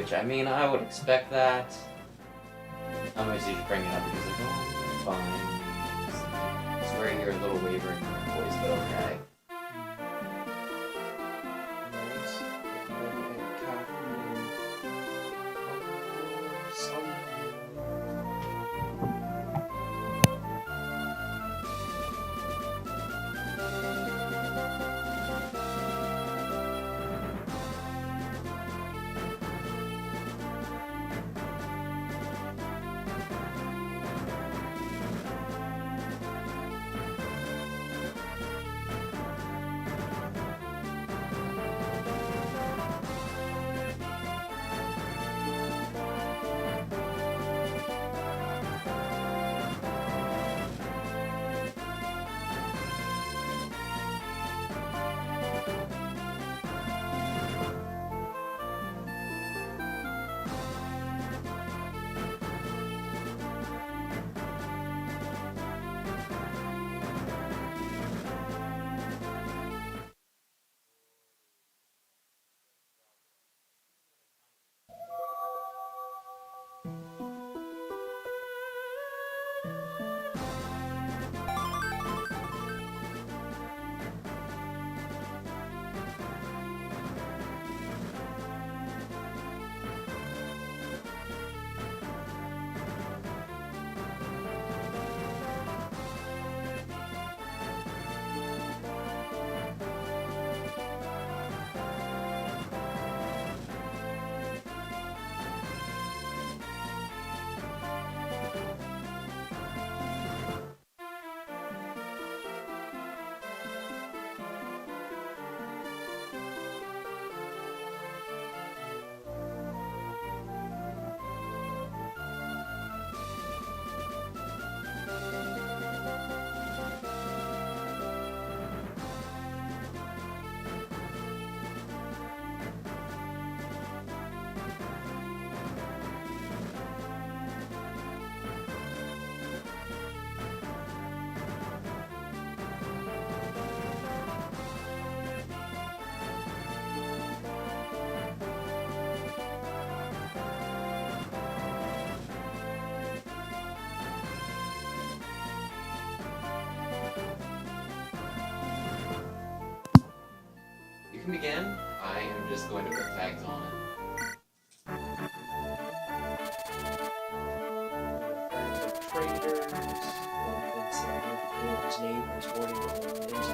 Which, I mean, I would expect that. I'm gonna just bring it up because it's fine. I swear you hear a little wavering in your voice, but okay. You can begin. I am just going to put tags on it. Traders, neighbors, hoarding things,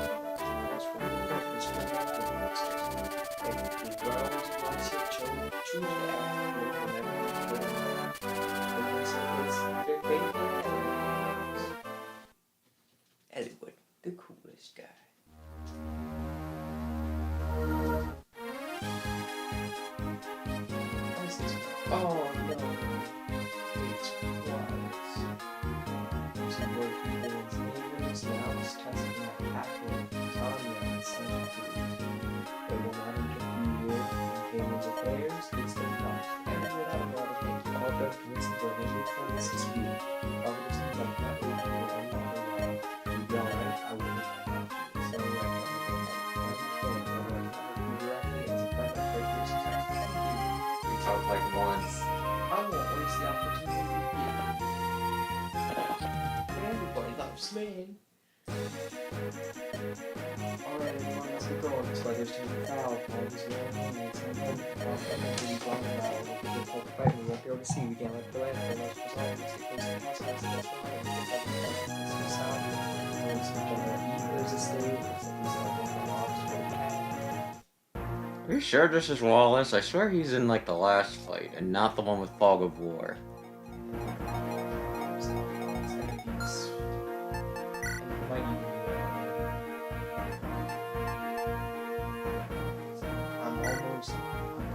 Eliwood, the coolest guy. Oh no. It's wise. Some word from Dylan's neighbors, now is testing that halfway Tanya and Santa Cruz. They will not interfere with Canyon's affairs, it's their life. And without a lot of thank you, all done convince the door maybe 26 feet. Probably seems like that would be any other way. You'd be alright, I wouldn't mind that. So I We talked like once. I won't waste the opportunity. Everybody loves me. Alright, everyone, let's get going. This weather's turning foul. All these little moments and then we won't be able to see. We can't let the land for much for time. Let's get close to the house. That's right. Some sound. There's a stage. Looks like he's like one of the logs. Are you sure this is Wallace? I swear he's in like the last fight and not the one with Fog of War.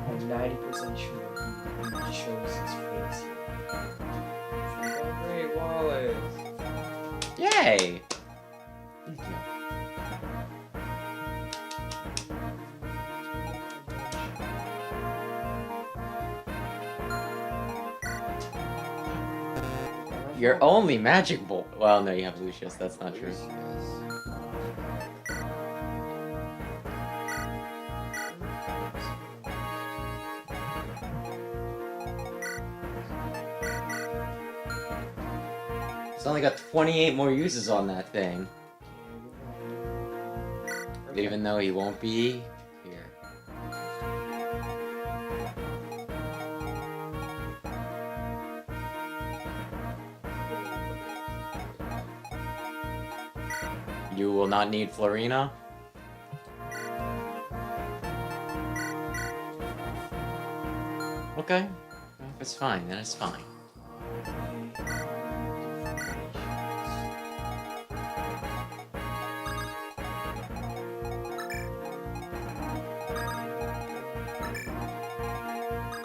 I'm 90% sure he shows his face here. Hey, Wallace! Yay! Your only magic bolt. Well, no, you have Lucius. That's not true. It's only got 28 more uses on that thing. Even though he won't be here. You will not need Florina. Okay. If it's fine, then it's fine.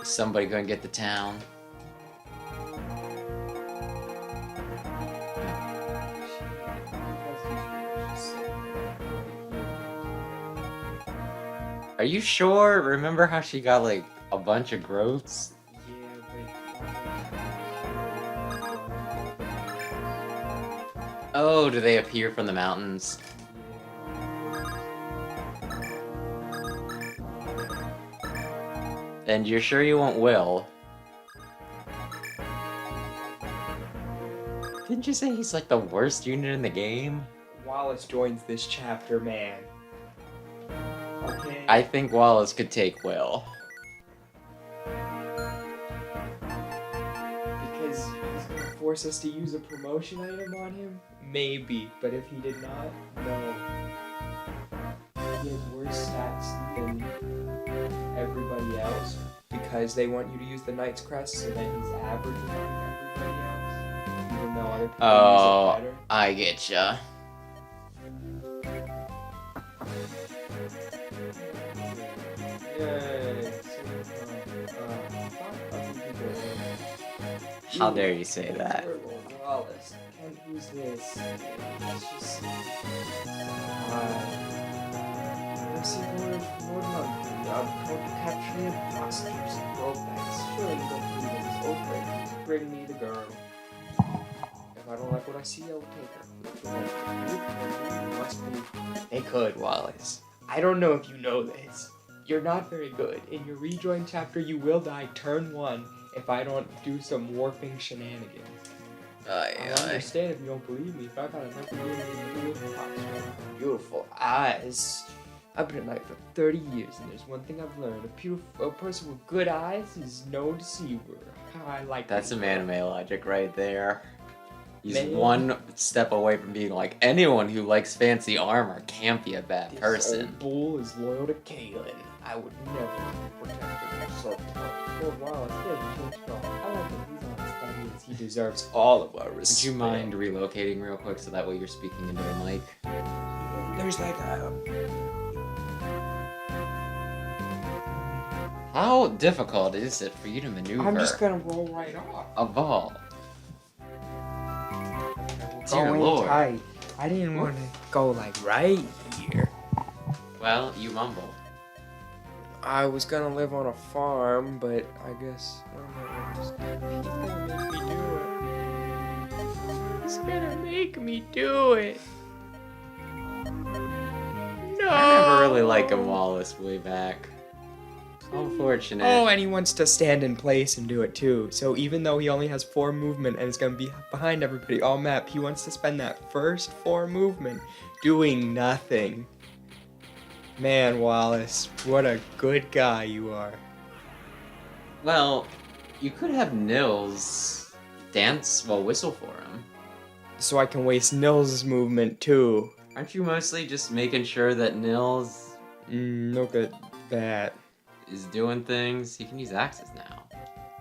Is somebody gonna get the town? Are you sure? Remember how she got like a bunch of growths? Oh, do they appear from the mountains? And you're sure you want Will? Didn't you say he's like the worst unit in the game? Wallace joins this chapter, man. Okay. I think Wallace could take Will. Because he's gonna force us to use a promotion item on him? Maybe, but if he did not, no. He has worse stats than everybody else because they want you to use the Knight's Crest so that he's average among everybody else. Even though other people use it better. I getcha. Yay! How dare you say that? Wallace. Can't use this. It's just... Let's see more monthly. I'm going to capture imposters and rollbacks. Surely you don't believe in this old break. Bring me the girl. If I don't like what I see, I'll take her. Must be. They could, Wallace. I don't know if you know this. You're not very good. In your rejoin chapter, you will die turn 1 if I don't do some warping shenanigans. I understand if you don't believe me, but I got a beautiful posture, beautiful eyes. I've been at night for 30 years, and there's one thing I've learned: a person with good eyes is no deceiver. I like that's some anime logic right there. He's Man. one step away from being like, anyone who likes fancy armor can't be a bad This person. old bull is loyal to Kaylin. I would never protect him so for a while. He changed it all. I like him. He's honest. That means he deserves all of our respect. Would you mind relocating real quick so that way you're speaking into the mic? There's like How difficult is it for you to maneuver I'm just gonna roll right off. a ball? Go Dear in Lord. tight. I didn't want to go like right here. Well, you mumble. I was gonna live on a farm, but I guess he's gonna make me do it. No. I never really liked him Wallace way back. Unfortunate. Oh, and he wants to stand in place and do it too. So even though he only has 4 movement and is gonna be behind everybody all map, he wants to spend that first 4 movement doing nothing. Man, Wallace, what a good guy you are. Well, you could have Nils whistle for him. So I can waste Nils' movement too. Aren't you mostly just making sure that Nils Look at that. is doing things? He can use axes now.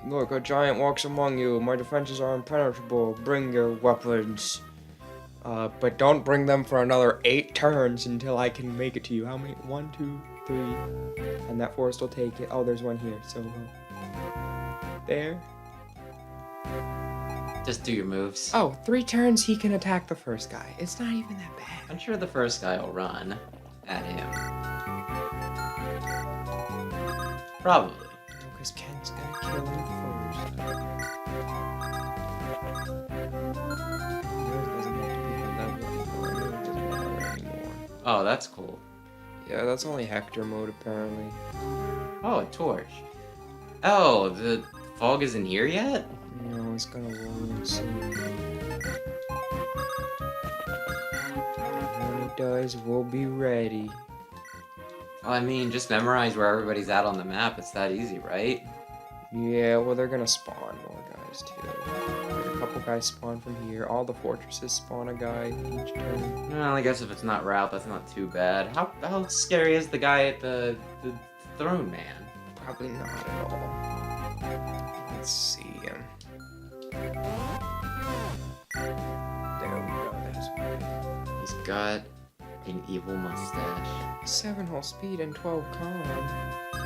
Look, a giant walks among you. My defenses are impenetrable. Bring your weapons. But don't bring them for another 8 turns until I can make it to you. How many? 1, 2, 3. And that forest will take it. Oh, there's one here. So, there. Just do your moves. Oh, 3 turns he can attack the first guy. It's not even that bad. I'm sure the first guy will run at him. Probably. Because Ken's gonna kill him first. Oh, that's cool. Yeah, that's only Hector Mode apparently. Oh, a torch. Oh, the fog isn't here yet? No, it's gonna roll in soon. When it does, we'll be ready. Well, I mean, just memorize where everybody's at on the map. It's that easy, right? Yeah, well, they're gonna spawn more guys too. Like a couple guys spawn from here. All the fortresses spawn a guy each turn. Well, I guess if it's not route, that's not too bad. How scary is the guy at the throne man? Probably not at all. Let's see him. There we go. That's right. He's got an evil mustache. 7 whole speed and 12 con. Oh.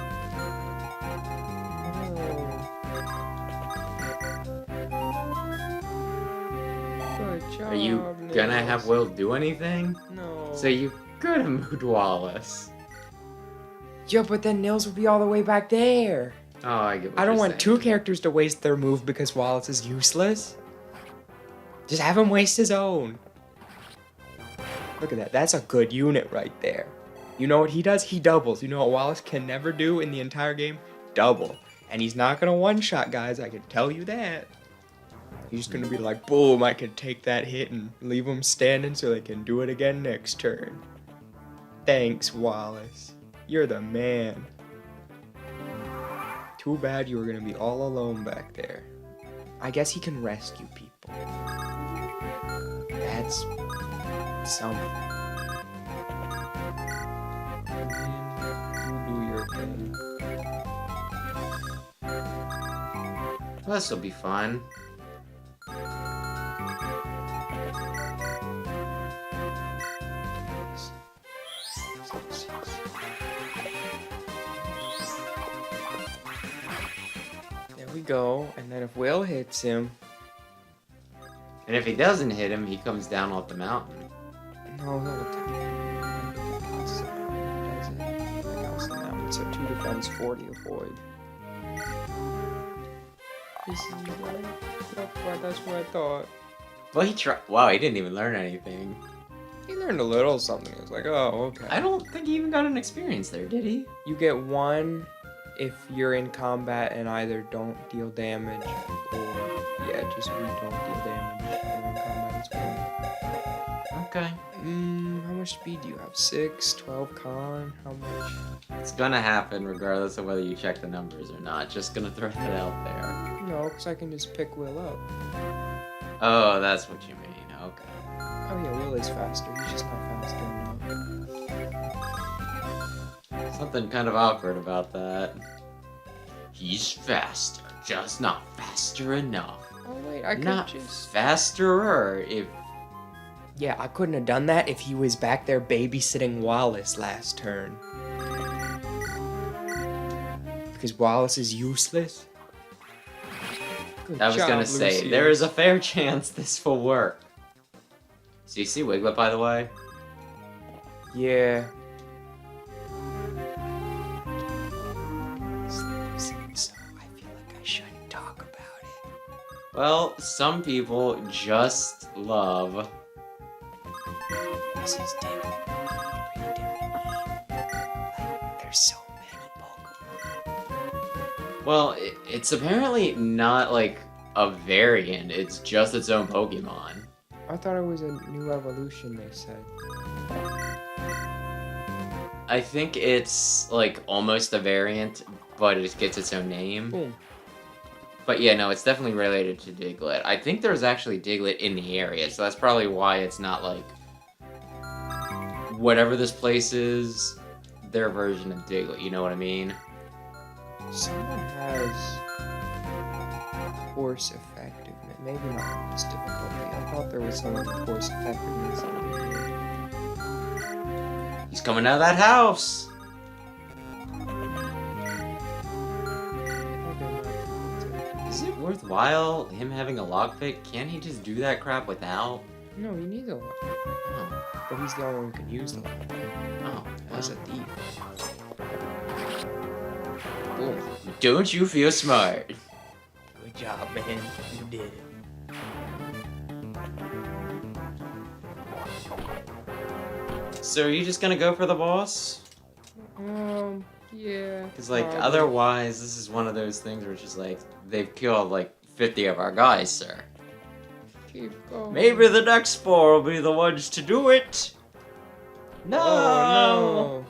Good job. Are you gonna Nicholas. have Will do anything? No. So you could have moved Wallace. Yeah, but then Nils would be all the way back there. Oh, I get what I don't you're want saying. 2 characters to waste their move because Wallace is useless. Just have him waste his own. Look at that. That's a good unit right there. You know what he does? He doubles. You know what Wallace can never do in the entire game? Double. And he's not going to one-shot, guys. I can tell you that. He's just going to be like, boom, I can take that hit and leave them standing so they can do it again next turn. Thanks, Wallace. You're the man. Too bad you were going to be all alone back there. I guess he can rescue people. That's something. You do your thing. Well, this'll be fun. There we go. And then if Will hits him, And if he doesn't hit him, he comes down off the mountain. no, he'll attack. Does it? So 2 defense, 40 avoid. This is right. That's what I thought. Well, he tried. Wow, he didn't even learn anything. He learned a little something. It was like, oh, okay. I don't think he even got an experience there, did he? You get 1 if you're in combat and either don't deal damage or, yeah, just we don't deal damage. You're in combat as well. Okay. How much speed do you have? 6, 12 con? How much? It's gonna happen regardless of whether you check the numbers or not. Just gonna throw that out there. No, because I can just pick Will up. Oh, that's what you mean. Okay. Oh yeah, Will is faster. He's just not faster enough. Something kind of awkward about that. He's faster, just not faster enough. Oh wait, I could Not just... fasterer, if... Yeah, I couldn't have done that if he was back there babysitting Wallace last turn. Because Wallace is useless. Good I was job, gonna say, Lucius. there is a fair chance this will work. So you see Wiglet, by the way? Yeah. So I feel like I shouldn't talk about it. Well, some people just love... This is different. Like, there's so many Pokemon. Well, it's apparently not like a variant, it's just its own Pokemon. I thought it was a new evolution, they said. I think it's like almost a variant, but it gets its own name. Boom. But yeah, no, it's definitely related to Diglett. I think there's actually Diglett in the area, so that's probably why it's not like whatever this place is, their version of Diglett, you know what I mean? Someone has course effectiveness. Maybe not this difficulty. I thought there was someone with course effectiveness. He's coming out of that house! Is it worthwhile him having a lockpick? Can't he just do that crap without? No, he needs a lock. Oh, But he's the only one who can use the lock oh. as a thief. Boom. Don't you feel smart? Good job, man. You did it. So are you just gonna go for the boss? Yeah. Because, like, probably. otherwise, this is one of those things where it's just like, they've killed, like, 50 of our guys, sir. Keep going. Maybe the next 4 will be the ones to do it. No. Oh, no.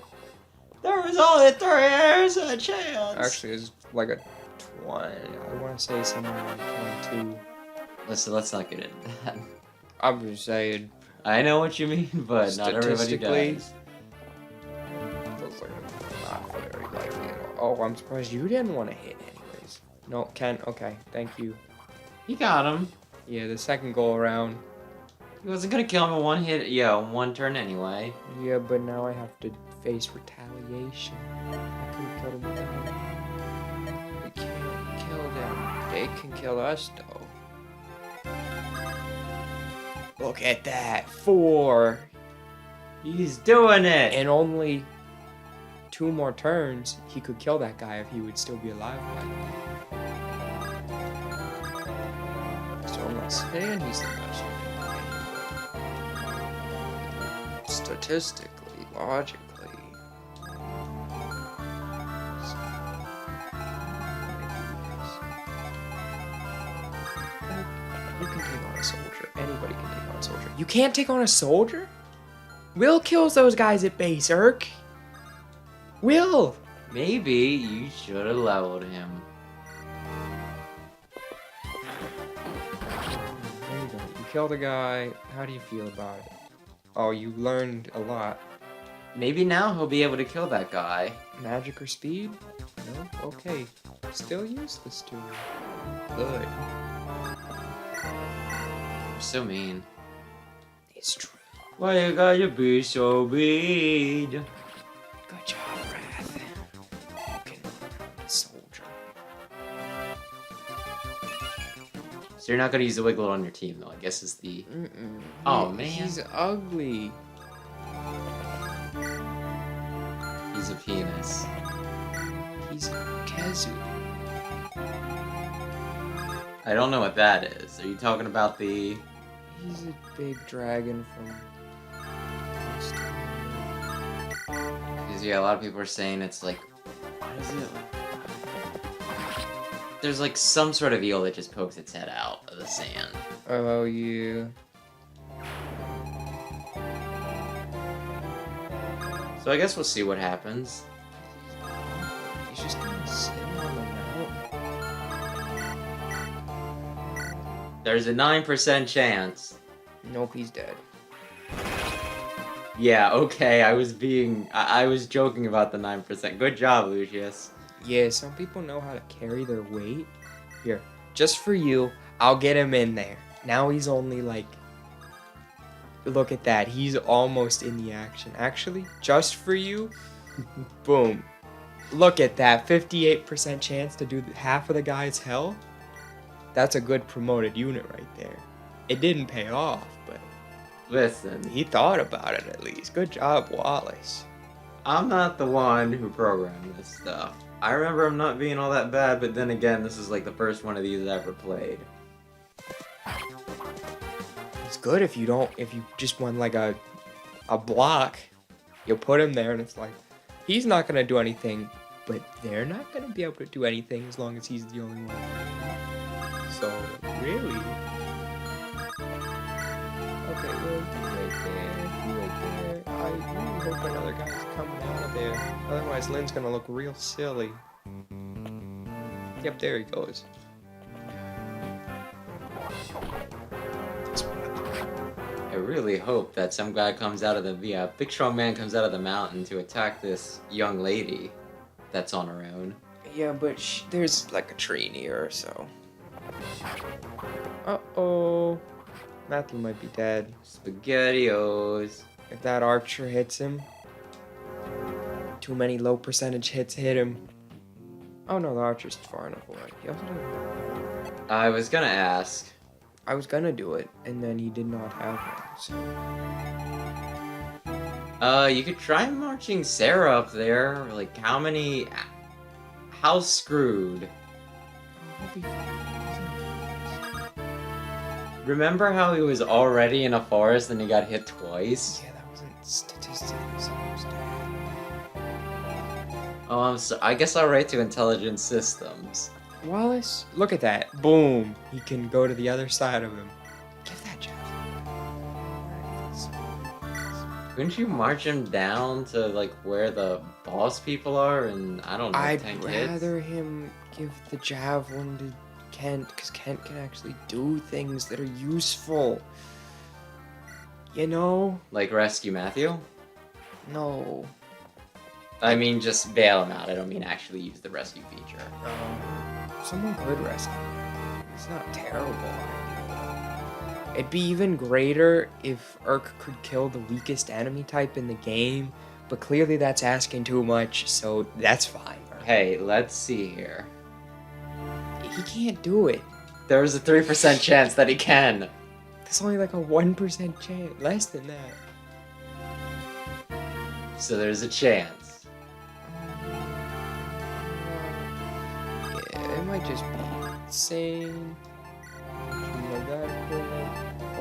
There was only 3 years a chance. Actually, it's like a 20. I want to say something like 22. Let's not get into that. I'm just saying. I know what you mean, but not everybody Statistically, does. Feels like not very likely at all. Oh, I'm surprised you didn't want to hit anyways. No, Ken, okay, thank you. You got him. Yeah, the second go around. He wasn't gonna kill him in 1 hit. Yeah, 1 turn anyway. Yeah, but now I have to face retaliation. I could've killed him then. We can't kill them. They can kill us, though. Look at that. 4. He's doing it. In only 2 more turns, he could kill that guy if he would still be alive. So I'm not saying he's the best. Statistically, logically. You can take on a soldier. Anybody can take on a soldier. You can't take on a soldier? Will kills those guys at base, Urk. Will! Maybe you should have leveled him. There you go. You killed a guy. How do you feel about it? Oh, you learned a lot. Maybe now he'll be able to kill that guy. Magic or speed? No? Okay. Still useless to you. Good. You're so mean. It's true. Why you gotta be so mean? Good job, Wrath. You can be a soldier. So you're not gonna use the Wiglet on your team, though. I guess is the. Mm-mm. Oh, man. He's ugly. He's a penis. He's a Kezu. I don't know what that is. Are you talking about the? He's a big dragon from... Because yeah, a lot of people are saying it's like, what is it? There's like some sort of eel that just pokes its head out of the sand. Oh, yeah. So I guess we'll see what happens. He's just kind of sitting on the mountain. There's a 9% chance. Nope, he's dead. Yeah, okay, I was joking about the 9%. Good job, Lucius. Yeah, some people know how to carry their weight. Here, just for you, I'll get him in there. Now he's only like... Look at that, he's almost in the action. Actually, just for you, boom. Look at that, 58% chance to do half of the guy's health. That's a good promoted unit right there. It didn't pay off, but... Listen, He thought about it at least. Good job, Wallace. I'm not the one who programmed this stuff. I remember him not being all that bad, but then again, this is like the first one of these I ever played. It's good if you just want like a block, you put him there and it's like, he's not gonna do anything, but they're not gonna be able to do anything as long as he's the only one. So, really? Okay, well, you right there. I really hope another guy's coming out of there. Otherwise, Lynn's gonna look real silly. Yep, there he goes. I really hope that some guy comes out of the big strong man comes out of the mountain to attack this young lady that's on her own. Yeah, but there's like a tree near her, so. Uh-oh. Matthew might be dead. SpaghettiOs. If that archer hits him, too many low percentage hits hit him. Oh no, the archer's far enough away. He also doesn't... I was gonna ask. I was gonna do it, and then he did not have one, so... You could try marching Sarah up there. Like, how screwed? I'll be fine. Remember how he was already in a forest and he got hit twice? Yeah, that wasn't statistically supposed to. Oh, I guess I'll write to intelligence systems. Wallace, look at that. Boom. He can go to the other side of him. Give that javelin. Couldn't you march him down to like where the boss people are and I don't know, I'd tank hits? rather him give the javelin to Kent, because Kent can actually do things that are useful. You know? Like rescue Matthew? No. I mean, just bail him out. I don't mean actually use the rescue feature. Someone could rescue him. It's not terrible. It'd be even greater if Urk could kill the weakest enemy type in the game, but clearly that's asking too much, so that's fine. Hey, let's see here. He can't do it. There's a 3% chance that he can. That's only like a 1% chance. Less than that. So there's a chance. Yeah, it might just be insane.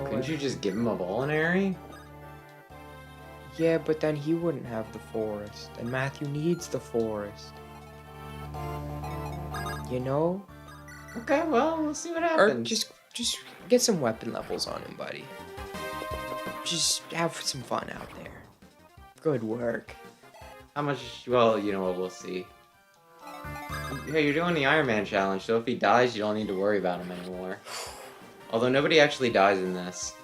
Couldn't you just give him a voluntary? Yeah, but then he wouldn't have the forest, and Matthew needs the forest. You know? Okay, well, we'll see what Or happens. just get some weapon levels on him, buddy. Just have some fun out there. Good work. How much? Well, you know what, we'll see. Hey, you're doing the Iron Man challenge, so if he dies, you don't need to worry about him anymore. Although nobody actually dies in this.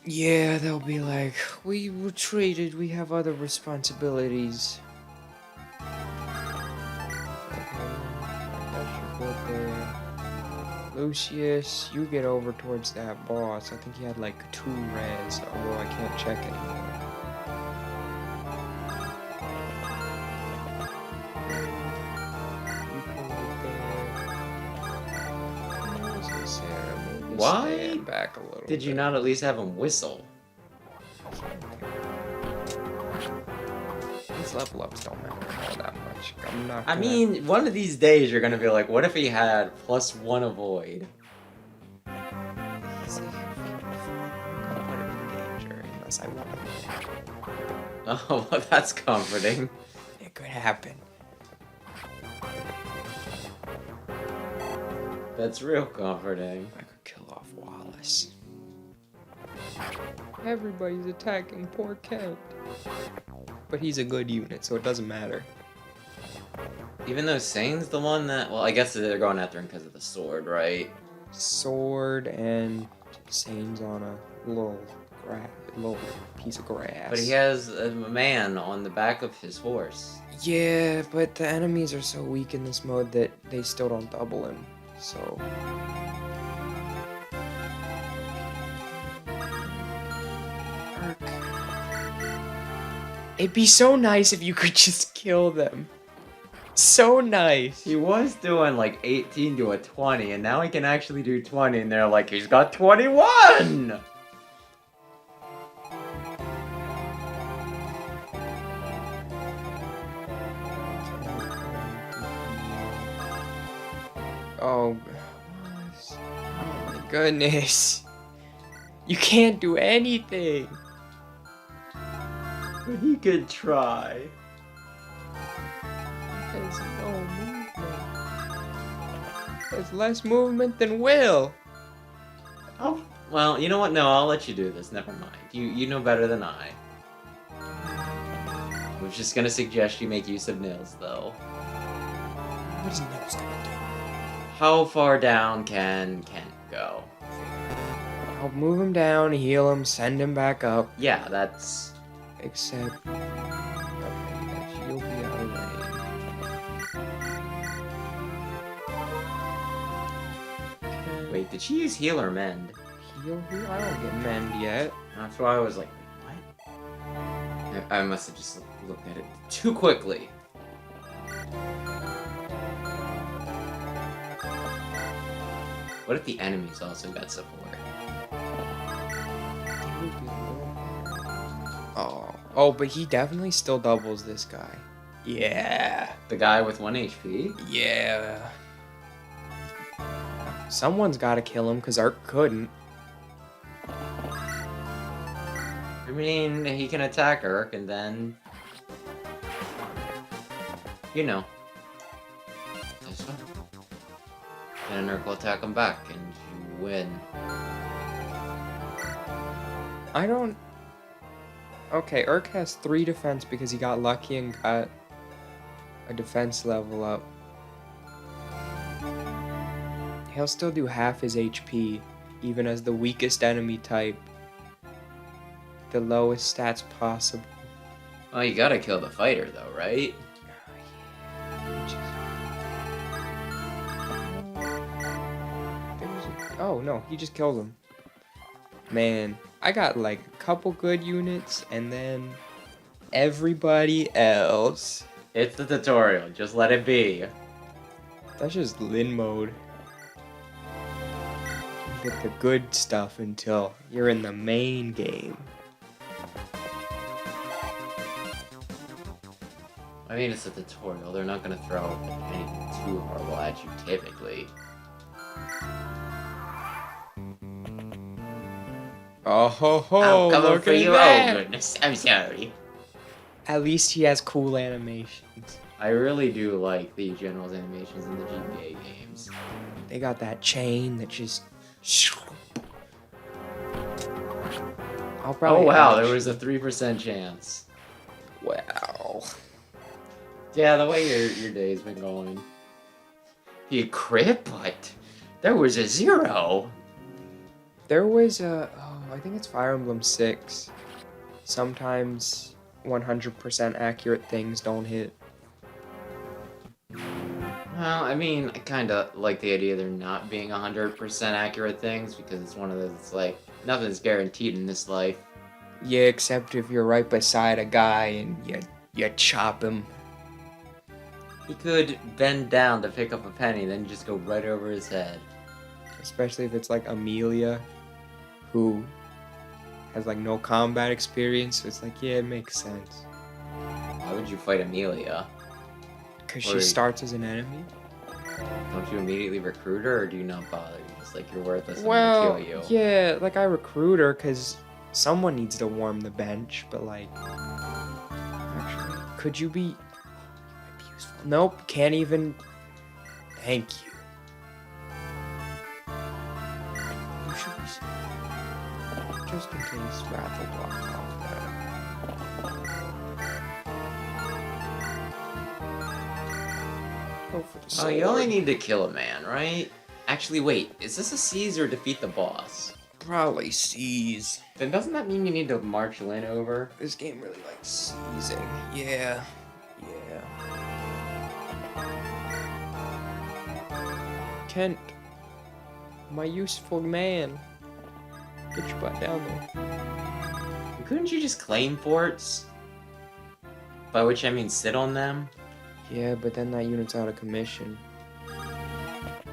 Yeah, they'll be like, we retreated, we have other responsibilities. Lucius, you get over towards that boss. I think he had like 2 res, although I can't check anymore. You come right there. Why Stand back a little Did you bit. not at least have him whistle? These level ups don't matter all that much. I'm not I gonna- mean, one of these days you're gonna be like, what if he had +1 avoid? He's like, I'll put him in danger unless I want him in danger. Oh, well, that's comforting. It could happen. That's real comforting. I could kill off Wallace. Everybody's attacking poor Kent. But he's a good unit, so it doesn't matter. Even though Sane's the one that... Well, I guess they're going after him because of the sword, right? Sword and Sane's on a little piece of grass. But he has a man on the back of his horse. Yeah, but the enemies are so weak in this mode that they still don't double him. So... Ark. It'd be so nice if you could just kill them. So nice. He was doing like 18 to a 20, and now he can actually do 20, and they're like, he's got 21! Oh my goodness. You can't do anything. But he could try. There's no movement. There's less movement than will. Oh, well, you know what? No, I'll let you do this. Never mind. You know better than I. I was just gonna suggest you make use of Nils, though. What is Nils gonna do? How far down can Kent go? I'll move him down, heal him, send him back up. Yeah, that's... Except... Okay, that shield be out of range. Wait, did she use heal or mend? Heal who? I don't get mend yet. That's why I was like, what? I must have just looked at it too quickly. What if the enemies also got support? Oh, but he definitely still doubles this guy. Yeah. The guy with 1 HP? Yeah. Someone's gotta kill him, because Ark couldn't. I mean, he can attack Urk and then... You know. That's fine. And Urk will attack him back and you win. I don't... Okay, Urk has 3 defense because he got lucky and got a defense level up. He'll still do half his HP, even as the weakest enemy type. The lowest stats possible. Oh, you gotta kill the fighter, though, right? Oh, no, he just killed him. Man, I got like a couple good units, and then everybody else. It's the tutorial, just let it be. That's just Lin mode. You get the good stuff until you're in the main game. I mean, it's a tutorial. They're not gonna throw anything too horrible at you, typically. Oh ho ho! I'm coming Look for at you! that. Oh goodness, I'm sorry. At least he has cool animations. I really do like the General's animations in the GTA games. They got that chain that just. I'll Oh probably wow, add- there was a 3% chance. Wow. Yeah, the way your day's been going. You crit, but there was a 0. There was a. Oh, I think it's Fire Emblem 6. Sometimes 100% accurate things don't hit. Well, I mean, I kind of like the idea of there not being 100% accurate things because it's one of those. It's like nothing's guaranteed in this life. Yeah, except if you're right beside a guy and you chop him. He could bend down to pick up a penny, then just go right over his head. Especially if it's like Amelia, who has like no combat experience. So it's like, yeah, it makes sense. Why would you fight Amelia? Because Or- she starts as an enemy. Don't you immediately recruit her, or do you not bother? You're just like, you're worthless, I'm Well, gonna kill you. yeah, like I recruit her because someone needs to warm the bench, but like, actually, could you be? You might be useful. Nope, can't even. Thank you. You should be just in case Wrath will block off that. Go for the Oh, sword. you only need to kill a man, right? Actually, wait, is this a seize or defeat the boss? Probably seize. Then doesn't that mean you need to march Lin over? This game really likes seizing. Yeah. Kent, my useful man. Get your butt down there. Couldn't you just claim forts? By which I mean sit on them? Yeah, but then that unit's out of commission.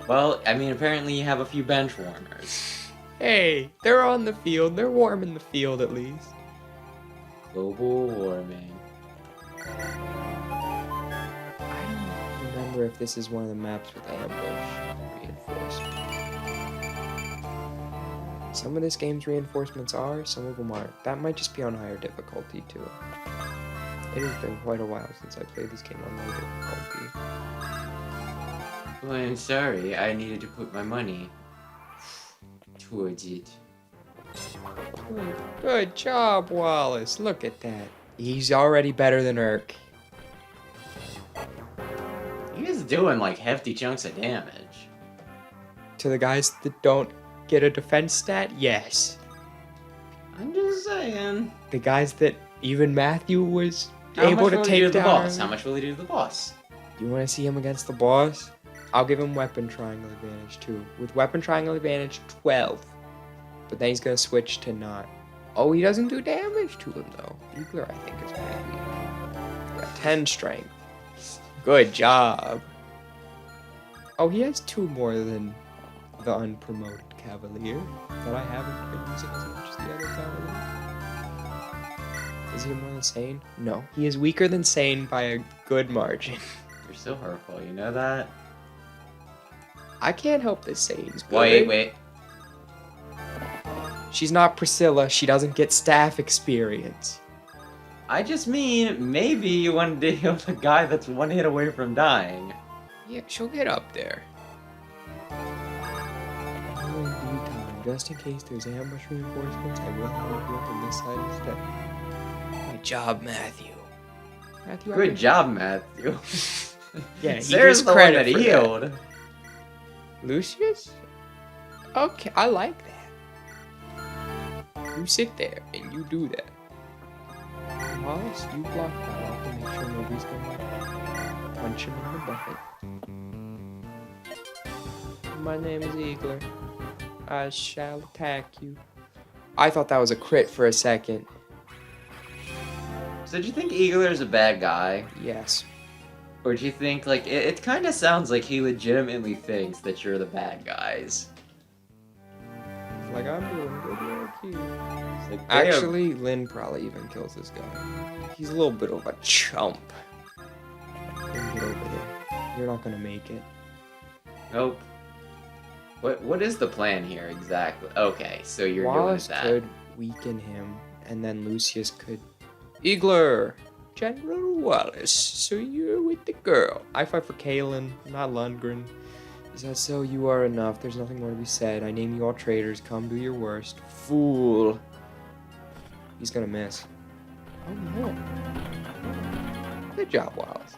Well, I mean, apparently you have a few bench warmers. Hey, they're on the field. They're warm in the field at least. Global warming. I don't remember if this is one of the maps with ambush reinforcement. Some of this game's reinforcements are, some of them aren't. That might just be on higher difficulty too. It has been quite a while since I played this game on low difficulty. Well, I'm sorry, I needed to put my money towards it. Good job, Wallace. Look at that. He's already better than Urk. He is doing like hefty chunks of damage. To the guys that don't get a defense stat, yes. I'm just saying. The guys that even Matthew was How able much to will he do take to the down. boss? How much will he do to the boss? You want to see him against the boss? I'll give him weapon triangle advantage too. With weapon triangle advantage, 12. But then he's gonna switch to not. Oh, he doesn't do damage to him though. Bugler, I think, is pretty weak. Yeah, 10 strength. Good job. Oh, he has 2 more than the unpromoted Cavalier that I haven't been using as much as the other Cavalier. Is he more than Sane? No. He is weaker than Sane by a good margin. You're so hurtful, you know that? I can't help that Sane's good. Wait. She's not Priscilla. She doesn't get staff experience. I just mean, maybe you want to deal with a guy that's one hit away from dying. Yeah, she'll get up there. Just in case there's ambush reinforcements, I will have a group on this side instead. Good job, Matthew. Matthew, Good job, Matthew. Yeah, he Sarah's gets the one credit that for that. healed. Lucius? Okay, I like that. You sit there and you do that. Wallace, you block that off to make sure nobody's gonna punch him in the butt. My name is Eagler. I shall attack you. I thought that was a crit for a second. So do you think Eagler's a bad guy? Yes. Or do you think, like, it kind of sounds like he legitimately thinks that you're the bad guys? Like, I'm doing good work here. It's like, damn. Actually, Lynn probably even kills this guy. He's a little bit of a chump. Lynn, get over there. You're not gonna make it. Nope. What is the plan here exactly? Okay, so you're Wallace doing that. could weaken him, and then Lucius could... Eagler! General Wallace, so you're with the girl. I fight for Kalen, not Lundgren. Is that so? You are enough. There's nothing more to be said. I name you all traitors. Come do your worst. Fool. He's gonna miss. Oh no. Good job, Wallace.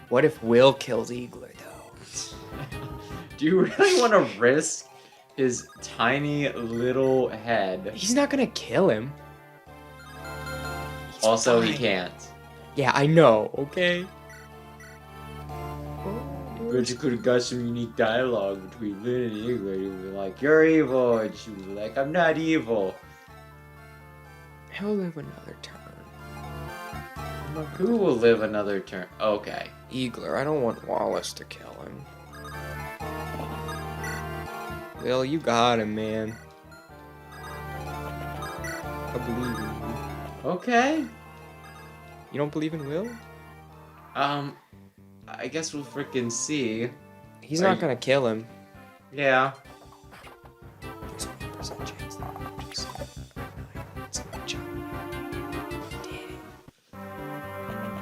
What if Will kills Eagler, though? Do you really want to risk his tiny little head? He's not gonna kill him. He's Also, he fine. can't. Yeah, I know, okay? But you could have got some unique dialogue between Lynn and Eagler. You'd be like, you're evil, and she would be like, I'm not evil. He'll live another turn. Who will live another turn? Okay. Eagler, I don't want Wallace to kill him. Will, you got him, man. I believe in you. Okay. You don't believe in Will? I guess we'll frickin' see. He's Are not you- gonna kill him. Yeah. There's a 1% chance that I'm just it's a joke. He did it.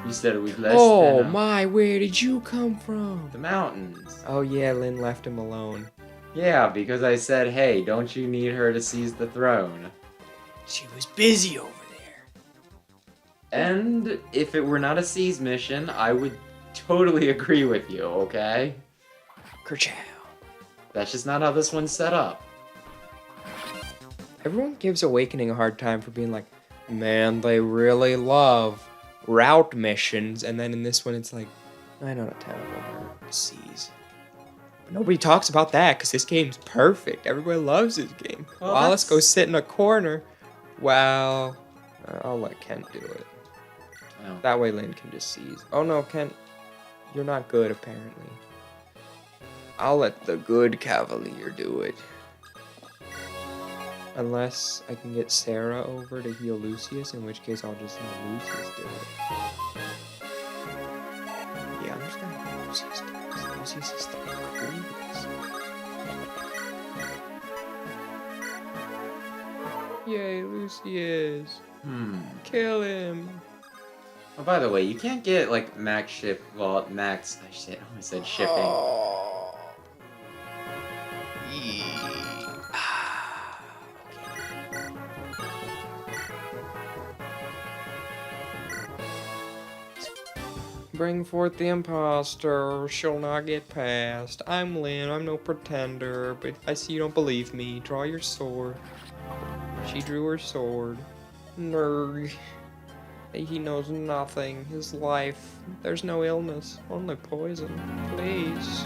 You said it was less Oh than my, where did you come from? the mountains. Oh yeah, Lynn left him alone. Yeah, because I said, hey, don't you need her to seize the throne? She was busy over there. And if it were not a seize mission, I would totally agree with you, okay? Kerchow. That's just not how this one's set up. Everyone gives Awakening a hard time for being like, man, they really love route missions. And then in this one, it's like, 9 out of 10 of them are C's. But nobody talks about that because this game's perfect. Everybody loves this game. Well, Wallace that's- goes sit in a corner. Well, I'll let Kent do it. Oh. That way Lynn can just seize. Oh no, Kent, you're not good apparently. I'll let the good Cavalier do it. Unless I can get Sarah over to heal Lucius, in which case I'll just let Lucius do it. Yeah, I'm just gonna let Lucius do it, 'cause Lucius is the coolest. Yay, Lucius! Kill him! Oh, by the way, you can't get, like, max, I almost said shipping. Oh. Bring forth the imposter, she'll not get past. I'm Lynn, I'm no pretender, but I see you don't believe me. Draw your sword. She drew her sword. Nerd. He knows nothing. His life. There's no illness, only poison. Please.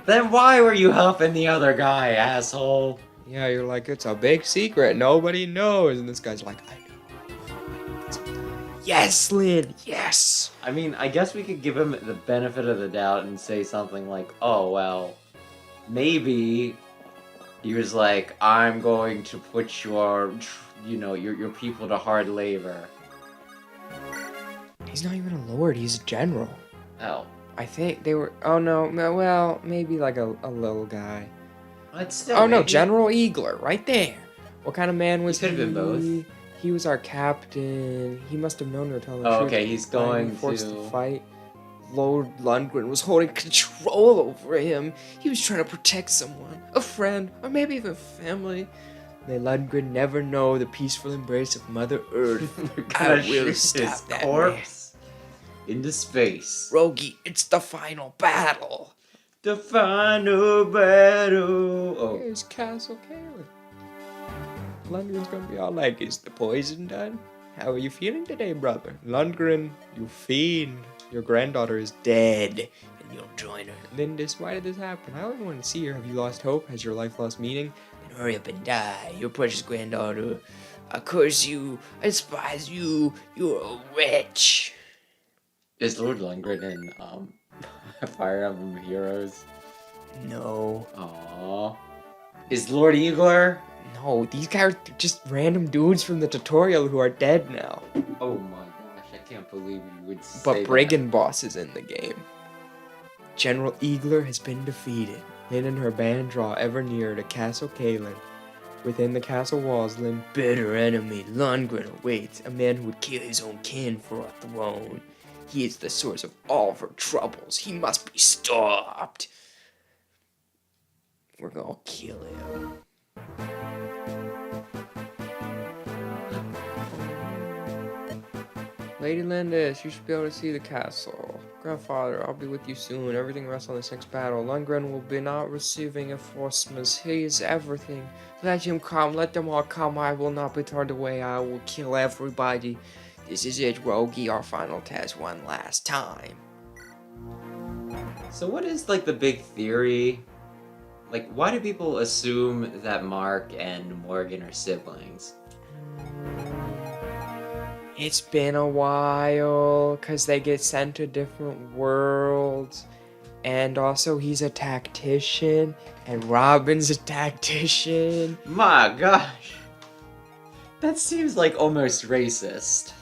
Then why were you helping the other guy, asshole? Yeah, you're like, it's a big secret. Nobody knows. And this guy's like, I know. Yes, Lynn. Yes. I mean, I guess we could give him the benefit of the doubt and say something like, oh, well, maybe he was like, I'm going to put your people to hard labor. He's not even a lord. He's a general. Oh. I think they were. Oh no. Well, maybe like a little guy. But still, Oh no, maybe- General Eagler, right there. What kind of man was He could've been both. He was our captain. He must have known we were telling the Oh, truth. okay, he's Why were we going forced to- to fight. Lord Lundgren was holding control over him. He was trying to protect someone, a friend, or maybe even family. May Lundgren never know the peaceful embrace of Mother Earth. They're I gonna will shoot stop his that corpse into space. Rogi, it's the final battle. The final battle. Oh, Here's Castle Caleb. Lundgren's gonna be all like, is the poison done? How are you feeling today, brother? Lundgren, you fiend. Your granddaughter is dead, and you'll join her. Lindis, why did this happen? I only want to see her. Have you lost hope? Has your life lost meaning? Then hurry up and die, your precious granddaughter. I curse you. I despise you. You're a witch. is Lord Lundgren in Fire Emblem Heroes? No. Aww. Is Lord Igor? No, these guys are just random dudes from the tutorial who are dead now. Oh my gosh, I can't believe you would say But that. Brigand Boss is in the game. General Eagler has been defeated. Lynn and her band draw ever nearer to Castle Kalen. Within the castle walls, Lynn's bitter enemy, Lundgren, awaits, a man who would kill his own kin for a throne. He is the source of all of her troubles. He must be stopped. We're gonna kill him. Lady Lindis, you should be able to see the castle. Grandfather, I'll be with you soon. Everything rests on this next battle. Lundgren will be not receiving reinforcements. He is everything. Let him come. Let them all come. I will not be turned away. I will kill everybody. This is it, Rogi. Our final test one last time. So what is like the big theory? Like, why do people assume that Mark and Morgan are siblings? It's been a while, because they get sent to different worlds. And also, he's a tactician, and Robin's a tactician. My gosh. That seems like almost racist.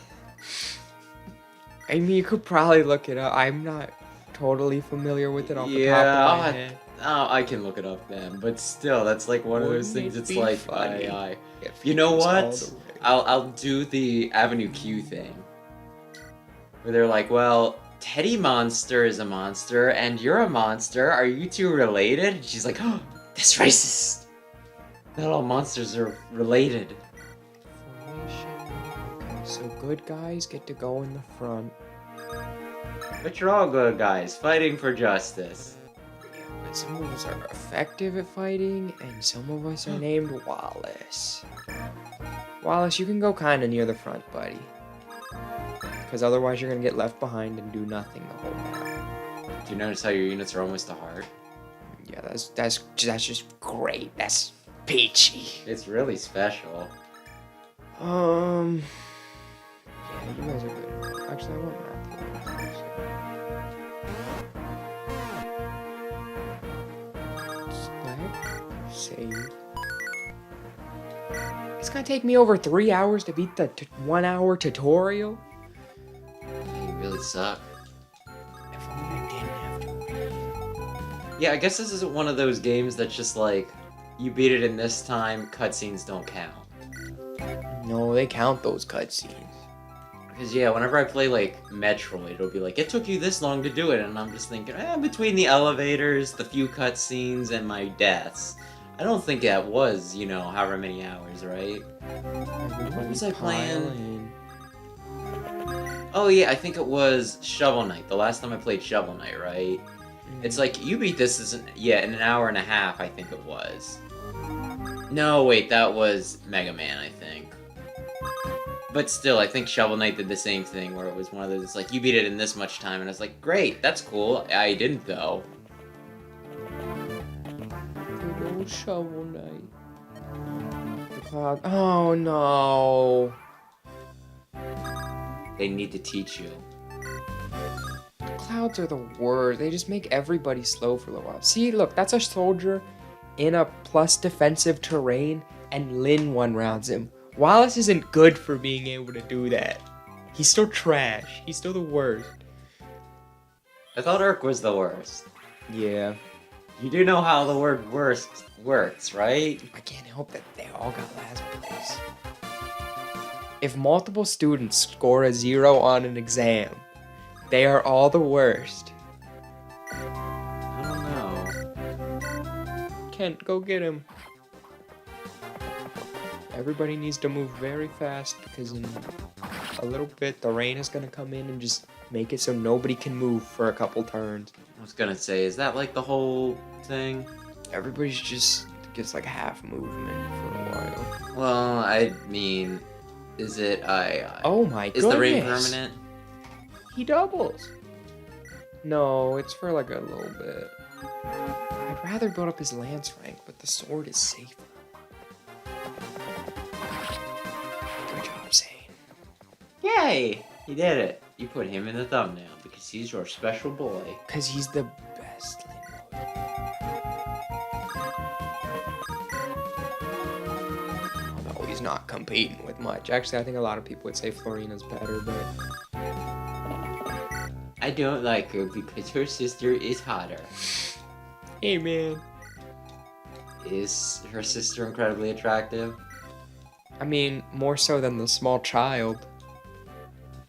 I mean, you could probably look it up. I'm not totally familiar with it off the top of my head. Oh, I can look it up then, but still, that's like one of those Wouldn't things. it It's be like, funny if you he know was all what? the way- I'll do the Avenue Q thing, where they're like, well, Teddy Monster is a monster, and you're a monster. Are you two related? And she's like, oh, that's racist. Not all monsters are related. Formation. Okay, so good guys get to go in the front. But you're all good guys, fighting for justice. Yeah, but some of us are effective at fighting, and some of us are named Wallace. Wallace, you can go kind of near the front, buddy. Because otherwise you're going to get left behind and do nothing the whole time. Do you notice how your units are almost a heart? Yeah, that's just great. That's peachy. It's really special. Yeah, you guys are good. Actually, I want math. Select, save. It's gonna take me over 3 hours to beat the 1 hour tutorial. You really suck. If only I didn't have to. Yeah, I guess this isn't one of those games that's just like, you beat it in this time, cutscenes don't count. No, they count those cutscenes. Because yeah, whenever I play like Metroid, it'll be like, it took you this long to do it, and I'm just thinking, between the elevators, the few cutscenes, and my deaths, I don't think that was, however many hours, right? What was I playing? Oh yeah, I think it was Shovel Knight, the last time I played Shovel Knight, right? It's like, you beat this in an hour and a half, I think it was. No, wait, that was Mega Man, I think. But still, I think Shovel Knight did the same thing, where it was one of those, it's like, you beat it in this much time, and I was like, great, that's cool. I didn't, though. Good old Shovel Knight. The cloud. Oh no. They need to teach you. The clouds are the worst. They just make everybody slow for a little while. See, look, that's a soldier in a plus defensive terrain, and Lin one-rounds him. Wallace isn't good for being able to do that. He's still trash. He's still the worst. I thought Urk was the worst. Yeah. You do know how the word worst works, right? I can't help that they all got last place. If multiple students score a 0 on an exam, they are all the worst. I don't know. Kent, go get him. Everybody needs to move very fast because in a little bit the rain is gonna come in and just make it so nobody can move for a couple turns. I was gonna say, is that like the whole thing? Everybody's just gets like half movement for a while. Well, I mean, is it Oh my goodness! is the rain permanent? He doubles. No, it's for like a little bit. I'd rather build up his lance rank, but the sword is safer. Good job, Zane. Yay! He did it. You put him in the thumbnail because he's your special boy. Because he's the best lane mode. Although he's not competing with much. Actually, I think a lot of people would say Florina's better, but... I don't like her because her sister is hotter. Hey, man. Is her sister incredibly attractive? I mean, more so than the small child.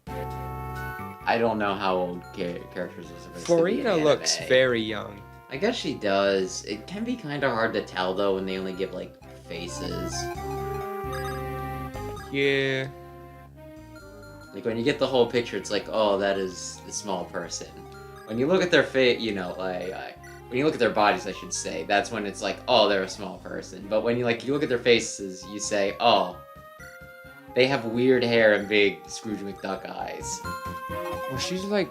I don't know how old characters are supposed Florina to be in looks anime. very young. I guess she does. It can be kind of hard to tell though when they only give like faces. Yeah. Like when you get the whole picture, it's like, oh, that is a small person. When you look at their face, you know, when you look at their bodies, I should say, that's when it's like, oh, they're a small person. But when you look at their faces, you say, oh, they have weird hair and big Scrooge McDuck eyes. Well, she's like...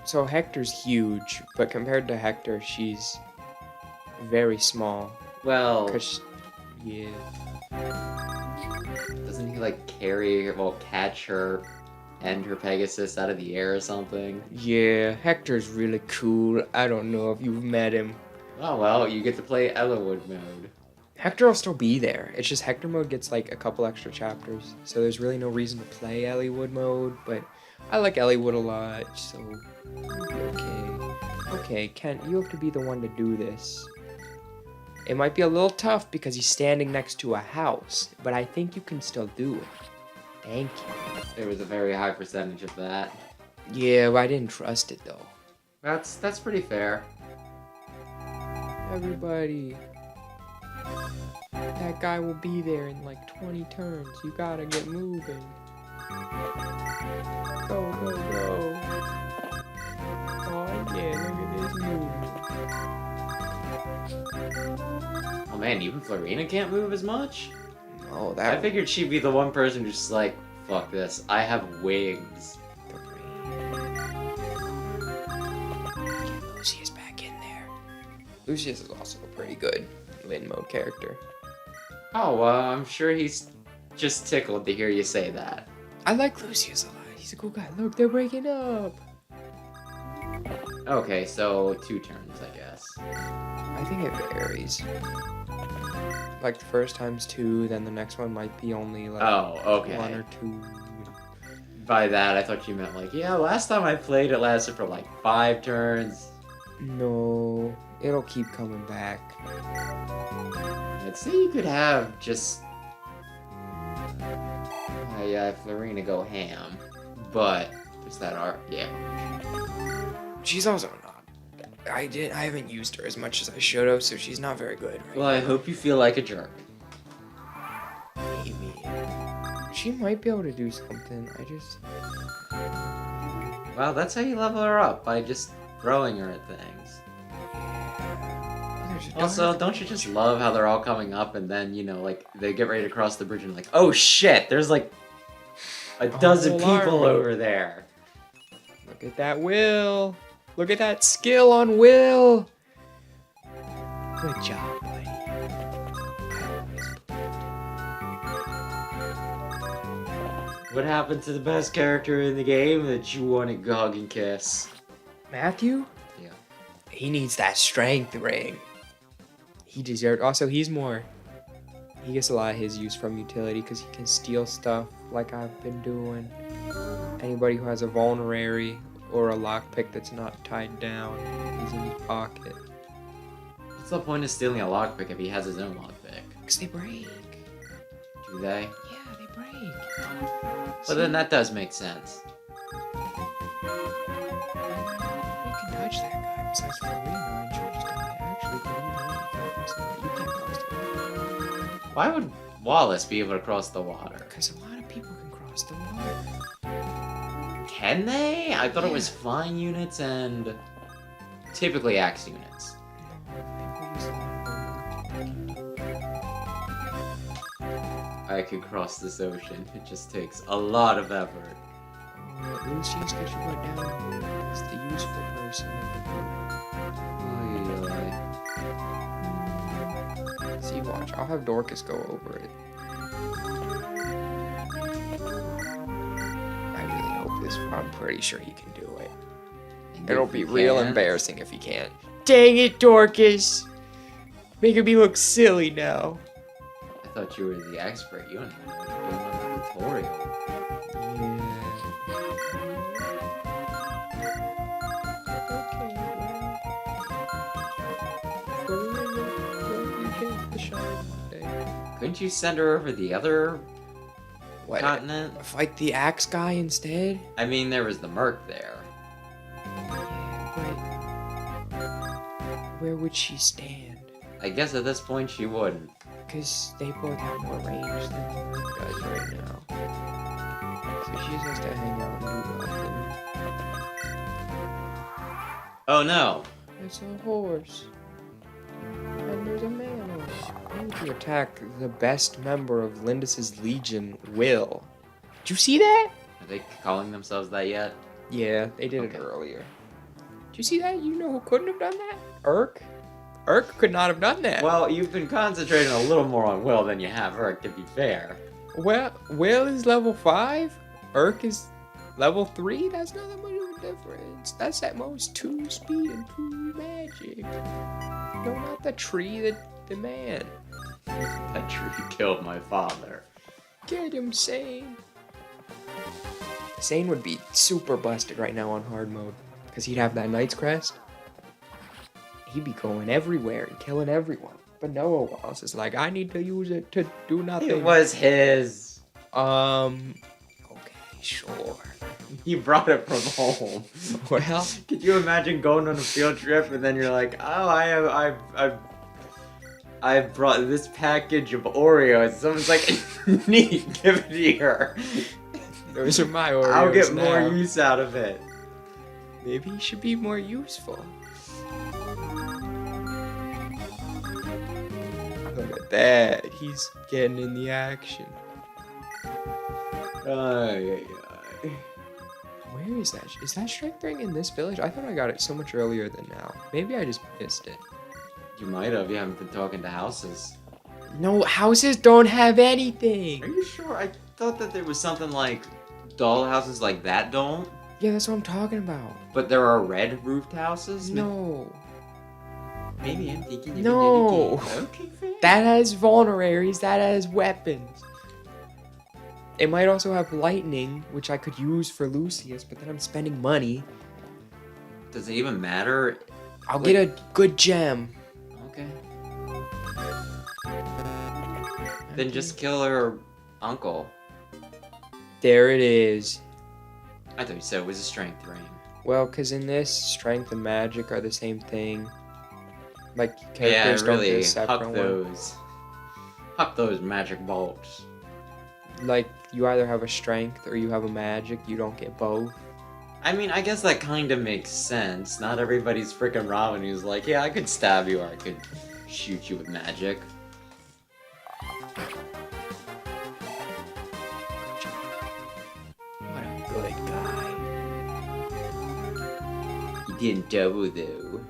So Hector's huge, but compared to Hector, she's very small. Well, Yeah. doesn't he like catch her and her Pegasus out of the air or something? Yeah, Hector's really cool. I don't know if you've met him. Oh well, you get to play Eliwood mode. Hector will still be there. It's just Hector mode gets like a couple extra chapters, so there's really no reason to play Eliwood mode, but I like Eliwood a lot, so it'll be okay. Okay, Kent, you have to be the one to do this. It might be a little tough because he's standing next to a house, but I think you can still do it. Thank you. There was a very high percentage of that. Yeah, well, I didn't trust it though. That's pretty fair. Everybody. That guy will be there in like 20 turns. You gotta get moving. Go, go, go. Oh yeah, look at this movement. Oh man, even Florina can't move as much? Oh, I that figured she'd be the one person who's just like, fuck this, I have wings. Get Lucius back in there. Lucius is also a pretty good Lin mode character. Oh, well, I'm sure he's just tickled to hear you say that. I like Lucius a lot. He's a cool guy. Look, they're breaking up. Okay, so 2 turns, I guess. I think it varies. Like the first time's 2, then the next one might be only like Oh, okay. 1 or 2. By that, I thought you meant like, yeah, last time I played it lasted for like 5 turns. No, it'll keep coming back. I'd say you could have just... Florina go ham. But, there's that art, yeah. She's also not. I haven't used her as much as I should have, so she's not very good. Right Well, I hope you feel like a jerk. Maybe. She might be able to do something. I just... Well, that's how you level her up, by just throwing her at things. There's a Also, dark- don't you just love how they're all coming up and then, you know, like, they get ready to cross the bridge and like, oh shit, there's like a dozen whole people army. over there. Look at that Will. Look at that skill on Will. Good job, buddy. What happened to the best character in the game that you wanted to hug and kiss? Matthew? Yeah. He needs that strength ring. He deserved. Also, he's more. He gets a lot of his use from utility because he can steal stuff like I've been doing. Anybody who has a vulnerary or a lockpick that's not tied down, he's in his pocket. What's the point of stealing a lockpick if he has his own lockpick? Because they break. Do they? Yeah, they break. But then that does make sense. You can dodge that guy besides Florina and charge down. Actually, can you can't cross the road. Why would Wallace be able to cross the water? Because a lot of people can cross the water. Can they? I thought it was Yeah. flying units and typically axe units. I could cross this ocean. It just takes a lot of effort. Let's just get you right down here. It's the useful person. See, watch. I'll have Dorcas go over it. I really hope this. I'm pretty sure he can do it. And It'll if be he real can't- embarrassing if he can't. Dang it, Dorcas! Making me look silly now. I thought you were the expert. You don't even know what you're doing on the tutorial. Couldn't you send her over the other What? continent? Fight the axe guy instead? I mean, there was the Merc there. Yeah, but where would she stand? I guess at this point she wouldn't. Because they both have more range than the Merc does right now. So she just has to hang out and do nothing. Oh no! It's a horse. And there's a man on it. I need to attack the best member of Lindis's Legion, Will. Did you see that? Are they calling themselves that yet? Yeah, they did Okay. it earlier. Did you see that? You know who couldn't have done that? Urk. Urk could not have done that. Well, you've been concentrating a little more on Will than you have Urk, to be fair. Well, Will is level 5. Urk is level 3. That's not that much of a difference. That's at most 2 speed and 2 magic. No, not the tree, the man. That tree killed my father. Get him, Sane. Sane would be super busted right now on hard mode. Because he'd have that Knight's Crest. He'd be going everywhere and killing everyone. But Noah Wallace is like, I need to use it to do nothing. It was his. Okay, sure. He brought it from home. Well, Could you imagine going on a field trip and then you're like, oh, I brought this package of Oreos. Someone's like, neat, give it here. those are my Oreos. I'll get more now. use out of it. Maybe he should be more useful. Look at that. He's getting in the action. Ay. Where is that? Is that strength ring in this village? I thought I got it so much earlier than now. Maybe I just missed it. You might have. You haven't been talking to houses. No, houses don't have Are anything. you sure? I thought that there was something like doll houses like that don't. Yeah, that's what I'm talking about. But there are red roofed houses? No. Maybe I'm thinking of No. an okay, fair. That has vulneraries, that has weapons. It might also have lightning, which I could use for Lucius, but then I'm spending money. Does it even matter? I'll Wait. get a good gem. Okay. Then just kill her uncle. There it is. I thought you said it was a strength ring. Well, because in this, strength and magic are the same thing. Like, Yeah, characters don't get really. a separate Huck one. those. Huck those magic bolts. Like, you either have a strength or you have a magic. You don't get both. I mean, I guess that kind of makes sense. Not everybody's freaking Robin who's like, yeah, I could stab you or I could shoot you with magic. What a good guy. He didn't double though.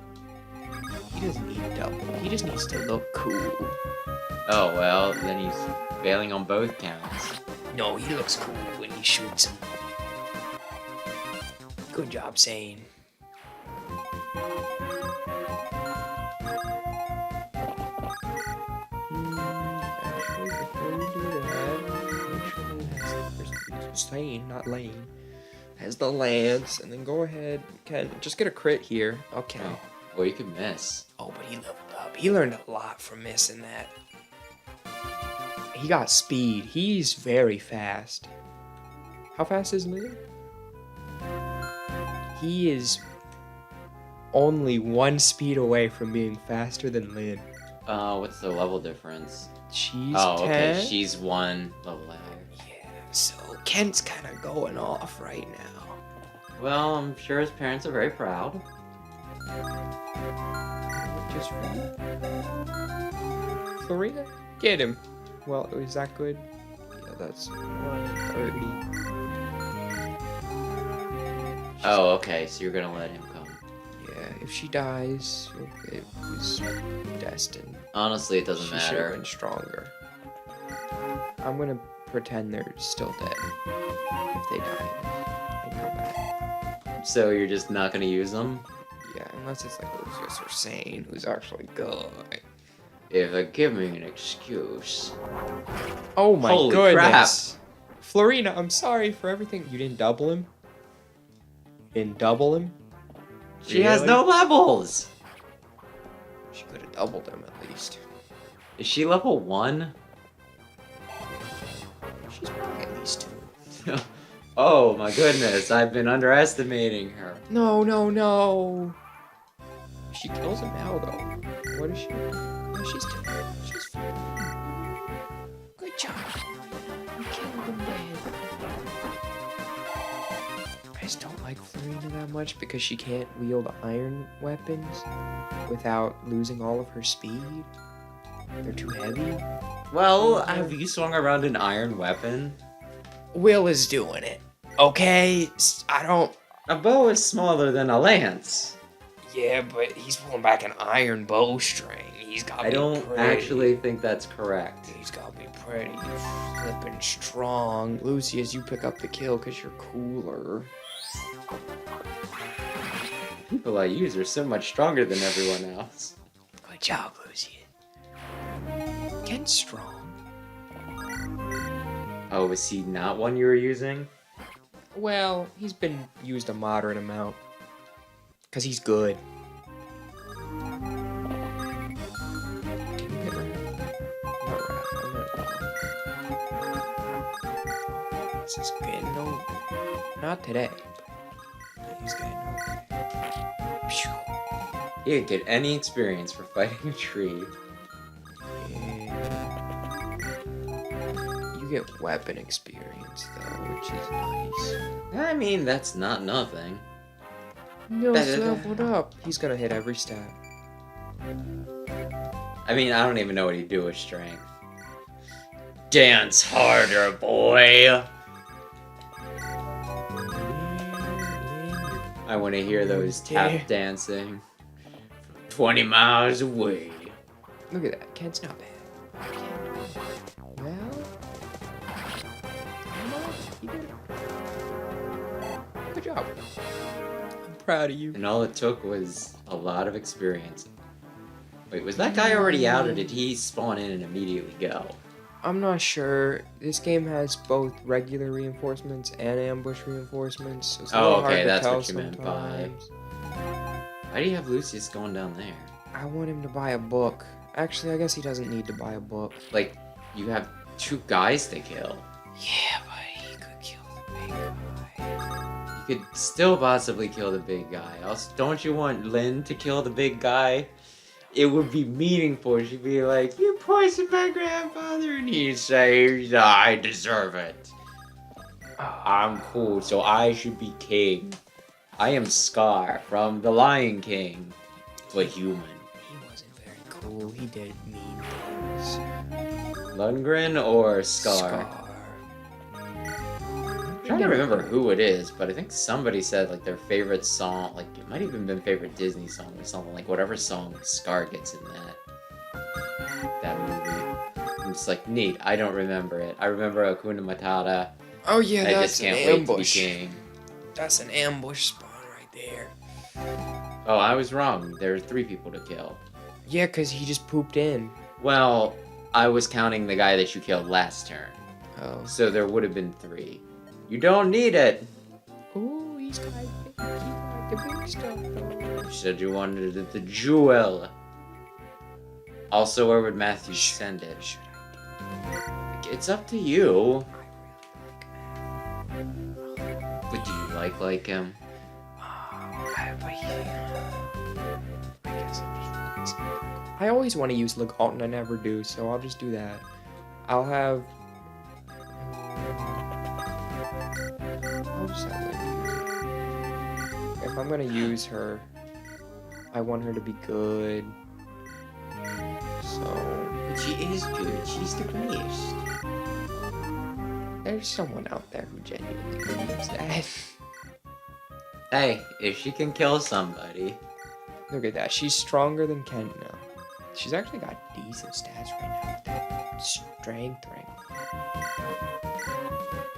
He doesn't need double. He just needs to look cool. Oh well, then he's failing on both counts. No, he looks cool when he shoots him. Good job, Sane. Actually, before you do that, make sure that it has Sane, not Lane. Has the lance, and then go ahead. Can just get a crit here. Okay. Oh, well, you could miss. Oh, but he leveled up. He learned a lot from missing that. He got speed. He's very fast. How fast is Lynn? He is only 1 speed away from being faster than Lynn. What's the level difference? She's Oh, 10. okay, she's 1 level higher. Yeah, so Kent's kind of going off right now. Well, I'm sure his parents are very proud. Just for you. Florina, get him. Well, is that good? Yeah, that's 130. Oh, okay, so you're gonna let him come. Yeah, if she dies, it was destined. Honestly, it doesn't She should have matter. been stronger. I'm gonna pretend they're still dead. If they die and come back. So you're just not gonna use them? Yeah, unless it's like Lucius or Sane, who's actually good. If they give me an excuse. Oh my Holy goodness. Florina, I'm sorry for everything. You didn't double him? You didn't double him? She has Really? no levels! She could have doubled him at least. Is she level 1? She's probably at least 2. Oh my goodness, I've been underestimating her. No. She kills him now, though. What is she? No, she's 2. She's 4. Good job. You killed him dead. I just don't like Florina that much because she can't wield iron weapons without losing all of her speed. They're too heavy. Well, have you swung around an iron weapon? Will is doing it. Okay? I don't... A bow is smaller than a lance. Yeah, but he's pulling back an iron bowstring. He's got to I be don't pretty. actually think that's correct. He's got to be pretty flippin' strong. Lucius, you pick up the kill because you're cooler. People I use are so much stronger than everyone else. Good job, Lucius. Kent's strong. Oh, was he not one you were using? Well, he's been used a moderate amount. Because he's good. Can you hit Raph? Not Raph, I meant This is getting over. Not today. But he's getting over. Phew. You didn't get any experience for fighting a tree. Yeah. You get weapon experience, though, which is nice. I mean, that's not nothing. Nils leveled up. He's gonna hit every stat. I mean, I don't even know what he'd do with strength. Dance harder, boy! I want to hear those tap dancing from 20 miles away. Look at that. Kent's not bad. Well, you did it. Good job. I'm proud of you. And all it took was a lot of experience. Wait, was that guy already out, or did he spawn in and immediately go? I'm not sure. This game has both regular reinforcements and ambush reinforcements. So it's a little hard to that's tell what you meant by... sometimes. Why do you have Lucius going down there? I want him to buy a book. Actually, I guess he doesn't need to buy a book. Like, you have 2 guys to kill. Yeah, but he could kill the big guy. You could still possibly kill the big guy. Also, don't you want Lynn to kill the big guy? It would be meaningful. She'd be like, "You poisoned my grandfather," and he'd say, "I deserve it. I'm cool, so I should be king. I am Scar from The Lion King, but human." He wasn't very cool. He did mean things. Lundgren or Scar? I'm trying to remember who it is, but I think somebody said like their favorite song, like it might even been favorite Disney song or something, like whatever song Scar gets in that movie. I'm just like, neat, I don't remember it. I remember Hakuna Matata. Oh yeah, I that's just can't an wait ambush. to be king. That's an ambush spawn right there. Oh, I was wrong. There are 3 people to kill. Yeah, because he just pooped in. Well, I was counting the guy that you killed last turn. Oh. So there would have been 3. You don't need it. Ooh, he's got the big stuff though. You said you wanted the jewel. Also, where would Matthew send it? Should I do? It's up to you. I really like Matt. But do you like him? But yeah. I guess I'm just really I always want to use Legault and I never do, so I'll just do that. I'll just have Lindy. If I'm gonna use her, I want her to be good. So But she is good. She's the greatest. there's someone out there who genuinely believes that. Hey, if she can kill somebody. Look at that. She's stronger than Kent now. She's actually got decent stats right now with that strength right now.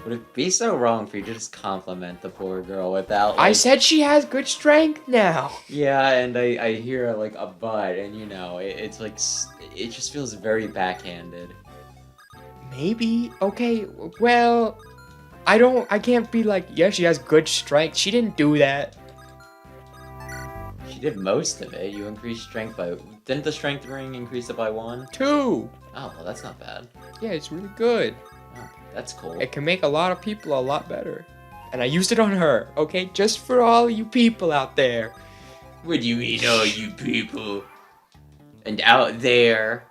Would it be so wrong for you to just compliment the poor girl without, like... I said she has good strength now. Yeah, and I hear, like, a but, and, you know, it's like... It just feels very backhanded. Maybe. Okay, well... I can't be like, yeah, she has good strength. She didn't do that. She did most of it. You increased strength by... Didn't the strength ring increase it by 1? 2. Oh, well, that's not bad. Yeah, it's really good. Oh, that's cool. It can make a lot of people a lot better. And I used it on her, okay? Just for all you people out there. What do you mean, all you people? And out there.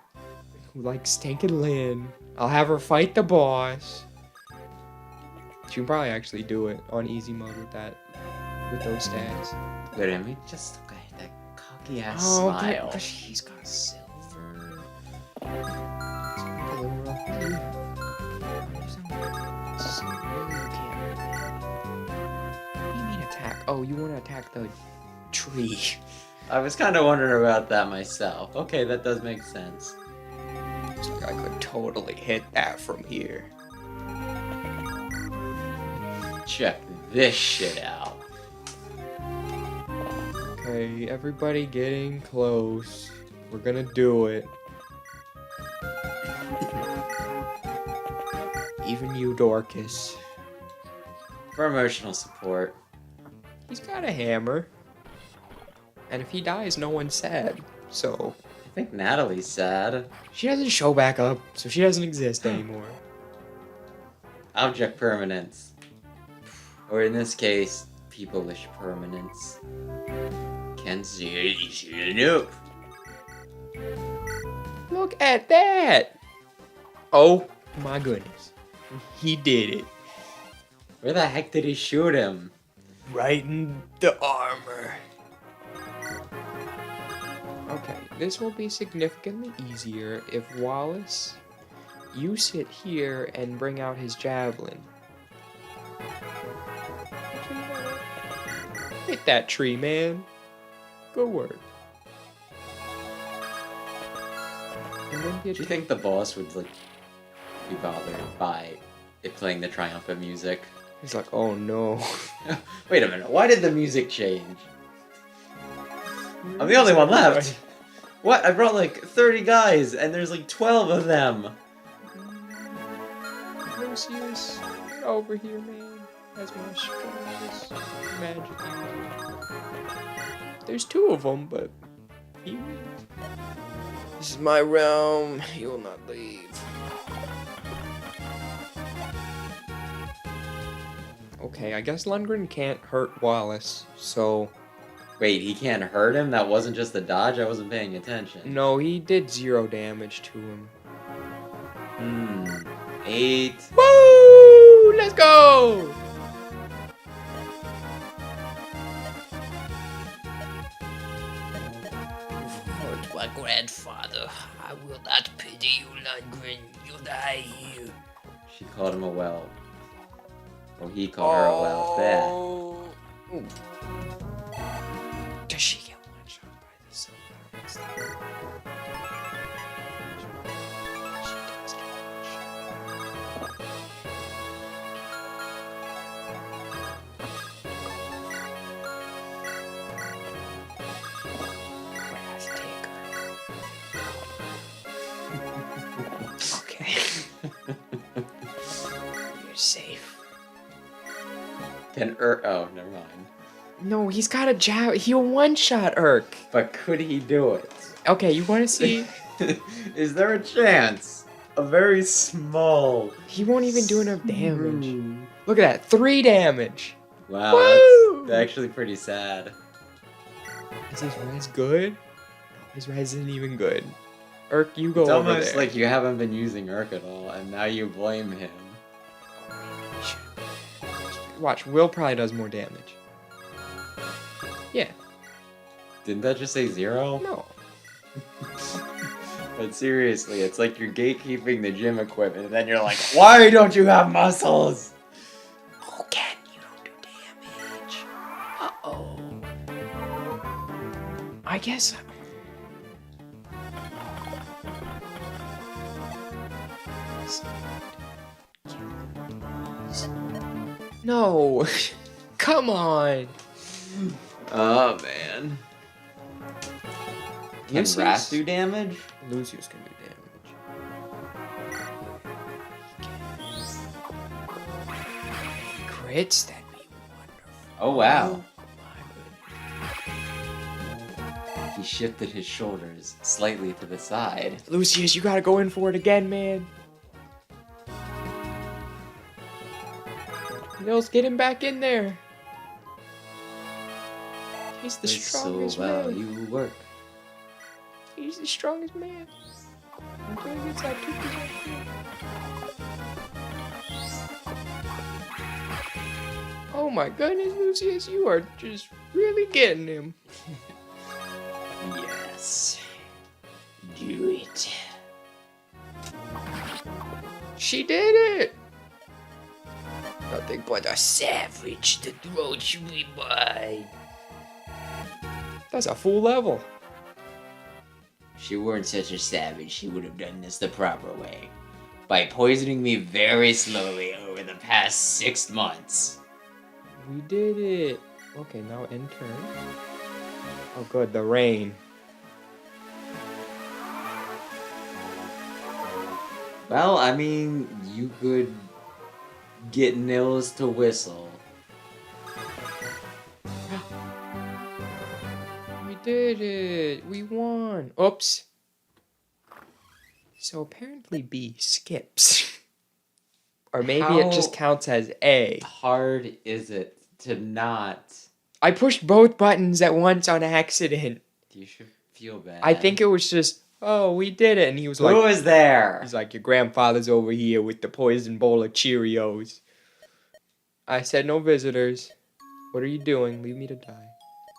Who like stinking Lynn. I'll have her fight the boss. She can probably actually do it on easy mode with those stats. Wait a minute, just look at that cocky ass Oh, smile. but she's got silver. What do you mean attack? Oh, you want to attack the tree. I was kind of wondering about that myself. Okay, that does make sense. Looks like I could totally hit that from here. Check this shit out. Okay, everybody getting close. We're gonna do it. Even you, Dorcas. For emotional support. He's got a hammer. And if he dies, no one's sad. So, I think Natalie's sad. she doesn't show back up, so she doesn't exist anymore. Object permanence. Or in this case, peopleish permanence. Can't see it, you see it, nope. Look at that! Oh my goodness. He did it. Where the heck did he shoot him? Right in the armor. Okay, this will be significantly easier if Wallace, you sit here and bring out his javelin. Hit that tree, man. Good work. And then Do you think the boss would, like, be bothered by it playing the triumphant music? He's like, oh no. Wait a minute, why did the music change? I'm the only one left. What? I brought like 30 guys, and there's like 12 of them. Lucius, get over here, man. That's my strongest magic user. There's 2 of them, but he wins. This is my realm. You will not leave. Okay, I guess Lundgren can't hurt Wallace, so... Wait, he can't hurt him? That wasn't just a dodge? I wasn't paying attention. No, he did 0 damage to him. 8. Woo! Let's go! Hurt my grandfather. I will not pity you, Lundgren. You'll die here. She called him a whelp. Well, he called her a whelp. There. Ooh. Does she get one shot by the silver? She does get one shot. Let's take her. Okay. You're safe. Can oh, never mind. No, he's got a jab. He'll one-shot Urk. But could he do it? Okay, you want to see? Is there a chance? A very small. He won't even do enough damage. Look at that, 3 damage. Wow, Woo! that's actually pretty sad. Is his res good? No, His res isn't even good. Urk, you go It's over almost there. like you haven't been using Urk at all, and now you blame him. Watch, Will probably does more damage. Yeah. Didn't that just say 0? No. But seriously, it's like you're gatekeeping the gym equipment, and then you're like, why don't you have muscles? Oh, Ken, you don't do damage. Uh-oh. I guess. No. Come on. Oh, man. Can Lucius? Wrath do damage? Lucius can do damage. Crits? That'd be wonderful. Oh, wow. My He shifted his shoulders slightly to the side. goodness. Lucius, you gotta go in for it again, man. Nils, get him back in there. He's the It's strongest so well man. you work. He's the strongest man. Until he gets that 2%. Oh my goodness, Lucius, you are just really getting him. Yes. Do it. She did it! Nothing but a savage to throat me by. That's a full level. If she weren't such a savage, she would have done this the proper way. By poisoning me very slowly over the past 6 months. We did it. Okay, now end turn. Oh good, the rain. Well, I mean, you could get Nils to whistle. We did it. We won. Oops. So apparently B skips. Or maybe it just How- counts as A. Hard is it to not? I pushed both buttons at once on accident. You should feel bad. I think it was just, oh, we did it. And he was Who like, was there? he's like, your grandfather's over here with the poison bowl of Cheerios. I said, no visitors. What are you doing? Leave me to die.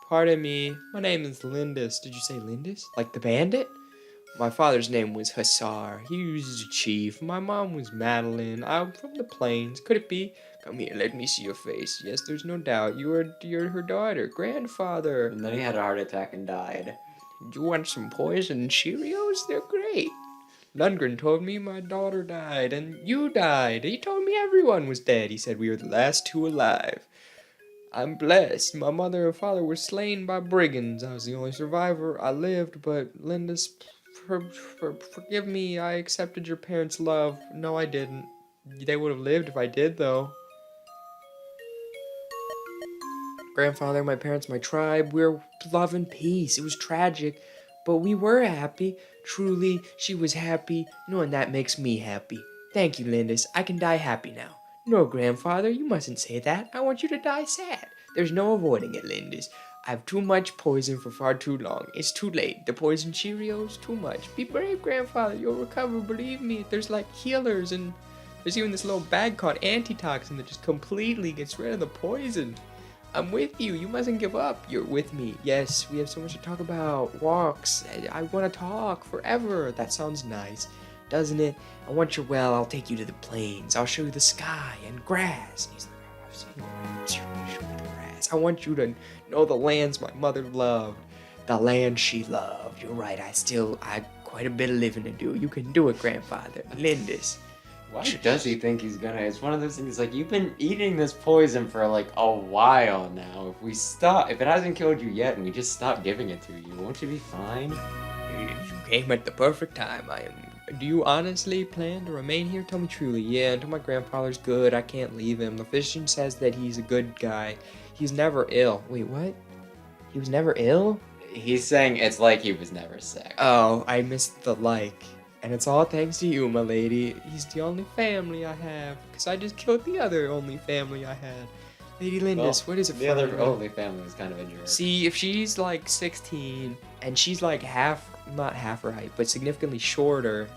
Pardon me. My name is Lindis. Did you say Lindis? Like the bandit? My father's name was Hussar. He was a chief. My mom was Madeline. I'm from the plains. Could it be? Come here, let me see your face. Yes, there's no doubt. You're her daughter. Grandfather. And then he had a heart attack and died. You want some poison Cheerios? They're great. Lundgren told me my daughter died, and you died. He told me everyone was dead. He said we were the last two alive. I'm blessed. My mother and father were slain by brigands. I was the only survivor. I lived, but Lindis, forgive me. I accepted your parents' love. No, I didn't. They would have lived if I did, though. Grandfather, my parents, my tribe, we're love and peace. It was tragic, but we were happy. Truly, she was happy, and that makes me happy. Thank you, Lindis. I can die happy now. No, grandfather, you mustn't say that. I want you to die sad. There's no avoiding it, Lindis. I've too much poison for far too long. It's too late. The poison Cheerios, too much. Be brave, grandfather. You'll recover, believe me. There's like healers, and there's even this little bag called antitoxin that just completely gets rid of the poison. I'm with you. You mustn't give up. You're with me. Yes, we have so much to talk about. Walks. I want to talk forever. That sounds nice, doesn't it? I want your well. I'll take you to the plains. I'll show you the sky and grass. And he's like, I've seen the show me the grass. I want you to know the lands my mother loved. The land she loved. You're right. I quite a bit of living to do. You can do it, grandfather. Lindis. Why does he think he's gonna? It's one of those things like you've been eating this poison for like a while now. If it hasn't killed you yet and we just stop giving it to you, won't you be fine? You came at the perfect time. Do you honestly plan to remain here? Tell me truly. Yeah, until my grandfather's good, I can't leave him. The physician says that he's a good guy. He's never ill. Wait, what? He was never ill? He's saying it's like he was never sick. Oh, I missed the like. And it's all thanks to you, my lady. He's the only family I have. Because I just killed the other only family I had. Lady Lindis, what is it The for other you? only family was kind of a jerk. See, if she's like 16 and she's like not half her height, but significantly shorter.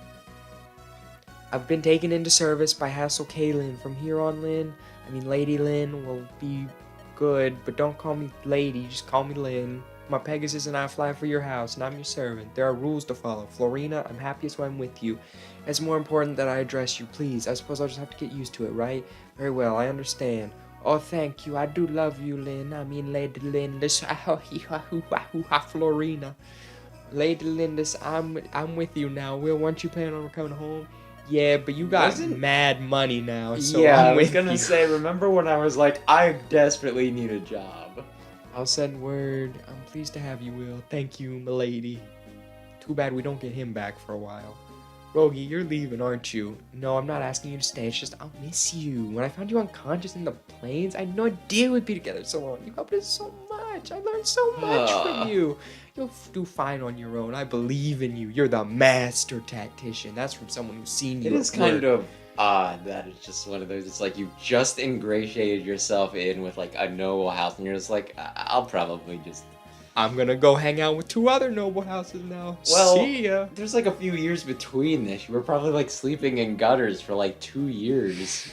I've been taken into service by Hassel Kaylin. From here on, Lady Lynn will be good, but don't call me Lady, just call me Lynn. My Pegasus and I fly for your house, and I'm your servant. There are rules to follow. Florina, I'm happiest when I'm with you. It's more important that I address you, please. I suppose I'll just have to get used to it, right? Very well, I understand. Oh, thank you. I do love you, Lynn. Lady Lindis. Florina. Lady Lindis, I'm with you now. Will, weren't you planning on coming home? Yeah, but you got mad money now, so yeah, I'm I was with gonna you. say, remember when I was like, I desperately need a job. I'll send word. I'm pleased to have you, Will. Thank you, milady. Too bad we don't get him back for a while. Rogi, you're leaving, aren't you? No, I'm not asking you to stay. It's just I'll miss you. When I found you unconscious in the plains, I had no idea we'd be together so long. You helped us so much. I learned so much from you. You'll do fine on your own. I believe in you. You're the master tactician. That's from someone who's seen you. It is kind of odd that it's just one of those. It's like you just ingratiated yourself in with like a noble house, and you're just like, I'll probably just. I'm gonna go hang out with 2 other noble houses now. Well, see ya. There's like a few years between this. You were probably like sleeping in gutters for like 2 years.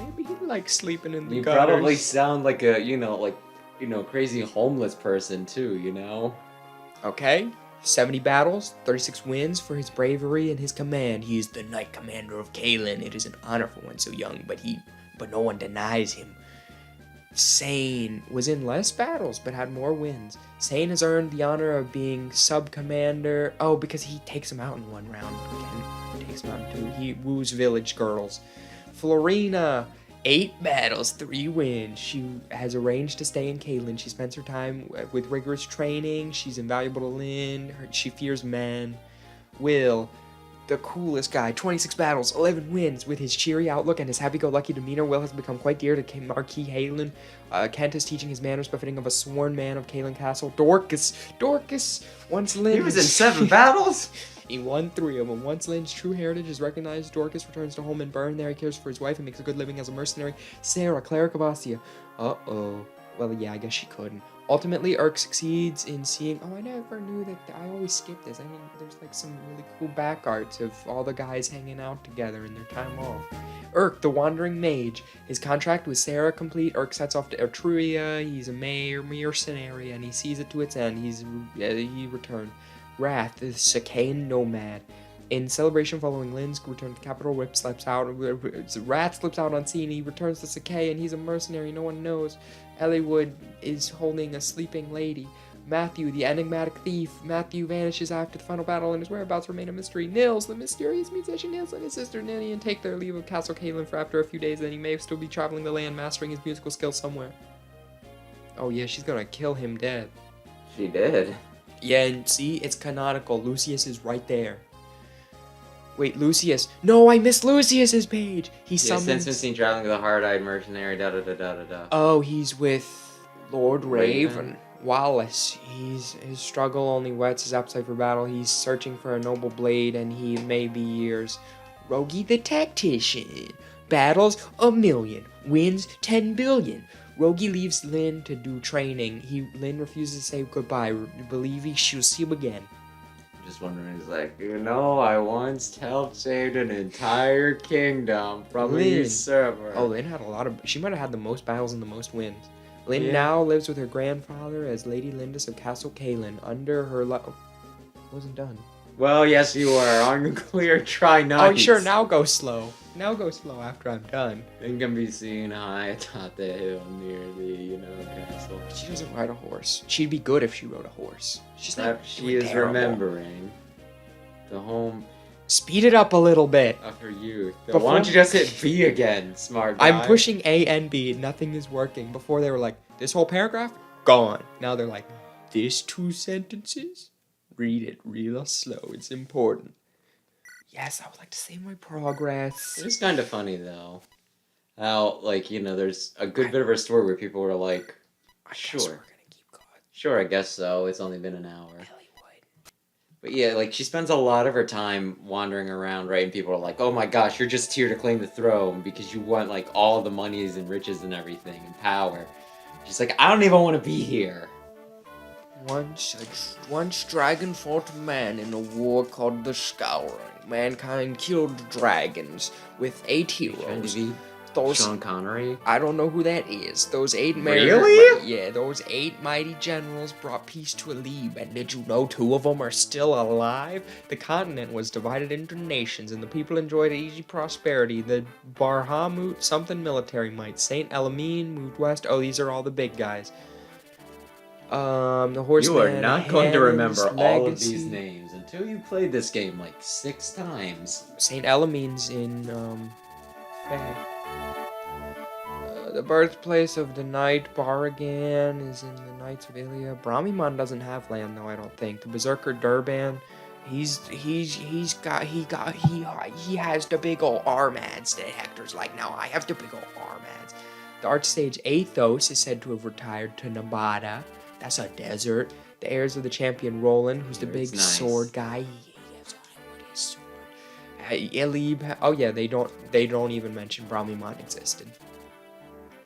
Maybe he likes sleeping in the You gutters. probably sound like a crazy homeless person too. Okay. 70 battles, 36 wins for his bravery and his command. He is the Knight Commander of Kaelin. It is an honor for one so young, but no one denies him. Sane was in less battles, but had more wins. Sane has earned the honor of being sub-commander. Oh, because he takes him out in 1 round. Again, he takes him out in 2. He woos village girls. Florina, 8 battles, 3 wins. She has arranged to stay in Kaelin. She spends her time with rigorous training. She's invaluable to Lynn. She fears men. Will, the coolest guy, 26 battles, 11 wins. With his cheery outlook and his happy-go-lucky demeanor, Will has become quite dear to Marquis Halen. Kent is teaching his manners befitting of a sworn man of Kaelin Castle. Dorcas, once Lynn... He was in 7 battles? He won 3 of them. Once Lynn's true heritage is recognized, Dorcas returns to home in Bern. There he cares for his wife and makes a good living as a mercenary. Sarah, cleric of Ostia. Uh-oh. Well, yeah, I guess she couldn't. Ultimately, Urk succeeds in seeing... Oh, I never knew that... I always skip this. I mean, there's like some really cool back arts of all the guys hanging out together in their time off. Urk, the wandering mage. His contract with Sarah complete. Urk sets off to Etruria. He's a mercenary, and he sees it to its end. He returned. Wrath, the Sakaean nomad. In celebration following Lynn's return to the capital, Wrath slips out unseen. He returns to Sakae, and he's a mercenary. No one knows. Eliwood is holding a sleeping lady. Matthew, the enigmatic thief. Matthew vanishes after the final battle, and his whereabouts remain a mystery. Nils, the mysterious musician. Nils and his sister Ninian take their leave of Castle Kaelin for after a few days, then he may still be traveling the land, mastering his musical skills somewhere. Oh yeah, she's gonna kill him dead. She did. Yeah, and see, it's canonical. Lucius is right there. Wait, Lucius. No, I missed Lucius's page. He summons... Since been seen traveling with a hard-eyed mercenary, da-da-da-da-da-da. Oh, he's with Lord Raven. Wallace. His struggle only whets his appetite for battle. He's searching for a noble blade, and he may be years. Rogi the Tactician. Battles 1,000,000. Wins 10 billion. Rogi leaves Lynn to do training. Lynn refuses to say goodbye, believing she'll see him again. Just wondering, he's like, I once helped save an entire kingdom from a usurper. Oh, Lynn had she might have had the most battles and the most wins. Lynn now lives with her grandfather as Lady Lindis of Castle Kaelin under her wasn't done. Well, yes, you are. Unclear, try not. Oh, sure, now go slow. Now go slow after I'm done. It can be seen high atop the hill near the, castle. She doesn't ride a horse. She'd be good if she rode a horse. She's not. She is terrible. Remembering the home. Speed it up a little bit. Of her youth. Why don't you just hit B again, smart guy? I'm pushing A and B. Nothing is working. Before they were like, this whole paragraph? Gone. Now they're like, this 2 sentences? Read it real slow. It's important. Yes, I would like to see my progress. It's kind of funny, though. How, there's a good bit of her story where people were like, I guess we're gonna keep going. Sure, I guess so. It's only been an hour. Eliwood. But yeah, like, she spends a lot of her time wandering around, right? And people are like, oh my gosh, you're just here to claim the throne because you want, like, all the monies and riches and everything and power. She's like, I don't even want to be here. Once dragon fought man in a war called the Scouring. Mankind killed dragons with 8 heroes. Those Sean Connery? I don't know who that is. Those 8 Really? Yeah, those 8 mighty generals brought peace to Eliwood, and did you know 2 of them are still alive? The continent was divided into nations, and the people enjoyed easy prosperity. The Barhamut, something military might. Saint Elamine moved west. Oh, these are all the big guys. The horseman. You are not going to remember Hannah's all of these legacy. names until you played this game like 6 times. Saint Elamine's in Faye. The birthplace of the knight Baragan is in the Knights of Ilia. Brahmiman doesn't have land though, I don't think. The Berserker Durban, he has the big ol' Armads that Hector's like, now I have the big ol' Armads. The Archsage Athos is said to have retired to Nevada. That's a desert. The heirs of the champion Roland, who's the big It's nice. sword guy. He has his sword. Elib, oh yeah, they don't even mention Brahmiman existed.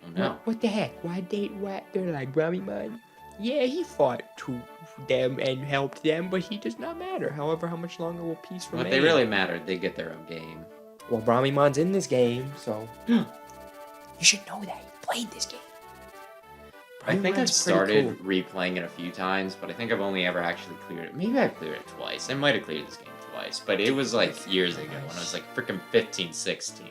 Oh no. What the heck? Why they're like Brahmiman? Yeah, he fought to them and helped them, but he does not matter. However, how much longer will peace remain? But they really mattered. They get their own game. Well, Brahmiman's in this game, so you should know that. He played this game. I think I've Brahmiman's pretty started cool. replaying it a few times, but I think I've only ever actually cleared it. Maybe I've cleared it twice. I might have cleared this game twice, but it was like years ago when I was like freaking 15, 16.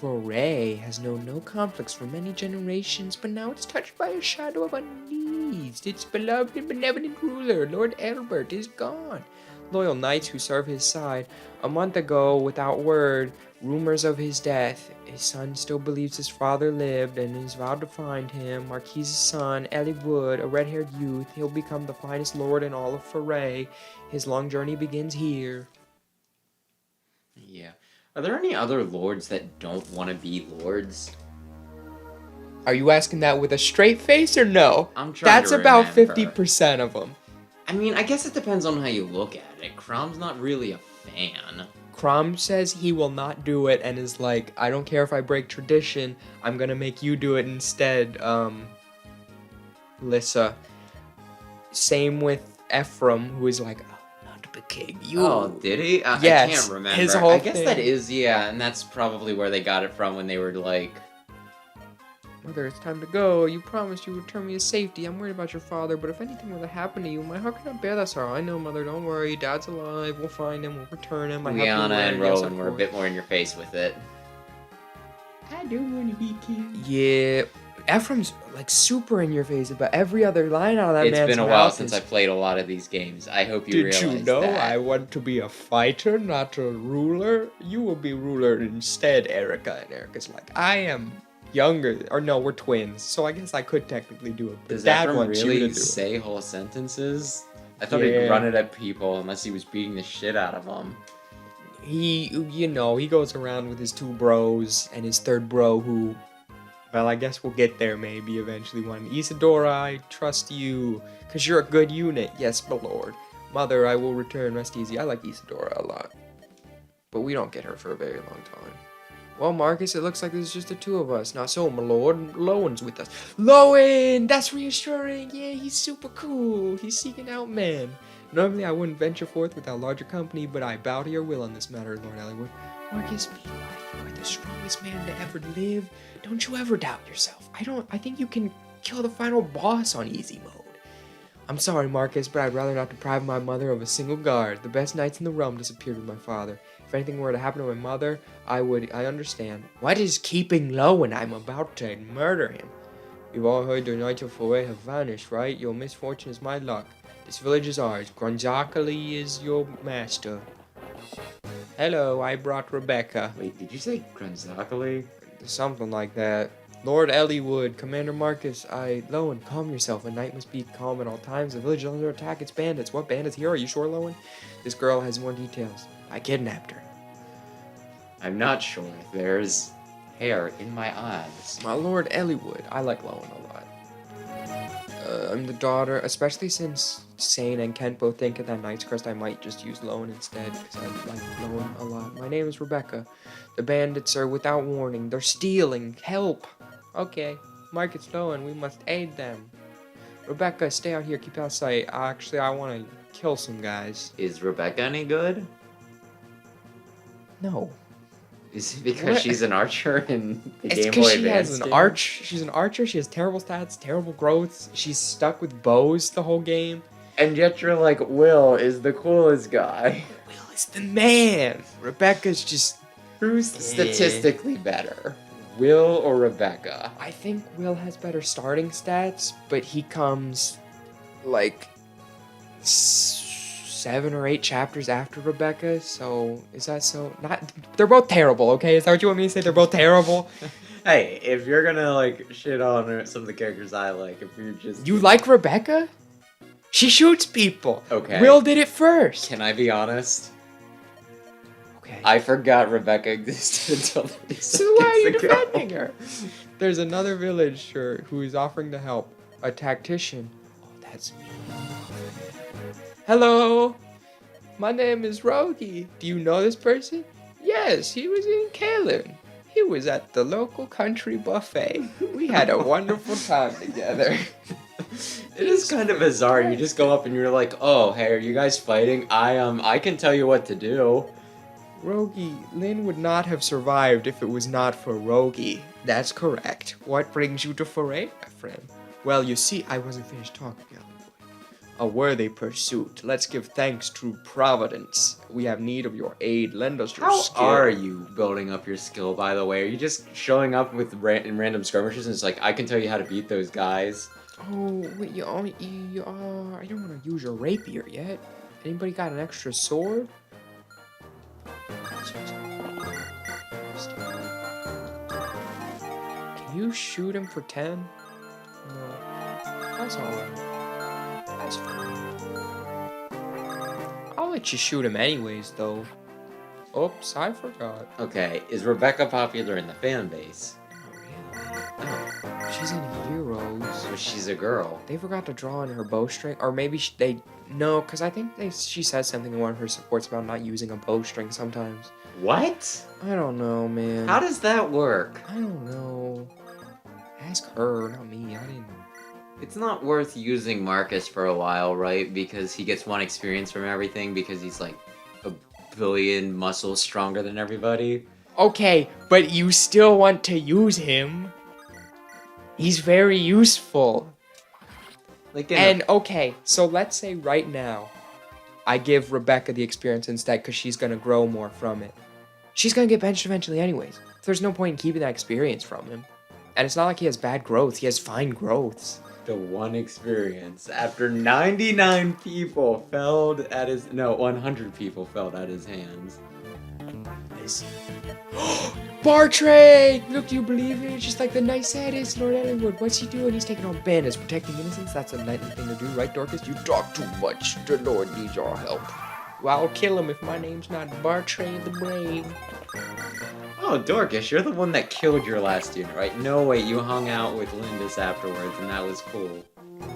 Foray has known no conflicts for many generations, but now it's touched by a shadow of unease. Its beloved and benevolent ruler, Lord Albert, is gone. Loyal knights who serve his side. A month ago, without word, rumors of his death. His son still believes his father lived and is vowed to find him. Marquise's son, Eliwood, a red-haired youth. He'll become the finest lord in all of Foray. His long journey begins here. Yeah. Are there any other lords that don't want to be lords? Are you asking that with a straight face or no? I'm trying That's to about remember. 50% of them. I mean, I guess it depends on how you look at it. Crom's not really a fan. Crom says he will not do it and is like, I don't care if I break tradition, I'm gonna make you do it instead, Lissa. Same with Ephraim, who is like, oh, not to became you. Oh, did he? I Yes, can't remember. his whole I guess thing. that is, yeah, and that's probably where they got it from when they were like, Mother, it's time to go. You promised you would return me to safety. I'm worried about your father, but if anything were to happen to you, my heart cannot bear that sorrow. I know, Mother, don't worry. Dad's alive. We'll find him. We'll return him. I have you Liana and aware. Yes, Rowan of were a course. bit more in your face with it. I don't want to be killed. Yeah. Ephraim's like super in your face about every other line out of that It's man's been a while mouth since is, I played a lot of these games. I hope you Did realize you know that. I want to be a fighter, not a ruler? You will be ruler instead, Erica. And Erica's like, I am younger. Or no, we're twins, so I guess I could technically do it. But Does Dad Ephraim wants you really to do it. say whole sentences? I thought Yeah. he'd run it at people unless he was beating the shit out of them. He, you know, he goes around with his 2 bros and his 3rd bro who, well, I guess we'll get there maybe eventually one. Isadora, I trust you, because you're a good unit. Yes, my lord. Mother, I will return. Rest easy. I like Isadora a lot. But we don't get her for a very long time. Well, Marcus, it looks like there's just the 2 of us. Not so, my lord. Lowen's with us. Lowen! That's reassuring. Yeah, he's super cool. He's seeking out men. Normally, I wouldn't venture forth without larger company, but I bow to your will on this matter, Lord Eliwood. Marcus, you are the strongest man to ever live. Don't you ever doubt yourself. I think you can kill the final boss on easy mode. I'm sorry, Marcus, but I'd rather not deprive my mother of a single guard. The best knights in the realm disappeared with my father. If anything were to happen to my mother, I understand. What is keeping low when I'm about to murder him? You've all heard the Knights of Foray have vanished, right? Your misfortune is my luck. This village is ours. Gronzakali is your master. Hello, I brought Rebecca. Wait, did you say Granzakali? Something like that. Lord Eliwood, Commander Marcus, Lowen, calm yourself. A knight must be calm at all times. The village is under attack. It's bandits. What bandits here? Are you sure, Lowen? This girl has more details. I kidnapped her. I'm not sure. There's hair in my eyes. My Lord Eliwood. I like Lowen a lot. I'm the daughter, especially since Sane and Kent both think of that Knight's Crest, I might just use Loan instead, because I like Loan a lot. My name is Rebecca. The bandits are without warning. They're stealing. Help! Okay, Marcus Loan, we must aid them. Rebecca, stay out here, keep out of sight. Actually, I want to kill some guys. Is Rebecca any good? No. Is it because What? she's an archer in the It's Game because Boy she has Advance an game? she's an archer, she has terrible stats, terrible growths, she's stuck with bows the whole game. And yet you're like, Will is the coolest guy. Will is the man! Rebecca's just... Who's statistically better? Will or Rebecca? I think Will has better starting stats, but he comes like 7 or 8 chapters after Rebecca, so is that so? Not. They're both terrible, okay? Is that what you want me to say? They're both terrible? Hey, if you're gonna like shit on some of the characters I like, if you're just You like Rebecca? She shoots people. Okay. Will did it first. Can I be honest? Okay. I forgot Rebecca existed until So why are you seconds ago. defending her? There's another villager who is offering to help. A tactician. Oh, that's me. Hello. My name is Rogi. Do you know this person? Yes, he was in Kalen. He was at the local country buffet. We had a wonderful time together. It is kind of bizarre. You just go up and you're like, "Oh, hey, are you guys fighting? I can tell you what to do." Rogi, Lynn would not have survived if it was not for Rogi. That's correct. What brings you to foray, my friend? Well, you see, I wasn't finished talking, Eliwood. A worthy pursuit. Let's give thanks to Providence. We have need of your aid. Lend us your How skill. are you building up your skill, by the way? Are you just showing up with in random skirmishes and it's like, I can tell you how to beat those guys? Oh, wait, I don't want to use your rapier yet. Anybody got an extra sword? Can you shoot him for 10? No. That's alright. That's fine. I'll let you shoot him anyways, though. Oops, I forgot. Okay, is Rebecca popular in the fan base? Oh, she's in Heroes. So she's a girl. They forgot to draw on her bowstring, or maybe no, because I think she says something in one of her supports about not using a bowstring sometimes. What? I don't know, man. How does that work? I don't know. Ask her, not me. I didn't. It's not worth using Marcus for a while, right? Because he gets 1 experience from everything because he's like a billion muscles stronger than everybody. Okay, but you still want to use him. He's very useful. Like Okay, so let's say right now, I give Rebecca the experience instead because she's gonna grow more from it. She's gonna get benched eventually anyways. There's no point in keeping that experience from him. And it's not like he has bad growth, he has fine growths. the 1 experience after 99 people felled at his 100 people felled at his hands. Bartray! Look, do you believe it? Just like the nice saddest Lord Eliwood. What's he doing? He's taking on bandits, protecting innocents. That's a knightly thing to do, right, Dorcas? You talk too much. The Lord needs our help. Well, I'll kill him if my name's not Bartray the Brave. Oh, Dorcas, you're the one that killed your last unit, right? No, wait, you hung out with Lindis afterwards, and that was cool.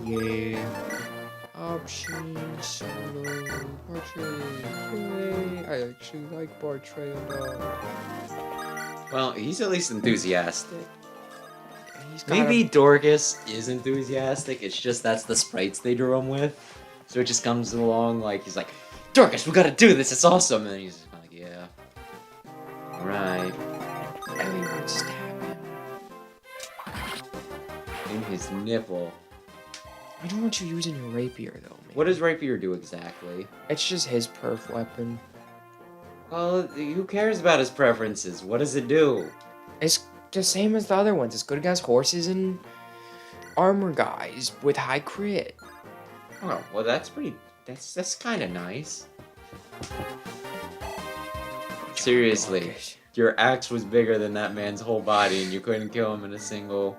Yeah. Options, solo, Bartray. I actually like Bartray a lot. Well, he's at least enthusiastic. He's got Maybe Dorcas is enthusiastic, it's just that's the sprites they drew him with. So it just comes along like, he's like, Dorcas, we gotta do this, it's awesome! And then he's just kind of like, yeah. Alright. Eliwood stab him. In his nipple. I don't want you using your rapier though, man. What does Rapier do exactly? It's just his perf weapon. Well, who cares about his preferences? What does it do? It's the same as the other ones. It's good against horses and armor guys with high crit. Oh, well that's pretty... That's kind of nice. Seriously, your axe was bigger than that man's whole body and you couldn't kill him in a single...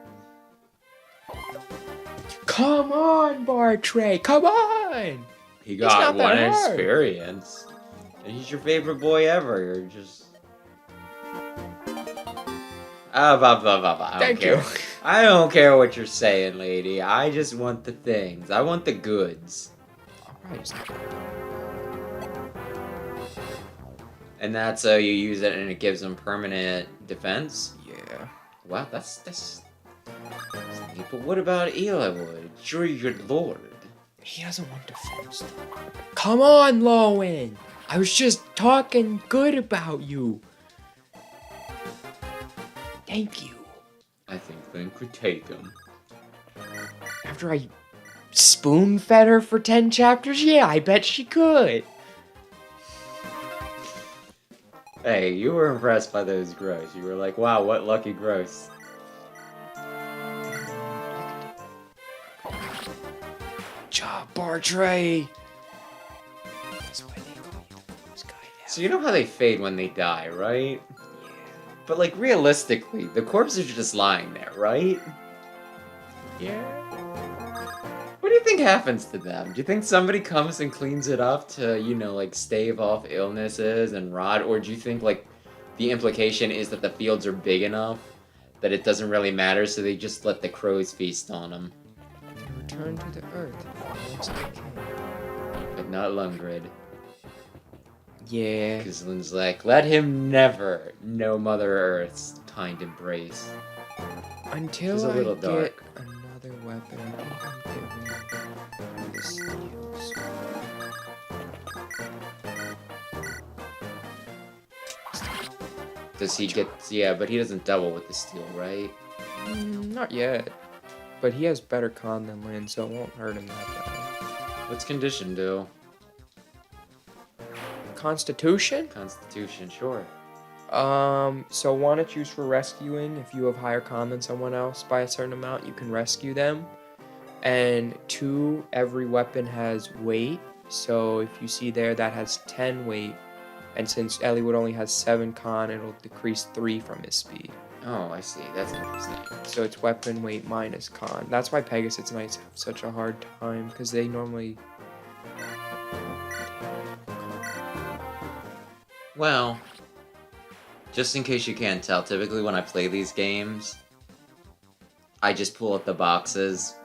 Come on, Bartray, come on! He It's got not that 1 hard. experience. And he's your favorite boy ever. You're just... I don't Thank care. you. I don't care what you're saying, lady. I just want the things. I want the goods. Alright. And that's how you use it, and it gives them permanent defense. Yeah. Wow, that's neat. But what about Eliwood? You're your lord. He doesn't want defense. Come on, Lowen. I was just talking good about you. Thank you. I think Link could take him. After I spoon-fed her for 10 chapters, yeah, I bet she could. Hey, you were impressed by those growths. You were like, wow, what lucky growths. Job, Bartray. That's why they call you the coolest guy ever. So you know how they fade when they die, right? Yeah. But like realistically, the corpses are just lying there, right? Yeah. What do you think happens to them? Do you think somebody comes and cleans it up to, you know, like stave off illnesses and rot? Or do you think like the implication is that the fields are big enough that it doesn't really matter, so they just let the crows feast on them? They return to the earth once they can. But not Lungrid. Yeah. Because Lynn's like, let him never know Mother Earth's kind embrace. Until It's a I little get dark. another weapon, I think I'm giving the steels. Does he get... Yeah, but he doesn't double with the steel, right? Not yet. But he has better con than Lynn, so it won't hurt him that bad. What's condition do? Constitution? Constitution, sure. So one to choose for rescuing. If you have higher con than someone else by a certain amount, you can rescue them. And 2, every weapon has weight. So if you see there, that has 10 weight. And since Eliwood only has 7 con, it'll decrease 3 from his speed. Oh, I see. That's interesting. So it's weapon weight minus con. That's why Pegasus Knights have such a hard time, because they normally... Well, just in case you can't tell, typically when I play these games, I just pull up the boxes,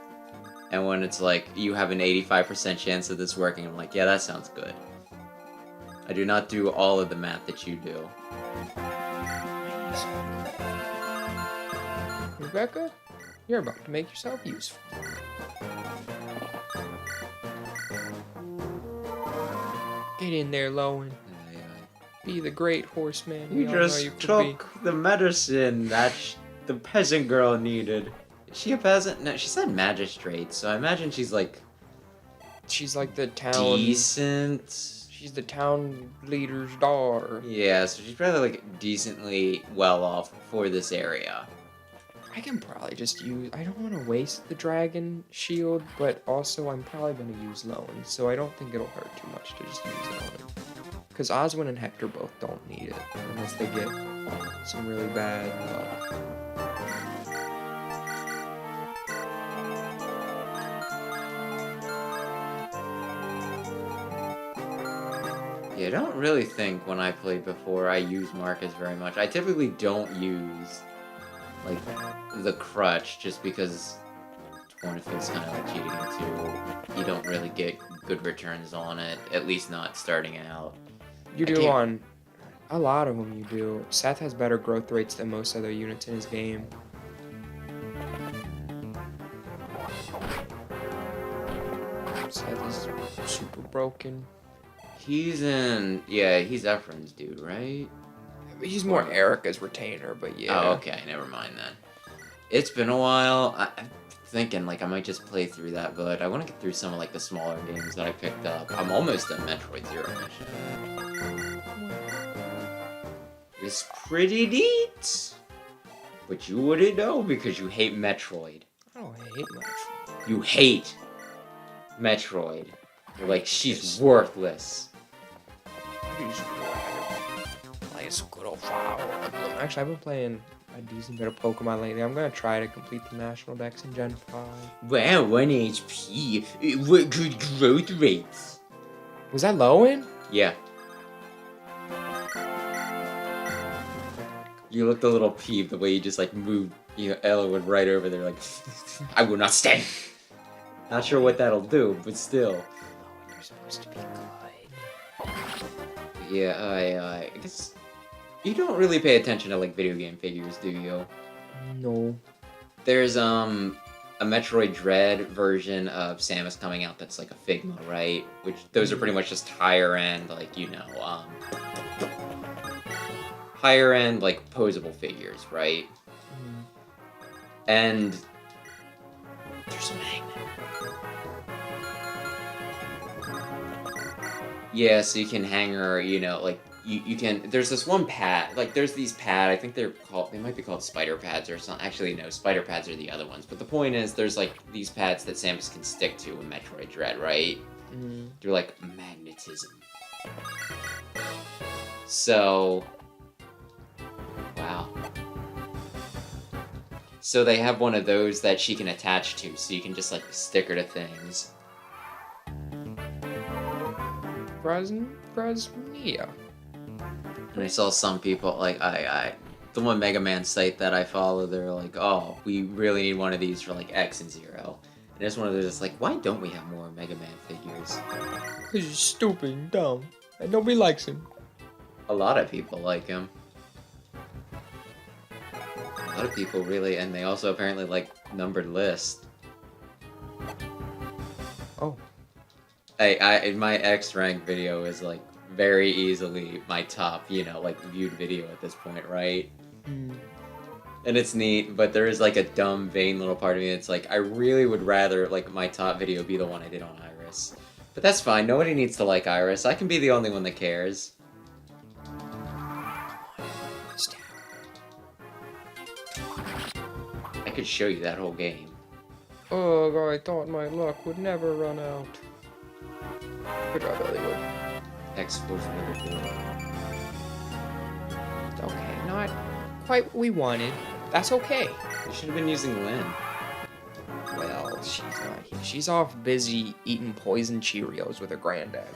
and when it's like, you have an 85% chance of this working, I'm like, yeah, that sounds good. I do not do all of the math that you do. Rebecca, you're about to make yourself useful. Get in there, Lowen. Be the great horseman. You we all know just you could took the medicine that the peasant girl needed. Is she a peasant? No, she said magistrate, so I imagine she's like She's like the town. decent. She's the town leader's daughter. Yeah, so she's probably like decently well off for this area. I can probably just use. I don't want to waste the dragon shield, but also I'm probably going to use Lowen, so I don't think it'll hurt too much to just use Lowen. Because Oswin and Hector both don't need it, unless they get some really bad luck. Yeah, I don't really think when I played before I use Marcus very much. I typically don't use, like, the crutch just because one feels kind of like cheating too. You don't really get good returns on it, at least not starting out. You I do can't- on a lot of them. You do. Seth has better growth rates than most other units in his game. Seth is super broken. He's in, yeah, he's Ephraim's dude, right? He's more Erica's retainer, but yeah. Oh, okay, never mind then. It's been a while. I'm thinking, like, I might just play through that, but I want to get through some of, like, the smaller games that I picked up. I'm almost done Metroid Zero Mission. It's pretty neat. But you wouldn't know because you hate Metroid. I don't hate Metroid. You hate Metroid. You're like, she's worthless. Play some good old file. Actually, I've been playing a decent bit of Pokemon lately. I'm gonna try to complete the National Dex in Gen 5. Wow, 1 HP. What good growth rates. Was that Lowen? Yeah. You looked a little peeved the way you just, like, moved Eliwood right over there, like, I will not stand. Not sure what that'll do, but still. Oh, you're supposed to be good. Yeah, I guess you don't really pay attention to like video game figures, do you? No. There's a Metroid Dread version of Samus coming out that's like a Figma, right? Which those are pretty much just higher end, like higher end like posable figures, right? And there's a magnet. Yeah, so you can hang her, like you can. There's this one pad, like there's these I think they might be called spider pads or something. Actually, no, spider pads are the other ones. But the point is, there's like these pads that Samus can stick to in Metroid Dread, right? They're like magnetism. So, wow. So they have one of those that she can attach to, so you can just like stick her to things. Brasnia. And I saw some people, like, the one Mega Man site that I follow, they're like, oh, we really need one of these for, like, X and Zero. And I just wanted to just, like, why don't we have more Mega Man figures? Because he's stupid and dumb, and nobody likes him. A lot of people like him. A lot of people really, and they also apparently like numbered lists. Oh. My X rank video is, like, very easily my top, like, viewed video at this point, right? And it's neat, but there is, like, a dumb, vain little part of me that's like, I really would rather, like, my top video be the one I did on Iris. But that's fine, nobody needs to like Iris, I can be the only one that cares. I could show you that whole game. Ugh, I thought my luck would never run out. Good job, Eliwood. X-Force really cool. Okay, not quite what we wanted. That's okay. You should have been using Lynn. Well, she's not here. She's off busy eating poison Cheerios with her granddad.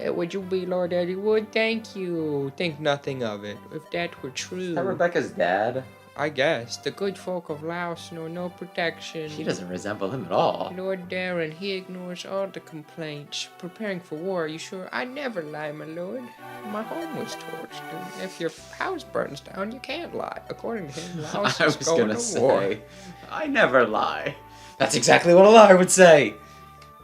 Would you be Lord Eliwood? Thank you. Think nothing of it. If that were true. Is that Rebecca's dad? I guess. The good folk of Laos know no protection. She doesn't resemble him at all. Lord Darren, he ignores all the complaints. Preparing for war, are you sure? I never lie, my lord. My home was torched, and if your house burns down, you can't lie. According to him, Laos I is was going gonna to war. say, I never lie. That's exactly what a liar would say.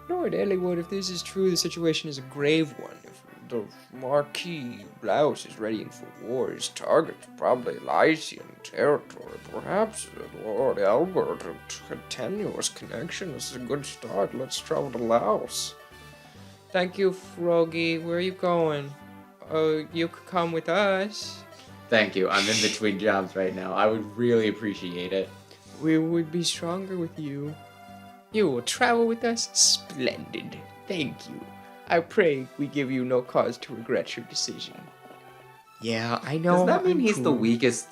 Lord Eliwood, if this is true, the situation is a grave one. If the Marquis Blouse is ready for war, his target is probably Lycian territory. Perhaps Lord Albert, a tenuous connection is a good start. Let's travel to Laos. Thank you, Froggy. Where are you going? You could come with us. Thank you. I'm in between jobs right now. I would really appreciate it. We would be stronger with you. You will travel with us? Splendid. Thank you. I pray we give you no cause to regret your decision. Yeah, I know. Does that mean I'm he's the cool. weakest?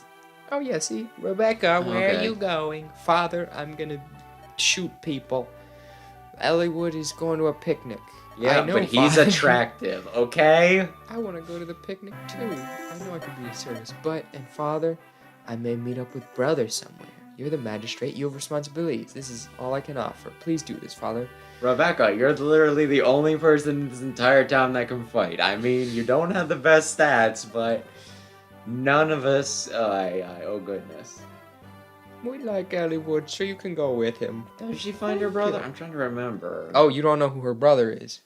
Oh, yeah, see? Rebecca, where Okay. are you going? Father, I'm gonna shoot people. Eliwood is going to a picnic. Yeah, I know, but he's Father. attractive, okay? I want to go to the picnic too. I know I could be of service, and Father, I may meet up with brother somewhere. You're the magistrate, you have responsibilities. This is all I can offer. Please do this, Father. Rebecca, you're literally the only person in this entire town that can fight. I mean, you don't have the best stats, but none of us... oh goodness. We like Eliwood, so you can go with him. Did she find her brother? I'm trying to remember. Oh, you don't know who her brother is?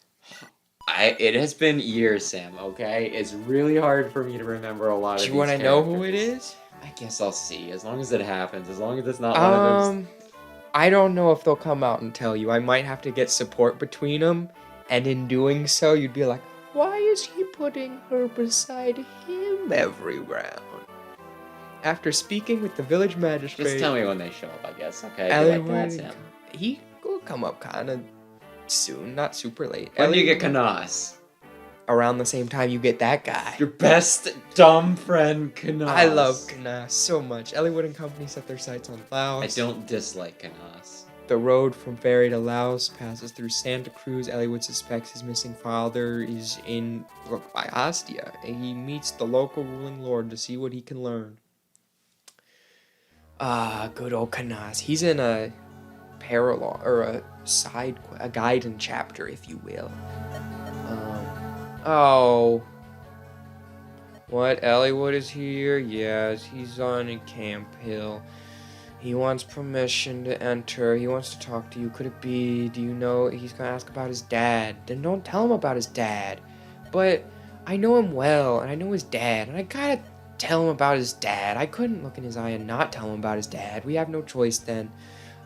It has been years, Sam, okay? It's really hard for me to remember a lot of Do these you want to know who it characters. is? I guess I'll see, as long as it happens, as long as it's not one of those... I don't know if they'll come out and tell you. I might have to get support between them, and in doing so, you'd be like, why is he putting her beside him every round? After speaking with the village magistrate... Just tell me when they show up, I guess, okay? Be like, that's him. He will come up kind of soon, not super late. When do you get Eliwood- Canas? Around the same time you get that guy. Your best dumb friend, Canas. I love Canas so much. Eliwood and company set their sights on Laos. I don't dislike Canas. The road from Ferry to Laos passes through Santa Cruz. Eliwood suspects his missing father is by Ostia. He meets the local ruling lord to see what he can learn. Good old Kanas. He's in a parallel or a guidance chapter, if you will. Oh. What? Eliwood is here? Yes, he's on a camp hill. He wants permission to enter. He wants to talk to you. Could it be? Do you know? He's gonna ask about his dad. Then don't tell him about his dad. But I know him well, and I know his dad, and I gotta tell him about his dad. I couldn't look in his eye and not tell him about his dad. We have no choice then.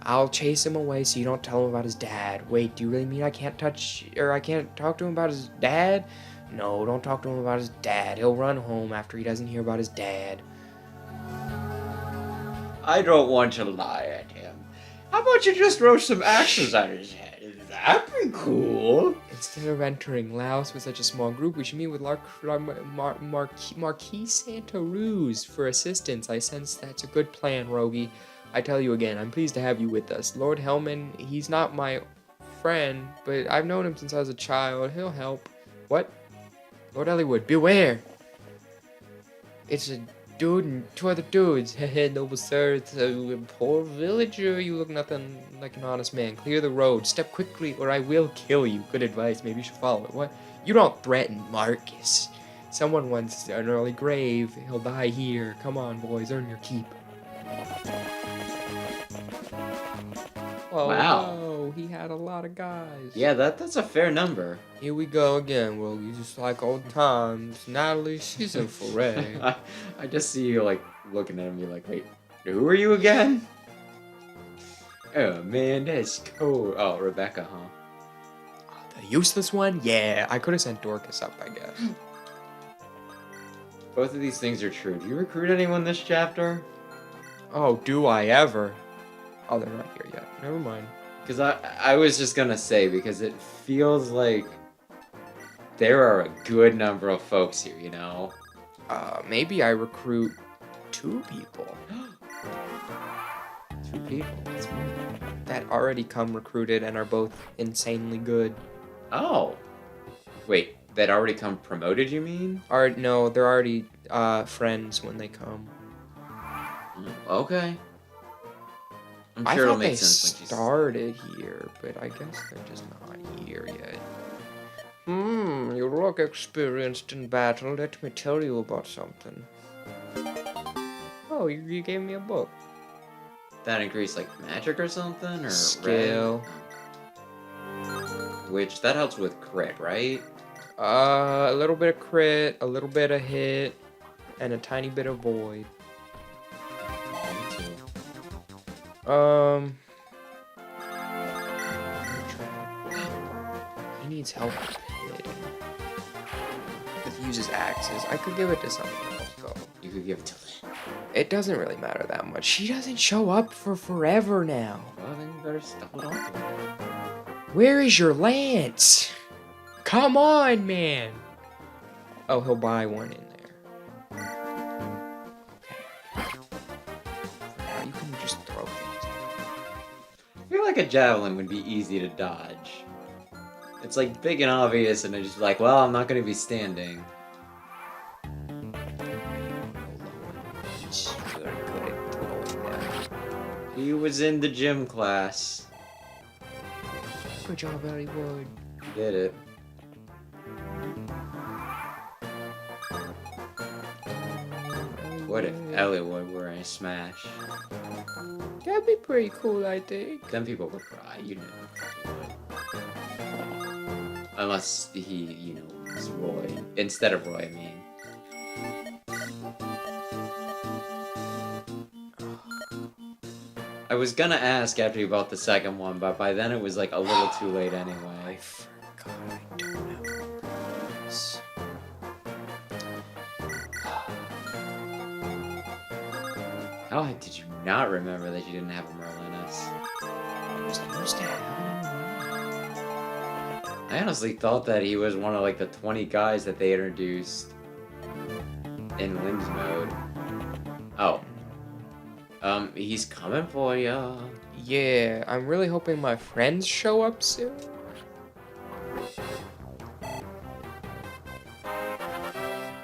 I'll chase him away so you don't tell him about his dad. Wait, do you really mean I can't I can't talk to him about his dad? No, don't talk to him about his dad. He'll run home after he doesn't hear about his dad. I don't want to lie at him. How about you just throw some axes at his head? That'd be cool. Instead of entering Laos with such a small group, we should meet with Marquis Santa Ruse for assistance. I sense that's a good plan, Rogi. I tell you again, I'm pleased to have you with us. Lord Hellman, he's not my friend, but I've known him since I was a child. He'll help. What? Lord Eliwood, beware! It's a dude and two other dudes. Hehe, noble sir, it's a poor villager. You look nothing like an honest man. Clear the road. Step quickly or I will kill you. Good advice. Maybe you should follow it. What? You don't threaten Marcus. Someone wants an early grave. He'll die here. Come on, boys. Earn your keep. Oh, Wow. no, he had a lot of guys. Yeah, that's a fair number. Here we go again, Rogi, just like old times. Natalie, she's a foray. I just see you like looking at him, you're like, wait, who are you again? Oh man, that's cool. Oh, Rebecca, huh? The useless one? Yeah, I could have sent Dorcas up, I guess. Both of these things are true. Do you recruit anyone this chapter? Oh, do I ever? Oh, they're not here yet. Never mind. Because I was just gonna say, because it feels like there are a good number of folks here, you know? Maybe I recruit 2 people. 2 people? That's weird. That already come recruited and are both insanely good. Oh. Wait, that already come promoted, you mean? No, they're already friends when they come. Okay. I'm I sure it'll thought make they sense when she's... started here, but I guess they're just not here yet. You look experienced in battle. Let me tell you about something. Oh, you gave me a book. That increase like magic or something? Or Skill. Which, that helps with crit, right? A little bit of crit, a little bit of hit, and a tiny bit of void. He needs help with hitting. Because he uses axes. I could give it to someone else, though. You could give it to Lynn. It doesn't really matter that much. She doesn't show up for forever now. Well, then you better stop it off. Where is your lance? Come on, man. Oh, he'll buy one in there. Okay. Now you can just throw things. I feel like a javelin would be easy to dodge. It's like big and obvious, and it's just like, well, I'm not going to be standing. He's very good at throwing them. He was in the gym class. Good job, Eliwood. He did it. What if Eliwood were in a smash? That'd be pretty cool, I think. Then people would cry, you know. Unless he, you know, is Roy. Instead of Roy, I mean. I was gonna ask after you bought the second one, but by then it was like a little too late I anyway. forgot I don't have this. How did you not remember that you didn't have a Merlinus? I was supposed to have it. I honestly thought that he was one of like the 20 guys that they introduced in Lynn's mode. Oh. He's coming for ya. Yeah, I'm really hoping my friends show up soon.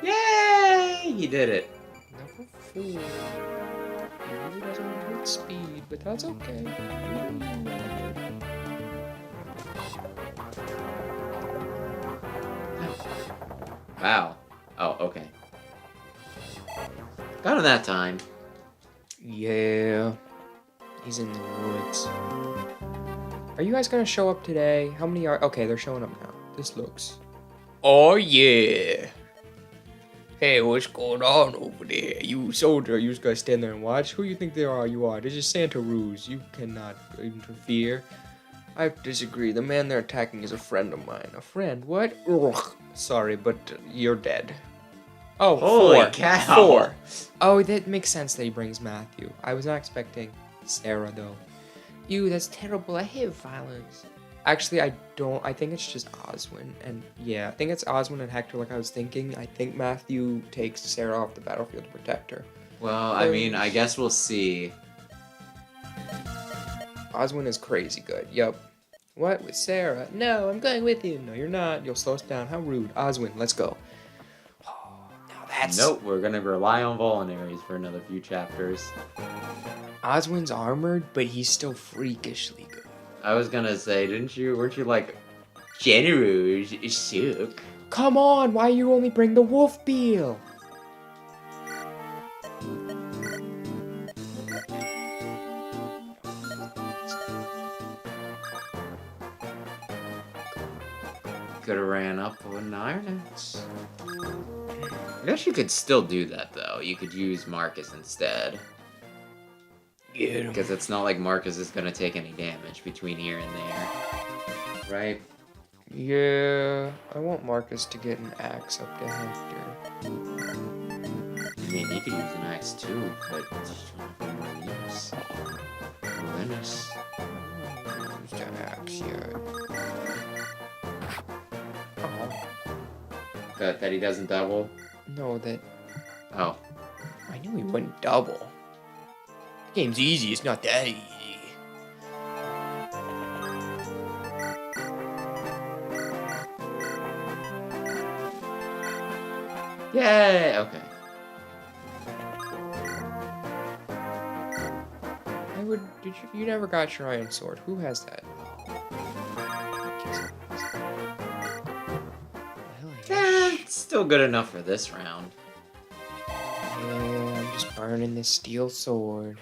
Yay! He did it. Number 4. really doesn't have great speed, but that's okay. Wow. Oh, okay. Got him that time. Yeah. He's in the woods. Are you guys gonna show up today? How many are... Okay, they're showing up now. This looks... Oh, yeah. Hey, what's going on over there? You soldier, you just gotta stand there and watch? Who you think you are? This is Santa Ruse. You cannot interfere. I disagree. The man they're attacking is a friend of mine. A friend? What? Ugh. Sorry, but you're dead. Oh, Holy four. cow. 4. Oh, that makes sense that he brings Matthew. I was not expecting Sarah, though. Ew, that's terrible. I hate violence. Actually, I don't. I think it's just Oswin. And yeah, I think it's Oswin and Hector like I was thinking. I think Matthew takes Sarah off the battlefield to protect her. Well, I mean, I guess we'll see. Oswin is crazy good. Yup. What? With Sarah? No, I'm going with you. No, you're not. You'll slow us down. How rude. Oswin, let's go. Oh, now that's... Nope, we're gonna rely on Voluntaries for another few chapters. Oswin's armored, but he's still freakishly good. I was gonna say, weren't you like, Generals suck? Come on, why you only bring the wolf beal? Could have ran up with an Iron Axe. I guess you could still do that though. You could use Marcus instead. Get him. Because it's not like Marcus is gonna take any damage between here and there. Right? Yeah, I want Marcus to get an axe up to Hector. I mean, he could use an axe too, but just trying to find more use. Linus. Use that axe yet. That he doesn't double? No, that... Oh. I knew he wouldn't double. The game's easy, it's not that easy. Yay! Okay. You never got your iron sword. Who has that? It's still good enough for this round. Yeah, I'm just burning this steel sword.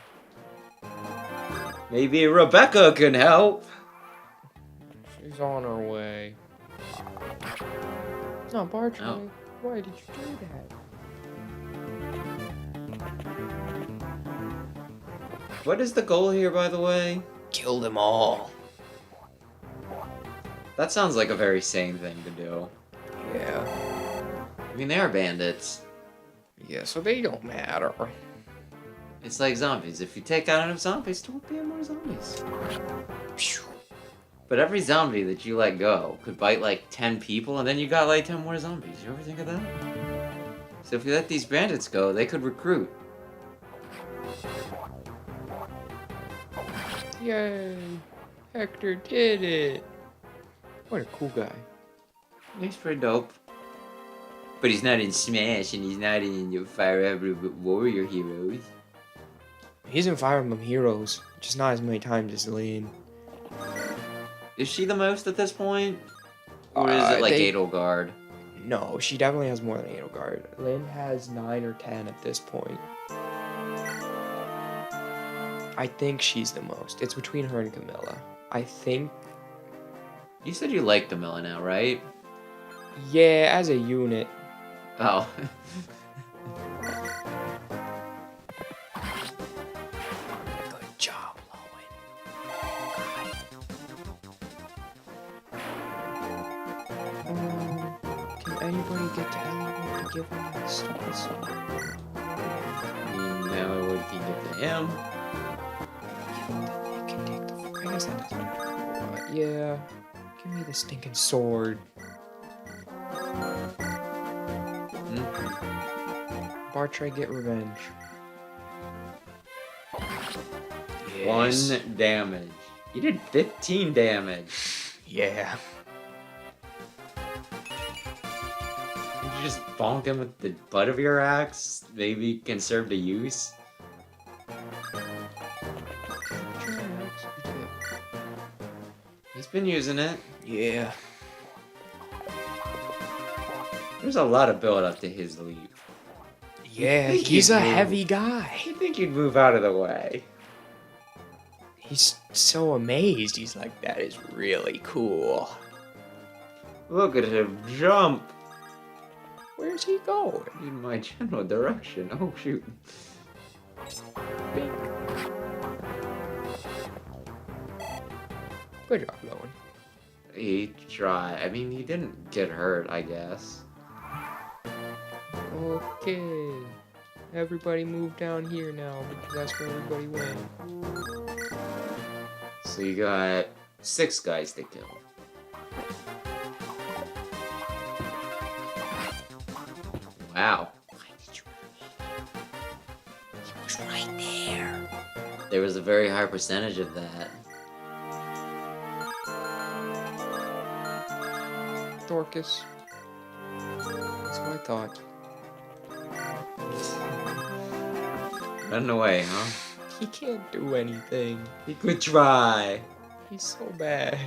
Maybe Rebecca can help. She's on her way. No, Bartray, Oh. why did you do that? What is the goal here, by the way? Kill them all. That sounds like a very sane thing to do. Yeah. I mean, they are bandits. Yeah, so they don't matter. It's like zombies. If you take out enough zombies, there won't be any more zombies. Phew. But every zombie that you let go could bite like 10 people, and then you got like 10 more zombies. You ever think of that? So if you let these bandits go, they could recruit. Yay! Hector did it! What a cool guy. He's pretty dope. But he's not in Smash, and he's not in your Fire Emblem Warrior Heroes. He's in Fire Emblem Heroes, just not as many times as Lynn. Is she the most at this point? Or is it like Edelgard? No, she definitely has more than Edelgard. Lynn has 9 or 10 at this point. I think she's the most. It's between her and Camilla. I think... You said you like Camilla now, right? Yeah, as a unit. Oh. Good job, Lowen. Can anybody get to Eliwood to give him that stupid sword? Now what can you get to him? You can take the... I guess that doesn't matter. Yeah. Give me the stinking sword. Bartray, get revenge. Yes. 1 damage. You did 15 damage. Yeah. Did you just bonk him with the butt of your axe? Maybe conserve the use? He's been using it. Yeah. There's a lot of build up to his leap. Yeah, think he's he'd a move. heavy guy. You think he'd move out of the way? He's so amazed. He's like, that is really cool. Look at him jump Where's he going? in my general direction. Oh shoot. Bink. Good job, Lowen. He tried. I mean, he didn't get hurt, I guess. Okay. Everybody move down here now because that's where everybody went. So you got 6 guys to kill. Wow. Why did you He was right there. There was a very high percentage of that. Dorcas. That's what I thought. Run away, huh? He can't do anything. He could try. He's so bad.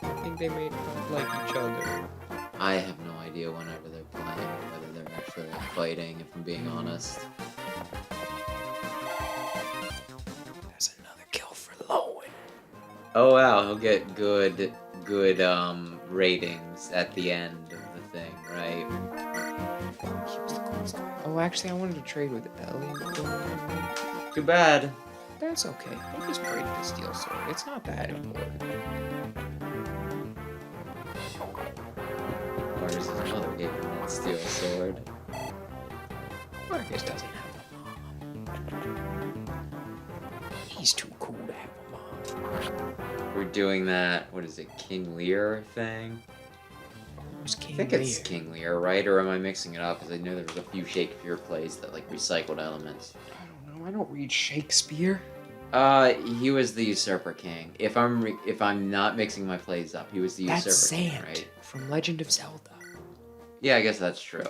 I think they made like each other. I have no idea whenever they're playing, whether they're actually fighting, if I'm being honest. That's another kill for Lowen. Oh wow, he'll get good ratings at the end of the thing, right? Oh, actually, I wanted to trade with Eliwood. Too bad. That's okay. I just traded the steel sword. It's not that important. Marcus' mother gave him that steel sword. Marcus doesn't have a mom. He's too cool to have a mom. We're doing that, what is it, King Lear thing? Who's King I think Lear? it's King Lear, right? Or am I mixing it up? Because I know there was a few Shakespeare plays that like recycled elements. I don't know. I don't read Shakespeare. He was the Usurper King. If I'm not mixing my plays up, he was the That's Usurper King, Sand right? from Legend of Zelda. Yeah, I guess that's true.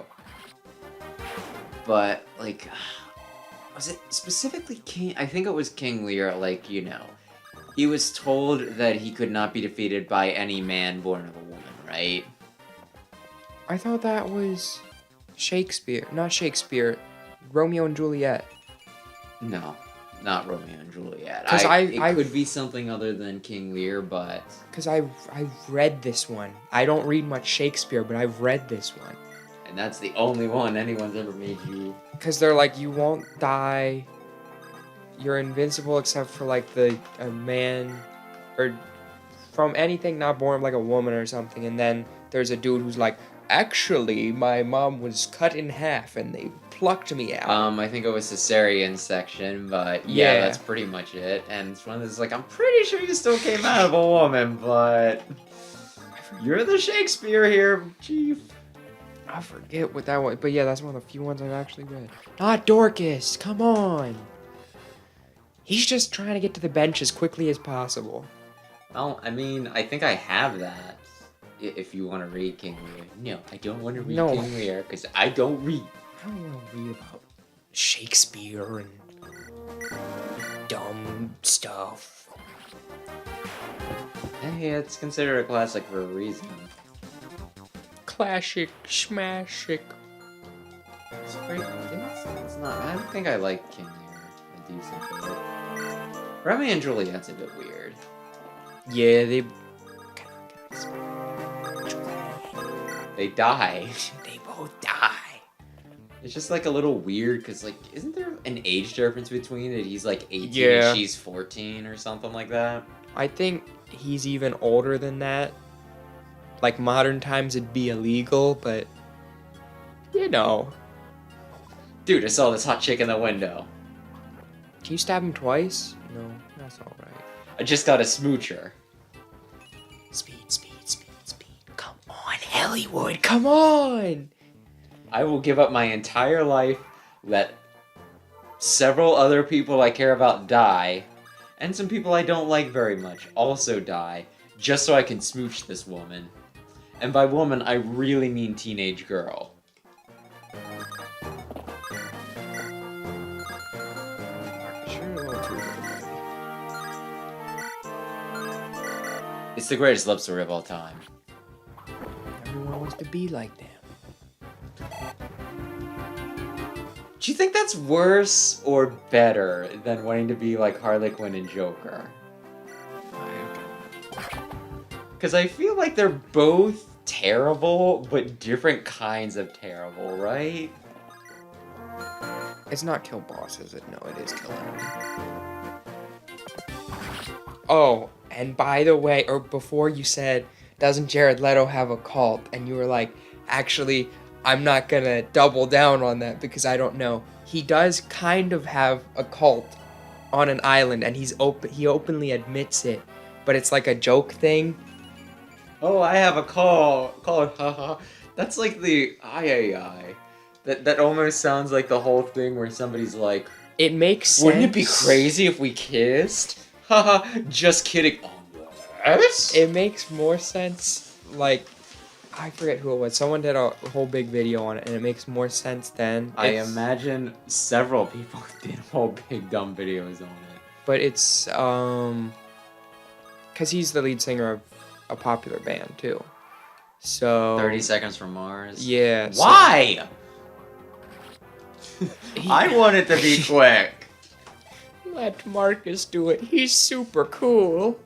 But like, was it specifically King? I think it was King Lear. Like, you know, he was told that he could not be defeated by any man born of a woman, right? I thought that was Shakespeare. Not Shakespeare. Romeo and Juliet. No, not Romeo and Juliet. 'Cause It could be something other than King Lear, but Because I've read this one. I don't read much Shakespeare, but I've read this one. and that's the only one anyone's ever made you. Because they're like, you won't die. You're invincible except for like a man or from anything not born like a woman or something. And then there's a dude who's like, actually, my mom was cut in half and they plucked me out. I think it was Caesarean section, but yeah, Yeah. that's pretty much it. And it's one of those like, I'm pretty sure you still came out of a woman, but you're the Shakespeare here, Chief. I forget what that was, but yeah, that's one of the few ones I've actually read. Not Dorcas, come on. He's just trying to get to the bench as quickly as possible. Well, I mean, I think I have that. If you want to read King Lear. No, I don't want to read No. King Lear, because I don't read. I don't want to read about Shakespeare and dumb stuff. Hey, it's considered a classic for a reason. Classic, smashic. It's great. It's not. I don't think I like King Lear a decent bit. Romeo and Juliet's a bit weird. Yeah, they Die. they both die. It's just like a little weird because like, isn't there an age difference between it? He's like 18 Yeah. and she's 14 or something like that. I think he's even older than that. Like modern times it'd be illegal, but you know. Dude, I saw this hot chick in the window. Can you stab him twice? No, that's alright. I just got a smoocher. Speed, speed, speed, speed. Come on, Eliwood, come on! I will give up my entire life, let several other people I care about die, and some people I don't like very much also die, just so I can smooch this woman. And by woman, I really mean teenage girl. Sure, a little too early. the greatest love story of all time. Everyone wants to be like them. Do you think that's worse or better than wanting to be like Harley Quinn and Joker? Because I feel like they're both terrible, but different kinds of terrible, right? It's not kill boss, is it? No, it is kill enemy. Oh, and by the way, or before you said, doesn't Jared Leto have a cult? And you were like, actually, I'm not gonna double down on that because I don't know. He does kind of have a cult on an island, and he openly admits it, but it's like a joke thing. Oh, I have a call. Haha. That's like the I. That almost sounds like the whole thing where somebody's like, It makes sense. wouldn't it be crazy if we kissed? Haha, just kidding. Yes? It makes more sense, like, I forget who it was. Someone did a whole big video on it, and it makes more sense then. I imagine several people did whole big dumb videos on it. But it's, because he's the lead singer of a popular band, too. So... 30 Seconds from Mars? Yeah. so- Why? I want it to be quick. Let Marcus do it. He's super cool.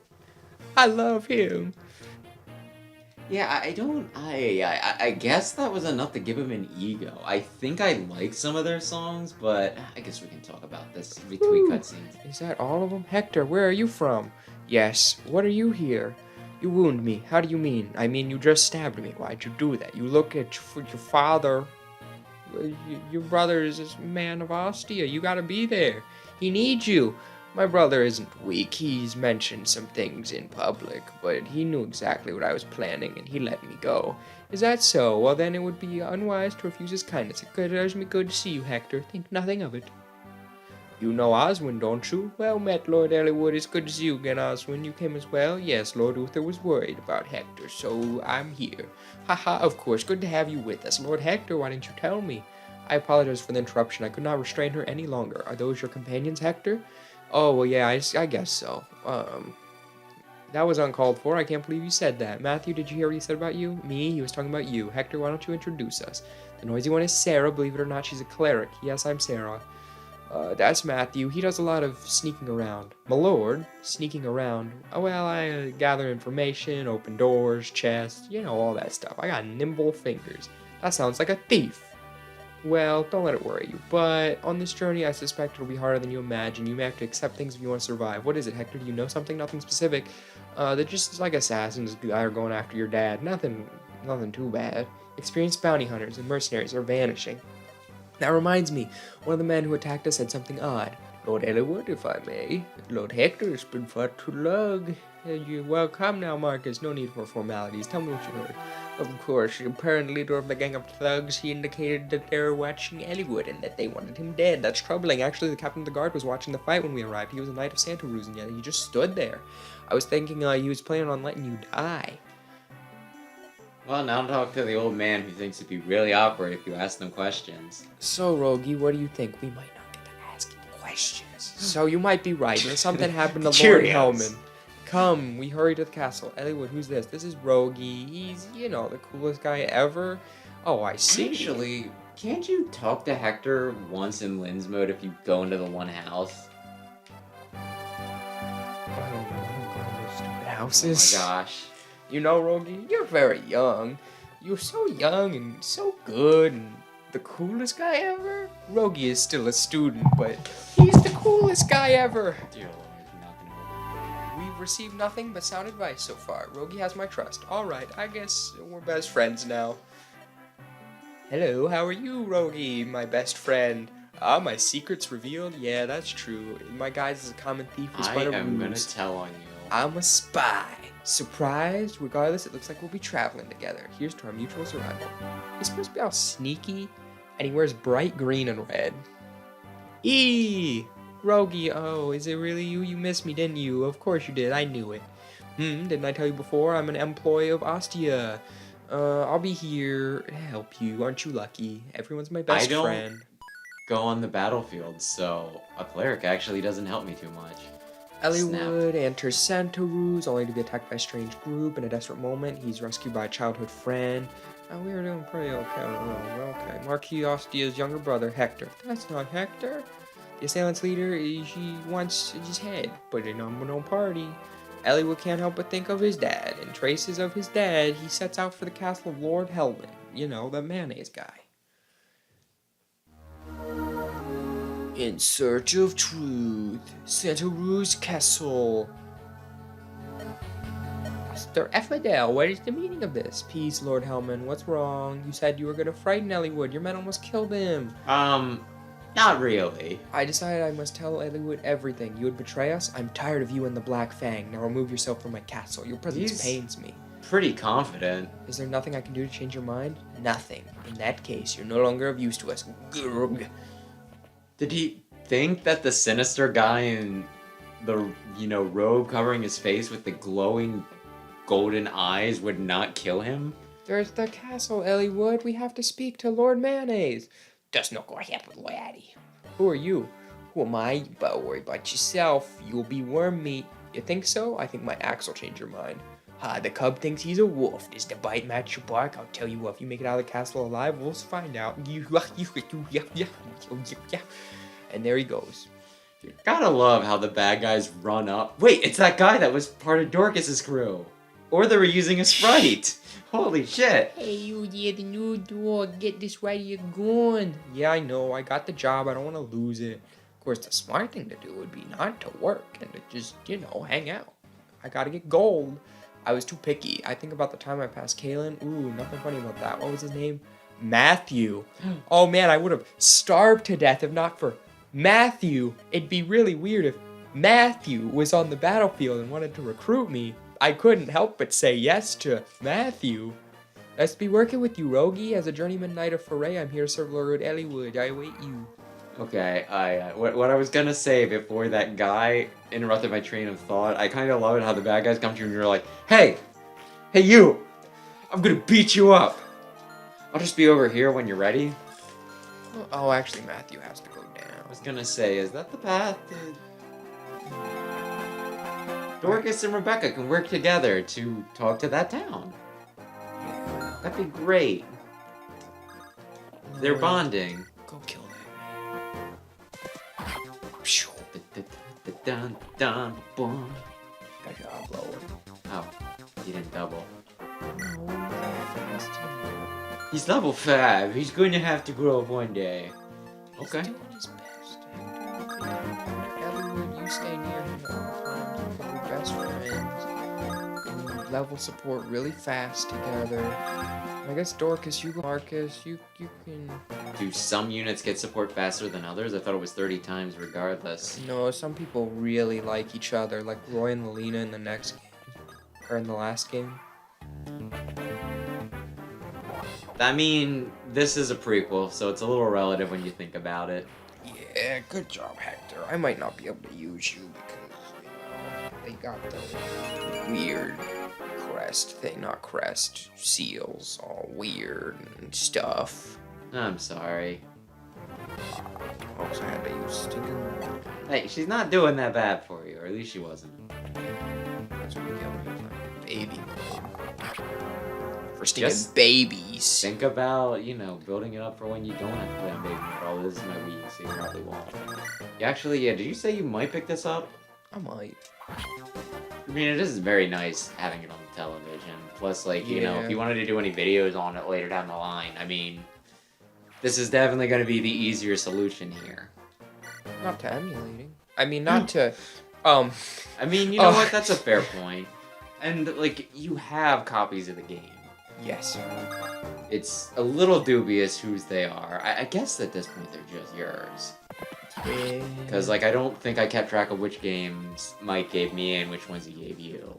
I love him. Yeah, I guess that was enough to give him an ego. I think I like some of their songs, but I guess we can talk about this between cutscenes. Is that all of them? Hector, where are you from? Yes. What are you here? You wound me. How do you mean? I mean, you just stabbed me. Why'd you do that? You look at your father. Your brother is this man of Ostia. You gotta be there. He needs you. My brother isn't weak. He's mentioned some things in public, but he knew exactly what I was planning, and he let me go. Is that so? Well, then it would be unwise to refuse his kindness. It does me good to see you, Hector. Think nothing of it. You know Oswin, don't you? Well met, Lord Eliwood. It's good to see you again, Oswin. You came as well? Yes, Lord Uther was worried about Hector, so I'm here. Haha, of course. Good to have you with us. Lord Hector, why didn't you tell me? I apologize for the interruption. I could not restrain her any longer. Are those your companions, Hector? Oh, well, yeah, I guess so. That was uncalled for. I can't believe you said that. Matthew, did you hear what he said about you? Me? He was talking about you. Hector, why don't you introduce us? The noisy one is Sarah. Believe it or not, she's a cleric. Yes, I'm Sarah. That's Matthew. He does a lot of sneaking around. My lord, sneaking around. Oh, well, I gather information, open doors, chests, you know, all that stuff. I got nimble fingers. That sounds like a thief. Well, don't let it worry you, but on this journey I suspect it'll be harder than you imagine. You may have to accept things if you want to survive. What is it, Hector? Do you know something? Nothing specific. They're just like assassins that are going after your dad. Nothing too bad. Experienced bounty hunters and mercenaries are vanishing. That reminds me, one of the men who attacked us said something odd. Lord Eliwood, if I may. Lord Hector has been far too long. Well, come now, Marcus. No need for formalities. Tell me what you heard. Of course, the apparent leader of the gang of thugs, he indicated that they were watching Eliwood and that they wanted him dead. That's troubling. Actually, the captain of the guard was watching the fight when we arrived. He was a knight of Santa Cruz, and yet he just stood there. I was thinking he was planning on letting you die. Well, now talk to the old man who thinks it'd be really awkward if you ask them questions. So, Rogi, what do you think? We might not get to ask him questions. So, you might be right. Something happened to Lord Cheerios. Hellman. Come, we hurry to the castle. Eliwood, who's this? This is Rogi. He's, you know, the coolest guy ever. Oh, I see. Actually, can't you talk to Hector once in Lynn's mode if you go into the one house? I don't know. I don't go to those stupid Oh houses. my gosh. You know, Rogi, you're very young. You're so young and so good and the coolest guy ever. Rogi is still a student, but he's the coolest guy ever. Dear Lord, you're not gonna We've received nothing but sound advice so far. Rogi has my trust. Alright, I guess we're best friends now. Hello, how are you, Rogi, my best friend? Ah, my secret's revealed? Yeah, that's true. My guise as a common thief was I quite a am gonna ruse. tell on you. I'm a spy. Surprised? Regardless, it looks like we'll be traveling together. Here's to our mutual survival. He's supposed to be all sneaky, and he wears bright green and red. Rogi, oh, is it really you? You missed me, didn't you? Of course you did, I knew it. Didn't I tell you before? I'm an employee of Ostia. I'll be here to help you. Aren't you lucky? Everyone's my best friend. Go on the battlefield, so a cleric actually doesn't help me too much. Eliwood enters Santaroos, only to be attacked by a strange group. In a desperate moment, he's rescued by a childhood friend. Oh, we are doing pretty okay. Oh, okay. Marquis Ostia's younger brother, Hector. That's not Hector. The assailant's leader, he wants his head, but in no party. Eliwood can't help but think of his dad. In traces of his dad, he sets out for the castle of Lord Helman. You know, the mayonnaise guy. In search of truth, Santaroos Castle. Mr. Effadel, what is the meaning of this? Peace, Lord Helman. What's wrong? You said you were gonna frighten Eliwood. Your men almost killed him. Not really. I decided I must tell Eliwood everything. You would betray us? I'm tired of you and the Black Fang. Now remove yourself from my castle. Your presence pains me. Pretty confident. Is there nothing I can do to change your mind? Nothing. In that case, you're no longer of use to us. Grr. Did he think that the sinister guy in the, robe covering his face with the glowing golden eyes would not kill him? There's the castle, Eliwood. We have to speak to Lord Mayonnaise. That's not gonna happen, laddie. Who are you? Who am I? You better worry about yourself. You'll be worm meat. You think so? I think my axe will change your mind. The cub thinks he's a wolf. Does the bite match your bark? I'll tell you what, if you make it out of the castle alive, we'll find out. And there he goes. You gotta love how the bad guys run up. Wait, it's that guy that was part of Dorcas's crew. Or they were using a sprite. Holy shit. Hey, you, the new dog. Get this right, you're gone. Yeah, I know. I got the job. I don't want to lose it. Of course, the smart thing to do would be not to work and to just, hang out. I gotta get gold. I was too picky. I think about the time I passed Kalen. Ooh, nothing funny about that. What was his name? Matthew. Oh, man, I would have starved to death if not for Matthew. It'd be really weird if Matthew was on the battlefield and wanted to recruit me. I couldn't help but say yes to Matthew. Nice to be working with you, Rogi. As a journeyman knight of Foray, I'm here to serve Lord Eliwood. I await you. Okay, what I was gonna say before that guy interrupted my train of thought, I kind of love it how the bad guys come to you and you're like, hey you, I'm gonna beat you up. I'll just be over here when you're ready. Oh, actually, Matthew has to go down. I was gonna say, is that the path? Dorcas and Rebecca can work together to talk to that town. That'd be great. They're bonding. Go kill them. Dun, dun, boom. Good job, Lord. Oh, he didn't double. No, fast. He's level 5. He's going to have to grow up one day. Okay. He's doing his best. Eliwood, you stay near him at all times. We're best friends. We level support really fast together. I guess Dorcas, Marcus, you can... Do some units get support faster than others? I thought it was 30 times regardless. No, some people really like each other, like Roy and Lelina in the next game. Or in the last game. I mean, this is a prequel, so it's a little relative when you think about it. Yeah, good job, Hector. I might not be able to use you because, they got the weird crest thing, not crest, seals, all weird and stuff. I'm sorry. Also, I had to use stinking. Hey, she's not doing that bad for you, or at least she wasn't. That's what we get when you're playing baby mode. For stinking Just babies. Think about, building it up for when you don't have to play on baby mode. Oh, this is my Wii, so you probably won't. Did you say you might pick this up? I might. I mean, it is very nice having it on the television. Plus, if Yeah. you wanted to do any videos on it later down the line, I mean, this is definitely going to be the easier solution here. Not to emulating. I mean, not to, I mean, you know what? That's a fair point. And, you have copies of the game. Yes. It's a little dubious whose they are. I guess at this point they're just yours. Yeah. Because, I don't think I kept track of which games Mike gave me and which ones he gave you.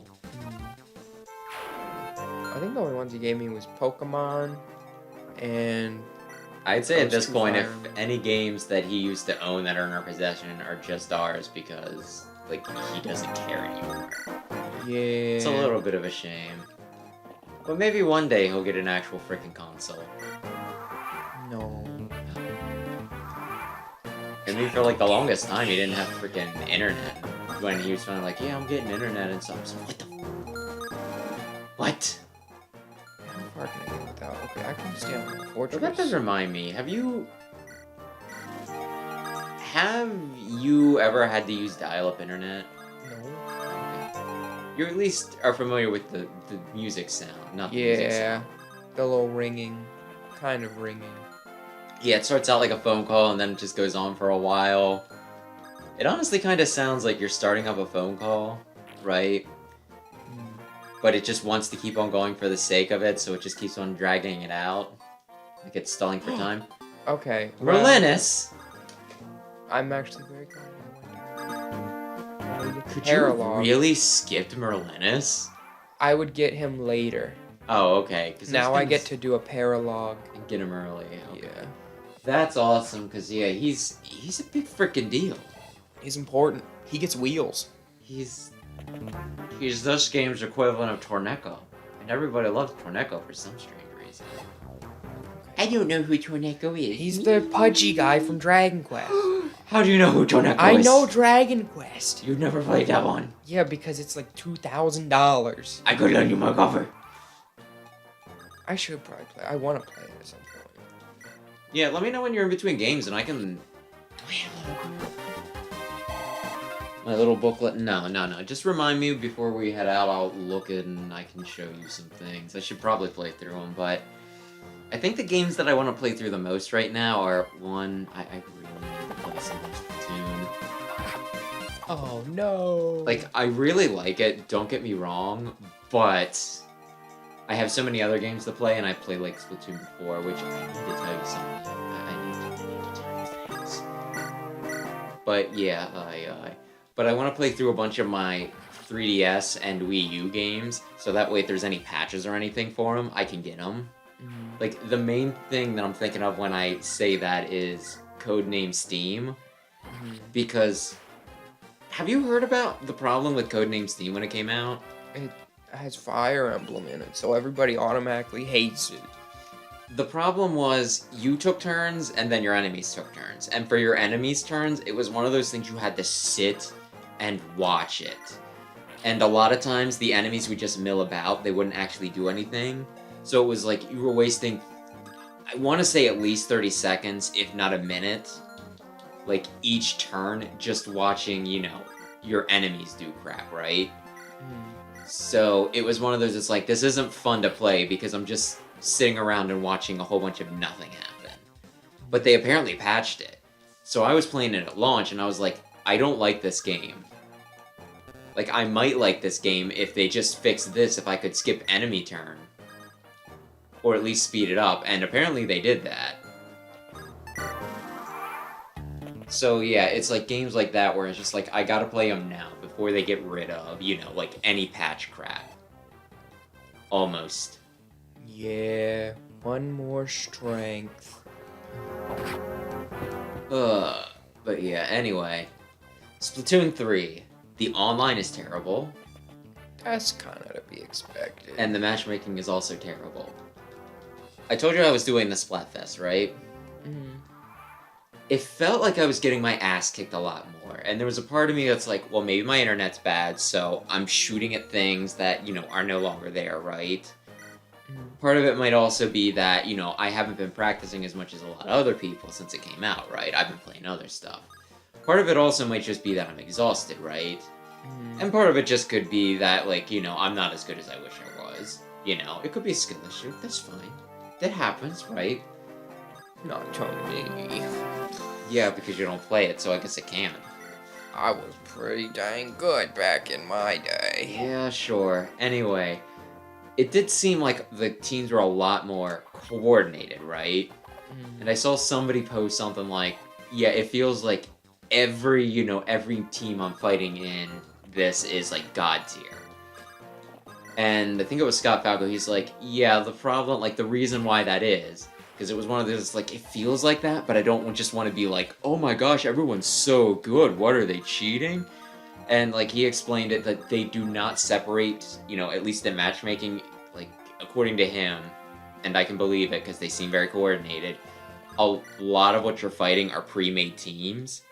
I think the only ones he gave me was Pokemon and... I'd say at Those this two point, Fire if Emblem. any games that he used to own that are in our possession are just ours because, he doesn't care anymore. Yeah. It's a little bit of a shame. But maybe one day he'll get an actual freaking console. No. I mean, for the longest time, he didn't have freaking internet. when he was finally like, yeah, I'm getting internet and stuff. So what the? What? How far can I get without? Okay, I can stay on the Well, fortress. that does remind me. Have you ever had to use dial-up internet? No. You at least are familiar with the music sound, not the music Yeah, sound. the little ringing, kind of ringing. Yeah, it starts out like a phone call and then it just goes on for a while. It honestly kind of sounds like you're starting up a phone call, right? Mm. But it just wants to keep on going for the sake of it, so it just keeps on dragging it out. Like it's stalling for time. Okay. well, Merlinus! I'm actually very glad I went there. Could you have really skipped Merlinus? I would get him later. Oh, okay. 'Cause Now there's I get things- to do a paralog. Get him early. Okay. Yeah. That's awesome, because, yeah, he's a big freaking deal. He's important. He gets wheels. He's this game's equivalent of Torneco. And everybody loves Torneco for some strange reason. I don't know who Torneco is. He's the pudgy guy from Dragon Quest. How do you know who Torneco is? I know Dragon Quest. You've never played that one. Yeah, because it's like $2,000. I could lend you my cover. I should probably play. I want to play it at some point. Yeah, let me know when you're in between games and I can... My little booklet? No. Just remind me before we head out. I'll look it and I can show you some things. I should probably play through them, but... I think the games that I want to play through the most right now are, one, I really need to play some more Splatoon. Oh, no. Like, I really like it, don't get me wrong, but... I have so many other games to play, and I played, like, Splatoon before, which I need to tell you something. I need to tell you things. But, yeah, But I want to play through a bunch of my 3DS and Wii U games, so that way if there's any patches or anything for them, I can get them. Mhm. Like, the main thing that I'm thinking of when I say that is Codename Steam, Mhm. because... Have you heard about the problem with Codename Steam when it came out? It has Fire Emblem in it, so everybody automatically hates it. The problem was, you took turns, and then your enemies took turns. And for your enemies' turns, it was one of those things you had to sit and watch it. And a lot of times, the enemies would just mill about, they wouldn't actually do anything. So it was like, you were wasting, I want to say at least 30 seconds, if not a minute, like, each turn, just watching, you know, your enemies do crap, right? So it was one of those, it's like, this isn't fun to play, because I'm just sitting around and watching a whole bunch of nothing happen. But they apparently patched it. So I was playing it at launch, and I was like, I don't like this game. Like, I might like this game if they just fixed this, if I could skip enemy turn. Or at least speed it up, and apparently they did that. So yeah, it's like games like that where it's just like, I gotta play them now before they get rid of, you know, like any patch crap. Almost. Yeah, one more strength. But yeah, anyway. Splatoon 3. The online is terrible, That's kind of to be expected. and the matchmaking is also terrible. I told you I was doing the Splatfest, right? Mhm. It felt like I was getting my ass kicked a lot more, and there was a part of me that's like, well, maybe my internet's bad, so I'm shooting at things that, you know, are no longer there, right? Mhm. Part of it might also be that, you know, I haven't been practicing as much as a lot of other people since it came out, right? I've been playing other stuff. Part of it also might just be that I'm exhausted, right? Mhm. And part of it just could be that, like, you know, I'm not as good as I wish I was. You know, it could be a skill issue, that's fine. That happens, right? Not to me. Yeah, because you don't play it, so I guess it can. I was pretty dang good back in my day. Yeah, sure. Anyway, it did seem like the teams were a lot more coordinated, right? Mhm. And I saw somebody post something like, yeah, it feels like every team I'm fighting in this is like god tier. And I think it was Scott Falco, he's like, yeah, the problem, like the reason why that is, because it was one of those, like, it feels like that, but I don't just want to be like, oh my gosh, everyone's so good, what, are they cheating? And, like, he explained it that they do not separate, you know, at least in matchmaking, like, according to him, and I can believe it because they seem very coordinated, a lot of what you're fighting are pre-made teams.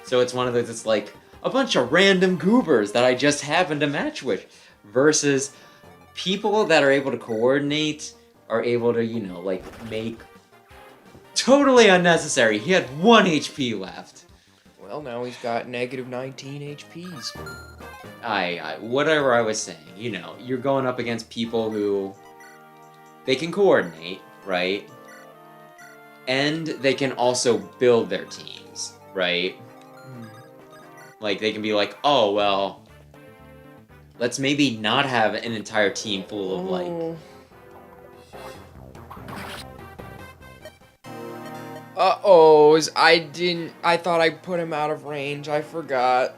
So it's one of those, it's like, a bunch of random goobers that I just happened to match with, versus people that are able to coordinate, are able to, you know, like, make totally unnecessary. He had 1 HP left. Well, now he's got negative 19 HPs. Whatever I was saying, you know, you're going up against people who, they can coordinate, right? And they can also build their teams, right? Like, they can be like, oh, well, let's maybe not have an entire team full of, like... Uh-oh, I thought I put him out of range, I forgot.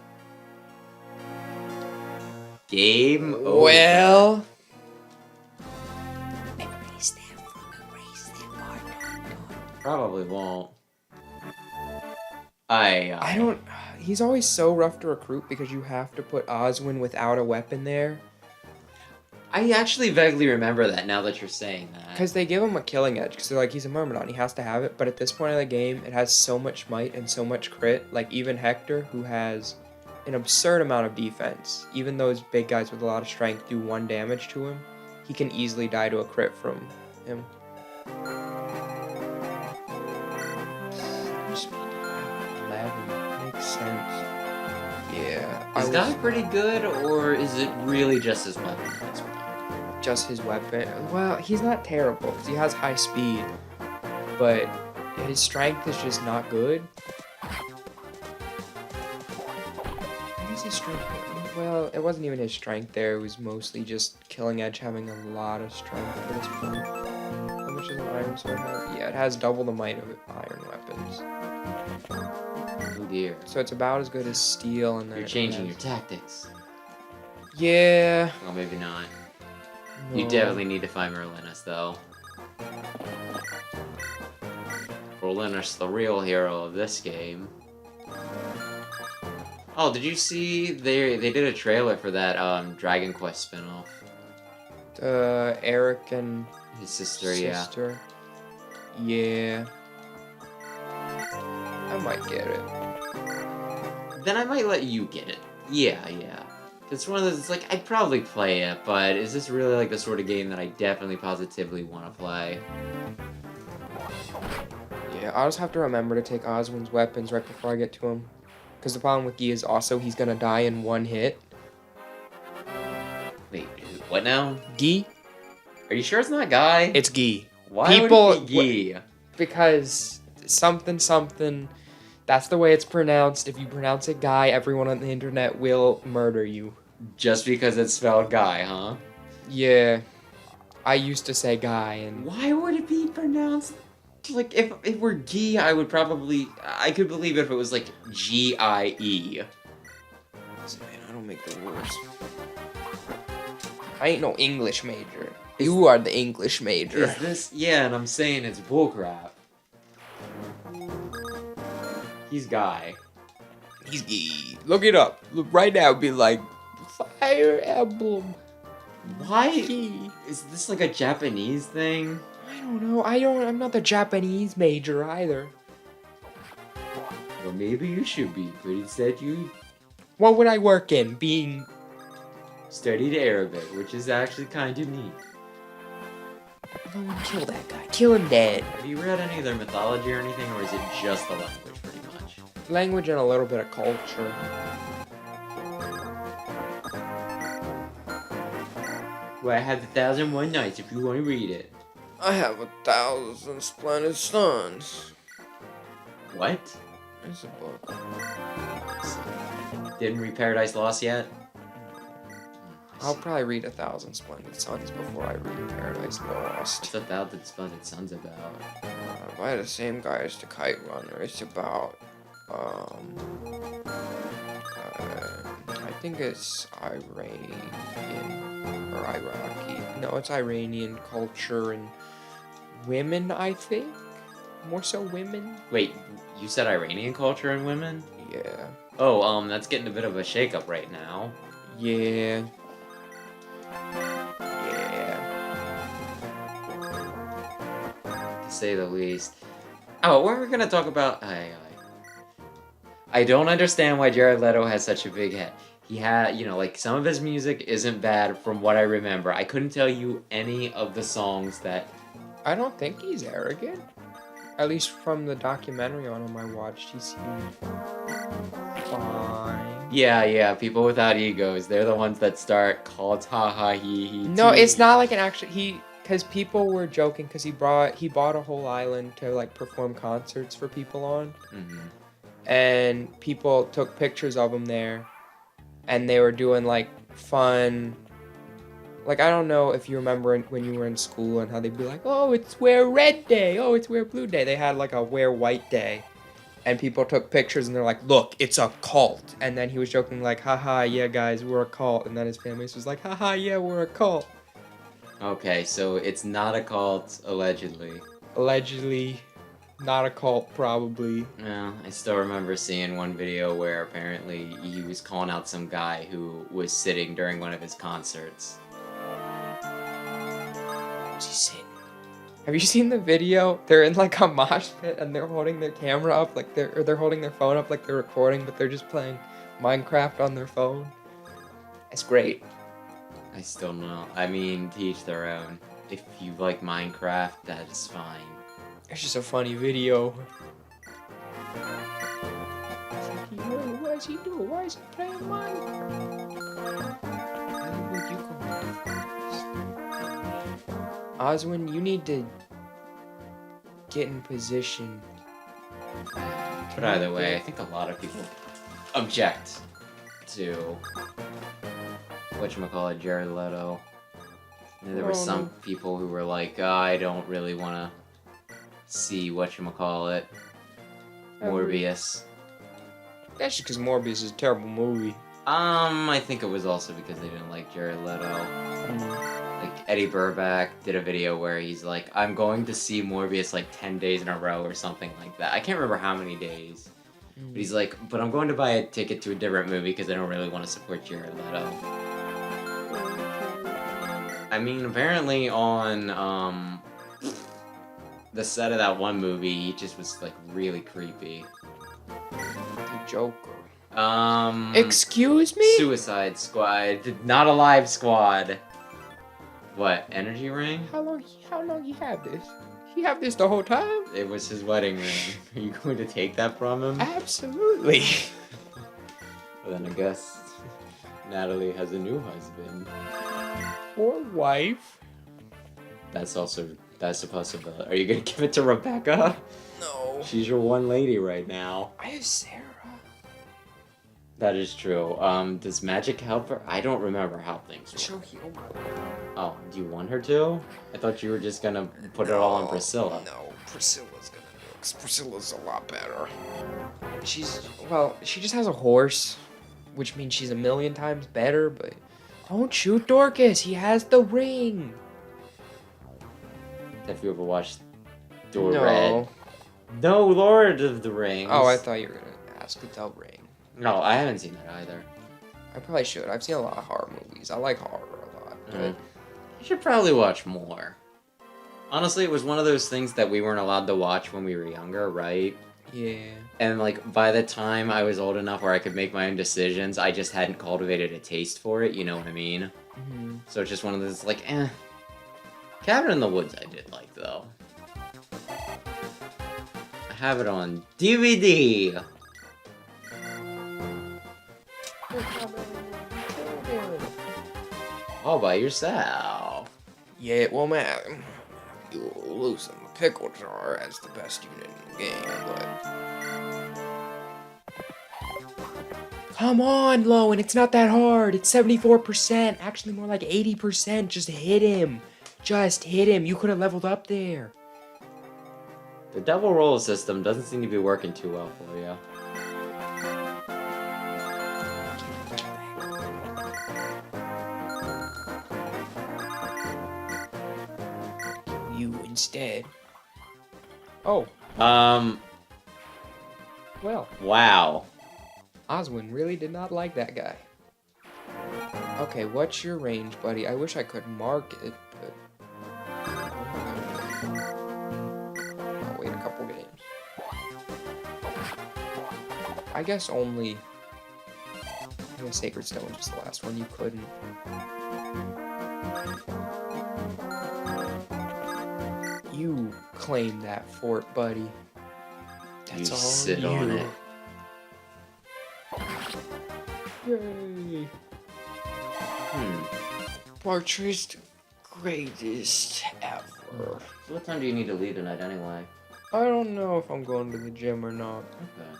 Game over. Well... Erase them, erase them, partner. Probably won't. I don't... He's always so rough to recruit because you have to put Oswin without a weapon there. I actually vaguely remember that now that you're saying that. Because they give him a killing edge, because they're like, he's a Myrmidon, he has to have it, but at this point in the game, it has so much might and so much crit, like even Hector, who has an absurd amount of defense, even those big guys with a lot of strength do 1 damage to him, he can easily die to a crit from him. 11, makes sense. Yeah. Is that pretty good, or is it really just his weapon? Just his weapon. Well, he's not terrible because he has high speed, but his strength is just not good. What is his strength? Well, it wasn't even his strength there. It was mostly just Killing Edge having a lot of strength at this point. How much does an iron sword have? Yeah, it has double the might of iron weapons. Oh dear. So it's about as good as steel, and then You're changing your tactics. Yeah. Well, maybe not. No. You definitely need to find Merlinus, though. Merlinus, the real hero of this game. Oh, did you see they did a trailer for that Dragon Quest spinoff? Eric and His sister. Yeah. I might get it. Then I might let you get it. Yeah. It's one of those, it's like, I'd probably play it, but is this really like the sort of game that I definitely positively want to play? Yeah, I'll just have to remember to take Oswin's weapons right before I get to him. Because the problem with Guy is also he's gonna die in 1 hit. Wait, what now? Guy? Are you sure it's not Guy? It's Guy. Why would it be Guy? Because something, that's the way it's pronounced. If you pronounce it Guy, everyone on the internet will murder you. Just because it's spelled Guy, huh? Yeah. I used to say Guy, and... Why would it be pronounced? Like, if it were Guy, I could believe it if it was like G-I-E. Listen, man, I don't make the rules. I ain't no English major. You are the English major. Is this? Yeah, and I'm saying it's bullcrap. He's Guy. He's Guy. Look it up. Look right now. Be like, Fire Emblem. Why? Guy. Is this like a Japanese thing? I don't know. I'm not the Japanese major either. Well, maybe you should be, but instead you What would I work in? Being... studied Arabic, which is actually kind of neat. No one kill that guy. Kill him dead. Have you read any of their mythology or anything, or is it just the language, pretty much? Language and a little bit of culture. Well, I have 1001 Nights if you want to read it. I have 1,000 splendid suns. What? It's a book. Didn't read Paradise Lost yet? I'll probably read 1,000 Splendid Suns before I read Paradise Lost. What's 1,000 Splendid Suns about? By the same guy as the Kite Runner. It's about, I think it's Iranian or Iraqi. No, it's Iranian culture and women, I think. More so women. Wait, you said Iranian culture and women? Yeah. Oh, that's getting a bit of a shakeup right now. Yeah. To say the least. Oh, we're gonna talk about... I don't understand why Jared Leto has such a big head. He had, like some of his music isn't bad from what I remember. I couldn't tell you any of the songs that. I don't think he's arrogant. At least from the documentary on him I watched, he seemed fine. Yeah, people without egos. They're the ones that start called ha ha he. No, it's not like an actual because people were joking because he bought a whole island to like perform concerts for people on, and people took pictures of him there, and they were doing like fun. Like, I don't know if you remember when you were in school and how they'd be like, oh, it's wear red day, oh, it's wear blue day. They had like a wear white day. And people took pictures and they're like, look, it's a cult. And then he was joking like, haha, yeah, guys, we're a cult. And then his family was like, haha, yeah, we're a cult. Okay, so it's not a cult, allegedly. Allegedly, not a cult, probably. Yeah, I still remember seeing one video where apparently he was calling out some guy who was sitting during one of his concerts. What's he saying? Have you seen the video? They're in like a mosh pit and they're holding their camera up like they're holding their phone up like they're recording, but they're just playing Minecraft on their phone. It's great. I still know. I mean, to each their own. If you like Minecraft, that is fine. It's just a funny video. What is he doing? Why is he playing Minecraft? Where would you go? Oswin, you need to get in position. But either way, I think a lot of people object to whatchamacallit, Jared Leto. And there were some people who were like, I don't really want to see whatchamacallit, Morbius. That's just because Morbius is a terrible movie. I think it was also because they didn't like Jared Leto. Like, Eddie Burback did a video where he's like, I'm going to see Morbius like 10 days in a row or something like that. I can't remember how many days. But he's like, but I'm going to buy a ticket to a different movie because I don't really want to support Jared Leto. I mean, apparently on the set of that one movie, he just was like really creepy. The Joker. Excuse me? Suicide Squad, not Alive Squad. What, energy ring? How long you have this? He have this the whole time? It was his wedding ring. Are you going to take that from him? Absolutely. Well, then I guess Natalie has a new husband. Or wife. That's a possibility. Are you gonna give it to Rebecca? No. She's your one lady right now. I have Sarah. That is true. Does magic help her? I don't remember how things work. She'll heal my... Oh, do you want her to? I thought you were just gonna put it all on Priscilla. No, Priscilla's gonna do it, because Priscilla's a lot better. She just has a horse, which means she's a million times better, but... Don't shoot Dorcas, he has the ring! Have you ever watched Door No. Red? No, Lord of the Rings. Oh, I thought you were gonna ask the ring. No, I haven't seen that either. I probably should. I've seen a lot of horror movies. I like horror a lot. But You should probably watch more. Honestly, it was one of those things that we weren't allowed to watch when we were younger, right? yeah. And like by the time I was old enough where I could make my own decisions, I just hadn't cultivated a taste for it, you know what I mean? Mm-hmm. So it's just one of those like, Cabin in the Woods I did like though. I have it on DVD. All by yourself. Yeah, well, man, you losing the pickle jar as the best unit in the game, but... Come on, Lowen, it's not that hard. It's 74%, actually more like 80%. Just hit him. Just hit him. You could have leveled up there. The double roll system doesn't seem to be working too well for you. You instead. Oh, well, Wow. Oswin really did not like that guy. Okay, what's your range, buddy? I wish I could mark it, but... I'll wait a couple games. I guess only... I guess Sacred Stone was the last one you couldn't. You claim that fort, buddy. That's You all sit you. on it. Yay! Bartrade's greatest ever. So what time do you need to leave tonight anyway? I don't know if I'm going to the gym or not. Okay.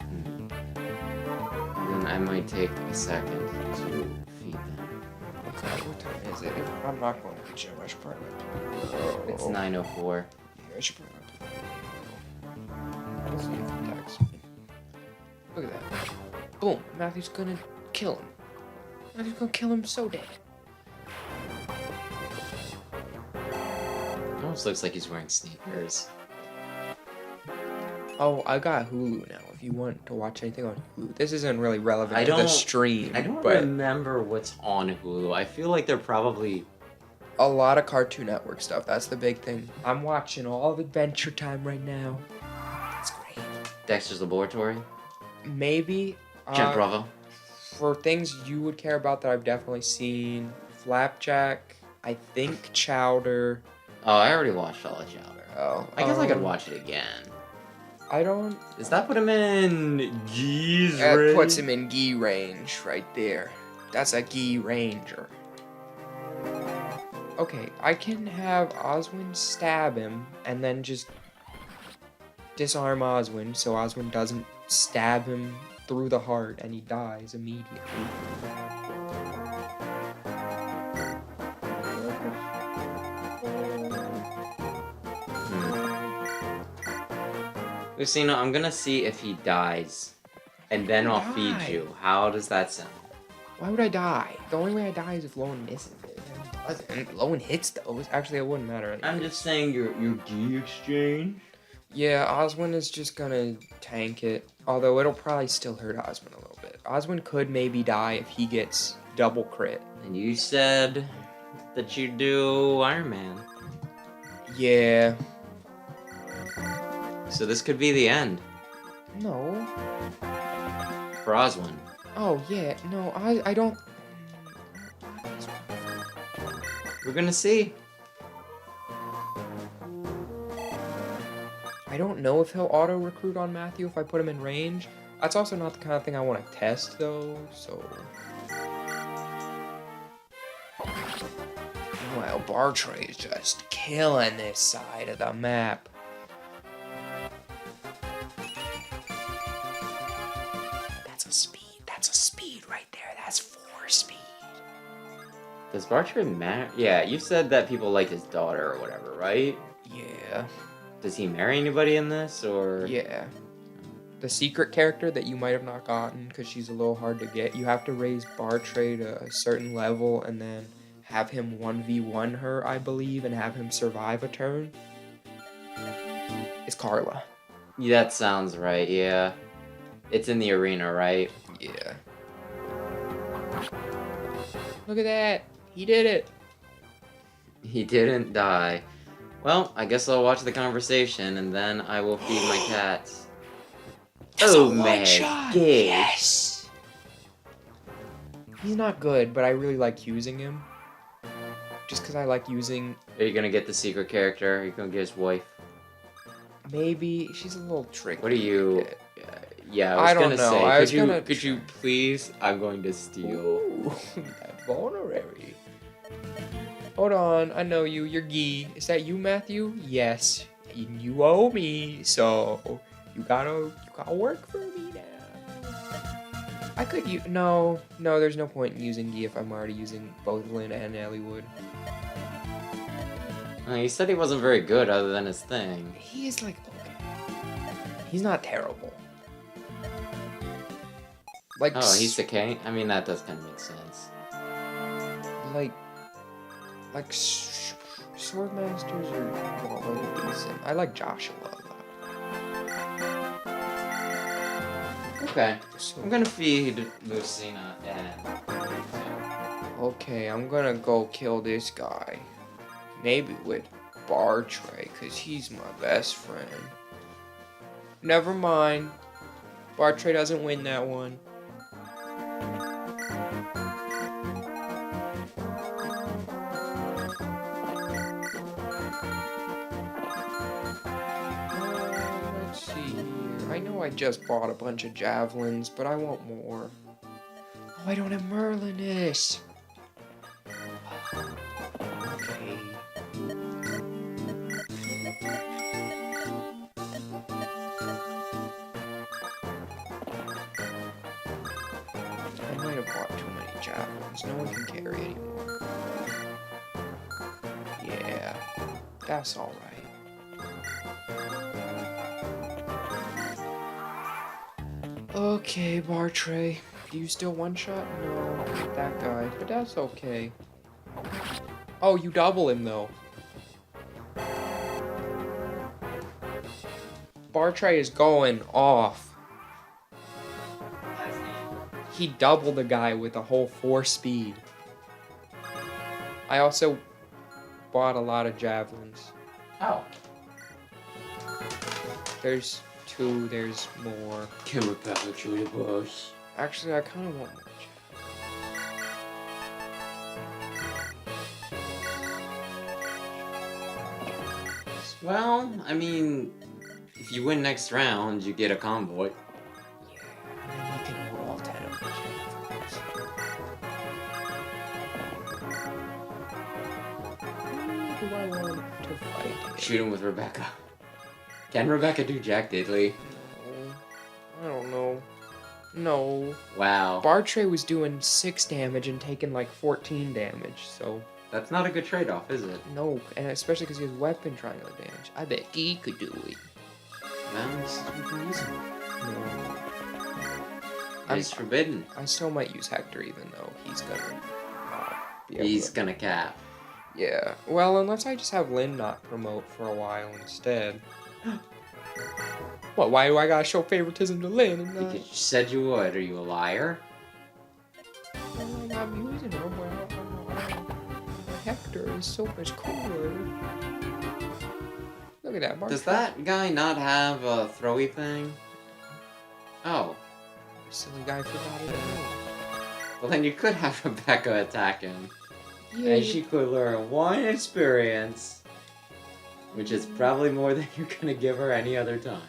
Then I might take a second to feed them. Okay, what time is it? I'm not going to the gym. I should probably It's 9:04. Yeah, I should probably Let's see if he attacks me. Look at that. Boom. Matthew's gonna kill him. Matthew's gonna kill him so dead. It almost looks like he's wearing sneakers. Oh, I got Hulu now. If you want to watch anything on Hulu, this isn't really relevant I to the don't- stream. I don't but remember what's on Hulu. I feel like they're probably... a lot of Cartoon Network stuff. That's the big thing. I'm watching all of Adventure Time right now. It's great. Dexter's Laboratory? Maybe. Jack Bravo? For things you would care about that I've definitely seen, Flapjack, I think Chowder. Oh, I already watched all of Chowder. Oh, I guess I could watch it again. I don't. Does that put him in G's That range? puts him in Gi range right there. That's a Gi Ranger. Okay, I can have Oswin stab him and then just disarm Oswin so Oswin doesn't stab him through the heart and he dies immediately. Lucina, I'm gonna see if he dies. And then I'll feed Die. you. How does that sound? Why would I die? The only way I die is if Lowen misses it. And Lowen hits those. Actually, it wouldn't matter. I'm just saying your G exchange. Yeah, Oswin is just gonna tank it. Although it'll probably still hurt Oswin a little bit. Oswin could maybe die if he gets double crit. And you said that you do Iron Man. Yeah. So this could be the end No. for Oswin. Oh, yeah. No, I don't... We're gonna see. I don't know if he'll auto-recruit on Matthew if I put him in range. That's also not the kind of thing I want to test, though, so... Well, Bartray is just killing this side of the map. That's a speed right there. That's 4 speed. Does Bartray marry? Yeah, you said that people like his daughter or whatever, right? Yeah. Does he marry anybody in this, or? Yeah. The secret character that you might have not gotten because she's a little hard to get, you have to raise Bartray to a certain level and then have him 1v1 her, I believe, and have him survive a turn. It's Carla. Yeah, that sounds right, yeah. It's in the arena, right? Yeah. Look at that. He did it. He didn't die. Well, I guess I'll watch the conversation, and then I will feed my cats. That's Oh, a man. one-shot. Gay. Yes. He's not good, but I really like using him. Just because I like using... Are you gonna get the secret character? Are you gonna get his wife? Maybe. She's a little tricky. What are you... to get. Yeah, I I was don't gonna know. say, I was gonna could you please? I'm going to steal. Ooh, that vulnerary. Hold on, I know you. You're Guy. Is that you, Matthew? Yes. You owe me, so you gotta work for me now. I could use no. There's no point in using Guy if I'm already using both Lynn and Eliwood. He said he wasn't very good other than his thing. He is like okay. He's not terrible. Like Oh, he's the king? I mean, that does kind of make sense. like Swordmasters are really decent. I like Joshua a lot. Okay, So, I'm gonna feed Lucina and... okay, I'm gonna go kill this guy. Maybe with Bartray, because he's my best friend. Never mind. Bartray doesn't win that one. Let's see here. I know I just bought a bunch of javelins, but I want more. Oh, I don't have Merlinus. Okay. I might have bought too many javelins. No one can carry anymore. Yeah, that's alright. Okay, Bartray. Do you still one-shot? No, not that guy, but that's okay. Oh, you double him, though. Bartray is going off. He doubled the guy with a whole 4 speed. I also bought a lot of javelins. Oh. There's 2, there's more. Can we pass the chili bush? Actually, I kind of want more. Well, I mean, if you win next round, you get a convoy. Yeah, and then you can roll all 10 of them. Who do I want to fight? Shoot him with Rebecca. Can Rebecca do Jack Diddley? No, I don't know. No. Wow. Bartray was doing 6 damage and taking like 14 damage, so That's not a good trade-off, is it? no, and especially because he has weapon triangle advantage. I bet he could do it. Well, this is what we're using. No. It's forbidden. I still might use Hector, even though he's gonna be able He's to. gonna cap. Yeah. Well, unless I just have Lynn not promote for a while instead. What? Why do I gotta show favoritism to Lynn? And Because you said you would. Are you a liar? I'm using her. Hector is so much cooler. Look at that. Mark. Does that guy not have a throwy thing? Oh. Silly guy forgot it. Well, then you could have Rebecca attack him. Yeah. And she could learn 1 experience. Which is probably more than you're gonna give her any other time.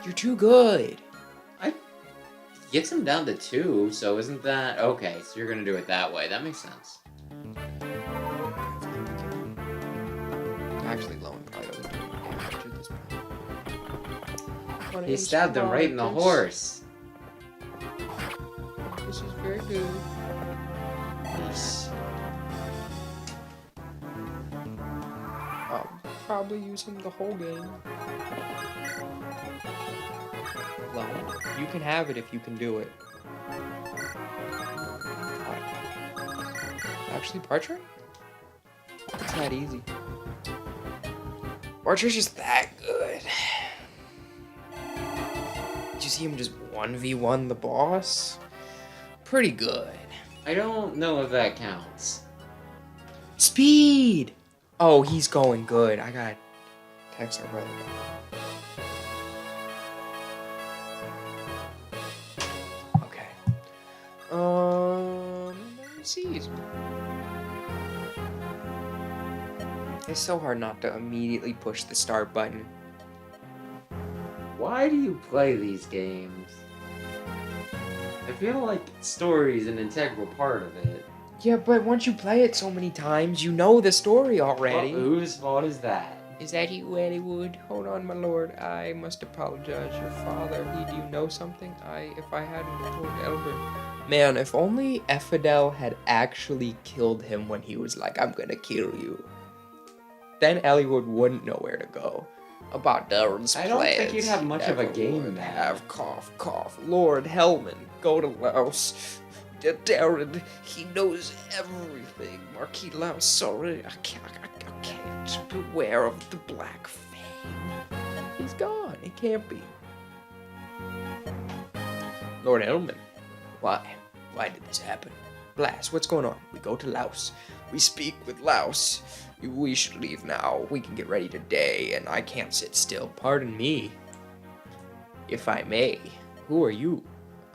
You're too good. Gets him down to 2, so isn't that... Okay, so you're gonna do it that way. That makes sense. Actually, Lone probably doesn't do damage at this point. He stabbed him right in the horse. This is very good. Nice. I'll probably use him the whole game. Lone, you can have it if you can do it. Actually, Bartray? It's not easy. Bartray's just that good. Did you see him just 1v1 the boss? Pretty good. I don't know if that counts. Speed! Oh, he's going good. I gotta text our brother. Okay. Let me see. It's so hard not to immediately push the start button. Why do you play these games? I feel like story's an integral part of it. Yeah, but once you play it so many times, you know the story already. Well, whose fault is that? Is that you, Eliwood? Hold on, my lord. I must apologize. Your father, do you know something? If I hadn't told Elber. Man, if only Ephidel had actually killed him when he was like, I'm gonna kill you. Then Eliwood wouldn't know where to go. About Darren's I plans. don't think you'd have much of a game would then. have cough, cough. Lord Hellman, go to Laos. Darren, he knows everything. Marquis Laos, sorry, I can't beware of the Black Fang. He's gone. It can't be. Lord Hellman, why? Why did this happen? Blast, what's going on? We go to Laos. We speak with Louse. We should leave now. We can get ready today, and I can't sit still. Pardon me. If I may. Who are you?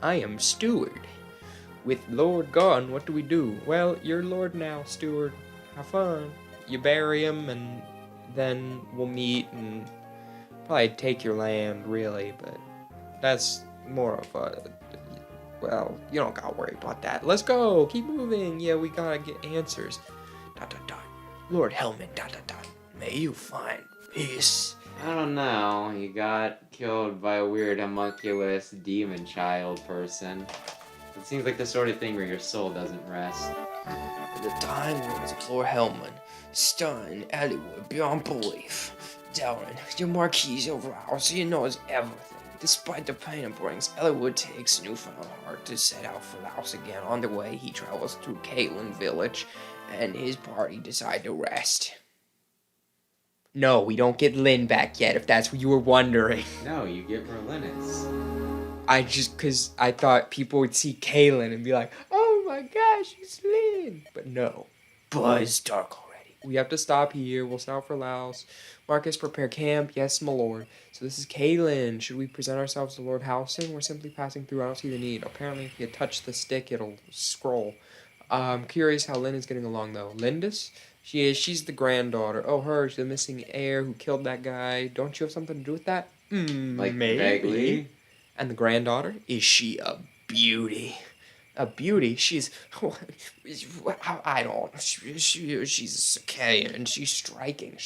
I am Steward. With Lord gone, what do we do? Well, you're Lord now, Steward. Have fun. You bury him, and then we'll meet, and probably take your land, really, but that's more of a... Well, you don't gotta worry about that. Let's go. Keep moving. Yeah, we gotta get answers. ... Lord Helmet, ... May you find peace. I don't know. You got killed by a weird homunculus demon child person. It seems like the sort of thing where your soul doesn't rest. At the time was Lord Helmet, stunned Eliwood beyond belief. Darren, your Marquis of Rouse, he knows everything. Despite the pain it brings, Eliwood takes newfound heart to set out for Laos again. On the way, he travels through Caitlin Village, and his party decide to rest. No, we don't get Lynn back yet, if that's what you were wondering. No, you get Merlinus. Because I thought people would see Kaylin and be like, oh my gosh, it's Lynn. But no. But it's dark already. We have to stop here. We'll set out for Laos. Marcus, prepare camp. Yes, my lord. So this is Kaylin. Should we present ourselves to Lord Howson? We're simply passing through. I don't see the need. Apparently, if you touch the stick, it'll scroll. I'm curious how Lynn is getting along, though. Lindis? She's the granddaughter. Oh, her. She's the missing heir who killed that guy. Don't you have something to do with that? Like, maybe. vaguely. And the granddaughter? Is she a beauty? A beauty? She's... I don't... She's a Sacaean. She's striking.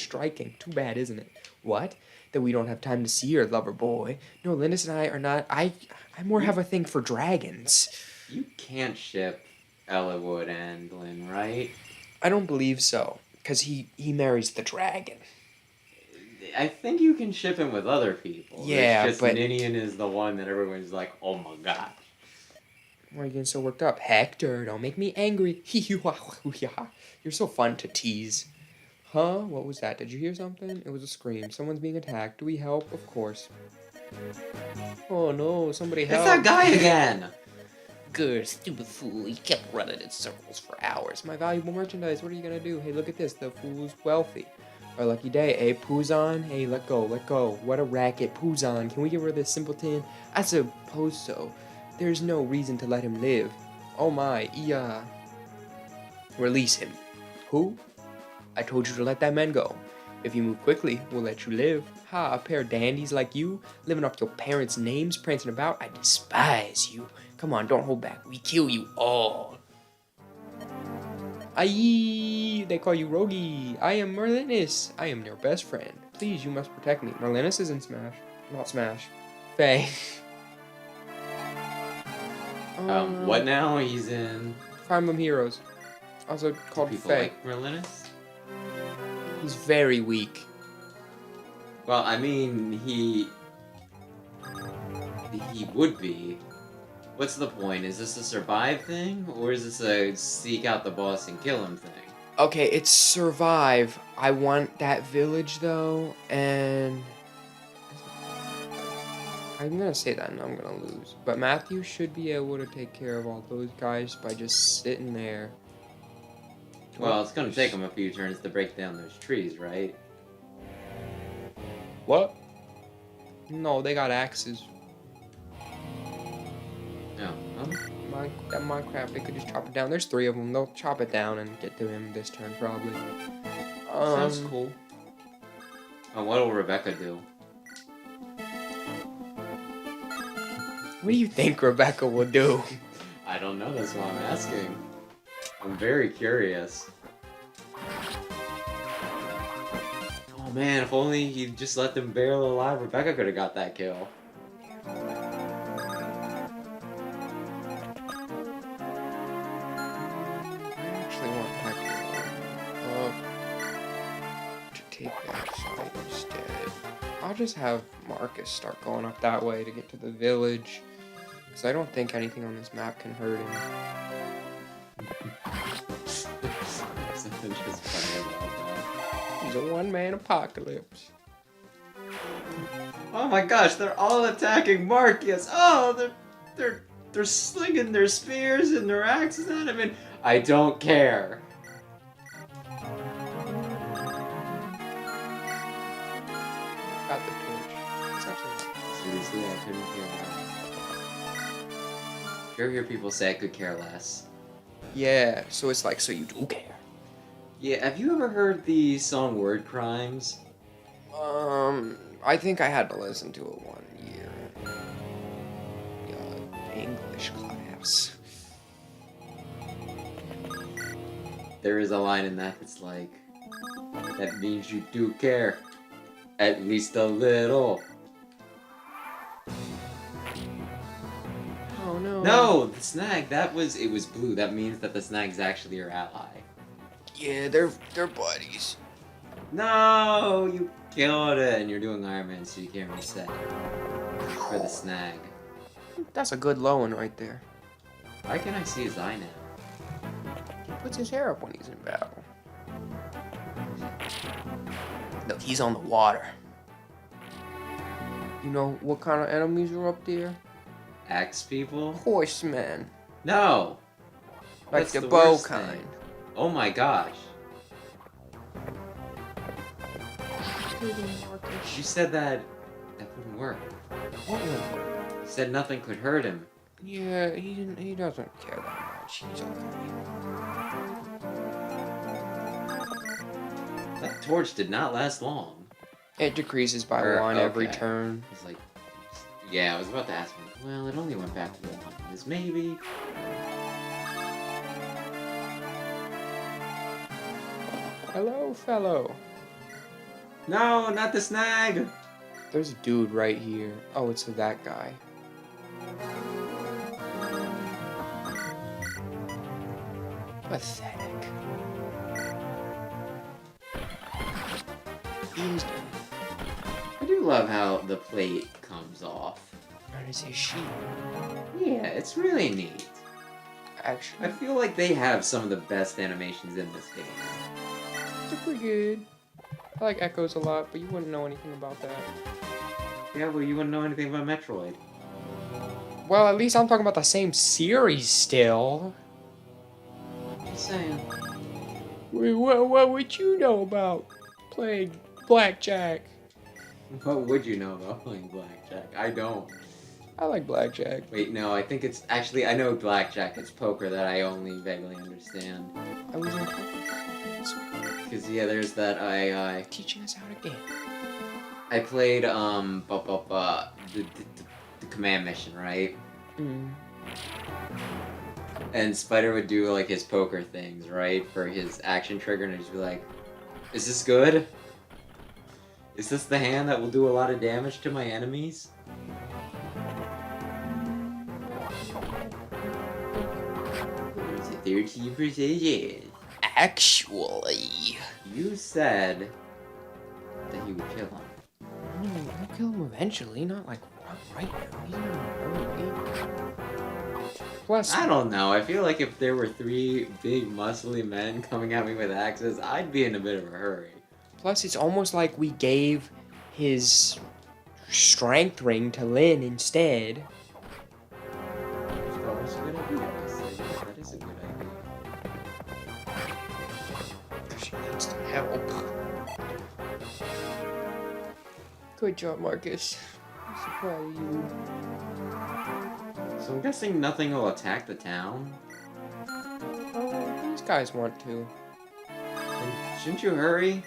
Too bad, isn't it? What? That we don't have time to see her, lover boy. No, Linus and I are not... I more have a thing for dragons. You can't ship Eliwood and Lynn, right? I don't believe so. Because he marries the dragon. I think you can ship him with other people. Yeah, it's just but... Ninian is the one that everyone's like, oh my gosh. Why are you getting so worked up? Hector, don't make me angry. You're so fun to tease. Huh? What was that? Did you hear something? It was a scream. Someone's being attacked. Do we help? Of course. Oh no, somebody help. It's that guy again! Good, stupid fool. He kept running in circles for hours. My valuable merchandise, what are you gonna do? Hey, look at this. The fool's wealthy. Our lucky day, eh, Puzon? Hey, let go. What a racket. Puzon, can we get rid of this simpleton? I suppose so. There's no reason to let him live. Oh my, yeah. Release him. Who? I told you to let that man go. If you move quickly, we'll let you live. Ha, a pair of dandies like you, living off your parents' names, prancing about. I despise you. Come on, don't hold back. We kill you all. Aye, they call you Rogi. I am Merlinus. I am your best friend. Please, you must protect me. Merlinus is in Smash. Not Smash. Faye. What now? He's in... Fire Emblem Heroes. Also called people Faye. like Merlinus? He's very weak. Well, I mean, he would be. What's the point? Is this a survive thing? Or is this a seek out the boss and kill him thing? Okay, it's survive. I want that village, though, and... I'm gonna say that and I'm gonna lose. But Matthew should be able to take care of all those guys by just sitting there. Well, it's gonna take him a few turns to break down those trees, right? What? No, they got axes. No. That Minecraft, they could just chop it down. There's 3 of them. They'll chop it down and get to him this turn, probably. Sounds cool. Oh, what'll Rebecca do? What do you think Rebecca will do? I don't know, that's why I'm asking. I'm very curious. Oh man, if only he just let them barrel alive, Rebecca could have got that kill. I actually want Hector to take that side instead. I'll just have Marcus start going up that way to get to the village. Because I don't think anything on this map can hurt him. Something just funny about that. He's a one-man apocalypse. Oh my gosh, they're all attacking Marcus! Oh, they're slinging their spears and their axes at him, and I don't care. Seriously, I couldn't care less. Sure hear people say I could care less. Yeah, so it's like, so you do care. Yeah, have you ever heard the song Word Crimes? I think I had to listen to it 1 year. English class. There is a line in that that's like, that means you do care. At least a little. Oh no. No, the snag, it was blue. That means that the snag's actually your ally. Yeah, they're buddies. No, you killed it, and you're doing Iron Man, so you can't reset for the snag. That's a good low one right there. Why can't I see his eye now? He puts his hair up when he's in battle. Look, he's on the water. You know what kind of enemies are up there? Axe people? Horsemen. No! Like That's the the bow worst kind. thing. Oh my gosh. You said that wouldn't work. What one? You said nothing could hurt him. Yeah, he doesn't care that much. He's okay. That torch did not last long. It decreases by one every Okay. turn. It's like, yeah, I was about to ask him. Well, it only went back to 1. This maybe. Hello, fellow. No, not the snag! There's a dude right here. Oh, it's that guy. Pathetic. He's done. I do love how the plate comes off. That is his sheep. Yeah, it's really neat. Actually, I feel like they have some of the best animations in this game. they're pretty good. I like Echoes a lot, but you wouldn't know anything about that. Yeah, well, you wouldn't know anything about Metroid. Well, at least I'm talking about the same series still. Just saying. What would you know about playing blackjack? What would you know about playing blackjack? I don't. I like blackjack. Wait, no, I think it's... Actually, I know blackjack. It's poker that I only vaguely understand. I was in poker. Because, yeah, there's that I Teaching us how to game. I played, the command mission, right? Mm. And Spider would do, like, his poker things, right? For his action trigger, and he'd just be like, is this good? Is this the hand that will do a lot of damage to my enemies? It's a 13 precision. Actually, You said that he would kill him. I'll kill him eventually, not like right now. He's not in a hurry. Plus, I don't know. I feel like if there were 3 big muscly men coming at me with axes, I'd be in a bit of a hurry. plus, it's almost like we gave his strength ring to Lynn instead. That was a good idea. That is a good idea. She needs some help. Good job, Marcus. I'm so proud of you. So I'm guessing nothing will attack the town? Oh, these guys want to. Then shouldn't you hurry?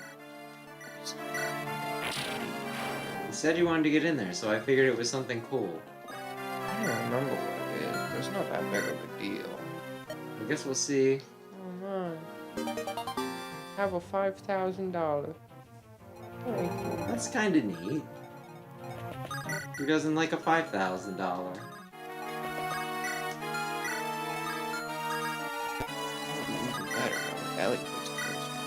You said you wanted to get in there, so I figured it was something cool. I don't remember what it is, but it's not that big of a deal. I guess we'll see. Oh my. Have a $5,000. Thank you. That's kind of neat. Who doesn't like a $5,000? Even better now with Eliwood's close.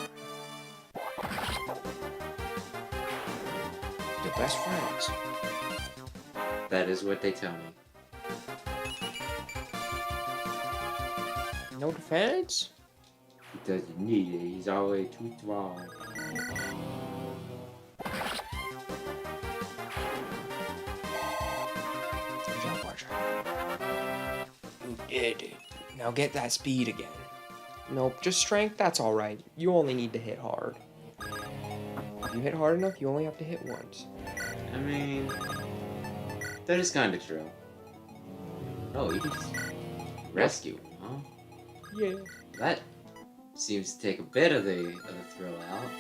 They're best friends. That is what they tell me. No defense? He doesn't need it. He's always too strong. Good job, Archer. You did it. Now get that speed again. Nope, just strength, that's alright. You only need to hit hard. If you hit hard enough, you only have to hit once. I mean, That is kind of true. Oh, you can just rescue him, huh? Yeah. That seems to take a bit of the thrill out.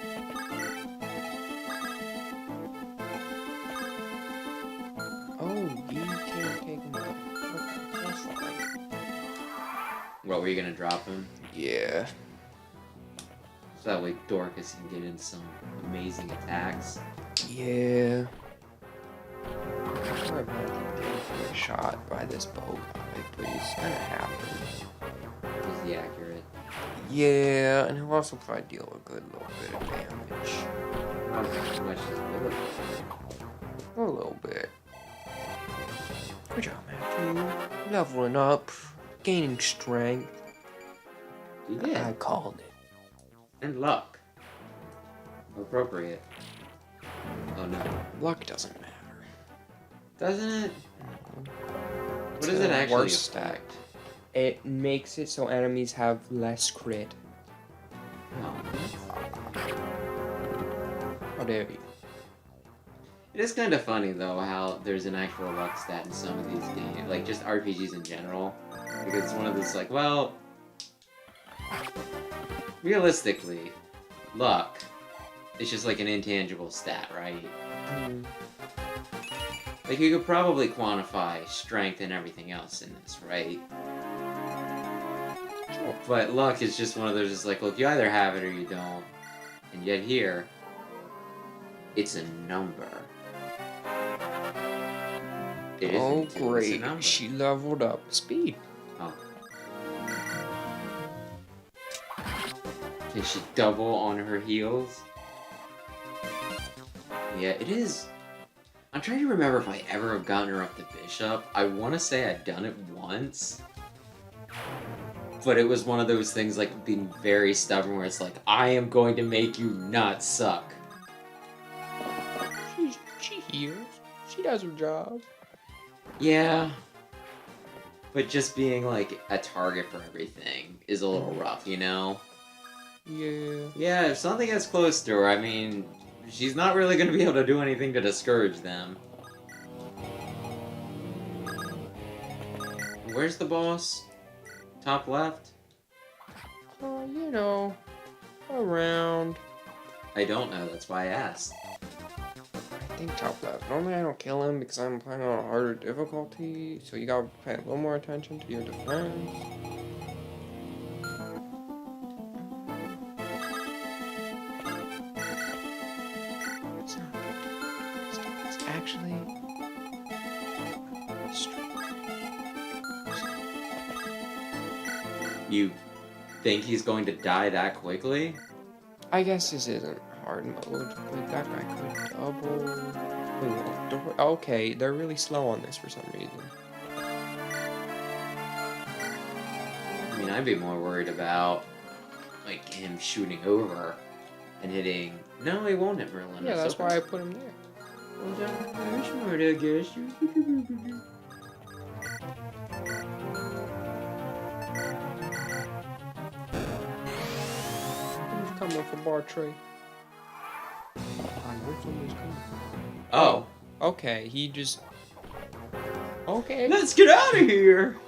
Oh, you can't take him out. Okay, that's fine. What, were you gonna drop him? Yeah. So that way Dorcas can get in some amazing attacks. Yeah. I imagine getting shot by this bow guy, but he's gonna happen. Is he accurate? Yeah, and he'll also probably deal a good little bit of damage. How much is it? A little bit. Good job, Matthew. Leveling up, gaining strength. You did. I called it. And luck. Appropriate. Oh no. Luck doesn't matter. Doesn't it? What does It's it a actually worse affect? It makes it so enemies have less crit. Oh. How dare you? It is kind of funny though how there's an actual luck stat in some of these games, like just RPGs in general, because it's one of those like, well, realistically, luck is just like an intangible stat, right? Like you could probably quantify strength and everything else in this, right? Sure. But luck is just one of those, just like, look, you either have it or you don't, and yet here, it's a number. It isn't Oh, two, it's a great. number. She leveled up speed. Oh. Can she double on her heels? Yeah, it is. I'm trying to remember if I ever have gotten her up to Bishop. I want to say I'd done it once. But it was one of those things like being very stubborn where it's like, I am going to make you not suck. She heals. She does her job. Yeah. But just being like a target for everything is a little rough, you know? Yeah. Yeah, if something gets close to her, I mean, she's not really going to be able to do anything to discourage them. Where's the boss? Top left? You know, around. I don't know, that's why I asked. I think top left. Normally I don't kill him because I'm playing on a harder difficulty, so you gotta pay a little more attention to your defense. It's not good. It's actually You think he's going to die that quickly? I guess this isn't hard mode. Like that guy could double. Wait, okay, they're really slow on this for some reason. I mean, I'd be more worried about, like, him shooting over and hitting... No, he won't hit Merlin. Yeah, that's why I put him there. Well, that's smart, I guess. Who's coming for bar tray? I know somebody's coming. Oh. Okay, he just... Okay. Let's get out of here!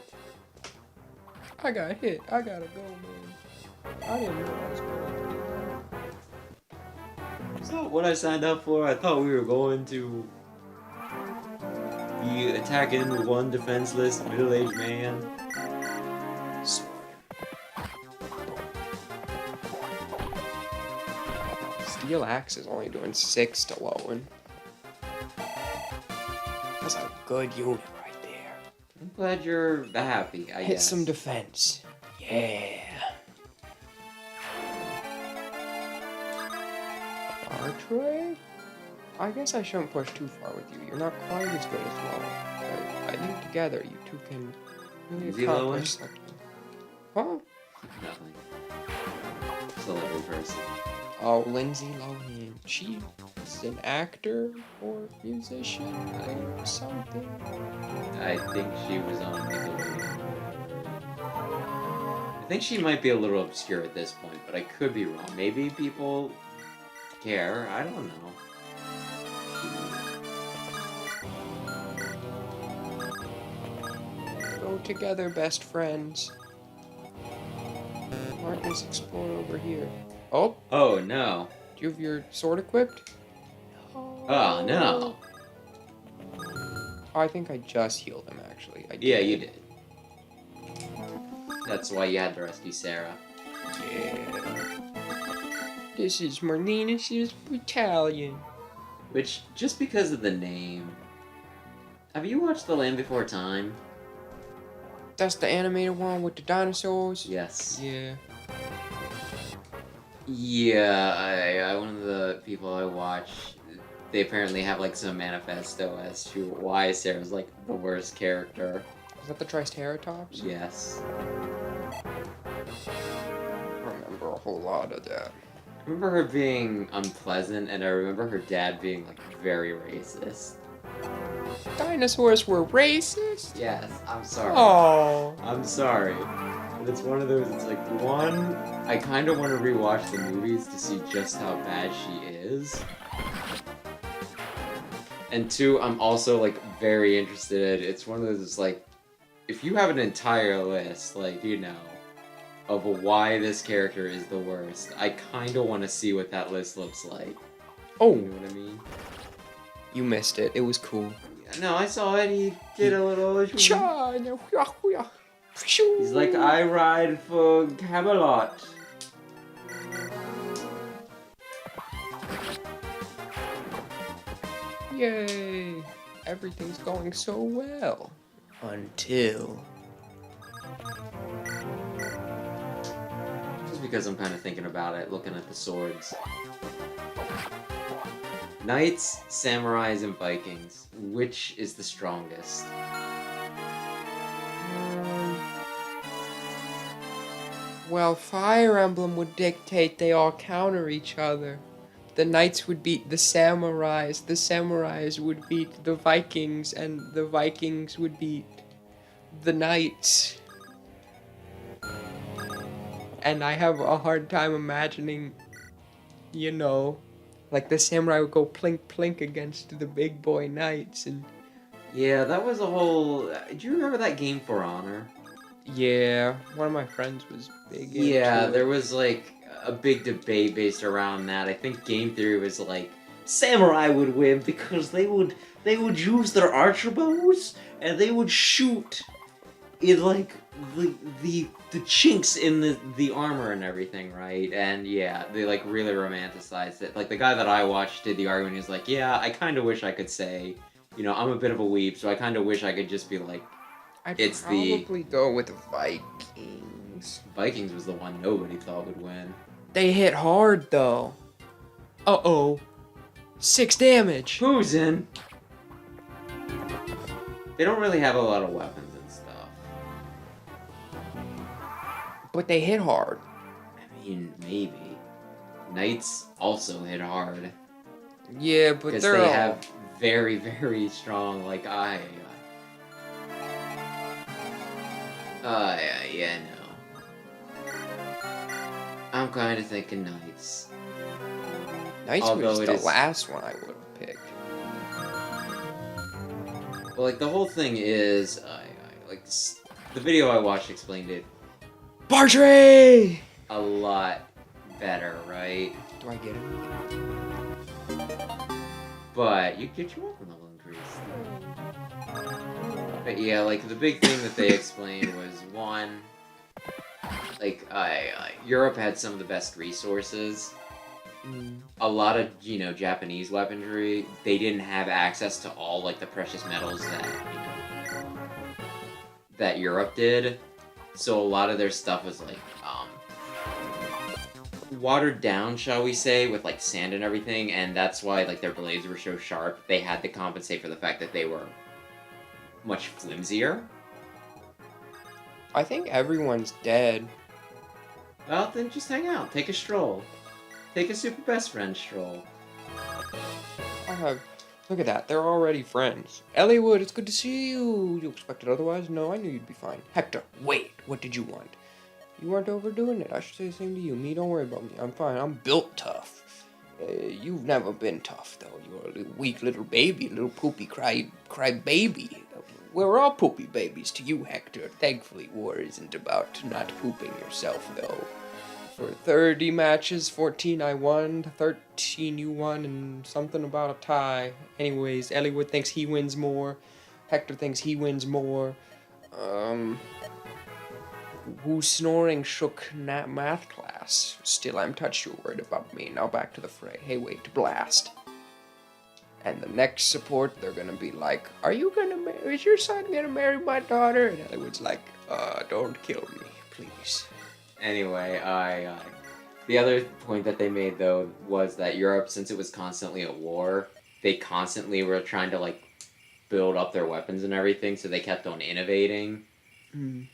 I got hit. I gotta go, man. I didn't know I was going to do It's not what I signed up for. I thought we were going to be attacking one defenseless middle-aged man. that. Sword. Steel Axe is only doing 6 to Lowen. That's a good unit right there. I'm glad you're happy, I Hit guess. some defense. Yeah. Archway? I guess I shouldn't push too far with you. You're not quite as good as Lowen. But I think together you two can really Is he accomplish something. Huh? Nothing. Celebrity person. Oh, Lindsay Lohan. She's an actor or musician or something. I think she was on Nickelodeon. I think she might be a little obscure at this point, but I could be wrong. Maybe people care. I don't know. Go together, best friends. Marcus, explore over here. Oh, Oh no. do you have your sword equipped? Oh no. Oh, I think I just healed him, actually. I did. Yeah, you did. That's why you had to rescue Sarah. Yeah. This is Marlenus' battalion. Which, just because of the name... Have you watched The Land Before Time? That's the animated one with the dinosaurs? Yes. Yeah. Yeah, one of the people I watch, they apparently have like some manifesto as to why Sarah's like the worst character. Is that the Triceratops? Yes. I remember a whole lot of that. I remember her being unpleasant, and I remember her dad being like very racist. Dinosaurs were racist? Yes, I'm sorry. Oh. I'm sorry. But it's one of those, it's like, one, I kind of want to rewatch the movies to see just how bad she is. And two, I'm also, like, very interested. It's one of those, like, if you have an entire list, like, you know, of why this character is the worst, I kind of want to see what that list looks like. Oh. You know what I mean? You missed it. It was cool. No, I saw it. He did a little... China. He's like, I ride for Camelot. Yay. Everything's going so well. Until... Just because I'm kind of thinking about it, looking at the swords. Knights, samurais, and Vikings. Which is the strongest? Well, Fire Emblem would dictate they all counter each other. The knights would beat the samurais would beat the Vikings, and the Vikings would beat the knights. And I have a hard time imagining, you know, like the samurai would go plink plink against the big boy knights, and Yeah, that was a whole... Do you remember that game For Honor? yeah, one of my friends was big into Yeah, it. there was like a big debate based around that. I think game theory was like samurai would win because they would use their archer bows and they would shoot in like the chinks in the armor and everything, right? And yeah, they like really romanticized it. Like the guy that I watched did the argument. He was like, "Yeah, I kind of wish I could say, you know, I'm a bit of a weeb, so I kind of wish I could just be like." I'd It's the- probably go with the Vikings. Vikings was the one nobody thought would win. They hit hard though. Uh-oh. 6 damage. Who's in? They don't really have a lot of weapons and stuff. But they hit hard. I mean, maybe. Knights also hit hard. Yeah, but Because they're they all... have very, very strong, like, yeah, no. I'm kind of thinking Knights. Knights although was it the is- last one I would have picked. But, like, the whole thing is, like, the video I watched explained it Bartray! a lot better, right? Do I get it? But you get your weapon level increased. But yeah, like the big thing that they explained was one, like Europe had some of the best resources. A lot of Japanese weaponry, they didn't have access to all like the precious metals that Europe did. So a lot of their stuff was like watered down, shall we say, with like sand and everything, and that's why like their blades were so sharp. They had to compensate for the fact that they were much flimsier. I think everyone's dead. Well, then just hang out, take a stroll, take a super best friend stroll. Look at that, they're already friends. Eliwood, it's good to see you. You expected otherwise? No, I knew you'd be fine. Hector, wait, what did you want? You weren't overdoing it. I should say the same to you. Me, don't worry about me. I'm fine. I'm built tough. You've never been tough, though. You're a little weak little baby, a little poopy cry baby. we're all poopy babies to you, Hector. Thankfully, war isn't about not pooping yourself, though. For 30 matches, 14 I won, 13 you won, and something about a tie. Anyways, Eliwood thinks he wins more. Hector thinks he wins more. Who's snoring shook math class? Still, I'm touched you're worried about me. Now back to the fray. Hey, wait, blast. And the next support, they're gonna be like, is your son gonna marry my daughter? And Eliwood's like, don't kill me, please. Anyway, the other point that they made, though, was that Europe, since it was constantly at war, they constantly were trying to, like, build up their weapons and everything, so they kept on innovating.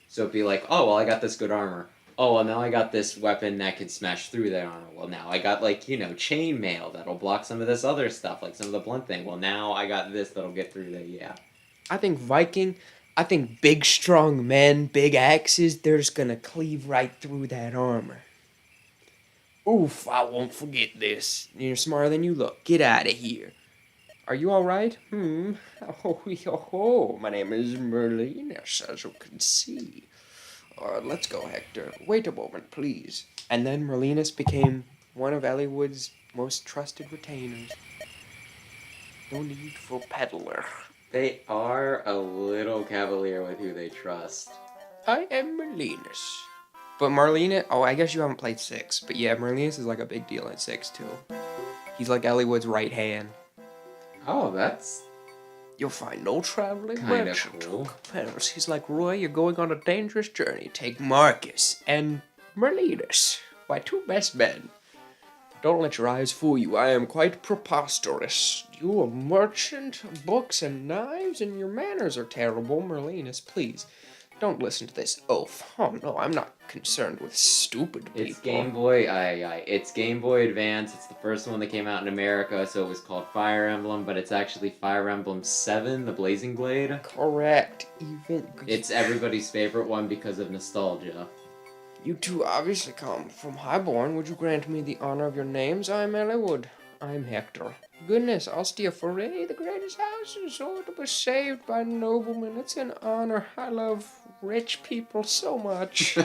So it'd be like, oh, well, I got this good armor. Oh, well, now I got this weapon that can smash through the armor. Well, now I got, like, chainmail that'll block some of this other stuff, like some of the blunt thing. Well, now I got this that'll get through the, yeah. I think big, strong men, big axes, they're just gonna cleave right through that armor. Oof, I won't forget this. You're smarter than you look. Get out of here. Are you alright? Oh, my name is Merlin, as you can see. Let's go, Hector. Wait a moment, please. And then Merlinus became one of Eliwood's most trusted retainers. No need for peddler. They are a little cavalier with who they trust. I am Merlinus. But Merlinus, I guess you haven't played 6. But yeah, Merlinus is like a big deal in 6 too. He's like Eliwood's right hand. Oh, that's... You'll find no traveling Kinda merchant cool. companions. He's like, Roy, you're going on a dangerous journey. Take Marcus and Merlinus, my 2 best men. Don't let your eyes fool you. I am quite preposterous. You a merchant, books and knives, and your manners are terrible. Merlinus, please, don't listen to this oaf. Oh no, I'm not concerned with stupid people. It's Game Boy, it's Game Boy Advance. It's the first one that came out in America, so it was called Fire Emblem, but it's actually Fire Emblem 7, the Blazing Blade. Correct. It's everybody's favorite one because of nostalgia. You two obviously come from Highborn. Would you grant me the honor of your names? I'm Eliwood. I'm Hector. Goodness, Ostia Foray, the greatest house in Sword, was saved by noblemen. It's an honor. I love rich people so much.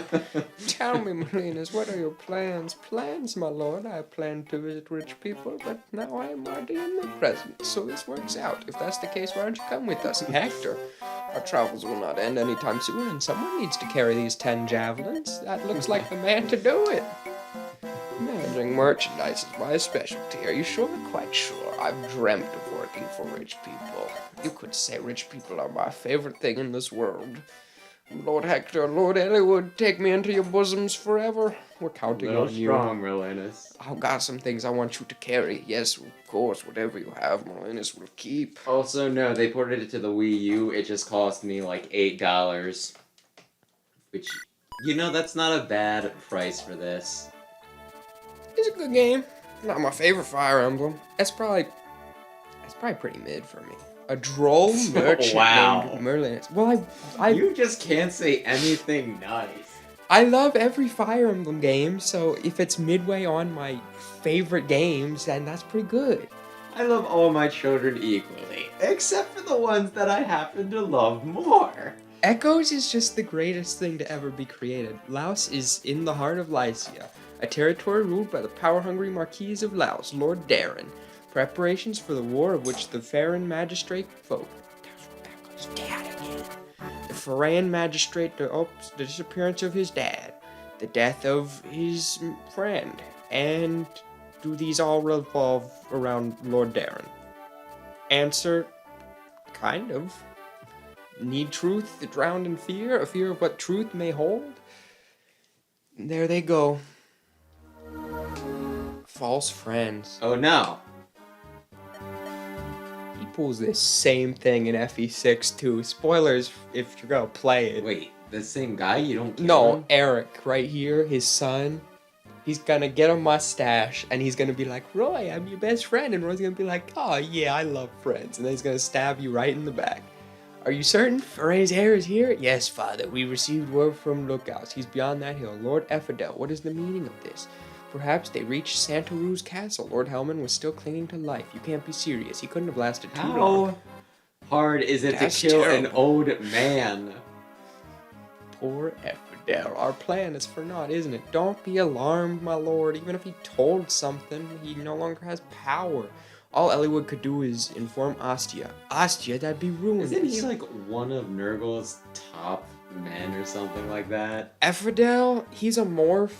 Tell me, Merlinus, what are your plans? Plans, my lord. I plan to visit rich people, but now I am already in their presence, so this works out. If that's the case, why don't you come with us? Hector, our travels will not end anytime soon, and someone needs to carry these 10 javelins. That looks like the man to do it. Managing merchandise is my specialty. Are you sure? Quite sure. I've dreamt of working for rich people. You could say rich people are my favorite thing in this world. Lord Hector, Lord Eliwood, take me into your bosoms forever. We're counting on you. Strong, Merlinus. I've got some things I want you to carry. Yes, of course, whatever you have, Merlinus will keep. Also, no, they ported it to the Wii U. It just cost me like $8. Which, that's not a bad price for this. It's a good game. Not my favorite Fire Emblem. That's probably pretty mid for me. A droll merchant Wow. named Merlinus. Well, You just can't say anything nice. I love every Fire Emblem game, so if it's midway on my favorite games, then that's pretty good. I love all my children equally, except for the ones that I happen to love more. Echoes is just the greatest thing to ever be created. Laos is in the heart of Lycia, a territory ruled by the power-hungry Marquis of Laos, Lord Darren. Preparations for the war of which the Farran magistrate Echo's dad again. The Farran magistrate the disappearance of his dad, the death of his friend, and do these all revolve around Lord Darren? Answer, kind of. Need truth drowned in fear, a fear of what truth may hold? There they go. False friends. Oh no. He pulls this same thing in FE6 too. Spoilers if you're gonna play it. Wait, the same guy? You don't care? No, Eric, right here, his son. He's gonna get a mustache and he's gonna be like, Roy, I'm your best friend. And Roy's gonna be like, oh yeah, I love friends. And then he's gonna stab you right in the back. Are you certain? Foray's heir is here? Yes, father. We received word from lookouts. He's beyond that hill. Lord Effidel, what is the meaning of this? Perhaps they reached Santa Rue's castle. Lord Hellman was still clinging to life. You can't be serious. He couldn't have lasted too long. hard is it That's to kill an terrible. old man? Poor Eliwood. Our plan is for naught, isn't it? Don't be alarmed, my lord. Even if he told something, he no longer has power. All Eliwood could do is inform Ostia. Ostia, that'd be ruined. Isn't he like one of Nurgle's top men or something like that? Eliwood, he's a morph,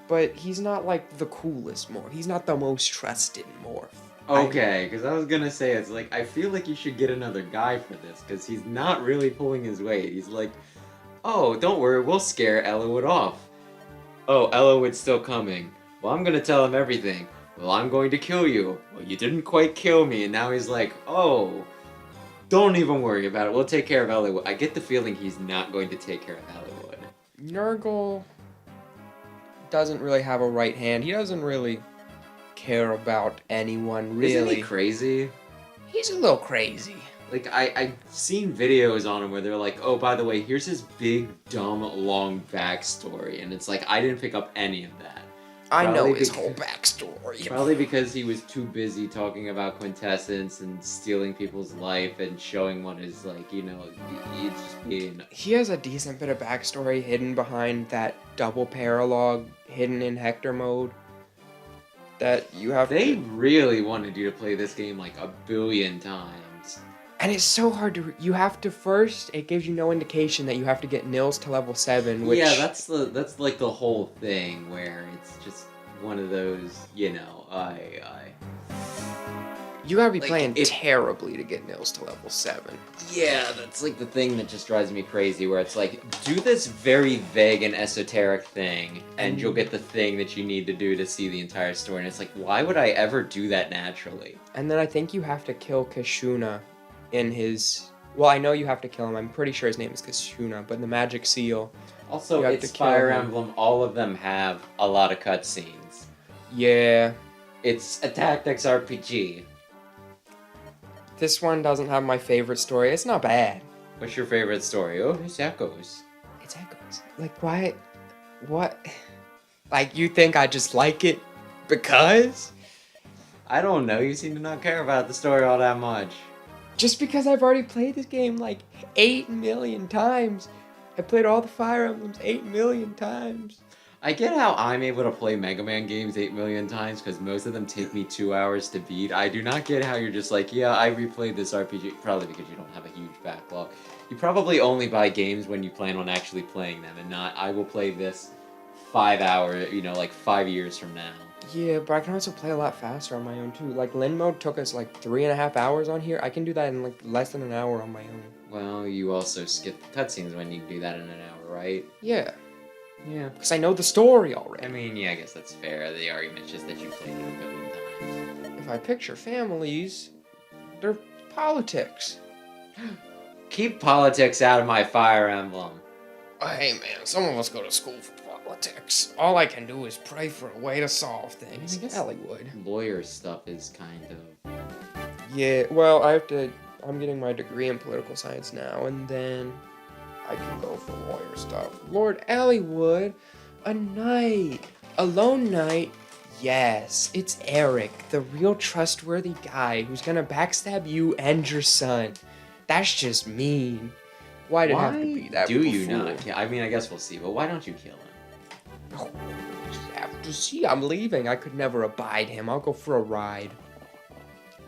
but he's not like the coolest morph. He's not the most trusted morph. Okay, because I was gonna say, it's like, I feel like you should get another guy for this, because he's not really pulling his weight. He's like, oh, don't worry, we'll scare Eliwood off. Oh, Eliwood's still coming. Well, I'm gonna tell him everything. Well, I'm going to kill you. Well, you didn't quite kill me, and now he's like, oh, don't even worry about it. We'll take care of Eliwood. I get the feeling he's not going to take care of Eliwood. Nurgle doesn't really have a right hand. He doesn't really care about anyone, really. Isn't he crazy? He's a little crazy. Like, I've seen videos on him where they're like, oh, by the way, here's his big, dumb, long backstory. And it's like, I didn't pick up any of that. I know Probably his because- whole backstory. Probably because he was too busy talking about quintessence and stealing people's life and showing what is, like, you know, he's just being... He has a decent bit of backstory hidden behind that double paralogue hidden in Hector Mode. That you have They to... really wanted you to play this game, like, 1 billion times. And it's so hard to... You have to first... It gives you no indication that you have to get Nils to level 7, which... Yeah, that's like the whole thing, where it's just one of those, you know, You gotta be like, playing if- terribly to get Nils to level 7. Yeah, that's like the thing that just drives me crazy, where it's like, do this very vague and esoteric thing, and you'll get the thing that you need to do to see the entire story, and it's like, why would I ever do that naturally? And then I think you have to kill Kashuna in his... Well, I know you have to kill him. I'm pretty sure his name is Kashuna, but the magic seal... Also, You have it's to kill Fire him. Emblem, all of them have a lot of cutscenes. Yeah. It's a tactics RPG. This one doesn't have my favorite story. It's not bad. What's your favorite story? Oh, it's Echoes. It's Echoes. Like, why... What? Like, you think I just like it because? I don't know, you seem to not care about the story all that much. Just because I've already played this game like 8 million times. I played all the Fire Emblems 8 million times. I get how I'm able to play Mega Man games 8 million times, because most of them take me 2 hours to beat. I do not get how you're just like, yeah, I replayed this RPG, probably because you don't have a huge backlog. You probably only buy games when you plan on actually playing them, and not, I will play this 5 hours, you know, like 5 years from now. Yeah, but I can also play a lot faster on my own too. Like, Lin Mode took us like 3.5 hours on here. I can do that in like less than an hour on my own. Well, you also skip the cutscenes when you do that in an hour, right? Yeah, Yeah. because I know the story already. I mean, yeah, I guess that's fair. The argument's just that you played it 1 billion times. If I picture families, they're politics. Keep politics out of my Fire Emblem. Hey man, some of us go to school for politics. All I can do is pray for a way to solve things. I guess- Eliwood. Lawyer stuff is kind of... Yeah, well, I'm getting my degree in political science now, and then I can go for lawyer stuff. Lord Eliwood, a knight, a lone knight. Yes, it's Eric, the real trustworthy guy who's gonna backstab you and your son. That's just mean. Why'd it have to be that do you before? not? I mean, I guess we'll see, but why don't you kill him? Oh, just have to see. I'm leaving. I could never abide him. I'll go for a ride.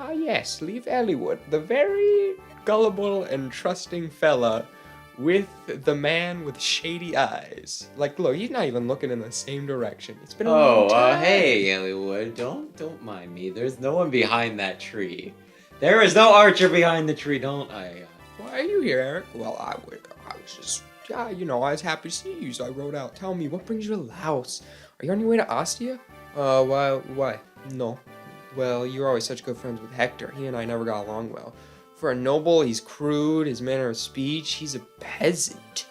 Ah, yes, leave Eliwood, the very gullible and trusting fella with the man with shady eyes. Like, look, he's not even looking in the same direction. It's been a long time. Hey, Eliwood, don't mind me. There's no one behind that tree. There is no archer behind the tree, don't I? Why are you here, Eric? Well, I was just, yeah, you know, I was happy to see you, so I rode out. Tell me, what brings you to Laos? Are you on your way to Ostia? Why? No. Well, you're always such good friends with Hector. He and I never got along well. For a noble, he's crude, his manner of speech, he's a peasant.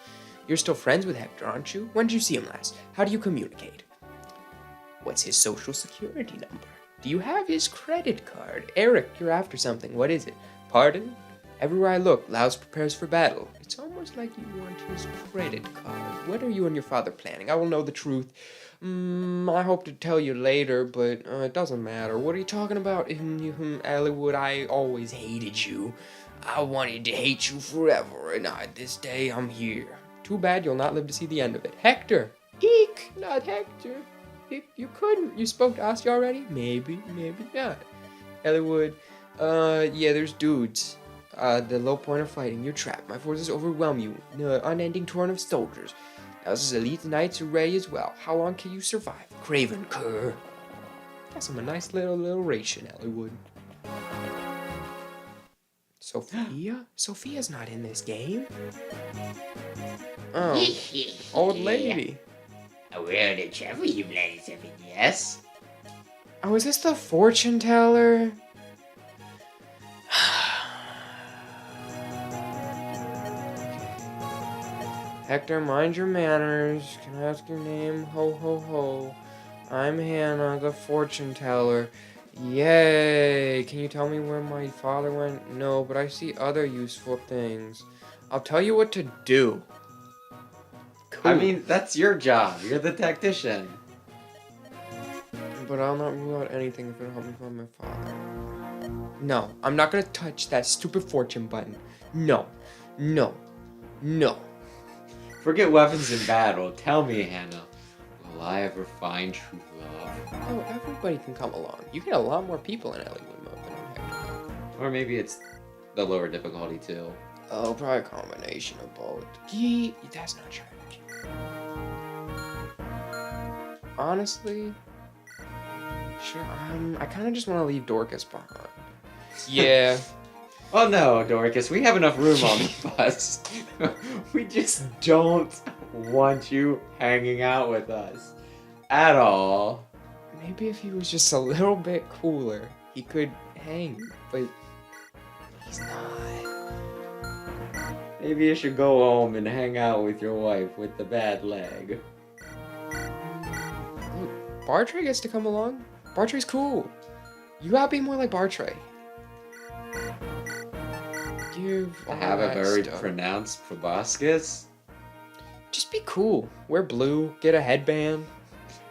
You're still friends with Hector, aren't you? When did you see him last? How do you communicate? What's his social security number? Do you have his credit card? Eric, you're after something. What is it? Pardon? Everywhere I look, Laos prepares for battle. It's almost like you want his credit card. What are you and your father planning? I will know the truth. I hope to tell you later, but it doesn't matter. What are you talking about? Eliwood, I always hated you. I wanted to hate you forever, and this day I'm here. Too bad you'll not live to see the end of it. Hector! Eek! Not Hector. You couldn't. You spoke to Asti already? Maybe, maybe not. Eliwood. Yeah, there's dudes. The low point of fighting. You're trapped. My forces overwhelm you. The unending torrent of soldiers. Now this is elite knights array as well. How long can you survive? Craven cur. That's a nice little ration, Eliwood. Sophia? Sophia's not in this game. Oh, old lady. Well, the trouble you bloody seven, yes? Oh, is this the fortune teller? Hector, mind your manners. Can I ask your name? Ho, ho, ho. I'm Hannah, the fortune teller. Yay! Can you tell me where my father went? No, but I see other useful things. I'll tell you what to do. Cool. I mean, that's your job. You're the tactician. But I'll not rule out anything if it'll help me find my father. No, I'm not gonna touch that stupid fortune button. No, no, no. Forget weapons in battle. Tell me, Hannah, will I ever find true love? Oh, everybody can come along. You get a lot more people in Eliwood mode than on Hector mode. Or maybe it's the lower difficulty too. Oh, probably a combination of both. Gee, that's not strategy. Honestly, sure. I kind of just want to leave Dorcas behind. Yeah. Oh no, Dorcas, we have enough room on the bus. We just don't want you hanging out with us at all. Maybe if he was just a little bit cooler, he could hang, but he's not. Maybe you should go home and hang out with your wife with the bad leg. Look, Bartray gets to come along. Bartray's cool. You gotta be more like Bartray. I have a very pronounced proboscis. Just be cool. Wear blue. Get a headband.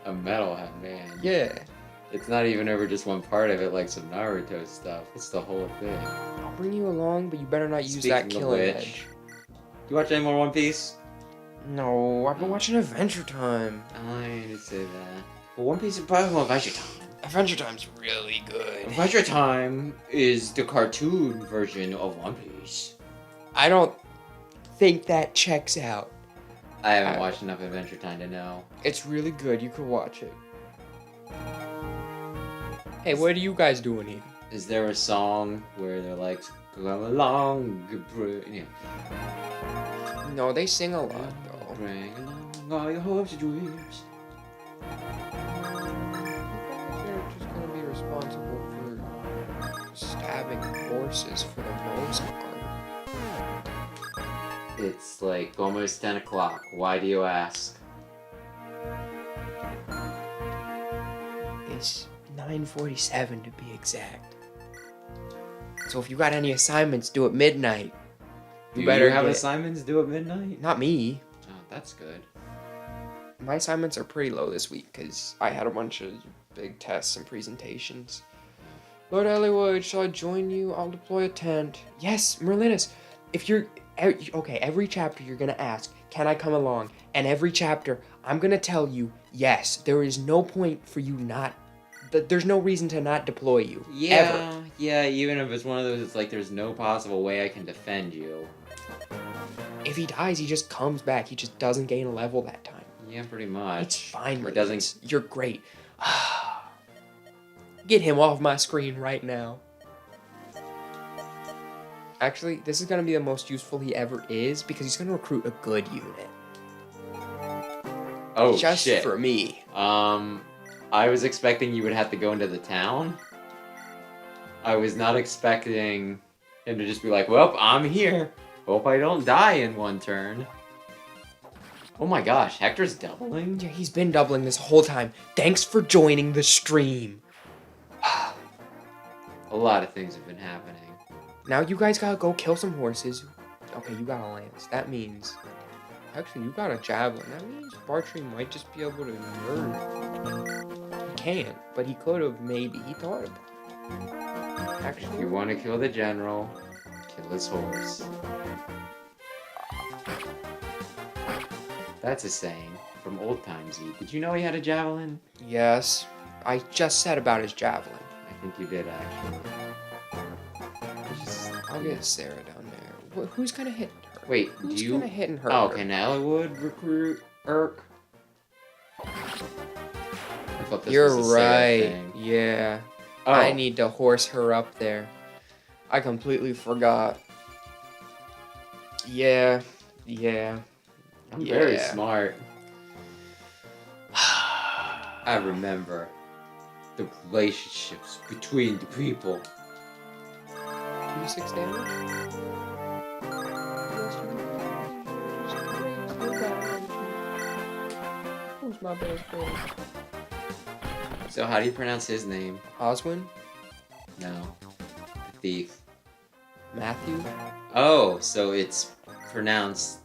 A metalhead, man. Yeah. It's not even ever just one part of it like some Naruto stuff. It's the whole thing. I'll bring you along, but you better not use Speaking that of killing which, edge. You watch any more One Piece? No, I've been watching Adventure Time. I didn't say that. Well, One Piece is probably more Adventure Time. Adventure Time's really good. Adventure Time is the cartoon version of One Piece. I don't think that checks out. I haven't watched enough Adventure Time to know. It's really good. You could watch it. Hey, what are you guys doing here? Is there a song where they're like, "Come along, yeah. No, they sing a lot though. Bring along all your hopes and dreams." They're just gonna be responsible for stabbing horses for the most part. It's like almost 10 o'clock. Why do you ask? It's 9:47 to be exact. So if you got any assignments due at midnight, You better better have get- assignments due at midnight? Not me. Oh, that's good. My assignments are pretty low this week because I had a bunch of big tests and presentations. Lord Eliwood, shall I join you? I'll deploy a tent. Yes, Merlinus. If you're okay, every chapter you're gonna ask, can I come along? And every chapter, I'm gonna tell you, yes. There is no point for you not. There's no reason to not deploy you. Ever. Yeah, even if it's one of those, it's like there's no possible way I can defend you. If he dies, he just comes back. He just doesn't gain a level that time. Yeah, pretty much. It's fine. It doesn't. Merlinus. You're great. Get him off my screen right now. Actually, this is going to be the most useful he ever is because he's going to recruit a good unit. Oh, Just shit. for me. I was expecting you would have to go into the town. I was not expecting him to just be like, well, I'm here. Hope I don't die in one turn. Oh my gosh, Hector's doubling? Yeah, he's been doubling this whole time. Thanks for joining the stream. A lot of things have been happening. Now you guys gotta go kill some horses. Okay, you got a lance. That means... Actually, you got a javelin. That means Bartray might just be able to murder. He can't, but he could have maybe. He thought about it. If you Actually, want to kill the general, Kill his horse. That's a saying from old timesy. Did you know he had a javelin? Yes. I just said about his javelin. I think you did, actually. I'll get Sarah down there. Who's gonna hit her? Wait, Who's do you... gonna hit and hurt Oh, her? can Eliwood recruit Urk? I thought this You're was a Sarah right. thing. Yeah. Oh, I need to horse her up there. I completely forgot. Yeah. Yeah. I'm very Yeah. smart. I remember the relationships between the people. 2d6 damage? Who's my best friend? So how do you pronounce his name? Oswin? No. The thief. Matthew? Oh, so it's pronounced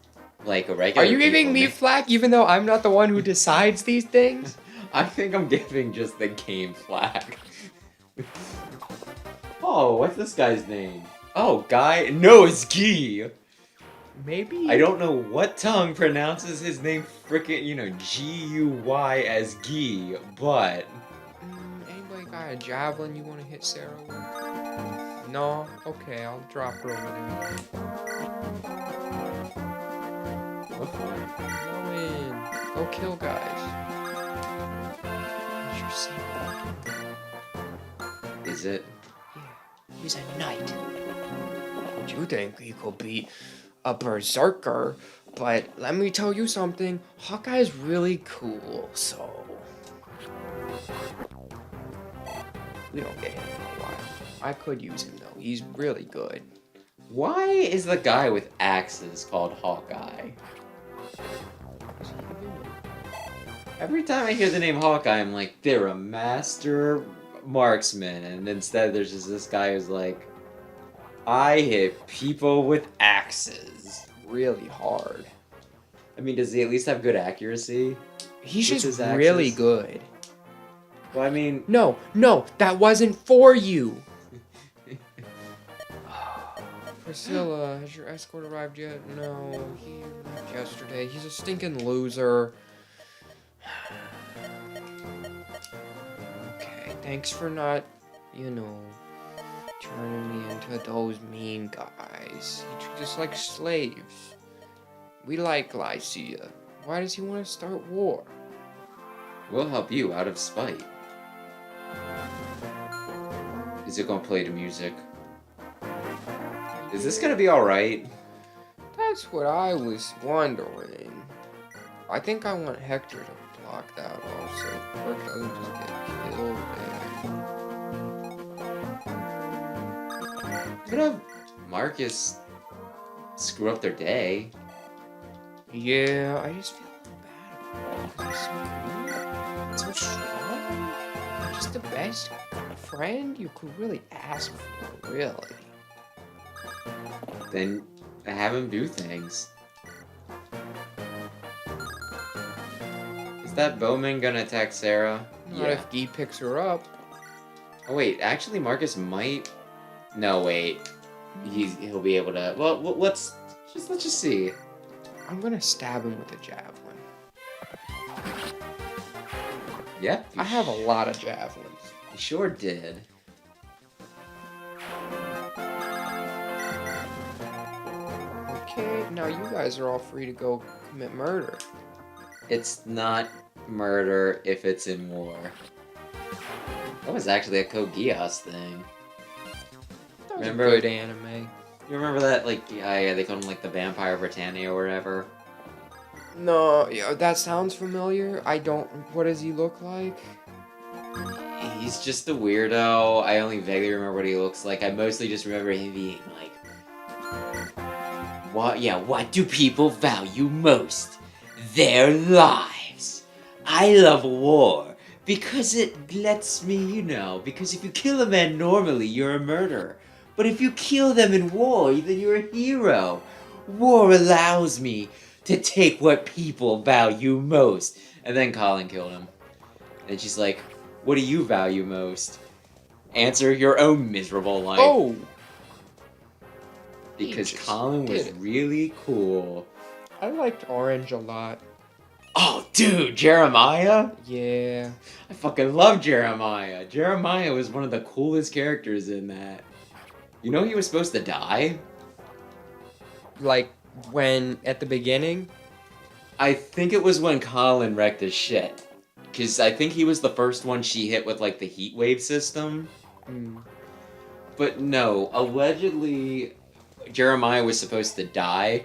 like a regular Are you giving people me name. flack even though I'm not the one who decides these things? I think I'm giving just the game flag. Oh, what's this guy's name? Oh, Guy? No, it's Guy. Maybe. I don't know what tongue pronounces his name frickin', G-U-Y as Guy, but... Anybody got a javelin you want to hit Sarah with? No? Okay, I'll drop her over there. What fun. Go in. Go kill guys. What's your Sarah? Is it? Yeah, he's a knight. You think he could be a berserker, but let me tell you something. Hawkeye's really cool, so... We don't get him for a while. I could use him, though. He's really good. Why is the guy with axes called Hawkeye? Every time I hear the name Hawkeye, I'm like, they're a master marksman, and instead there's just this guy who's like, I hit people with axes. Really hard. I mean, does he at least have good accuracy? He's With just his axes? really good. Well, I mean, No, that wasn't for you. Priscilla, has your escort arrived yet? No, he left yesterday. He's a stinking loser. Okay, thanks for not, turning me into those mean guys. He treats us like slaves. We like Lycia. Why does he want to start war? we'll help you out of spite. Is it gonna play the music? Is this gonna be alright? That's what I was wondering. I think I want Hector to block that also. Or doesn't just get killed there. Could have Marcus screw up their day. Yeah, I just feel a little bad about it. He's so cool. So strong. Just the best friend you could really ask for, really. Then have him do things. Is that bowman gonna attack Sarah? Not if Guy picks her up. Oh wait, actually Marcus might. No wait, he'll be able to. Well, let's just see. I'm gonna stab him with a javelin. Yeah, I have a lot of javelins. You sure did. Okay, now you guys are all free to go commit murder. It's not murder if it's in war. That was actually a Code Geass thing. That was Remember- a good anime. You remember that, like, yeah, they called him, like, the Vampire Britannia or whatever? No, yeah, that sounds familiar. I don't. What does he look like? He's just a weirdo. I only vaguely remember what he looks like. I mostly just remember him being like, what do people value most? Their lives. I love war because it lets me, because if you kill a man normally, you're a murderer. But if you kill them in war, then you're a hero. War allows me to take what people value most. And then Colin killed him. And she's like, what do you value most? Answer your own miserable life. Oh! because just Colin was did it. really cool. I liked Orange a lot. Oh, dude, Jeremiah? Yeah. I fucking love Jeremiah. Jeremiah was one of the coolest characters in that. You know he was supposed to die? Like, when, at the beginning? I think it was when Colin wrecked his shit. Because I think he was the first one she hit with, like, the heat wave system. But no, allegedly, Jeremiah was supposed to die,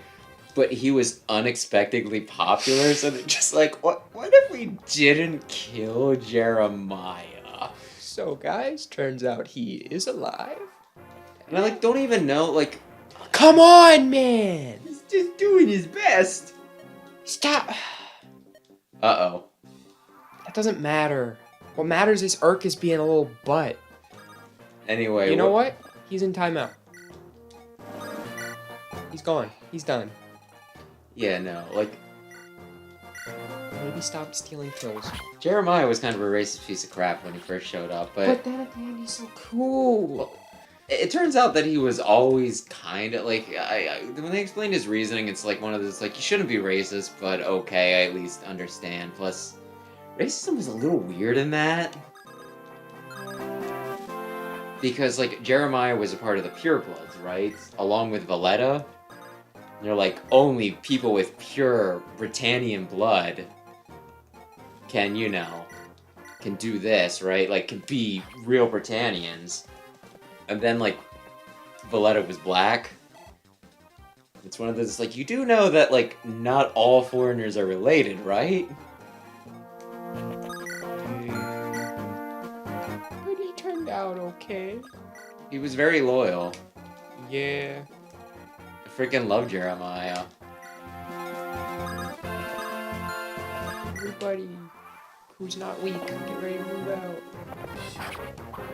but he was unexpectedly popular, so they're just like, what if we didn't kill Jeremiah? So, guys, turns out he is alive. And I, like, don't even know, like... Come on, man! He's just doing his best! Stop! Uh-oh. That doesn't matter. What matters is Urk is being a little butt. Anyway, You know what? He's in timeout. He's gone. He's done. Yeah, no, like... Maybe stop stealing kills. Jeremiah was kind of a racist piece of crap when he first showed up, But then at the end, he's so cool. it turns out that he was always kind of like when they explained his reasoning, it's like one of those like you shouldn't be racist, but okay, I at least understand. Plus, racism was a little weird in that because like Jeremiah was a part of the purebloods, right? Along with Valletta, they're like only people with pure Britannian blood can can do this, right? Like can be real Britannians. And then, like, Valletta was black. It's one of those, like, you do know that, like, not all foreigners are related, right? But he turned out okay. He was very loyal. Yeah. I freaking love Jeremiah. Everybody who's not weak, get ready to move out.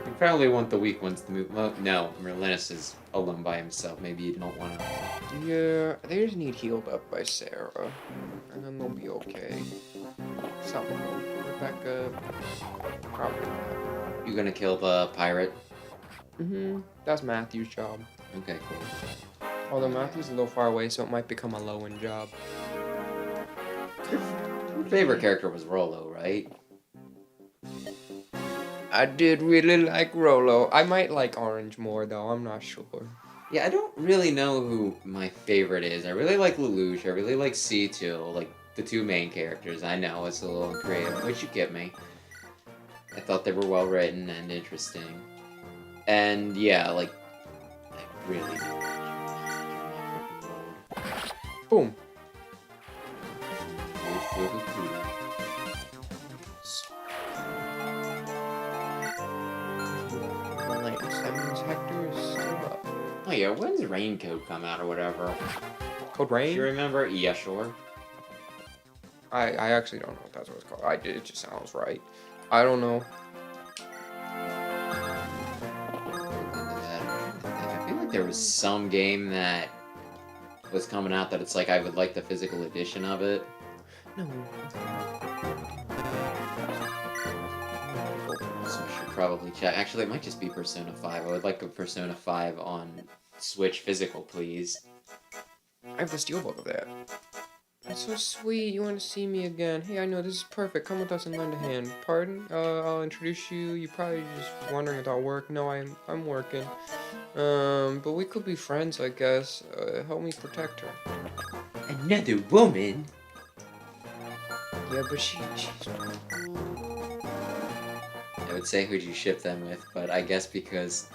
You probably want the weak ones to move. Well, no, Merlinus is alone by himself. Maybe you don't want to. Yeah, they just need healed up by Sarah. And then they'll be okay. Something. Rebecca. Probably not. You gonna kill the pirate? That's Matthew's job. Okay, cool. Although Matthew's a little far away, so it might become a low-end job. Your favorite character was Rollo, right? I did really like Rollo. I might like Orange more, though. I'm not sure. Yeah, I don't really know who my favorite is. I really like Lelouch. I really like C2, like the two main characters. I know it's a little creative, but you get me. I thought they were well written and interesting. And yeah, like, I really do like Boom. That means Hector is still up. Oh yeah, when's Raincoat come out or whatever? Code Do Rain? you remember? Yeah, sure. I actually don't know if that's what it's called. It just sounds right. I don't know. I feel like there was some game that was coming out that it's like I would like the physical edition of it. No. So I should probably check. Actually, it might just be Persona 5. I would like a Persona 5 on Switch physical, please. I have the steelbook of that. That's so sweet. You want to see me again? Hey, I know this is perfect. Come with us and lend a hand. Pardon? I'll introduce you. You're probably just wondering about work. No, I'm working. But we could be friends, I guess. Help me protect her. Another woman? Yeah, but she's... I would say who'd you ship them with, but I guess because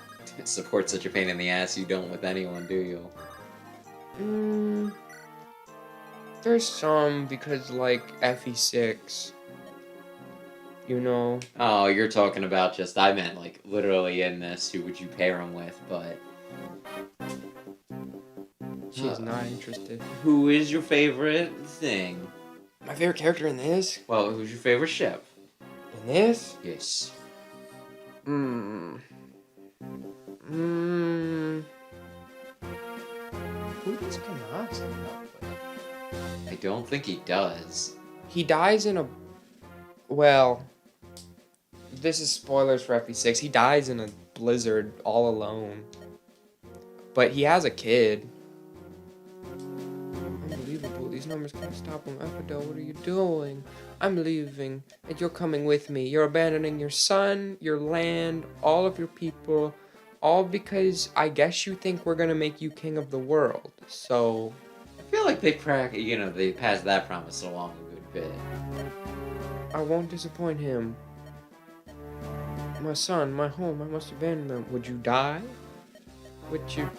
support's such a pain in the ass, you don't with anyone, do you? There's some, because, like, FE6. You know? Oh, you're talking about just, I meant, like, literally in this, who would you pair them with, but... She's not interested. Who is your favorite thing? My favorite character in this? Well, who's your favorite ship? In this? Yes. Who does Kanasa end up with? I don't think he does. He dies in a... Well... This is spoilers for FE6. He dies in a blizzard all alone. But he has a kid. These numbers can't stop him. Epido, what are you doing? I'm leaving, and you're coming with me. You're abandoning your son, your land, all of your people, all because I guess you think we're gonna make you king of the world. So, I feel like they they passed that promise along a good bit. I won't disappoint him. My son, my home, I must abandon them. Would you die? With your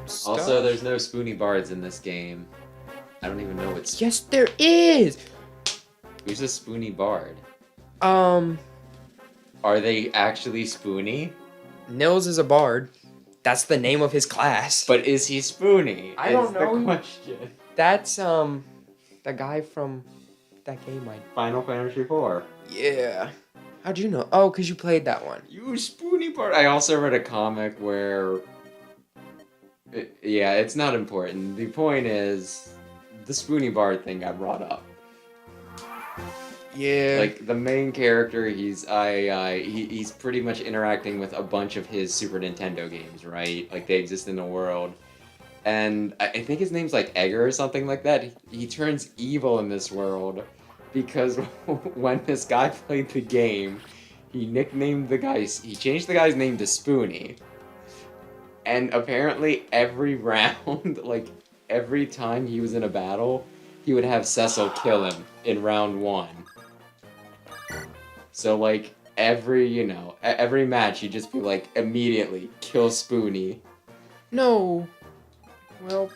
stuff? Also, there's no spoony bards in this game. I don't even know what's. Yes, there is! Who's a spoony bard? Um, Are they actually spoony? Nils is a bard. That's the name of his class. But is he spoony? I don't is know. The question. That's, the guy from that game Final Fantasy IV. Yeah. How'd you know? Oh, because you played that one. You spoony bard. I also read a comic where. Yeah, it's not important. The point is, the spoony bard thing got brought up. Yeah. Like the main character, he's pretty much interacting with a bunch of his Super Nintendo games, right? Like they exist in the world, and I think his name's like Edgar or something like that. He turns evil in this world because when this guy played the game, he changed the guy's name to Spoony, and apparently every round, like every time he was in a battle, he would have Cecil kill him in round 1. So, like, every match, he'd just be like, immediately, kill Spoony. No. Well,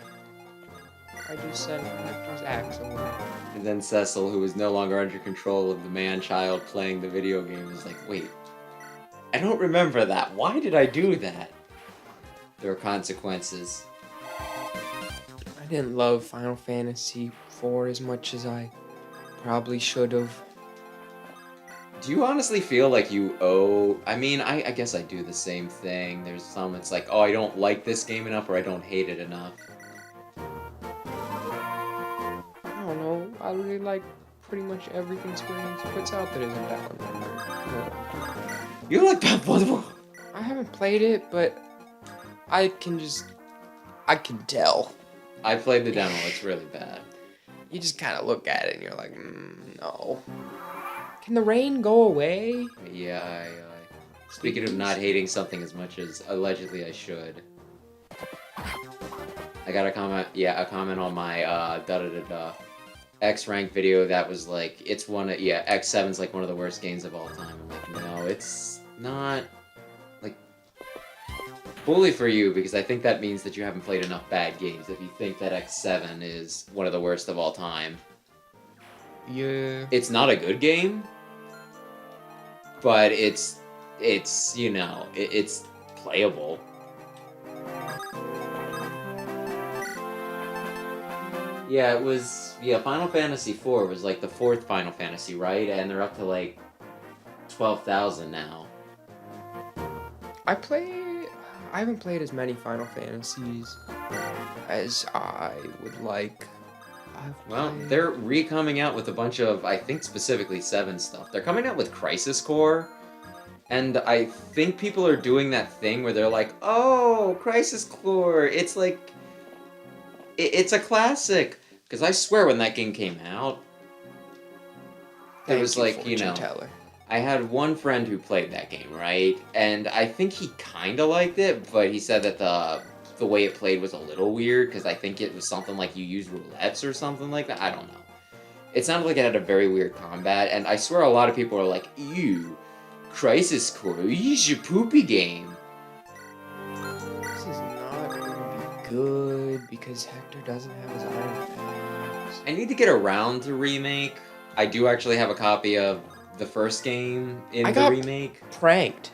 I just sent Hector's axe away. And then Cecil, who was no longer under control of the man-child playing the video game, was like, wait, I don't remember that. Why did I do that? There were consequences. I didn't love Final Fantasy IV as much as I probably should have. Do you honestly feel like you owe... I mean, I guess I do the same thing. There's some, it's like, oh, I don't like this game enough, or I don't hate it enough. I don't know. I really like pretty much everything Square Enix puts out that isn't Battle. You like that? I haven't played it, but I can tell. I played the demo. It's really bad. You just kind of look at it and you're like, no. Can the rain go away? Yeah, Speaking of not hating something as much as allegedly I should. I got a comment on my X rank video that was like, X7's like one of the worst games of all time. I'm like, no, it's not. Like, bully for you, because I think that means that you haven't played enough bad games if you think that X7 is one of the worst of all time. Yeah. It's not a good game, but it's playable. Yeah, it was, Final Fantasy IV was like the 4th Final Fantasy, right? And they're up to like 12,000 now. I haven't played as many Final Fantasies as I would like. Well, they're re-coming out with a bunch of, I think specifically 7 stuff. They're coming out with Crisis Core, and I think people are doing that thing where they're like, oh, Crisis Core, it's like, it's a classic. Because I swear when that game came out, it was like, I had one friend who played that game, right? And I think he kind of liked it, but he said that the way it played was a little weird, because I think it was something like you used roulettes or something like that. I don't know. It sounded like it had a very weird combat, and I swear a lot of people are like, ew, Crisis Core, use your poopy game. This is not going to be good, because Hector doesn't have his Iron Fangs. I need to get around to remake. I do actually have a copy of the first game in the remake. Pranked.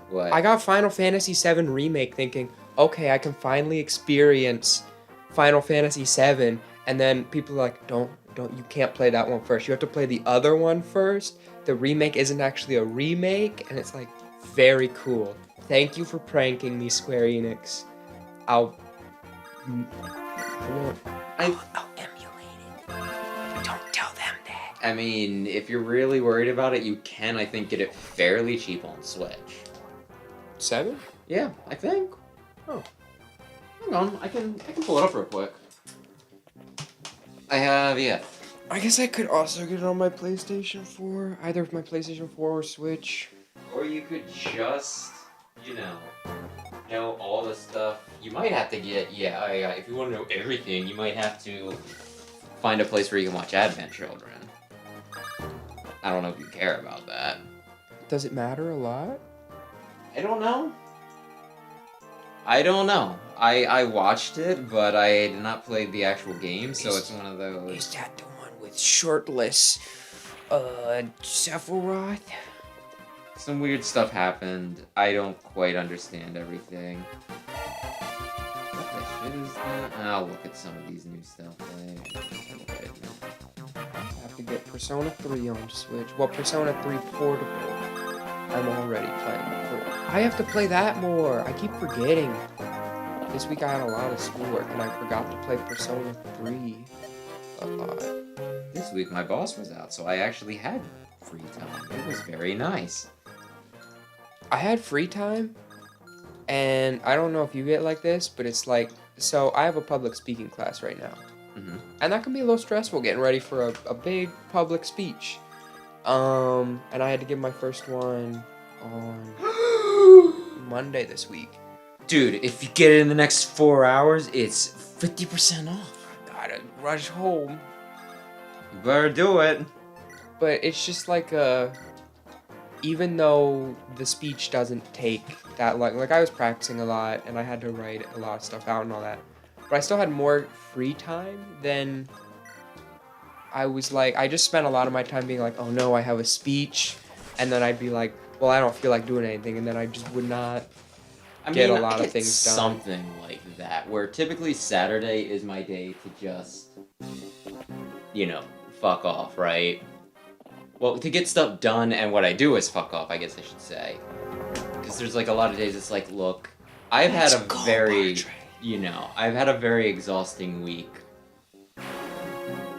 What? I got Final Fantasy VII Remake thinking, okay, I can finally experience Final Fantasy VII, and then people are like, don't, you can't play that one first. You have to play the other one first. The remake isn't actually a remake, and it's like, very cool. Thank you for pranking me, Square Enix. I'll emulate it. Don't tell them that. I mean, if you're really worried about it, you can, I think, get it fairly cheap on Switch. 7? Yeah, I think. Oh. Hang on, I can pull it up real quick. I have, yeah. I guess I could also get it on my PlayStation 4. Either my PlayStation 4 or Switch. Or you could just, you know all the stuff. You might have to get, if you want to know everything, you might have to find a place where you can watch Advent Children. I don't know if you care about that. Does it matter a lot? I don't know. I watched it, but I did not play the actual game, so it's one of those. Is that the one with shirtless, Sephiroth? Some weird stuff happened. I don't quite understand everything. What the shit is that? I'll look at some of these new stuff later. I have to get Persona 3 on Switch. Well, Persona 3 Portable. I'm already playing. I have to play that more. I keep forgetting. This week I had a lot of schoolwork and I forgot to play Persona 3 a lot. This week my boss was out, so I actually had free time. It was very nice. I had free time, and I don't know if you get like this, but it's like, so I have a public speaking class right now. Mm-hmm. And that can be a little stressful getting ready for a big public speech. And I had to give my first one on Monday this week. Dude, if you get it in the next 4 hours, it's 50% off. I gotta rush home. You better do it. But it's just like even though the speech doesn't take that long, like I was practicing a lot and I had to write a lot of stuff out and all that, but I still had more free time than I was like, I just spent a lot of my time being like, oh no, I have a speech, and then I'd be like, well, I don't feel like doing anything, and then I just would not get a lot of things done. Something like that, where typically Saturday is my day to just, fuck off, right? Well, to get stuff done, and what I do is fuck off, I guess I should say. Because there's like a lot of days it's like, look, I've had a very exhausting week.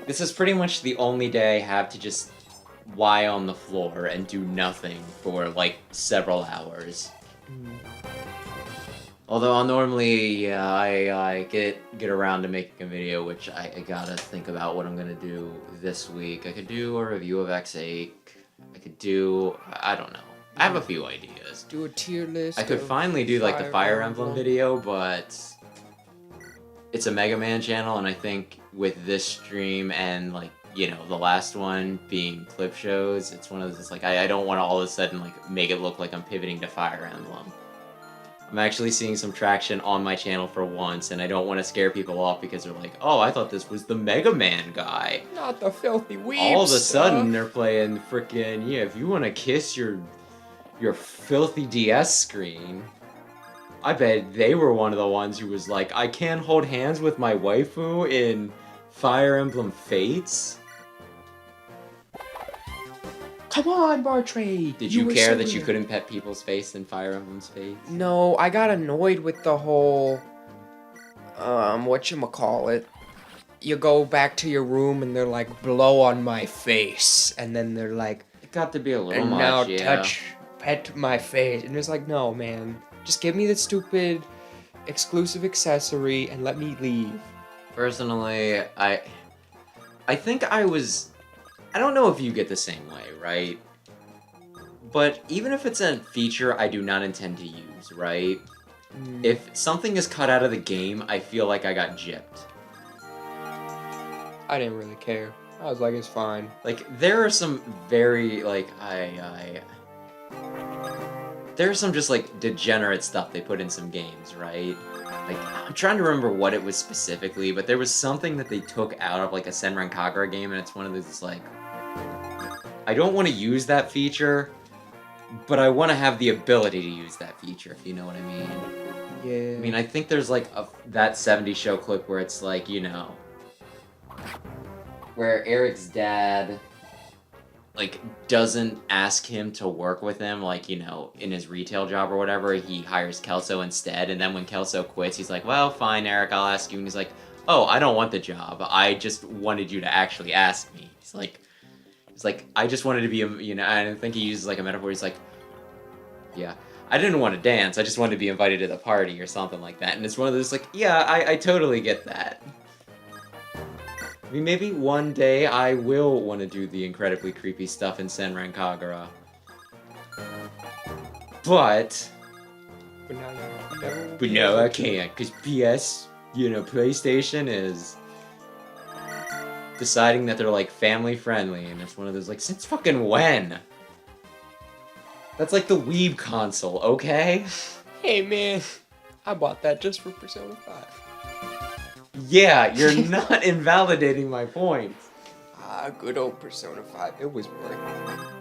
This is pretty much the only day I have to just lie on the floor and do nothing for like several hours. Although I'll normally, I get around to making a video, which I gotta think about what I'm gonna do this week. I could do a review of X8. I could do, I don't know. I have a few ideas. Do a tier list. I could finally do like the Fire Emblem video, but it's a Mega Man channel, and I think with this stream and like, the last one being clip shows, it's one of those, like, I don't want to all of a sudden like make it look like I'm pivoting to Fire Emblem. I'm actually seeing some traction on my channel for once, and I don't want to scare people off because they're like, oh, I thought this was the Mega Man guy. Not the filthy weebs. All of a sudden, they're playing frickin', if you want to kiss your filthy DS screen. I bet they were one of the ones who was like, I can't hold hands with my waifu in Fire Emblem Fates. Come on, Bartrade! Did you care that you couldn't pet people's face in Fire Emblem's Fates? No, I got annoyed with the whole, whatchamacallit. You go back to your room and they're like, blow on my face. And then they're like, it got to be a little much, now yeah. pet my face. And it's like, no, man. Just give me the stupid exclusive accessory and let me leave. Personally, I think I don't know if you get the same way, right? But even if it's a feature I do not intend to use, right? If something is cut out of the game, I feel like I got gypped. I didn't really care. I was like, it's fine. Like, there are some very, like, there's some just, like, degenerate stuff they put in some games, right? Like, I'm trying to remember what it was specifically, but there was something that they took out of, like, a Senran Kagura game, and it's one of those, like, I don't want to use that feature, but I want to have the ability to use that feature, if you know what I mean. Yeah. I mean, I think there's, like, that 70s show clip where it's, like, where Eric's dad, like, doesn't ask him to work with him, like, in his retail job or whatever. He hires Kelso instead, and then when Kelso quits, he's like, well, fine, Eric, I'll ask you. And he's like, oh, I don't want the job. I just wanted you to actually ask me. He's like, I just wanted to be, I think he uses, like, a metaphor. He's like, yeah, I didn't want to dance. I just wanted to be invited to the party or something like that. And it's one of those, like, yeah, I totally get that. I mean, maybe one day I will want to do the incredibly creepy stuff in Senran Kagura. But now you never will But be no, able I to. can't, because PlayStation is deciding that they're, like, family-friendly, and it's one of those, like, since fucking when? That's like the Weeb console, okay? Hey man, I bought that just for Persona 5. Yeah, you're not invalidating my point. Ah, good old Persona 5. It was worth it.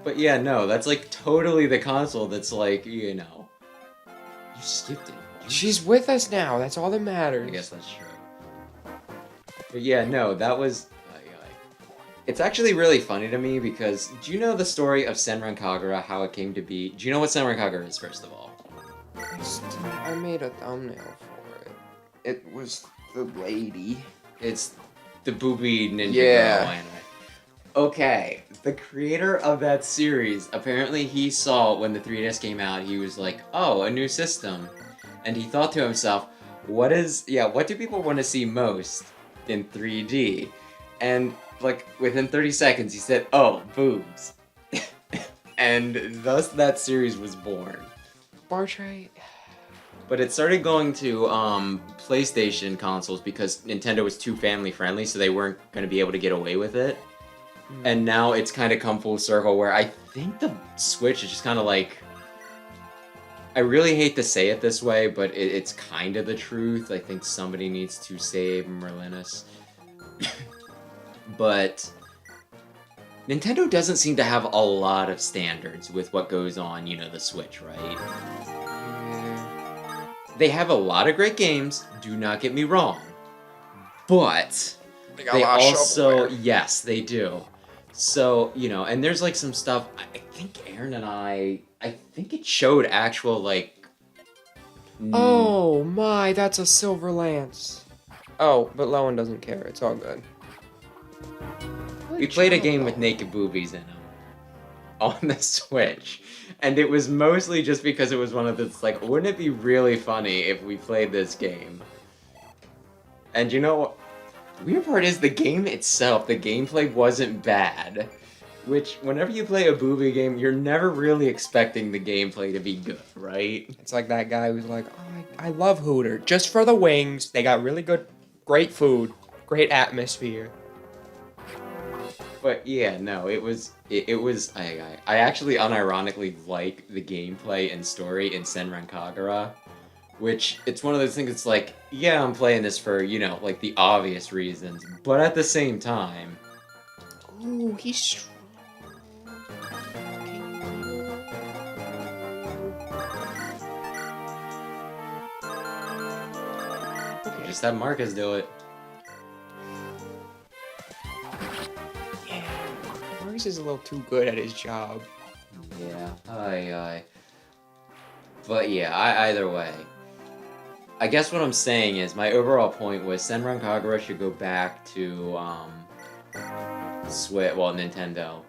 But yeah, no, that's, like, totally the console that's, like, you know... You skipped it. She's with us now. That's all that I matters. guess that's true. But yeah, no, that was... It's actually really funny to me because do you know the story of Senran Kagura, how it came to be? Do you know what Senran Kagura is, first of all? I made a thumbnail for it. It was the lady. It's the booby ninja Yeah. girl anime. Okay, the creator of that series, apparently he saw when the 3DS came out, he was like, oh, a new system. And he thought to himself, what do people want to see most in 3D? And like within 30 seconds he said, oh, boobs. And thus that series was born. Bartray. But it started going to PlayStation consoles because Nintendo was too family friendly, so they weren't going to be able to get away with it. And now it's kind of come full circle where I think the Switch is just kind of like... I really hate to say it this way, but it's kind of the truth. I think somebody needs to save Merlinus. But Nintendo doesn't seem to have a lot of standards with what goes on, you know, the Switch, right? Yeah. They have a lot of great games, do not get me wrong. But They got they a lot of also, shovelware. yes, they do. So, you know, and there's like some stuff, I think Aaron and I think it showed actual, like... Oh my, that's a silver lance. Oh, but Lowen doesn't care. It's all good. We played a game with naked boobies in them on the Switch, and it was mostly just because it was one of those, like, wouldn't it be really funny if we played this game? And you know what? The weird part is the game itself, the gameplay wasn't bad. Which, whenever you play a booby game, you're never really expecting the gameplay to be good, right? It's like that guy who's like, oh, I love Hooter. Just for the wings. They got really good, great food, great atmosphere. But yeah, no, it was I actually unironically like the gameplay and story in Senran Kagura, which it's one of those things. It's like, yeah, I'm playing this for, you know, like the obvious reasons, but at the same time, Ooh, he's strong. just have Marcus do it. Yeah, Marcus is a little too good at his job. Yeah, aye. But yeah, either way. I guess what I'm saying is, my overall point was Senran Kagura should go back to, Nintendo.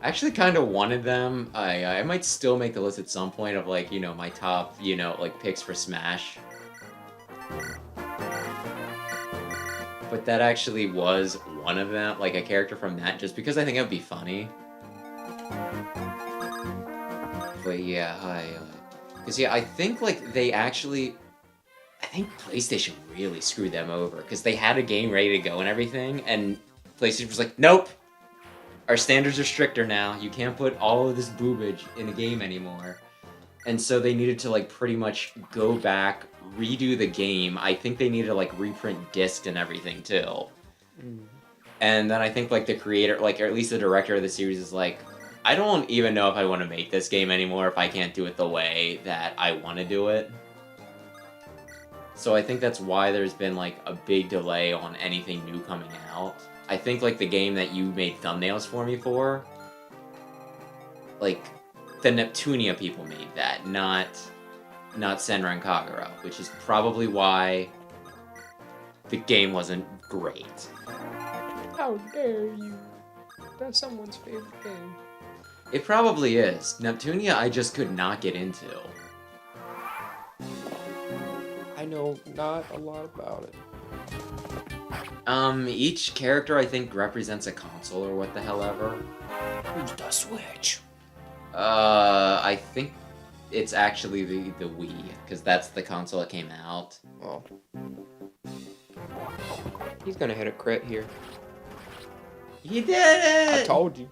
I actually kind of wanted them. I might still make the list at some point of, like, you know, my top, you know, like, picks for Smash. But that actually was one of them, like, a character from that, just because I think it would be funny. But yeah, because yeah, I think, like, they actually... I think PlayStation really screwed them over, because they had a game ready to go and everything, and PlayStation was like, nope! Our standards are stricter now, you can't put all of this boobage in a game anymore. And so they needed to, like, pretty much go back, redo the game. I think they needed to, like, reprint discs and everything, too. And then I think, like, the creator, like, or at least the director of the series is like, I don't even know if I want to make this game anymore if I can't do it the way that I want to do it. So I think that's why there's been, like, a big delay on anything new coming out. I think, like, the game that you made thumbnails for me for, like, the Neptunia people made that, not Senran Kagura, which is probably why the game wasn't great. How dare you? That's someone's favorite game. It probably is. Neptunia I just could not get into. I know not a lot about it. Each character I think represents a console or what the hell ever. Who's the Switch? I think it's actually the Wii, because that's the console that came out. Well, he's gonna hit a crit here. He did it! I told you.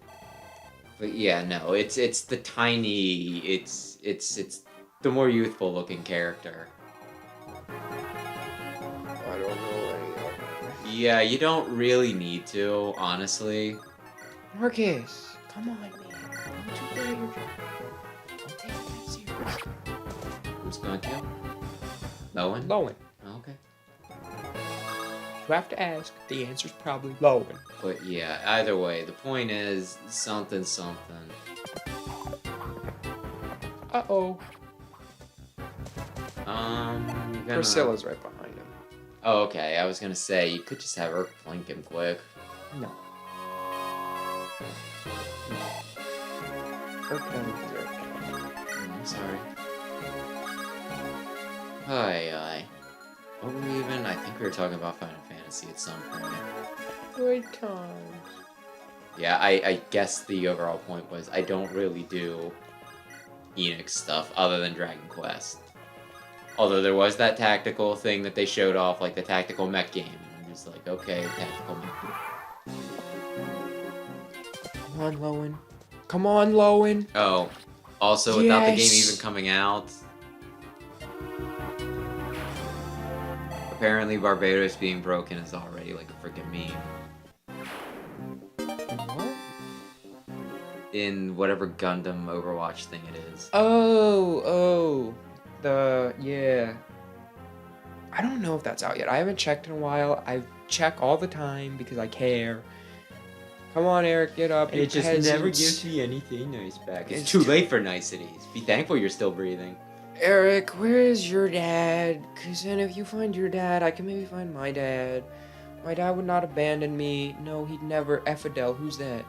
But yeah, no, it's the tiny, it's the more youthful looking character. I don't know any of them. Yeah, you don't really need to, honestly. Marcus, come on, man. Don't you good at your job. Don't take it that serious. Who's going to? Lowen? Lowen. Oh, okay. You have to ask. The answer's probably Lowen. But yeah, either way, the point is something. Uh-oh. You're gonna... Priscilla's right behind him. Oh, okay. I was gonna say you could just have her flank him quick. No. Okay. I'm sorry. Aye. What were we even? I think we were talking about Final Fantasy at some point. Good times. Yeah, I guess the overall point was I don't really do Enix stuff other than Dragon Quest. Although there was that tactical thing that they showed off, like the tactical mech game. And I'm just like, okay, tactical mech. Come on, Lowen. Come on, Lowen. Oh, also without the game Yes. even coming out. Apparently Barbados being broken is already like a freaking meme. What? In whatever Gundam Overwatch thing it is. Oh. Yeah. I don't know if that's out yet. I haven't checked in a while. I check all the time because I care. Come on, Eric, get up. you peasants. me anything nice back. It's It's too too- late for niceties. Be thankful you're still breathing. Eric, where is your dad? Because then if you find your dad, I can maybe find my dad. My dad would not abandon me. No, he'd never. Effadel, who's that?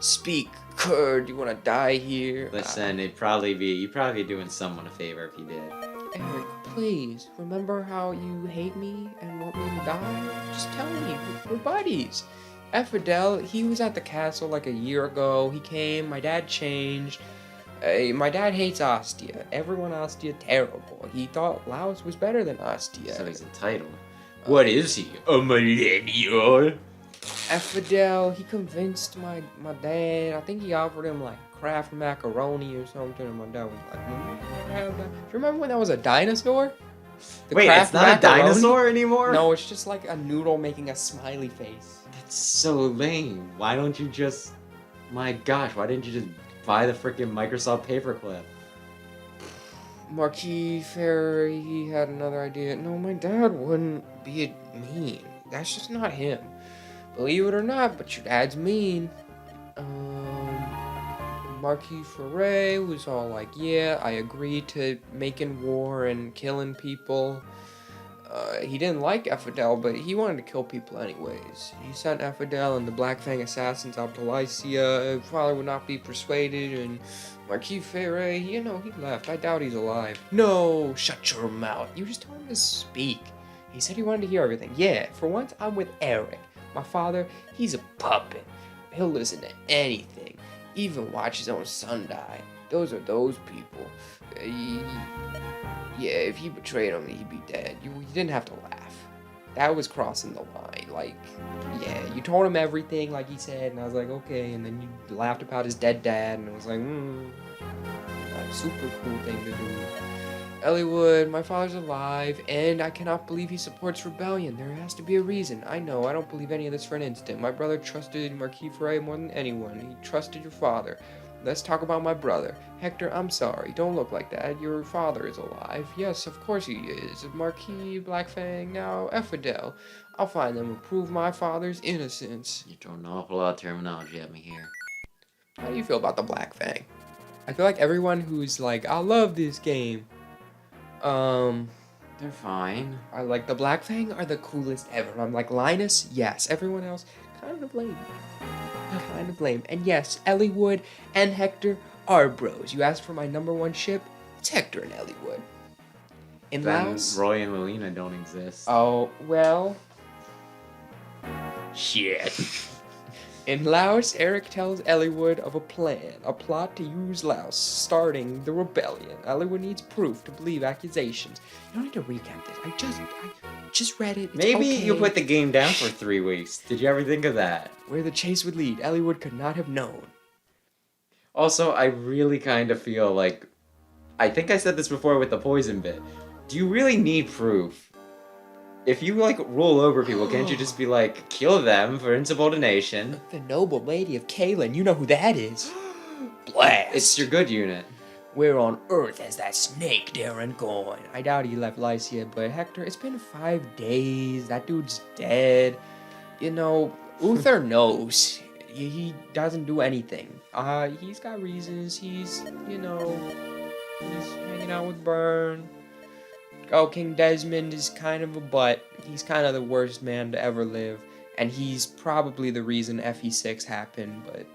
Speak, Kurd. You want to die here? Listen, you'd probably be doing someone a favor if you did. Eric, please. Remember how you hate me and want me to die? Just tell me. We're buddies. Effadel, he was at the castle like a year ago. He came. My dad changed. My dad hates Ostia. Everyone Ostia terrible. He thought Laos was better than Ostia. So he's entitled. What is he? A millennial? Effadel, he convinced my dad. I think he offered him like Kraft macaroni or something, and my dad was like, "Can I have that?" Do you remember when that was a dinosaur? The Wait, Kraft it's not a macaroni? dinosaur anymore? No, it's just like a noodle making a smiley face. That's so lame. Why don't you just... My gosh, why didn't you just buy the freaking Microsoft paperclip? Marquis Ferry, he had another idea. No, my dad wouldn't be mean. That's just not him. Believe it or not, but your dad's mean. Marquis Ferre was all like, yeah, I agree to making war and killing people. He didn't like Effadel, but he wanted to kill people anyways. He sent Effadel and the Black Fang assassins out to Lycia. His father would not be persuaded, and Marquis Ferre, he left. I doubt he's alive. No, shut your mouth. You just told him to speak. He said he wanted to hear everything. Yeah, for once, I'm with Eric. My father, he's a puppet. He'll listen to anything. Even watch his own son die. Those are those people. Yeah, if he betrayed him, he'd be dead. You didn't have to laugh. That was crossing the line. Like, yeah, you told him everything, like he said, and I was like, okay. And then you laughed about his dead dad, and it was like, a super cool thing to do. Eliwood, my father's alive, and I cannot believe he supports rebellion. There has to be a reason. I know, I don't believe any of this for an instant. My brother trusted Marquis Ferre more than anyone. He trusted your father. Let's talk about my brother. Hector, I'm sorry. Don't look like that. Your father is alive. Yes, of course he is. Marquis, Blackfang, now Effadel. I'll find them and prove my father's innocence. You're throwing an awful lot of terminology at me here. How do you feel about the Blackfang? I feel like everyone who's like, I love this game. They're fine. I like the Blackfang are the coolest ever. And I'm like, Linus, yes. Everyone else, kind of lame. Kind of lame. And yes, Eliwood and Hector are bros. You asked for my number one ship? It's Hector and Eliwood. In Then Laos? Roy and Melina don't exist. Oh, well. Shit. In Laos, Eric tells Eliwood of a plot to use Laos, starting the rebellion. Eliwood needs proof to believe accusations. You don't need to recap this. I just read it. It's Maybe you okay. put the game down for 3 weeks. Did you ever think of that? Where the chase would lead, Eliwood could not have known. Also, I really kind of feel like... I think I said this before with the poison bit. Do you really need proof? If you, like, rule over people, can't you just be like, kill them for insubordination? The noble lady of Kalen, you know who that is. Blast! It's your good unit. Where on earth has that snake Darren gone? I doubt he left Lycia, but Hector, it's been 5 days. That dude's dead. You know, Uther knows. He doesn't do anything. He's got reasons. He's hanging out with Byrne. Oh, King Desmond is kind of a butt. He's kind of the worst man to ever live. And he's probably the reason FE6 happened, but...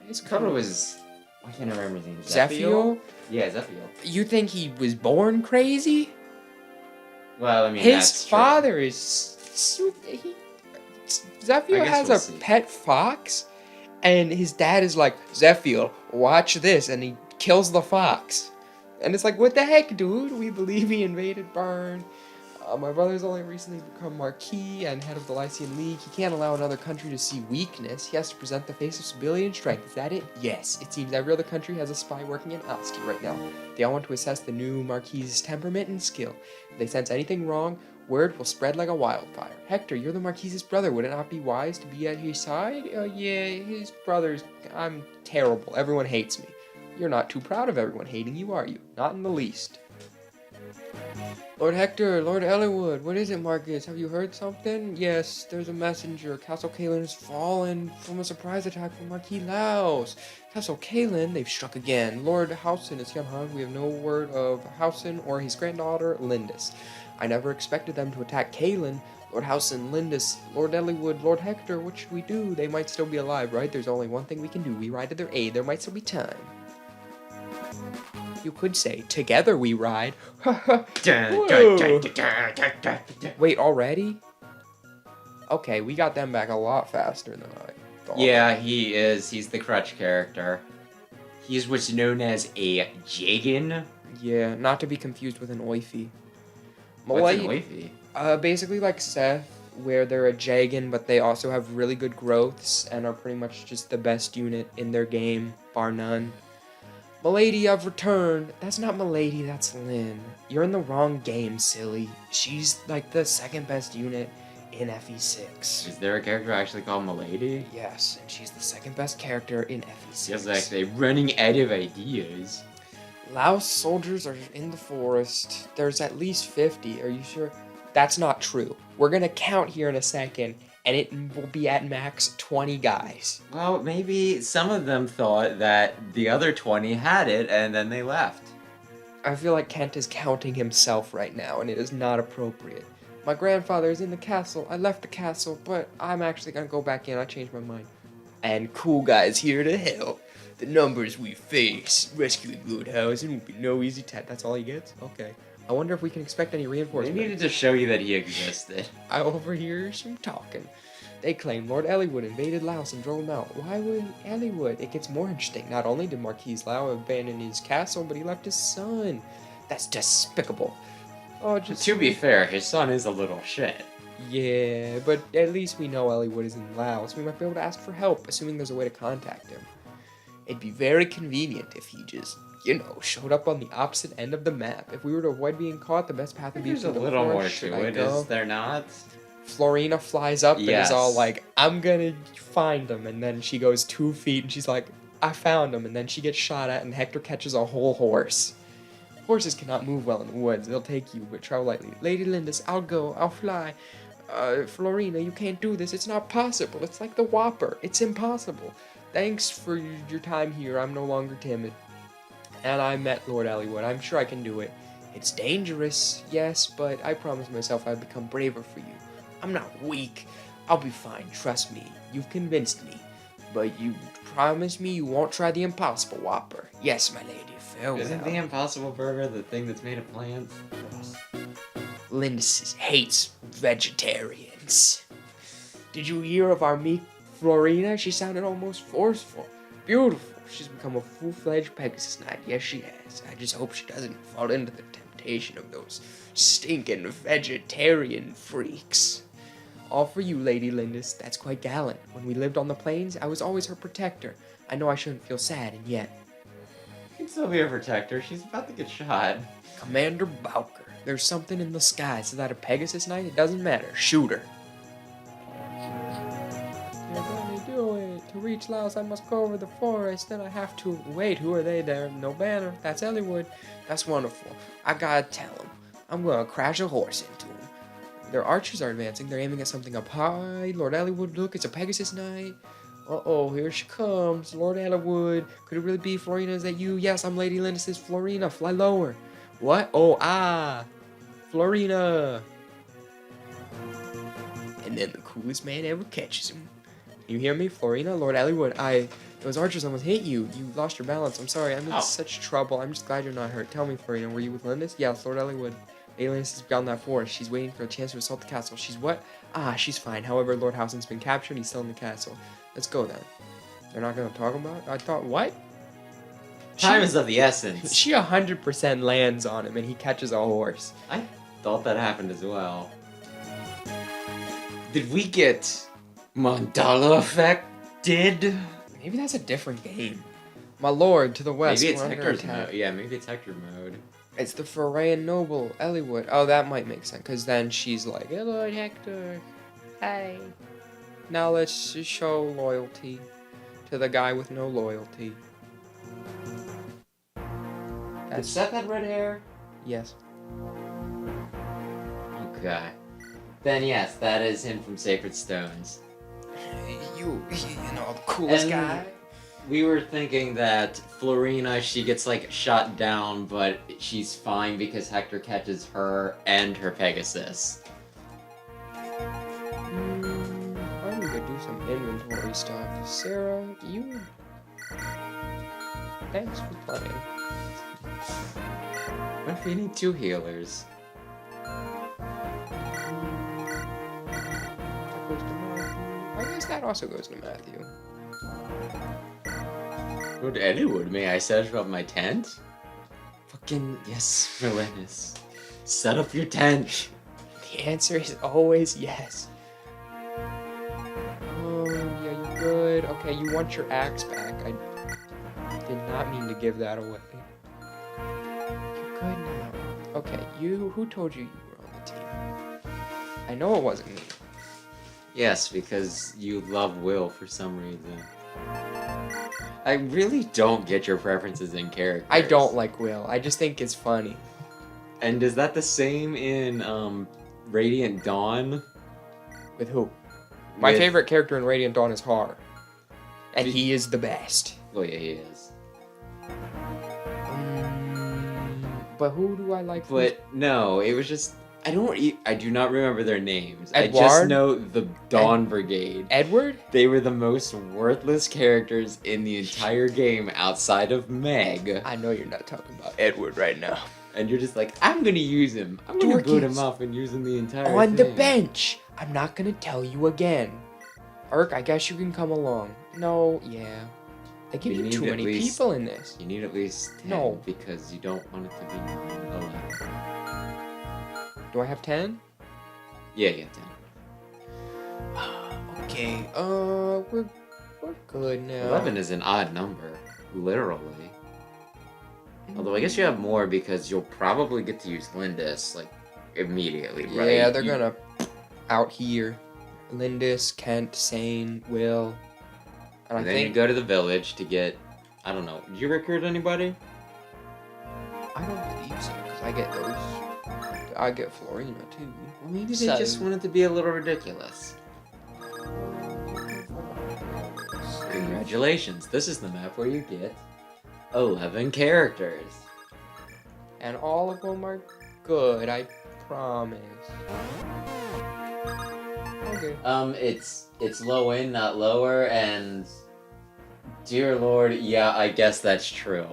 His cover was... I can't remember his name. Zephiel? Yeah, Zephiel. You think he was born crazy? Well, I mean, His that's father is... Zephiel I guess has we'll a see. pet fox, and his dad is like, Zephiel, watch this, and he kills the fox. And it's like, what the heck, dude? We believe he invaded Byrne. My brother's only recently become Marquis and head of the Lycian League. He can't allow another country to see weakness. He has to present the face of civilian strength. Is that it? Yes. It seems every other country has a spy working in Asti right now. They all want to assess the new Marquis' temperament and skill. If they sense anything wrong, word will spread like a wildfire. Hector, you're the Marquis' brother. Would it not be wise to be at his side? Yeah, his brother's... I'm terrible. Everyone hates me. You're not too proud of everyone hating you, are you? Not in the least. Lord Hector, Lord Eliwood, what is it, Marcus? Have you heard something? Yes, there's a messenger. Castle Kalen has fallen from a surprise attack from Marquis Laos. Castle Kalen, they've struck again. Lord Housen is unharmed. We have no word of Housen or his granddaughter, Lindis. I never expected them to attack Kalen. Lord Housen, Lindis, Lord Eliwood, Lord Hector, what should we do? They might still be alive, right? There's only one thing we can do. We ride to their aid. There might still be time. You could say, together we ride. Whoa. Wait, already? Okay, we got them back a lot faster than I thought. Yeah, he is. He's the crutch character. He's what's known as a Jagan. Yeah, not to be confused with an Oifi. What's an Oifi? Basically like Seth, where they're a Jagan, but they also have really good growths and are pretty much just the best unit in their game, bar none. Milady, I've returned. That's not Milady, that's Lynn. You're in the wrong game, silly. She's like the second best unit in FE6. Is there a character actually called Milady? Yes, and she's the second best character in FE6. Feels like they're running out of ideas. Laos soldiers are in the forest. There's at least 50. Are you sure? That's not true. We're gonna count here in a second, and it will be at max 20 guys. Well, maybe some of them thought that the other 20 had it, and then they left. I feel like Kent is counting himself right now, and it is not appropriate. My grandfather is in the castle. I left the castle, but I'm actually gonna go back in. I changed my mind. And cool guys here to help. The numbers we face. Rescuing Lord Housen will be no easy task. That's all he gets? Okay. I wonder if we can expect any They reinforcements. needed to show you that he existed. I overhear some talking. They claim Lord Eliwood invaded Laos and drove him out. Why would Eliwood? It gets more interesting. Not only did Marquis Lao abandon his castle, but he left his son. That's despicable. Oh, just To be fair, his son is a little shit. yeah, but at least we know Eliwood is in Laos. We might be able to ask for help, assuming there's a way to contact him. It'd be very convenient if he just, showed up on the opposite end of the map. If we were to avoid being caught, the best path would be There's a through the little more forest. Should to I it, go? is there not? Florina flies up and Yes. is all like, I'm gonna find him. And then she goes 2 feet and she's like, I found him. And then she gets shot at and Hector catches a whole horse. Horses cannot move well in the woods. They'll take you, but travel lightly. Lady Lindis, I'll go. I'll fly. Florina, you can't do this. It's not possible. It's like the Whopper. It's impossible. Thanks for your time here. I'm no longer timid. And I met Lord Eliwood. I'm sure I can do it. It's dangerous, yes, but I promised myself I'd become braver for you. I'm not weak. I'll be fine. Trust me. You've convinced me. But you promise me you won't try the impossible Whopper. Yes, my lady. Farewell. Isn't the Impossible Burger the thing that's made of plants? Lindis hates vegetarians. Did you hear of our meek Florina? She sounded almost forceful. Beautiful. She's become a full-fledged Pegasus Knight. Yes, she has. I just hope she doesn't fall into the temptation of those stinking vegetarian freaks. All for you, Lady Lindis. That's quite gallant. When we lived on the plains, I was always her protector. I know I shouldn't feel sad, and yet... You can still be her protector. She's about to get shot. Commander Bowker, there's something in the sky. Is that a Pegasus Knight? It doesn't matter. Shoot her. You're going to do it. To reach Laos, I must go over the forest. Then I have to... Wait, who are they there? No banner. That's Eliwood. That's wonderful. I gotta tell him. I'm gonna crash a horse into him. Their archers are advancing. They're aiming at something up high. Lord Eliwood, look, it's a Pegasus Knight. Uh-oh, here she comes. Lord Eliwood. Could it really be Florina? Is that you? Yes, I'm Lady Lindis' Florina. Fly lower. What? Oh, Florina. And then the coolest man ever catches him. You hear me, Florina? Lord Eliwood, those archers almost hit you. You lost your balance. I'm sorry. I'm in such trouble. I'm just glad you're not hurt. Tell me, Florina, were you with Lindis? Yes, Lord Eliwood. Lindis is beyond that forest. She's waiting for a chance to assault the castle. She's what? She's fine. However, Lord Howson's been captured. He's still in the castle. Let's go then. They're not going to talk about it? I thought, what? Time is of the essence. She 100% lands on him and he catches a horse. I thought that happened as well. Did we get Mandala affected? Maybe that's a different game. My lord, to the west. Maybe it's we're under Hector's attack. mode. Yeah, maybe it's Hector mode. It's the Forayan noble, Eliwood. Oh, that might make sense, because then she's like, "Hey, Lord Hector, hey." Now let's just show loyalty to the guy with no loyalty. Did Seth have red hair? Yes. Okay. Then yes, that is him from Sacred Stones. You know, the coolest And guy. we were thinking that Florina, she gets like shot down, but she's fine because Hector catches her and her Pegasus. I'm gonna do some inventory stuff. Sarah, you... Thanks for playing. What if we need 2 healers? That goes to Matthew. I guess that also goes to Matthew. Lord Eliwood, may I set up my tent? Fucking yes, Relentless. Set up your tent. The answer is always yes. Oh, yeah, you're good. Okay, you want your axe back. I did not mean to give that away. You're good now. Okay, who told you you were on the team? I know it wasn't me. Yes, because you love Will for some reason. I really don't get your preferences in characters. I don't like Will. I just think it's funny. And is that the same in Radiant Dawn? With who? My With- favorite character in Radiant Dawn is Har. And Be- he is the best. Oh yeah, he is. But who do I like? But no, it was just I do not remember their names. I just Edward? know the Dawn Brigade. Edward? They were the most worthless characters in the entire game outside of Meg. I know you're not talking about Edward right now. And you're just like, I'm gonna use him. I'm gonna boot him Dorkies. up and use him the entire On the thing. bench! I'm not gonna tell you again. Urk, I guess you can come along. No, yeah. They give You you need too at many least- people in this. You need at least 10 No. because you don't want it to be 11. Do I have 10? Yeah, you have 10. Okay, we're good now. 11 is an odd number, literally. Although I guess you have more because you'll probably get to use Lindis, like, immediately, right? Yeah, they're gonna out here. Lindis, Kent, Sane, Will. And I And then you think go to the village to get, I don't know, did you recruit anybody? I don't believe so, because I get those. I get Florina too. Well, maybe they So- just wanted to be a little ridiculous. Congratulations, this is the map where you get 11 characters. And all of them are good, I promise. Okay. It's low in, not lower, and dear Lord, yeah, I guess that's true.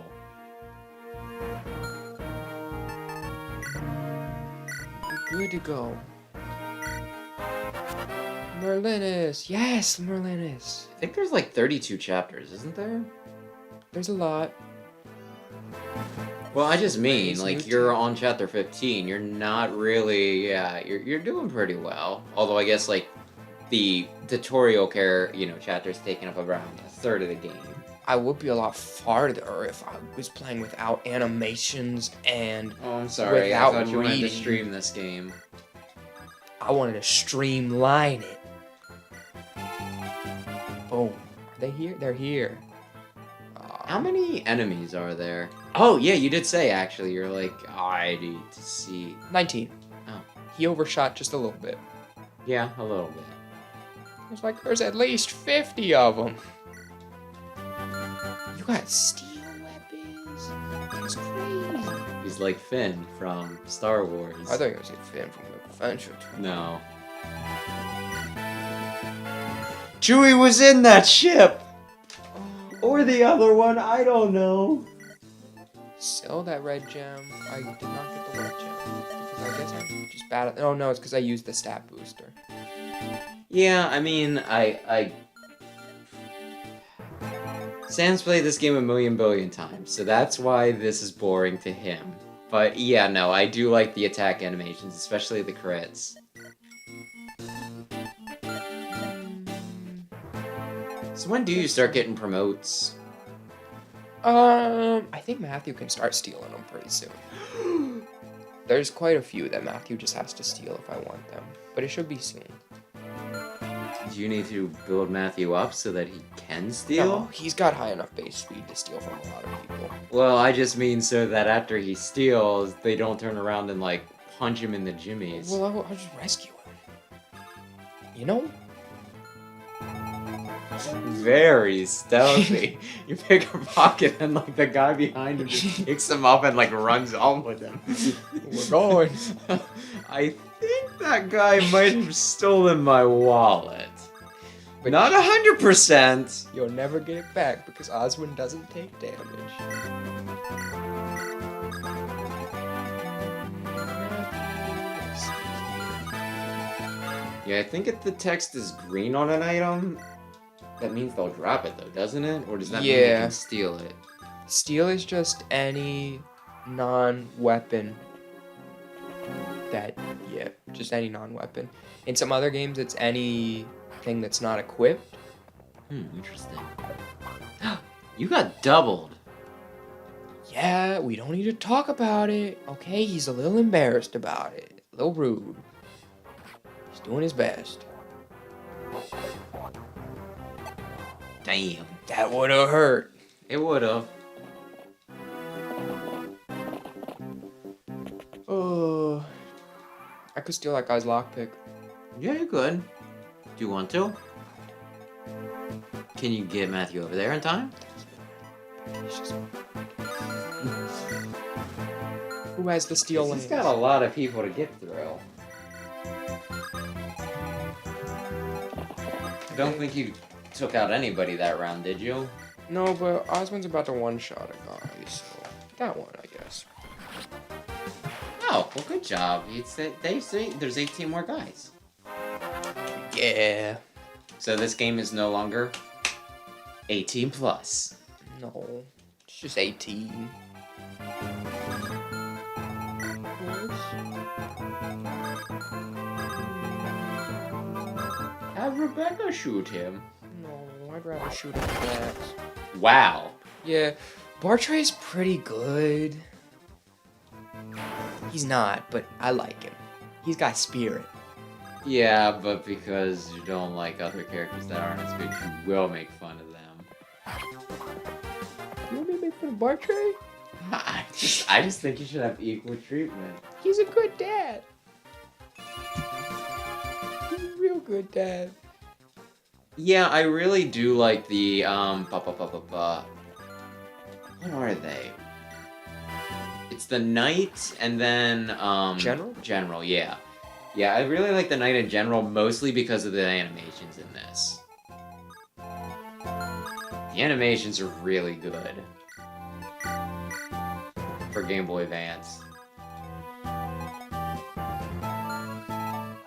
Good to go. Merlinus. Yes, Merlinus. I think there's like 32 chapters, isn't there? There's a lot. Well, I just mean, He's like, new you're too. on chapter 15. You're not really, yeah, you're doing pretty well. Although I guess, like, the tutorial chapter's taking up around a third of the game. I would be a lot farther if I was playing without animations and Oh, I'm sorry. I Without thought you wanted to reading. stream this game. I wanted to streamline it. Boom. Are they here? They're here. How many enemies are there? Oh, yeah, you did say, actually. You're like, I need to see. 19. Oh. He overshot just a little bit. Yeah, a little bit. It's like there's at least 50 of them. You got steel weapons? That's crazy. He's like Finn from Star Wars. I thought you were going to say Finn from Adventure Time. No. Chewie was in that ship! Or the other one, I don't know. Sell that red gem. I did not get the red gem. Because I guess I'm just bad at... Oh, no, it's because I used the stat booster. Yeah, I mean, Sam's played this game a million billion times, so that's why this is boring to him. But yeah, no, I do like the attack animations, especially the crits. So when do you start getting promotes? I think Matthew can start stealing them pretty soon. There's quite a few that Matthew just has to steal if I want them. But it should be soon. Do you need to build Matthew up so that he can steal? No, he's got high enough base speed to steal from a lot of people. Well, I just mean so that after he steals, they don't turn around and, like, punch him in the jimmies. Well, I'll just rescue him. You know? Very stealthy. You pick a pocket and, like, the guy behind him just picks him up and, like, runs on with him. We're going. I think that guy might have stolen my wallet. But Not 100%. You'll never get it back because Oswin doesn't take damage. Yeah, I think if the text is green on an item, that means they'll drop it, though, doesn't it? Or does that mean you Yeah. can steal it? Steal is just any non-weapon just any non-weapon. In some other games, it's anything that's not equipped. Interesting. You got doubled. Yeah, we don't need to talk about it. Okay, he's a little embarrassed about it. A little rude. He's doing his best. Damn. That would have hurt. It would've. Oh, I could steal that guy's lockpick. Yeah, you could. Do you want to? Can you get Matthew over there in time? Who has the steel He's lance? got a lot of people to get through. I don't think you took out anybody that round, did you? No, but Oswin's about to one-shot a guy, so that one, I guess. Oh, well, good job. They say there's 18 more guys. Yeah. So this game is no longer 18 plus. No, it's just 18. Have Rebecca shoot him. No, I'd rather shoot at the backs. Wow. Yeah, Bartray's pretty good. He's not, but I like him. He's got spirit. Yeah, but because you don't like other characters that aren't as good, you will make fun of them. You want me to make fun of Bartray? I just think you should have equal treatment. He's a good dad. He's a real good dad. Yeah, I really do like the what are they? It's the knight and then General? General, yeah. Yeah, I really like the knight and general mostly because of the animations in this. The animations are really good for Game Boy Advance.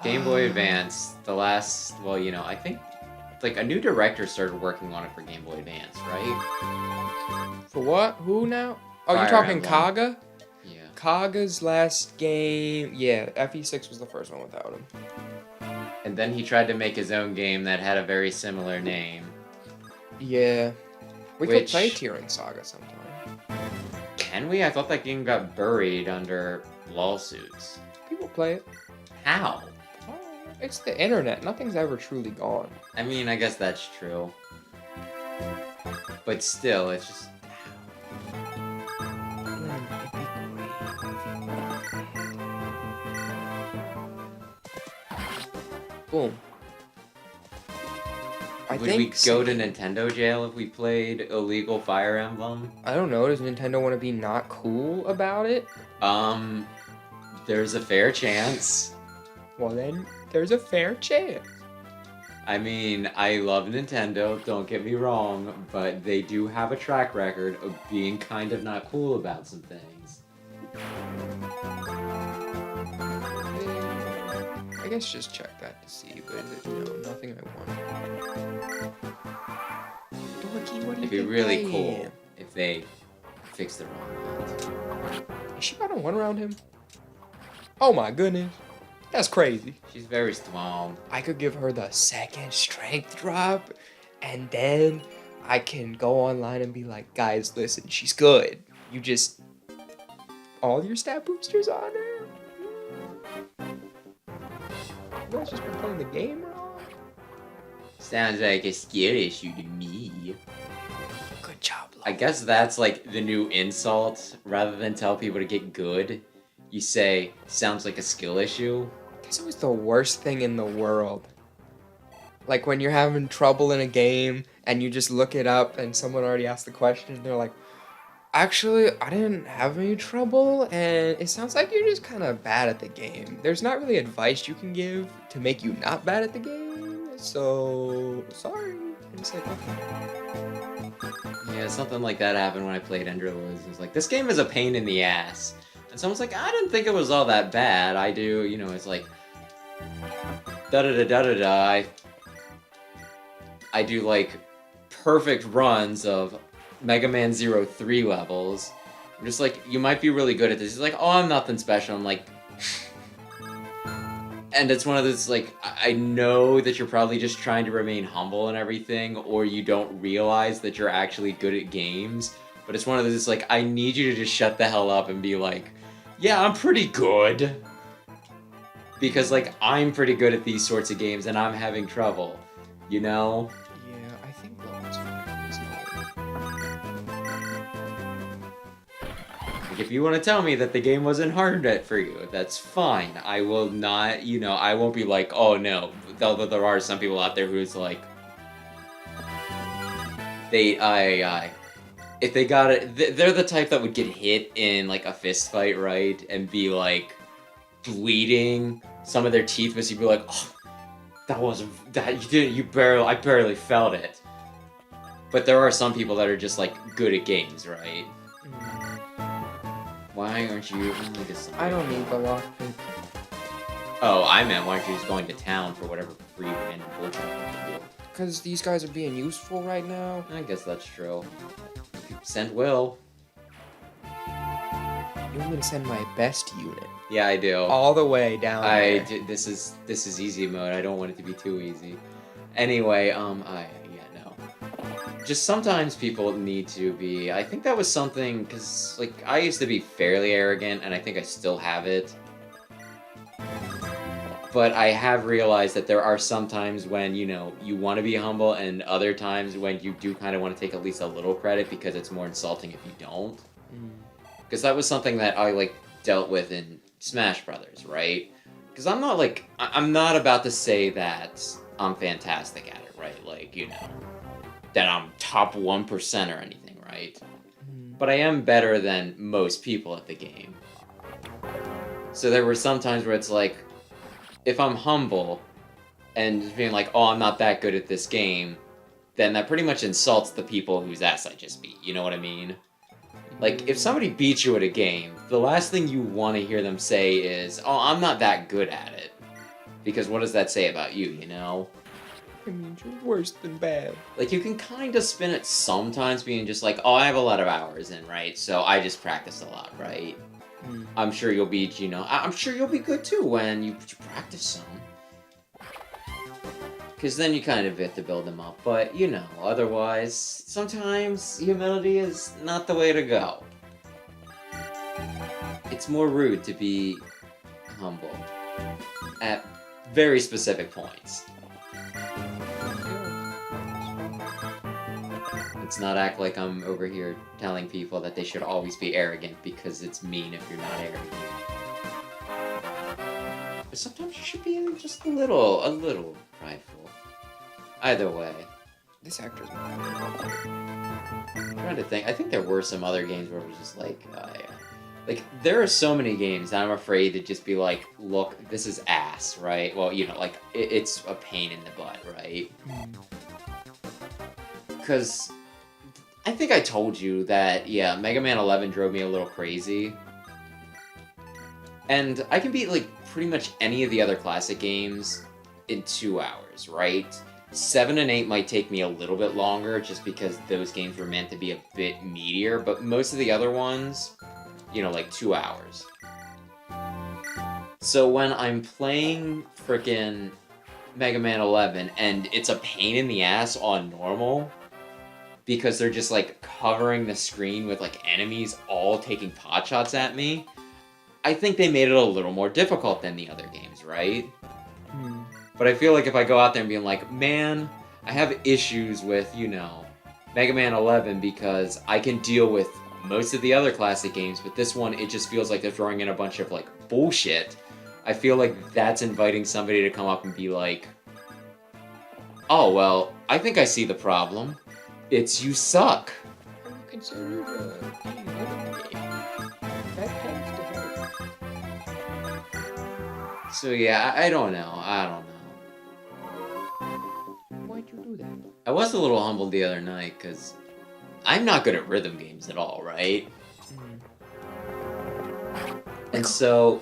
Game Boy Advance, the last, well, you know, I think like a new director started working on it for Game Boy Advance, right? For what? Who now? Oh, Fire you're talking Emblem. Kaga? Yeah. Kaga's last game, yeah, FE6 was the first one without him. And then he tried to make his own game that had a very similar name. Yeah. We could Which- play Tyrion Saga sometime. Can we? I thought that game got buried under lawsuits. People play it. How? Oh, it's the internet. Nothing's ever truly gone. I mean, I guess that's true. But still, it's just... Boom. Would we go to Nintendo jail if we played illegal Fire Emblem? I don't know. Does Nintendo want to be not cool about it? There's a fair chance. Well, then there's a fair chance. I mean, I love Nintendo, don't get me wrong, but they do have a track record of being kind of not cool about some things. I guess just check that to see, but no, nothing I want. Dorky, what do you It'd be think really I cool am? if they fixed the wrong ones. Is she about to one around him? Oh my goodness. That's crazy. She's very strong. I could give her the second strength drop, and then I can go online and be like, guys, listen, she's good. You just... all your stat boosters on her? You guys just been playing the game wrong? Sounds like a skill issue to me. Good job, I guess that's like the new insult. Rather than tell people to get good, you say, sounds like a skill issue. That's always the worst thing in the world. Like when you're having trouble in a game and you just look it up and someone already asked the question and they're like, actually, I didn't have any trouble and it sounds like you're just kind of bad at the game. There's not really advice you can give to make you not bad at the game, so sorry. And it's like, okay. Yeah, something like that happened when I played Eliwood. It was like, this game is a pain in the ass. And someone's like, I didn't think it was all that bad. I do, you know, it's like, da-da-da-da-da-da. I do, like, perfect runs of Mega Man 03 levels. I'm just like, you might be really good at this. He's like, oh, I'm nothing special. I'm like... And it's one of those, like, I know that you're probably just trying to remain humble and everything, or you don't realize that you're actually good at games. But it's one of those, it's like, I need you to just shut the hell up and be like, yeah, I'm pretty good. Because, like, I'm pretty good at these sorts of games and I'm having trouble. You know? Yeah, I think levels Like, if you want to tell me that the game wasn't hard for you, that's fine. I will not, you know, I won't be like, oh no. Though there are some people out there who's like, if they got it, they're the type that would get hit in like a fist fight, right, and be like bleeding. Some of their teeth must be like, oh, I barely felt it. But there are some people that are just like good at games, right? Why aren't you? I don't need the lockpick. Oh, I meant why aren't you just going to town for whatever free random bullshit you want to do? Because these guys are being useful right now. I guess that's true. Send Will. You want me to send my best unit Yeah, I do. all the way down there. This is easy mode. I don't want it to be too easy. Anyway, no. Just sometimes people need to be. I think that was something because like I used to be fairly arrogant, and I think I still have it. But I have realized that there are some times when, you know, you want to be humble, and other times when you do kind of want to take at least a little credit because it's more insulting if you don't. Because that was something that I, like, dealt with in Smash Brothers, right? Because I'm not, like, I'm not about to say that I'm fantastic at it, right? Like, you know, that I'm top 1% or anything, right? But I am better than most people at the game. So there were some times where it's like, if I'm humble and just being like, oh, I'm not that good at this game, then that pretty much insults the people whose ass I just beat. You know what I mean? Like, if somebody beats you at a game, the last thing you want to hear them say is, oh, I'm not that good at it. Because what does that say about you, you know? It means you're worse than bad. Like, you can kind of spin it sometimes being just like, oh, I have a lot of hours in, right? So I just practiced a lot, right? I'm sure you'll be, you know, I'm sure you'll be good too when you practice some. Because then you kind of have to build them up. But, you know, otherwise, sometimes humility is not the way to go. It's more rude to be humble at very specific points. Let's not act like I'm over here telling people that they should always be arrogant because it's mean if you're not arrogant. But sometimes you should be just a little prideful. Either way. This actor's not. I'm trying to think. I think there were some other games where it was just like, yeah. Like, there are so many games that I'm afraid to just be like, look, this is ass, right? Well, you know, like, it's a pain in the butt, right? Because I think I told you that, yeah, Mega Man 11 drove me a little crazy. And I can beat, like, pretty much any of the other classic games in 2 hours, right? 7 and 8 might take me a little bit longer just because those games were meant to be a bit meatier, but most of the other ones, you know, like 2 hours. So when I'm playing frickin' Mega Man 11 and it's a pain in the ass on normal because they're just like covering the screen with like enemies all taking potshots at me, I think they made it a little more difficult than the other games, right? But I feel like if I go out there and be like, man, I have issues with, you know, Mega Man 11 because I can deal with most of the other classic games, but this one, it just feels like they're throwing in a bunch of, like, bullshit. I feel like that's inviting somebody to come up and be like, oh, well, I think I see the problem. It's you suck. Consider that tends to help. So yeah, I don't know. Why'd you do that? I was a little humbled the other night, because I'm not good at rhythm games at all, right? And so,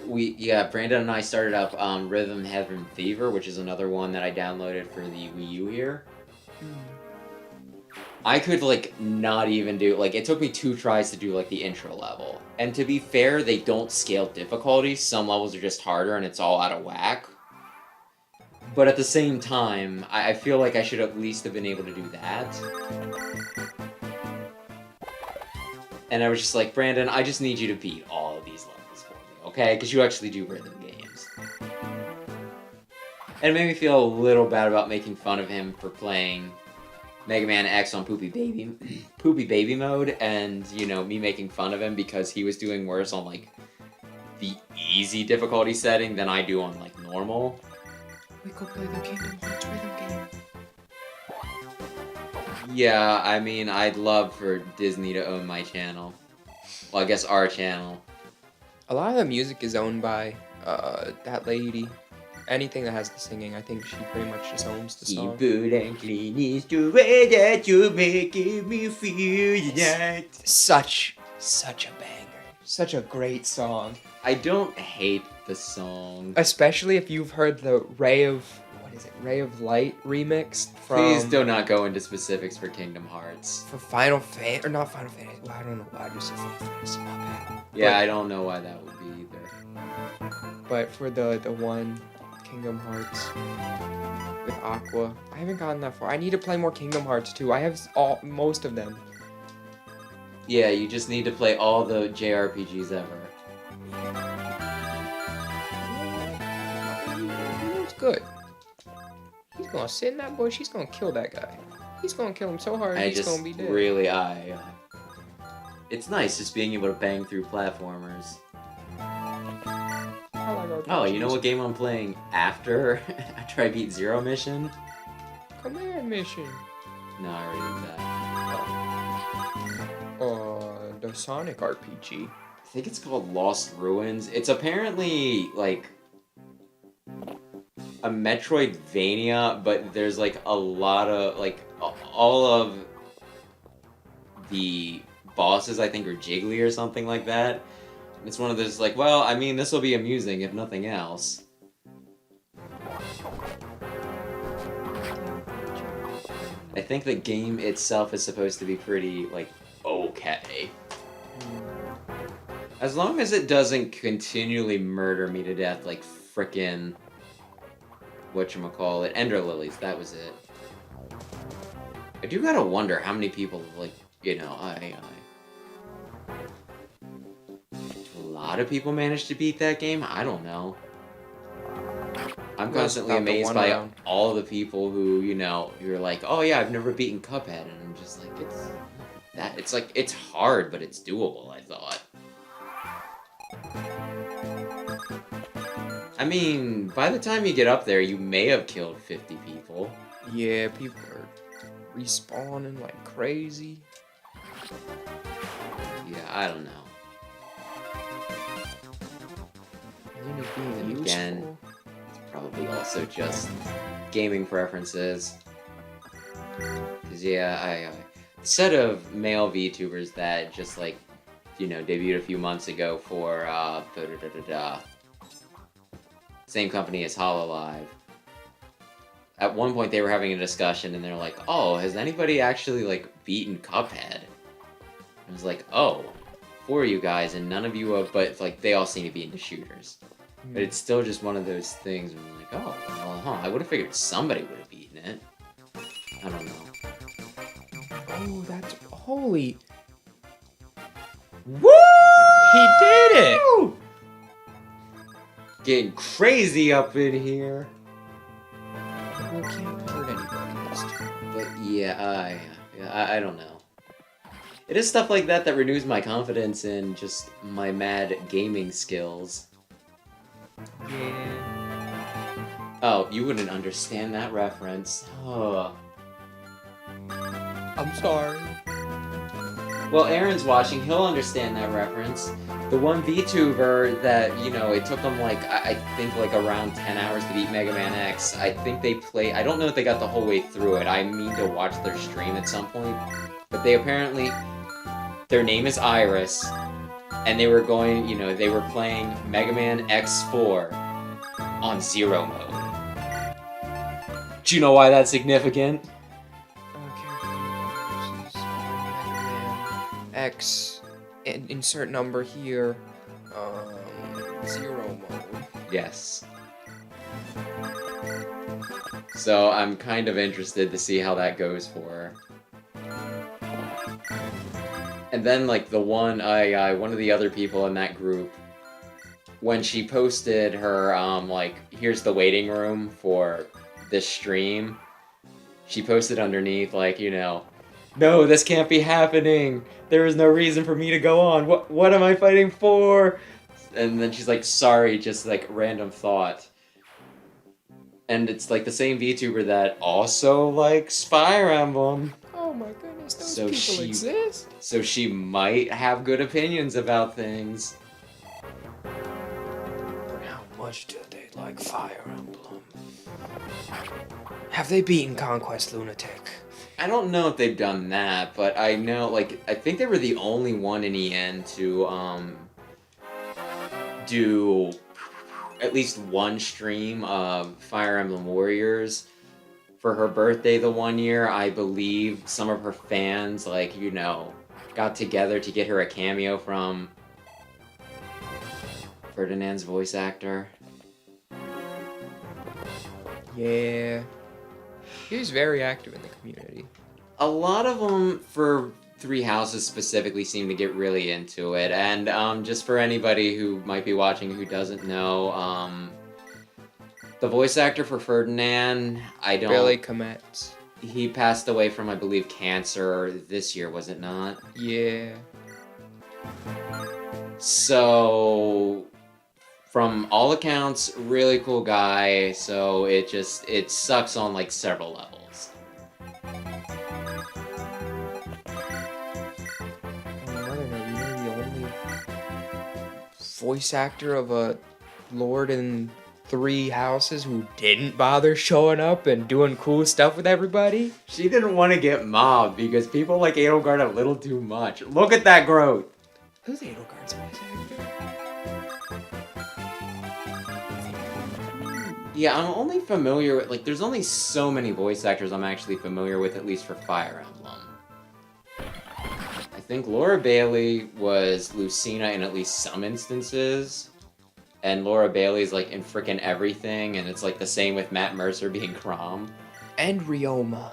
Brandon and I started up Rhythm Heaven Fever, which is another one that I downloaded for the Wii U here. I could, like, not even do, like, it took me 2 tries to do, like, the intro level. And to be fair, they don't scale difficulty. Some levels are just harder and it's all out of whack. But at the same time, I feel like I should at least have been able to do that. And I was just like, Brandon, I just need you to beat all of these levels for me, okay? Because you actually do rhythm games. And it made me feel a little bad about making fun of him for playing Mega Man X on Poopy Baby mode, and, you know, me making fun of him because he was doing worse on, like, the easy difficulty setting than I do on, like, normal. We could play the Kingdom Hearts rhythm game. Yeah, I mean, I'd love for Disney to own my channel. Well, I guess our channel. A lot of the music is owned by that lady. Anything that has the singing, I think she pretty much just owns the song. Good and clean is the way that you're making me feel tonight. Such a banger. Such a great song. I don't hate the song. Especially if you've heard the Ray of Light remix from... Please do not go into specifics for Kingdom Hearts. For Final Fantasy, or not Final Fantasy, well, I don't know why I just said Final Fantasy, my bad. Yeah, but, I don't know why that would be either. But for the one Kingdom Hearts with Aqua, I haven't gotten that far. I need to play more Kingdom Hearts too. I have most of them. Yeah, you just need to play all the JRPGs ever. It's good. He's gonna sit in that bush. He's gonna kill that guy. He's gonna kill him so hard he's gonna be dead. It's nice just being able to bang through platformers. Oh, you know what game I'm playing after I beat Zero Mission? Command Mission. No, I already did that. The Sonic RPG. I think it's called Lost Ruins. It's apparently, like, a Metroidvania, but there's, like, a lot of, like, all of the bosses, I think, are jiggly or something like that. It's one of those, like, well, I mean, this will be amusing if nothing else. I think the game itself is supposed to be pretty, like, okay. As long as it doesn't continually murder me to death like frickin' whatchamacallit, Ender Lilies, that was it. I do gotta wonder how many people, like, you know, a lot of people managed to beat that game? I don't know. I'm constantly amazed by all the people who, you know, you're like, oh yeah, I've never beaten Cuphead, and I'm just like, it's hard, but it's doable, I thought. I mean, by the time you get up there, you may have killed 50 people. Yeah, people are respawning like crazy. Yeah, I don't know. Luna's being And useful. again, it's probably also just gaming preferences. Because, yeah, a set of male VTubers that just, like, you know, debuted a few months ago for, same company as HoloLive. At one point, they were having a discussion, and they're like, oh, has anybody actually, like, beaten Cuphead? I was like, oh, 4 of you guys, and none of you have, but, like, they all seem to be into shooters. But it's still just one of those things where I'm like, oh, well, I would have figured somebody would have beaten it. I don't know. Oh, that's holy. Woo! He did it! Getting crazy up in here. We can't hurt anybody this time. But yeah, I don't know. It is stuff like that that renews my confidence in just my mad gaming skills. Yeah. Oh, you wouldn't understand that reference. Oh. I'm sorry. Well, Aaron's watching, he'll understand that reference. The one VTuber that, you know, it took them, like, I think, like, around 10 hours to beat Mega Man X. I think they I don't know if they got the whole way through it. I mean to watch their stream at some point. But they apparently... Their name is Iris. And they were going, you know, they were playing Mega Man X4 on Zero Mode. Do you know why that's significant? X, insert number here, 0 mode. Yes. So I'm kind of interested to see how that goes for her. And then, like, the one of the other people in that group, when she posted her, like, here's the waiting room for this stream, she posted underneath, like, you know, no, this can't be happening. There is no reason for me to go on. What am I fighting for? And then she's like, sorry, just like random thought. And it's like the same VTuber that also likes Fire Emblem. Oh my goodness, those So people exist? So she might have good opinions about things. But how much do they like Fire Emblem? Have they beaten Conquest Lunatic? I don't know if they've done that, but I know, like, I think they were the only one in EN to, do at least one stream of Fire Emblem Warriors. For her birthday the one year, I believe some of her fans, like, you know, got together to get her a cameo from Ferdinand's voice actor. Yeah. He was very active in the community. A lot of them, for Three Houses specifically, seem to get really into it. And just for anybody who might be watching who doesn't know, the voice actor for Ferdinand, Billy Kometz. He passed away from, I believe, cancer this year, was it not? Yeah. So, from all accounts, really cool guy, so it sucks on, like, several levels. On another note, you know the only voice actor of a lord in Three Houses who didn't bother showing up and doing cool stuff with everybody? She didn't want to get mobbed because people like Edelgard a little too much. Look at that growth! Who's Edelgard's voice actor? Yeah, I'm only familiar with, like, there's only so many voice actors I'm actually familiar with, at least for Fire Emblem. I think Laura Bailey was Lucina in at least some instances. And Laura Bailey's, like, in frickin' everything, and it's, like, the same with Matt Mercer being Chrom. And Ryoma.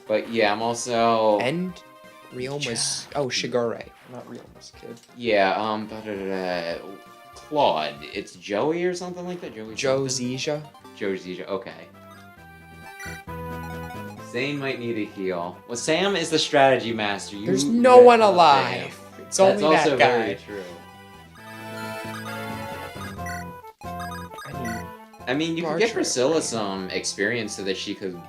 But, yeah, I'm also... And Ryoma's... Oh, Shigure. Not Ryoma's kid. Yeah, Claude. It's Joey or something like that? Joe Zizia. Joe Zizia, okay. Zane might need a heal. Well, Sam is the strategy master. There's no one alive. Sam. It's only That's also that guy. very true. I mean, you could get Priscilla some experience so that she could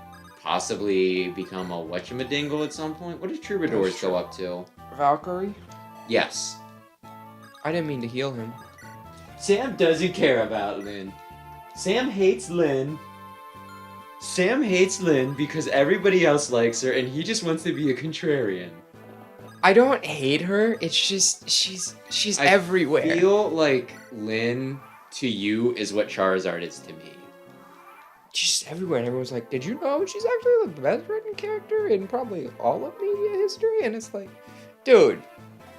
possibly become a whatchamadingle at some point. What do troubadours go up to? Valkyrie? Yes. I didn't mean to heal him. Sam doesn't care about Lynn. Sam hates Lynn. Sam hates Lynn because everybody else likes her and he just wants to be a contrarian. I don't hate her. It's just she's everywhere. I feel like Lynn to you is what Charizard is to me. She's everywhere, and everyone's like, "Did you know she's actually the best written character in probably all of media history?" And it's like, dude.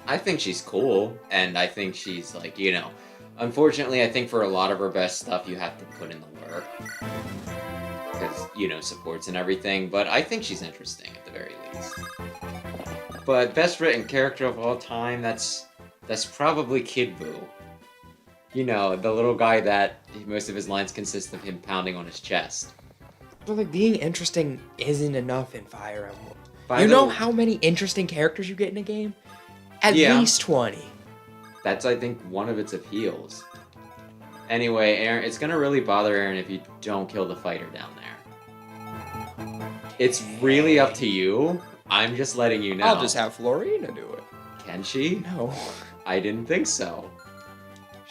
I think she's cool, and I think she's like, you know, unfortunately, I think for a lot of her best stuff, you have to put in the work. Because, you know, supports and everything, but I think she's interesting at the very least. But best written character of all time, that's probably Kid Buu. You know, the little guy that most of his lines consist of him pounding on his chest. But like being interesting isn't enough in Fire Emblem. You know how many interesting characters you get in a game? At least 20. That's, I think, one of its appeals. Anyway, Aaron, it's gonna really bother Aaron if you don't kill the fighter down there. It's really up to you. I'm just letting you know. I'll just have Florina do it. Can she? No. I didn't think so.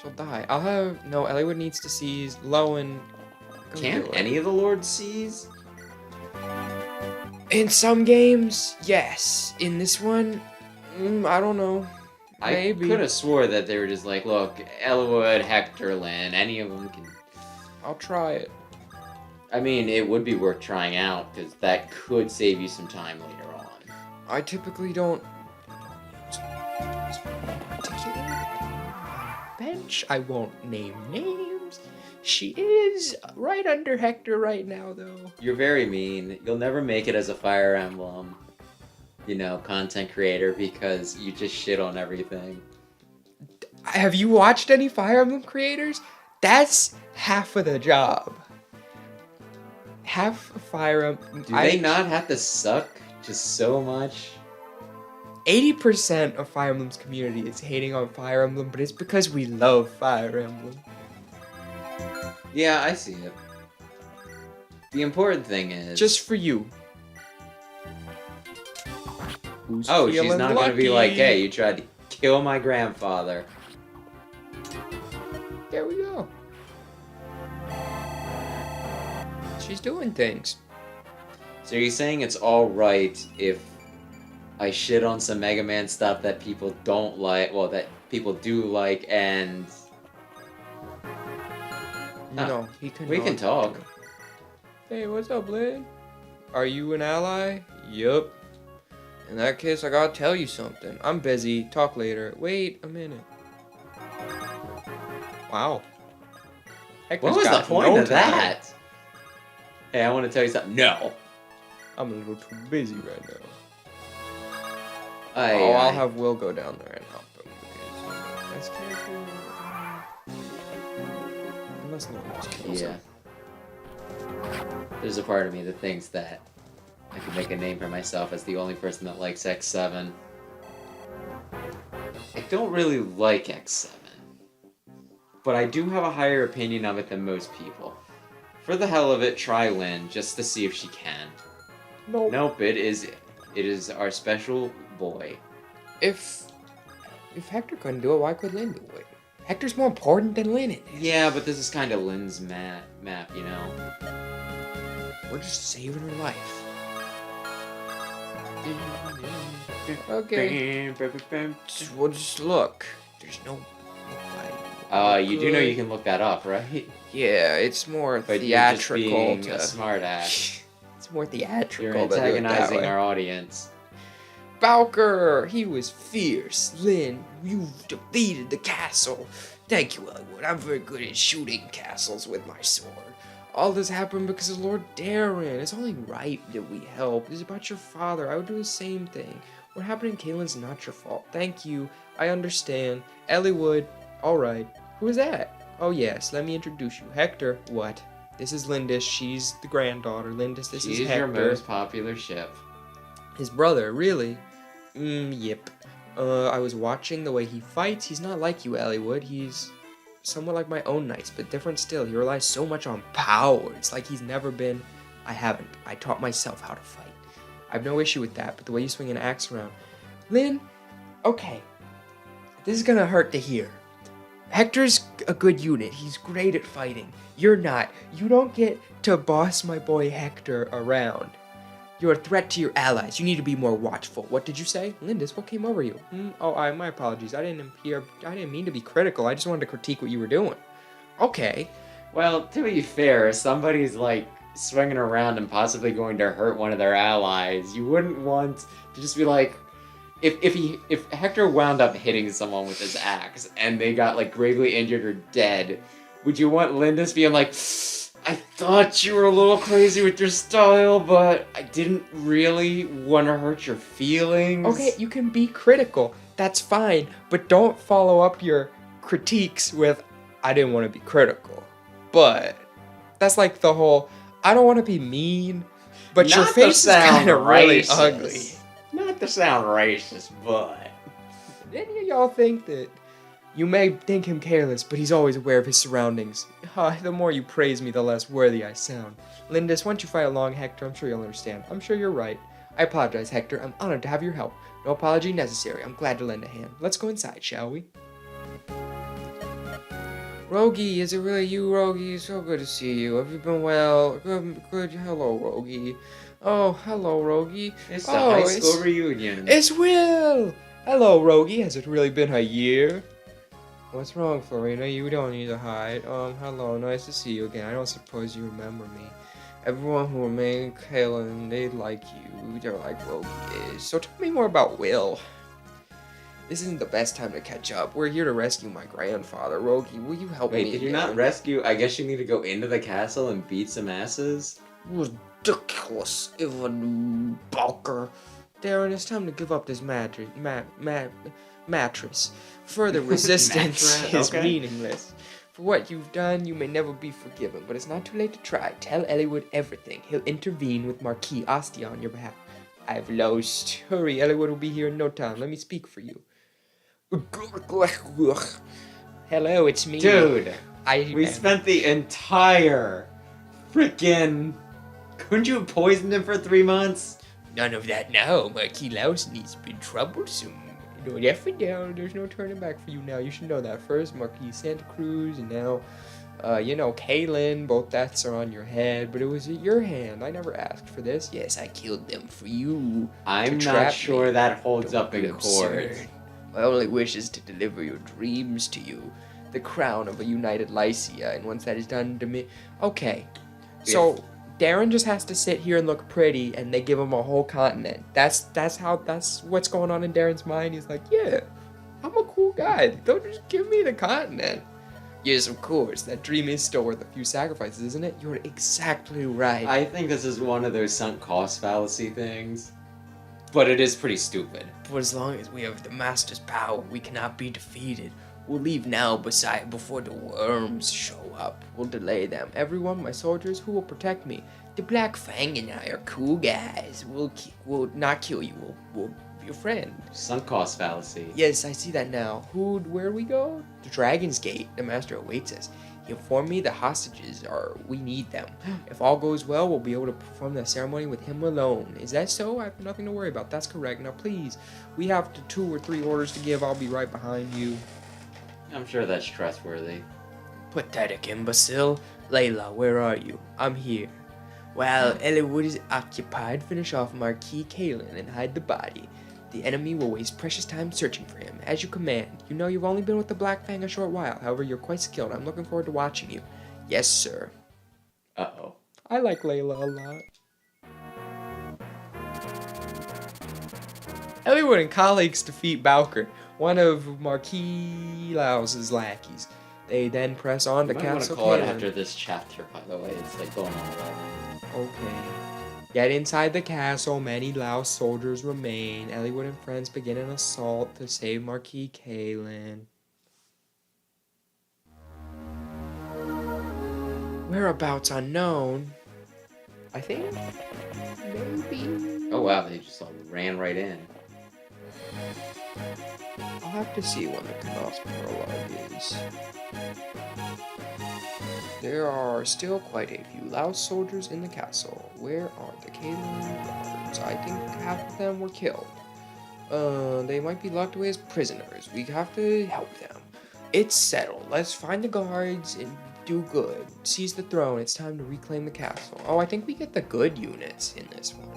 She'll die. I'll have... No, Eliwood needs to seize Lowen. Can't any of the lords seize? In some games, yes. In this one, I don't know. Maybe. I could have swore that they were just like, look, Eliwood, Hector, Lynn, any of them can... I'll try it. I mean, it would be worth trying out, because that could save you some time later on. I typically don't... Bench. I won't name names. She is right under Hector right now, though. You're very mean. You'll never make it as a Fire Emblem, you know, content creator because you just shit on everything. Have you watched any Fire Emblem creators? That's half of the job. Half of Fire Emblem... Do they not have to suck just so much? 80% of Fire Emblem's community is hating on Fire Emblem, but it's because we love Fire Emblem. Yeah, I see it. The important thing is... Just for you. Who's she's not gonna be like, hey, you tried to kill my grandfather. There we go. She's doing things. So you're saying it's alright if I shit on some Mega Man stuff that people don't like, well, that people do like, and... No, he can. We can talk. Hey, what's up, Lynn? Are you an ally? Yup. In that case, I gotta tell you something. I'm busy. Talk later. Wait a minute. Wow. What was the point of that? Hey, I want to tell you something. No. I'm a little too busy right now. I'll have Will go down there and help him. Because, best character... Unless no one else kills him. There's a part of me that thinks that I could make a name for myself as the only person that likes X7. I don't really like X7. But I do have a higher opinion of it than most people. For the hell of it, try Lynn, just to see if she can. Nope, it is our special boy. If Hector couldn't do it, why could Lynn do it? Hector's more important than Lynn is. Yeah, but this is kind of Lynn's map, you know? We're just saving her life. Okay. Well, just look. There's no fighting. You do know you can look that up, right? Yeah, it's more But you're just theatrical being to. a smartass. It's more theatrical. You're to do it that antagonizing way. our audience. Bowker, he was fierce. Lynn, you've defeated the castle. Thank you, Eliwood. I'm very good at shooting castles with my sword. All this happened because of Lord Darren. It's only right that we help. It's about your father. I would do the same thing. What happened in Kaylin's not your fault. Thank you. I understand. Eliwood, alright. Who is that? Oh yes, let me introduce you. Hector, what? This is Lindis. She's the granddaughter. Lindis, this is She's Hector. your most popular ship. His brother, really? Yep. I was watching the way he fights. He's not like you, Eliwood. He's somewhat like my own knights, but different still. He relies so much on power. It's like he's never been... I haven't. I taught myself how to fight. I have no issue with that, but the way you swing an axe around... Lynn, okay. This is gonna hurt to hear. Hector's a good unit. He's great at fighting. You're not. You don't get to boss my boy Hector around. You're a threat to your allies. You need to be more watchful. What did you say? Lindis, what came over you? My apologies. I didn't mean to be critical. I just wanted to critique what you were doing. Okay. Well, to be fair, somebody's like swinging around and possibly going to hurt one of their allies. You wouldn't want to just be like, if Hector wound up hitting someone with his axe and they got like gravely injured or dead, would you want Lindis being like, I thought you were a little crazy with your style, but I didn't really want to hurt your feelings? Okay, you can be critical. That's fine. But don't follow up your critiques with, I didn't want to be critical. But that's like the whole, I don't want to be mean, but your Not face to is sound kind of really racist. ugly. Not to sound racist, but... Did any of y'all think that you may think him careless, but he's always aware of his surroundings? The more you praise me, the less worthy I sound. Lindis, once you fight along Hector, I'm sure you'll understand. I'm sure you're right. I apologize, Hector. I'm honored to have your help. No apology necessary. I'm glad to lend a hand. Let's go inside, shall we? Rogi, is it really you, Rogi? So good to see you. Have you been well? Good. Hello, Rogi. Oh, hello, Rogi. It's the high school reunion. It's Will! Hello, Rogi. Has it really been a year? What's wrong, Florina? You don't need to hide. Hello. Nice to see you again. I don't suppose you remember me. Everyone who remained Kaylin, they like you. They're like Rogi is. So tell me more about Will. This isn't the best time to catch up. We're here to rescue my grandfather. Rogi, will you help me? Wait, did you not rescue? I guess you need to go into the castle and beat some asses? Ridiculous, even Balker. Darren, it's time to give up this mattress. Further resistance Mattress, is okay. meaningless. For what you've done, you may never be forgiven, but it's not too late to try. Tell Eliwood everything. He'll intervene with Marquis Ostia on your behalf. I've lost. Hurry, Eliwood will be here in no time. Let me speak for you. Hello, it's me. Dude, we am- spent the entire frickin'... Couldn't you have poisoned him for 3 months? None of that now. Marquis Lausney's been troublesome. No, down. There's no turning back for you now. You should know that. First, Marquis Santa Cruz, and now, Kaylin. Both deaths are on your head, but it was at your hand. I never asked for this. Yes, I killed them for you. I'm to not trap sure me. that holds Don't up be in court. absurd. My only wish is to deliver your dreams to you. The crown of a united Lycia, and once that is done to me... Okay, so Darren just has to sit here and look pretty, and they give him a whole continent. That's what's going on in Darren's mind. He's like, yeah, I'm a cool guy. Don't just give me the continent. Yes, of course. That dream is still worth a few sacrifices, isn't it? You're exactly right. I think this is one of those sunk cost fallacy things. But it is pretty stupid. For as long as we have the Master's power, we cannot be defeated. We'll leave now before the worms show up. We'll delay them. Everyone, my soldiers, who will protect me? The Black Fang and I are cool guys. We'll not kill you. We'll be your friend. Sunk cost fallacy. Yes, I see that now. Where do we go? The Dragon's Gate. The Master awaits us. He informed me the hostages we need them. If all goes well, we'll be able to perform the ceremony with him alone. Is that so? I have nothing to worry about. That's correct. Now please, we have 2 or 3 orders to give. I'll be right behind you. I'm sure that's trustworthy. Pathetic imbecile. Layla, where are you? I'm here. While Eliwood is occupied, finish off Marquis Kaylin and hide the body. The enemy will waste precious time searching for him. As you command. You know you've only been with the Black Fang a short while. However, you're quite skilled. I'm looking forward to watching you. Yes, sir. Uh-oh. I like Layla a lot. Eliwood and colleagues defeat Bowker, one of Marquis Laos's lackeys. They then press on to You might want to Castle call it Caelin. after this chapter, by the way. It's like going on 11. Okay. Get inside the castle. Many Laos soldiers remain. Eliwood and friends begin an assault to save Marquis Caelin. Whereabouts unknown. I think maybe. Oh wow, they just all ran right in. I'll have to see when the Canos prologue is. There are still quite a few Laos soldiers in the castle. Where are the Caelin guards? I think half of them were killed. They might be locked away as prisoners. We have to help them. It's settled. Let's find the guards and do good. Seize the throne. It's time to reclaim the castle. Oh, I think we get the good units in this one.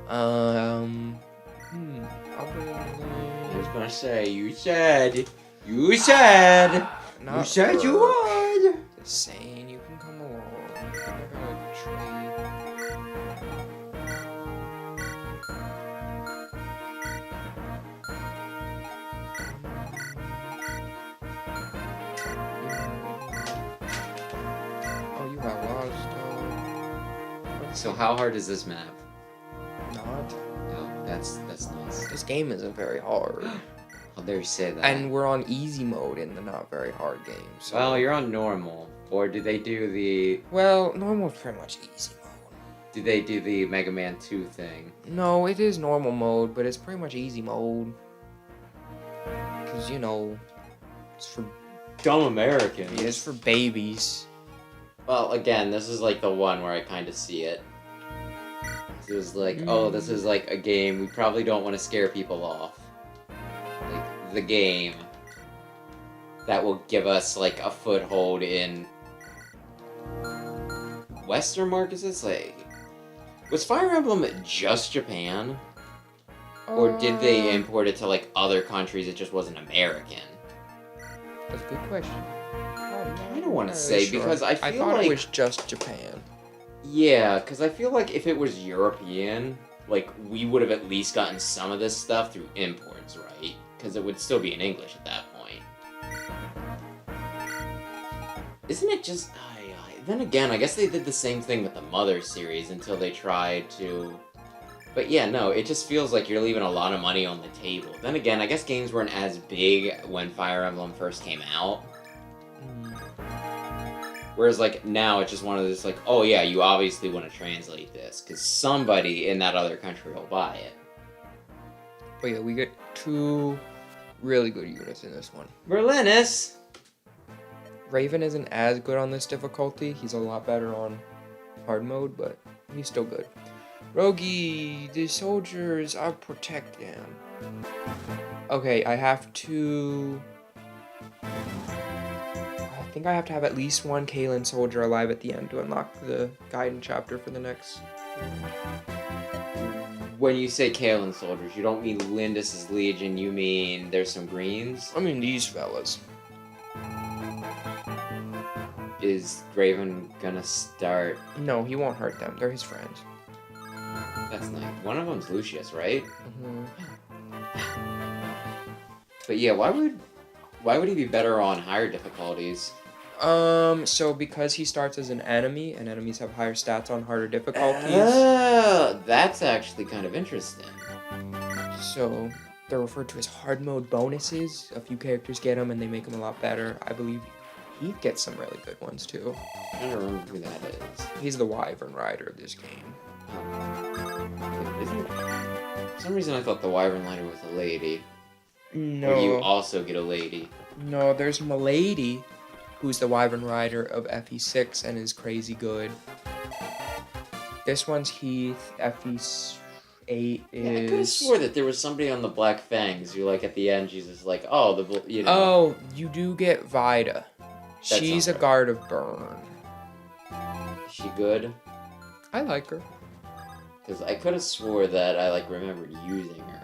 I'll bring I was gonna say, you said you said you would. Just saying, you can come along. I'm gonna trade. Oh, you have lost. So how hard is this map? Not. Oh, that's nice. This game isn't very hard. How dare you say that? And we're on easy mode in the not very hard game. So. Well, you're on normal. Or do they do the Well, normal's pretty much easy mode. Mega Man 2 thing? No, it is normal mode, but it's pretty much easy mode. Because, you know, it's for Dumb Americans. it's for babies. Well, again, this is like the one where I kind of see it. It was like, oh, this is like a game we probably don't want to scare people off. Like, the game that will give us, like, a foothold in Western markets. Like, was Fire Emblem just Japan? Or did they import it to, like, other countries? It just wasn't American. That's a good question. I don't want to say, because I feel thought like... it was just Japan. Yeah, because I feel like if it was European, like, we would have at least gotten some of this stuff through imports, right? Because it would still be in English at that point. Isn't it just... then again, I guess they did the same thing with the Mother series until they tried to... But yeah, no, it just feels like you're leaving a lot of money on the table. Then again, I guess games weren't as big when Fire Emblem first came out. Whereas, like, now it's just one of those, like, oh yeah, you obviously want to translate this, because somebody in that other country will buy it. But yeah, we get 2 really good units in this one. Berlinus! Raven isn't as good on this difficulty. He's a lot better on hard mode, but he's still good. Rogi, the soldiers, I'll protect them. Okay, I have to... I think I have to have at least 1 Caelin soldier alive at the end to unlock the Gaiden chapter for the next... When you say Caelin soldiers, you don't mean Lindis's Legion, you mean there's some greens? I mean these fellas. Is Raven gonna start? No, he won't hurt them. They're his friends. That's nice. One of them's Lucius, right? Mm-hmm. But yeah, why would he be better on higher difficulties? So because he starts as an enemy, and enemies have higher stats on harder difficulties. Oh, that's actually kind of interesting. So they're referred to as hard mode bonuses. A few characters get them, and they make them a lot better. I believe he gets some really good ones too. I don't remember who that is. He's the Wyvern Rider of this game. For some reason I thought the Wyvern Rider was a lady. No. Or you also get a lady. No, there's Milady, who's the Wyvern Rider of FE6 and is crazy good. This one's Heath. FE8 is... Yeah, I could have swore that there was somebody on the Black Fangs who, like, at the end, she's just like, oh, you know. Oh, you do get Vida. That She's sounds a right. guard of Burn. Is she good? I like her. Because I could have swore that I like remembered using her.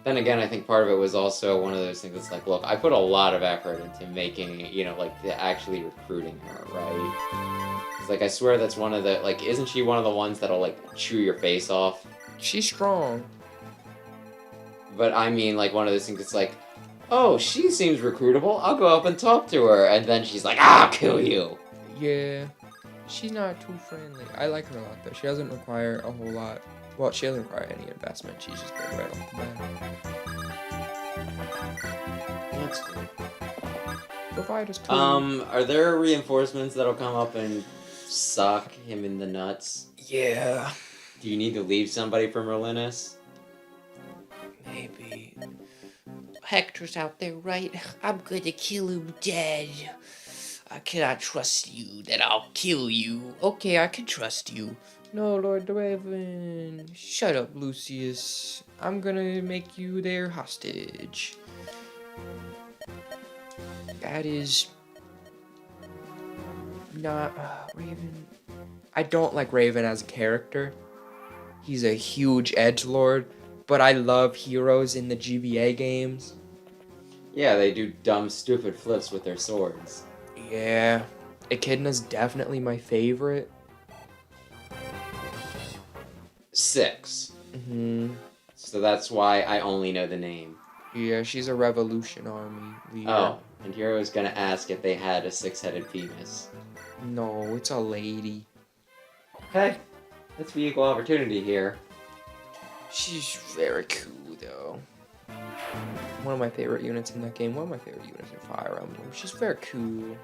Then again, I think part of it was also one of those things that's like, look, I put a lot of effort into making, you know, like, to actually recruiting her, right? It's like, I swear that's one of the, like, isn't she one of the ones that'll, like, chew your face off? She's strong. But I mean, like, one of those things that's like, oh, she seems recruitable, I'll go up and talk to her, and then she's like, I'll kill you! Yeah. She's not too friendly. I like her a lot, though. She doesn't require a whole lot. Well, she doesn't require any investment. She's just good right off the bat. That's cool. The fight is cool. Are there reinforcements that'll come up and sock him in the nuts? Yeah. Do you need to leave somebody for Merlinus? Maybe. Hector's out there, right? I'm gonna kill him dead. I cannot trust you that I'll kill you. Okay, I can trust you. No, Lord Draven. Shut up, Lucius. I'm gonna make you their hostage. That is not Raven. I don't like Raven as a character. He's a huge edgelord, but I love heroes in the GBA games. Yeah, they do dumb, stupid flips with their swords. Yeah, Echidna's definitely my favorite. 6. Mm-hmm. So that's why I only know the name. Yeah, she's a revolution army leader. Oh, and Hero was gonna ask if they had a 6-headed penis. No, it's a lady. Hey, let's be equal opportunity here. She's very cool, though. One of my favorite units in that game. One of my favorite units in Fire Emblem. She's very cool.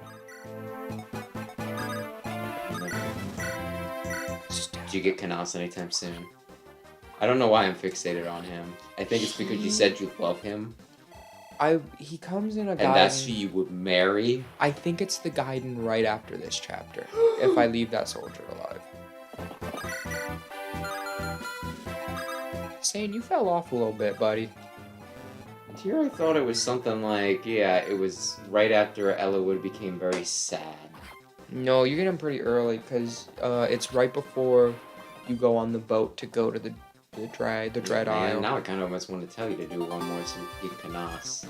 Did you get Kanas anytime soon? I don't know why I'm fixated on him. I think it's because you said you love him. He comes in a And Gaiden. that's who you would marry? I think it's the Gaiden right after this chapter. If I leave that soldier alive. Sane, you fell off a little bit, buddy. Here I thought it was something like, yeah, it was right after Eliwood became very sad. No, you get him pretty early, because it's right before you go on the boat to go to the Dread Isle. Now I kind of almost want to tell you to do one more so we can get Kanas.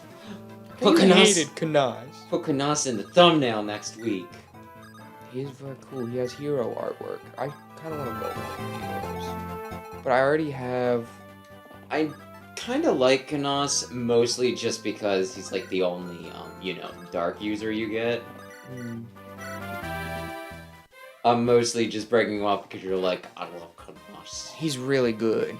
Put Kanas- hated Kanas. Put Kanas in the thumbnail next week. He is very cool. He has hero artwork. I kind of want to build one of heroes. But I already have... I kind of like Kanas, mostly just because he's like the only, dark user you get. I'm mostly just breaking him off because you're like, I love Kanas. He's really good.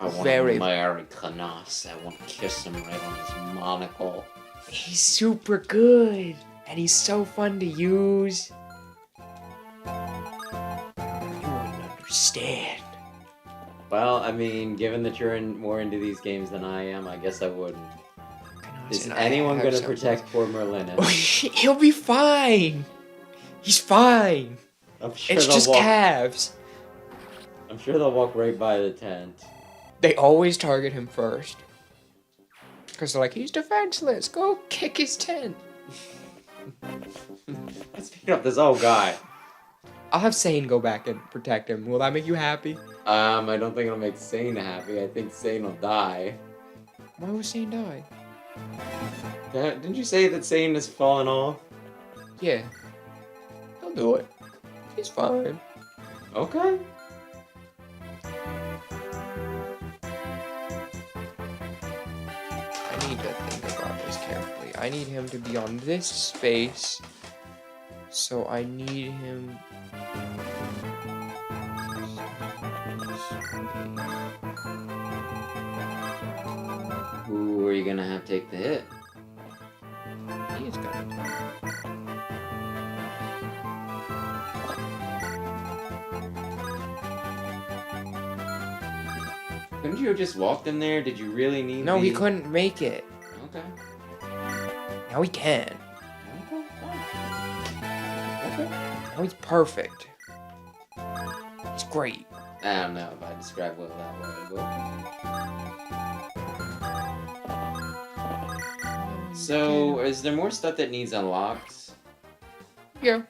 I want Very- to marry Kanas. I want to kiss him right on his monocle. He's super good. And he's so fun to use. You wouldn't understand. Well, I mean, given that you're more into these games than I am, I guess I wouldn't. Is anyone gonna protect poor Merlinus? He'll be fine. He's fine. I'm sure It's they'll just walk. calves. I'm sure they'll walk right by the tent. They always target him first. Because they're like, he's defenseless. Go kick his tent. Let's pick up this old guy. I'll have Sane go back and protect him. Will that make you happy? I don't think it'll make Sane happy. I think Sane will die. Why would Sane die? Didn't you say that Sane has fallen off? Yeah. He'll do it. He's fine. Okay. I need to think about this carefully. I need him to be on this space. So I need him... Who are you gonna have take the hit? He is gonna... Couldn't you have just walked in there? Did you really need No, he the- couldn't make it. Okay. Now he can. Okay, fine. Okay. Now he's perfect. He's great. I don't know if I describe Will that way, but... So, is there more stuff that needs unlocked? Yeah.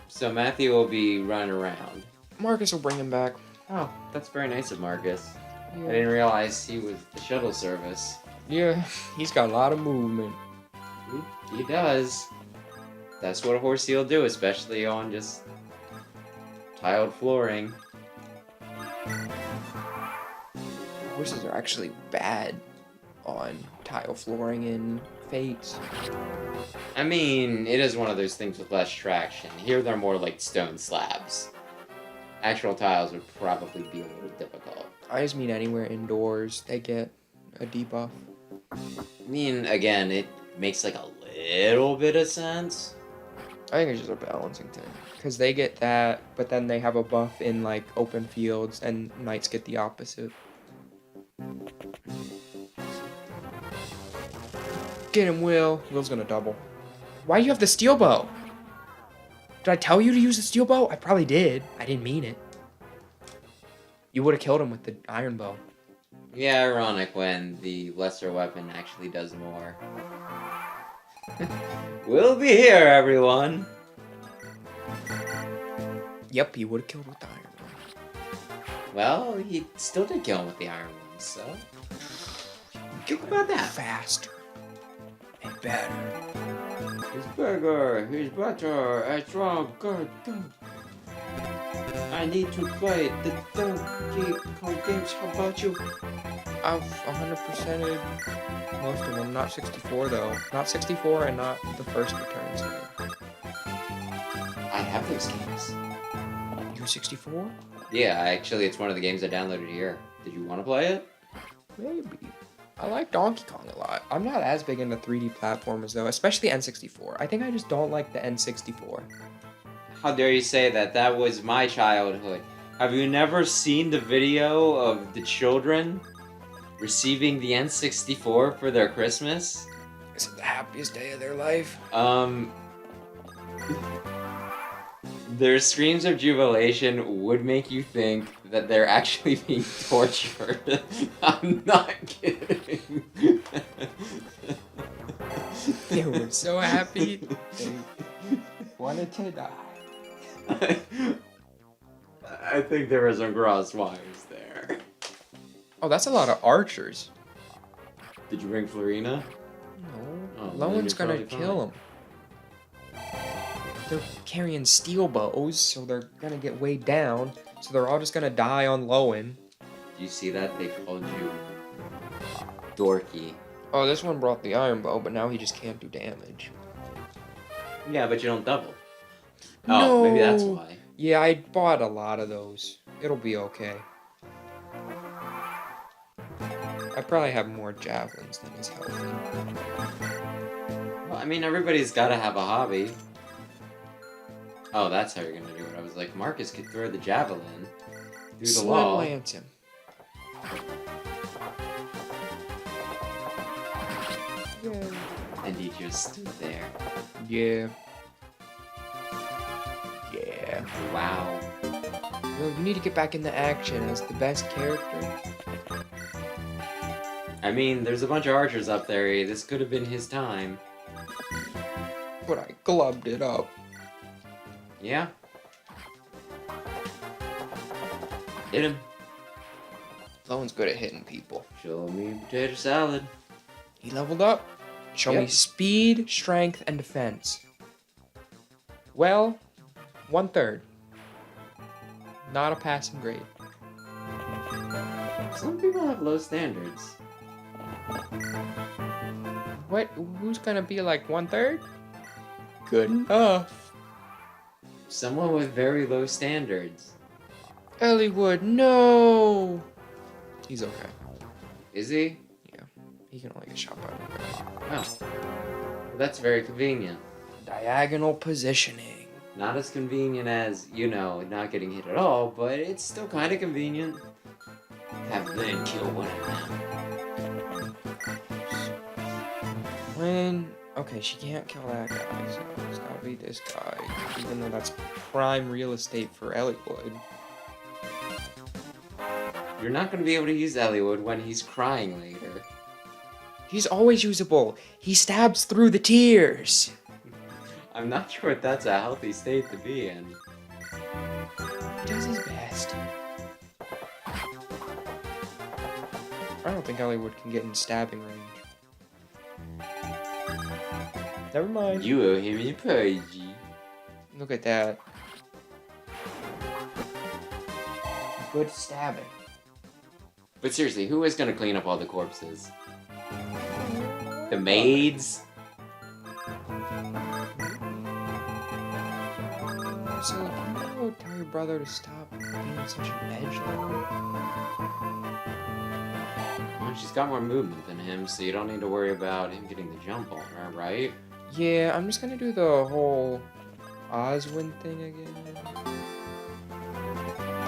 So Matthew will be running around. Marcus will bring him back. Oh, that's very nice of Marcus. I Yeah. didn't realize he was the shuttle service. Yeah, he's got a lot of movement. He does. That's what a horsey will do, especially on just tiled flooring. Horses are actually bad on tile flooring in Fates. I mean, it is one of those things with less traction. Here they're more like stone slabs. Actual tiles would probably be a little difficult. I just mean anywhere indoors, they get a debuff. I mean, again, it makes like a little bit of sense. I think it's just a balancing thing. Because they get that, but then they have a buff in like open fields, and knights get the opposite. Get him, Will. Will's gonna double. Why do you have the steel bow? Did I tell you to use the steel bow? I probably did. I didn't mean it. You would have killed him with the iron bow. Yeah, ironic when the lesser weapon actually does more. We'll be here, everyone! Yep, you would have killed with the iron bow. Well, he still did kill him with the iron one, so... Think about that. Faster. And better. He's bigger, he's better, it's wrong, good, go. I need to play the Donkey Kong games, how about you? I've 100%ed most of them. Not 64 though. Not 64 and not the first Returns game. I have those games. You 64? Yeah, actually, it's one of the games I downloaded here. Did you want to play it? Maybe. I like Donkey Kong a lot. I'm not as big into 3D platformers though, especially N64. I think I just don't like the N64. How dare you say that? That was my childhood. Have you never seen the video of the children receiving the N64 for their Christmas? Is it the happiest day of their life? Their screams of jubilation would make you think that they're actually being tortured. I'm not kidding. They were so happy. They wanted to die. I think there were some cross wires there. Oh, that's a lot of archers. Did you bring Florina? No. Oh, then Lowen's you're gonna probably kill him. They're carrying steel bows, so they're gonna get weighed down. So they're all just gonna die on Lowen. Do you see that? They called you dorky. Oh, this one brought the iron bow, but now he just can't do damage. Yeah, but you don't double. Oh, maybe that's No. why. Yeah, I bought a lot of those. It'll be okay. I probably have more javelins than is healthy. Well, I mean, everybody's got to have a hobby. Oh, that's how you're gonna do it. I was like, Marcus could throw the javelin through the Slim wall. lance him. And he just stood there. Yeah. Yeah. Wow. Yo, you need to get back into action as the best character. I mean, there's a bunch of archers up there. This could have been his time. But I glubbed it up. Yeah. Hit him. Lowen's good at hitting people. Show me potato salad. He leveled up. Show me Yep. speed, strength, and defense. Well, 1/3. Not a passing grade. Some people have low standards. What? Who's gonna be like 1/3? Good enough. Someone with very low standards. Eliwood, no. He's okay. Is he? He can only get shot by one. Oh. Well, that's very convenient. Diagonal positioning. Not as convenient as, you know, not getting hit at all, but it's still kind of convenient. Have them kill one of them. When... Okay, she can't kill that guy, so it's gotta be this guy. Even though that's prime real estate for Eliwood. You're not going to be able to use Eliwood when he's crying later. He's always usable. He stabs through the tears. I'm not sure if that's a healthy state to be in. He does his best. I don't think Eliwood can get in stabbing range. Never mind. You owe him an apology. Look at that. Good stabbing. But seriously, who is gonna clean up all the corpses? The maids? So, can you tell your brother to stop being such an edgelord? Well, she's got more movement than him, so you don't need to worry about him getting the jump on her, right? Yeah, I'm just gonna do the whole Oswin thing again.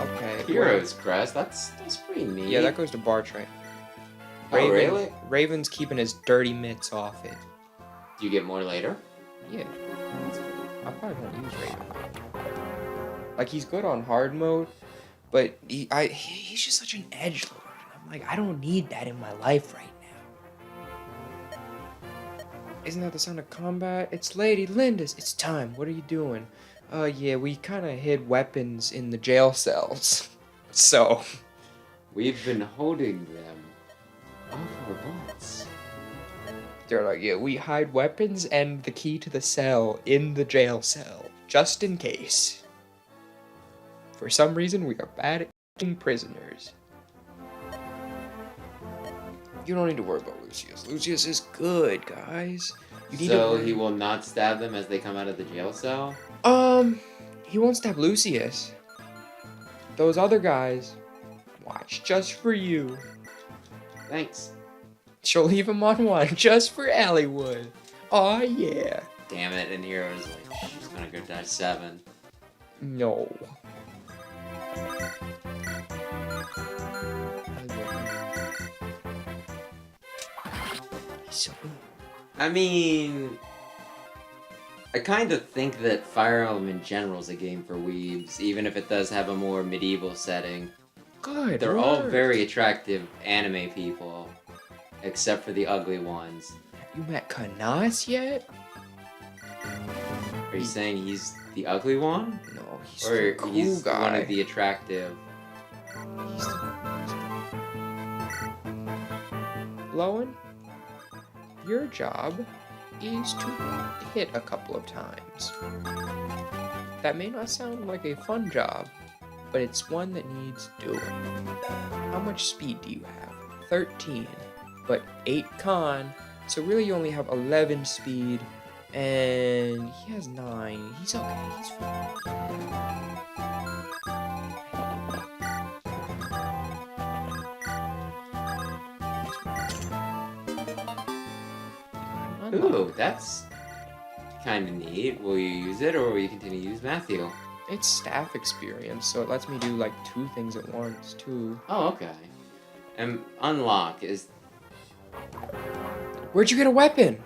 Okay. Hero's Crest, that's pretty neat. Yeah, that goes to Bartray. Oh, really? Raven's keeping his dirty mitts off it. Do you get more later? Yeah. I probably won't use Raven. Like, he's good on hard mode, but he's just such an edgelord. I'm like, I don't need that in my life right now. Isn't that the sound of combat? It's Lady Lindis. It's time. What are you doing? Yeah, we kind of hid weapons in the jail cells. So. We've been holding them off our butts. They're like, yeah, we hide weapons and the key to the cell in the jail cell, just in case. For some reason, we are bad at killing prisoners. You don't need to worry about Lucius. Lucius is good, guys. You need So to he will not stab them as they come out of the jail cell? He won't stab Lucius. Those other guys, watch just for you. Thanks. She'll leave him on one just for Eliwood. Aw, yeah. Damn it, and Hero's like, she's gonna go die 7. No. So, I mean, I kind of think that Fire Emblem in general is a game for weebs, even if it does have a more medieval setting. good. They're all work. very attractive anime people, except for the ugly ones. Have you met Kanas yet? Are you saying he's the ugly one? No, he's Or the cool he's guy. one of the attractive? He's Lowen, your job is to hit a couple of times. That may not sound like a fun job, but it's one that needs doing. How much speed do you have? 13, but 8 con, so really you only have 11 speed, and he has 9. He's okay, he's fine. Ooh, that's kind of neat. Will you use it, or will you continue to use Matthew? It's staff experience, so it lets me do like 2 things at once, too. Oh, okay. And unlock is... Where'd you get a weapon?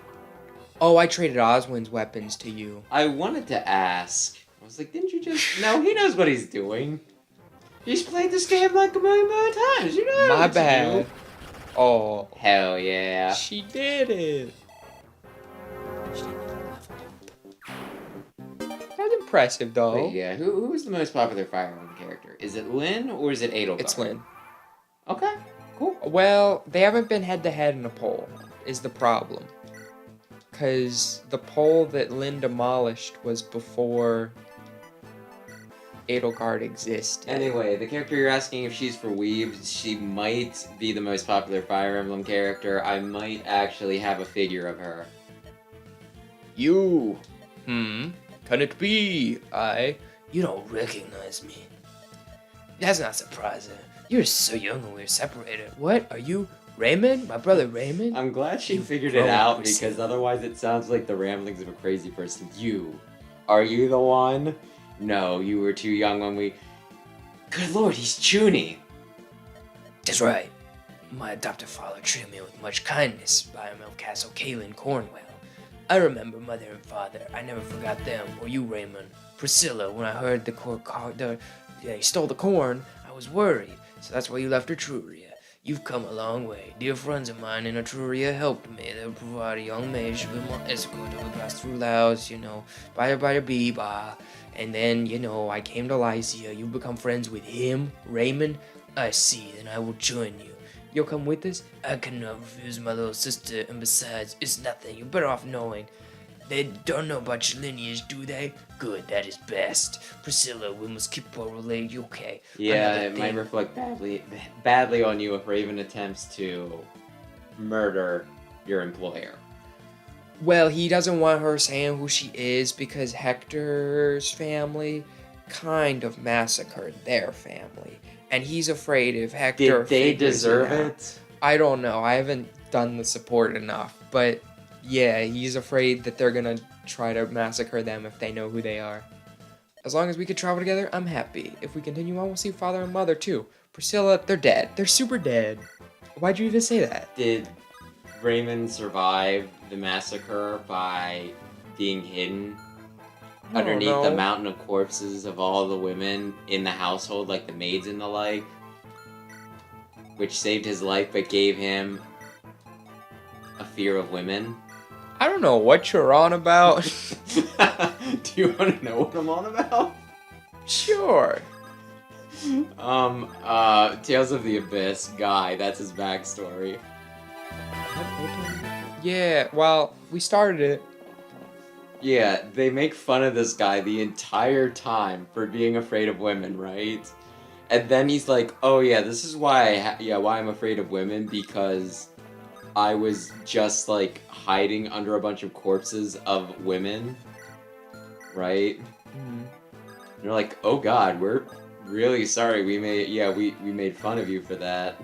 Oh, I traded Oswin's weapons to you. I wanted to ask. I was like, didn't you just... No, he knows what he's doing. He's played this game like a million times. You know My what to bad. do. Oh, Hell yeah. she did it. That's impressive, though. But yeah, who's the most popular Fire Emblem character? Is it Lyn or is it Edelgard? It's Lyn. Okay, cool. Well, they haven't been head-to-head in a poll, is the problem. Because the poll that Lyn demolished was before Edelgard existed. Anyway, the character you're asking if she's for weebs, she might be the most popular Fire Emblem character. I might actually have a figure of her. You. Can it be? You don't recognize me. That's not surprising. You're so young when we were separated. What? Are you Raymond? My brother Raymond? I'm glad she You've figured it grown out, up, you because see. otherwise it sounds like the ramblings of a crazy person. You. Are you the one? No, you were too young when we... Good lord, he's Junie. That's right. My adopted father treated me with much kindness by him of Castle Caelan, Cornwall. I remember mother and father. I never forgot them, or you, Raymond. Priscilla, when I heard they stole the corn, I was worried. So that's why you left Etruria. You've come a long way. Dear friends of mine in Etruria helped me. They would provide a young mage to be my escort. I would pass through Laos, by the bee-ba. And then, I came to Lycia. You become friends with him, Raymond. I see, then I will join you. You'll come with us? I cannot refuse my little sister, and besides, it's nothing. You're better off knowing. They don't know about your lineage, do they? Good, that is best. Priscilla, we must keep our relationship. Okay. Yeah, Another it might thing- reflect badly on you if Raven attempts to murder your employer. Well, he doesn't want her saying who she is because Hector's family kind of massacred their family. And he's afraid if Hector Did they figures deserve out- it? I don't know. I haven't done the support enough. But yeah, he's afraid that they're gonna try to massacre them if they know who they are. As long as we could travel together, I'm happy. If we continue on, we'll see father and mother too. Priscilla, they're dead. They're super dead. Why'd you even say that? Did Raymond survive the massacre by being hidden I don't underneath the know. mountain of corpses of all the women in the household, like the maids and the like? Which saved his life but gave him a fear of women? I don't know what you're on about. Do you want to know what I'm on about? Sure. Tales of the Abyss guy, that's his backstory. Yeah, well, we started it. Yeah, they make fun of this guy the entire time for being afraid of women, right? And then he's like, "Oh yeah, this is why why I'm afraid of women, because I was just like hiding under a bunch of corpses of women." Right? And they're like, "Oh god, we're really sorry. We made fun of you for that."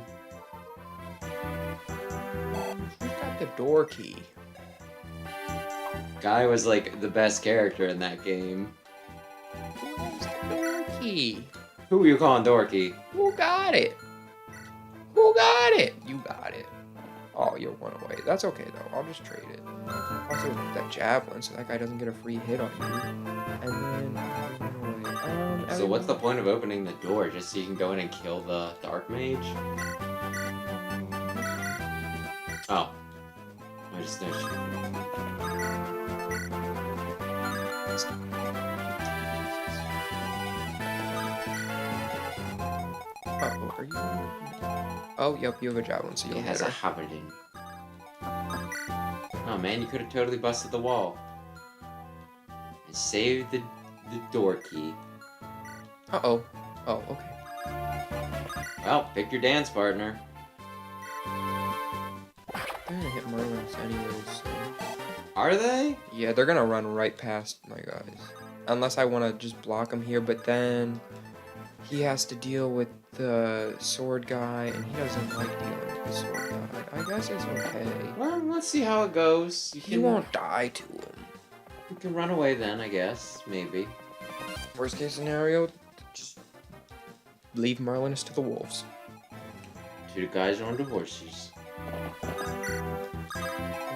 Who's got the door key? Guy was like the best character in that game. Who has the door key? Who were you calling Dorky? Who got it? Who got it? You got it. Oh, you're one away. That's okay though. I'll just trade it. Also, that javelin, so that guy doesn't get a free hit on you. And then one away. So what's the point of opening the door? Just so you can go in and kill the Dark Mage? Oh. I just noticed. Oh, are you? Oh, yep, you have a javelin, so He you'll has hit a her. javelin. Oh man, you could have totally busted the wall. And saved the door key. Uh-oh. Oh, okay. Well, pick your dance partner. They're gonna hit Merlin's anyways, so... Are they? Yeah, they're gonna run right past my guys. Unless I want to just block him here, but then he has to deal with the sword guy, and he doesn't like dealing with the sword guy. I guess it's okay. Well, let's see how it goes. He won't die to him. You can run away then, I guess. Maybe. Worst case scenario, just leave Merlin's to the wolves. Two guys on the horses. There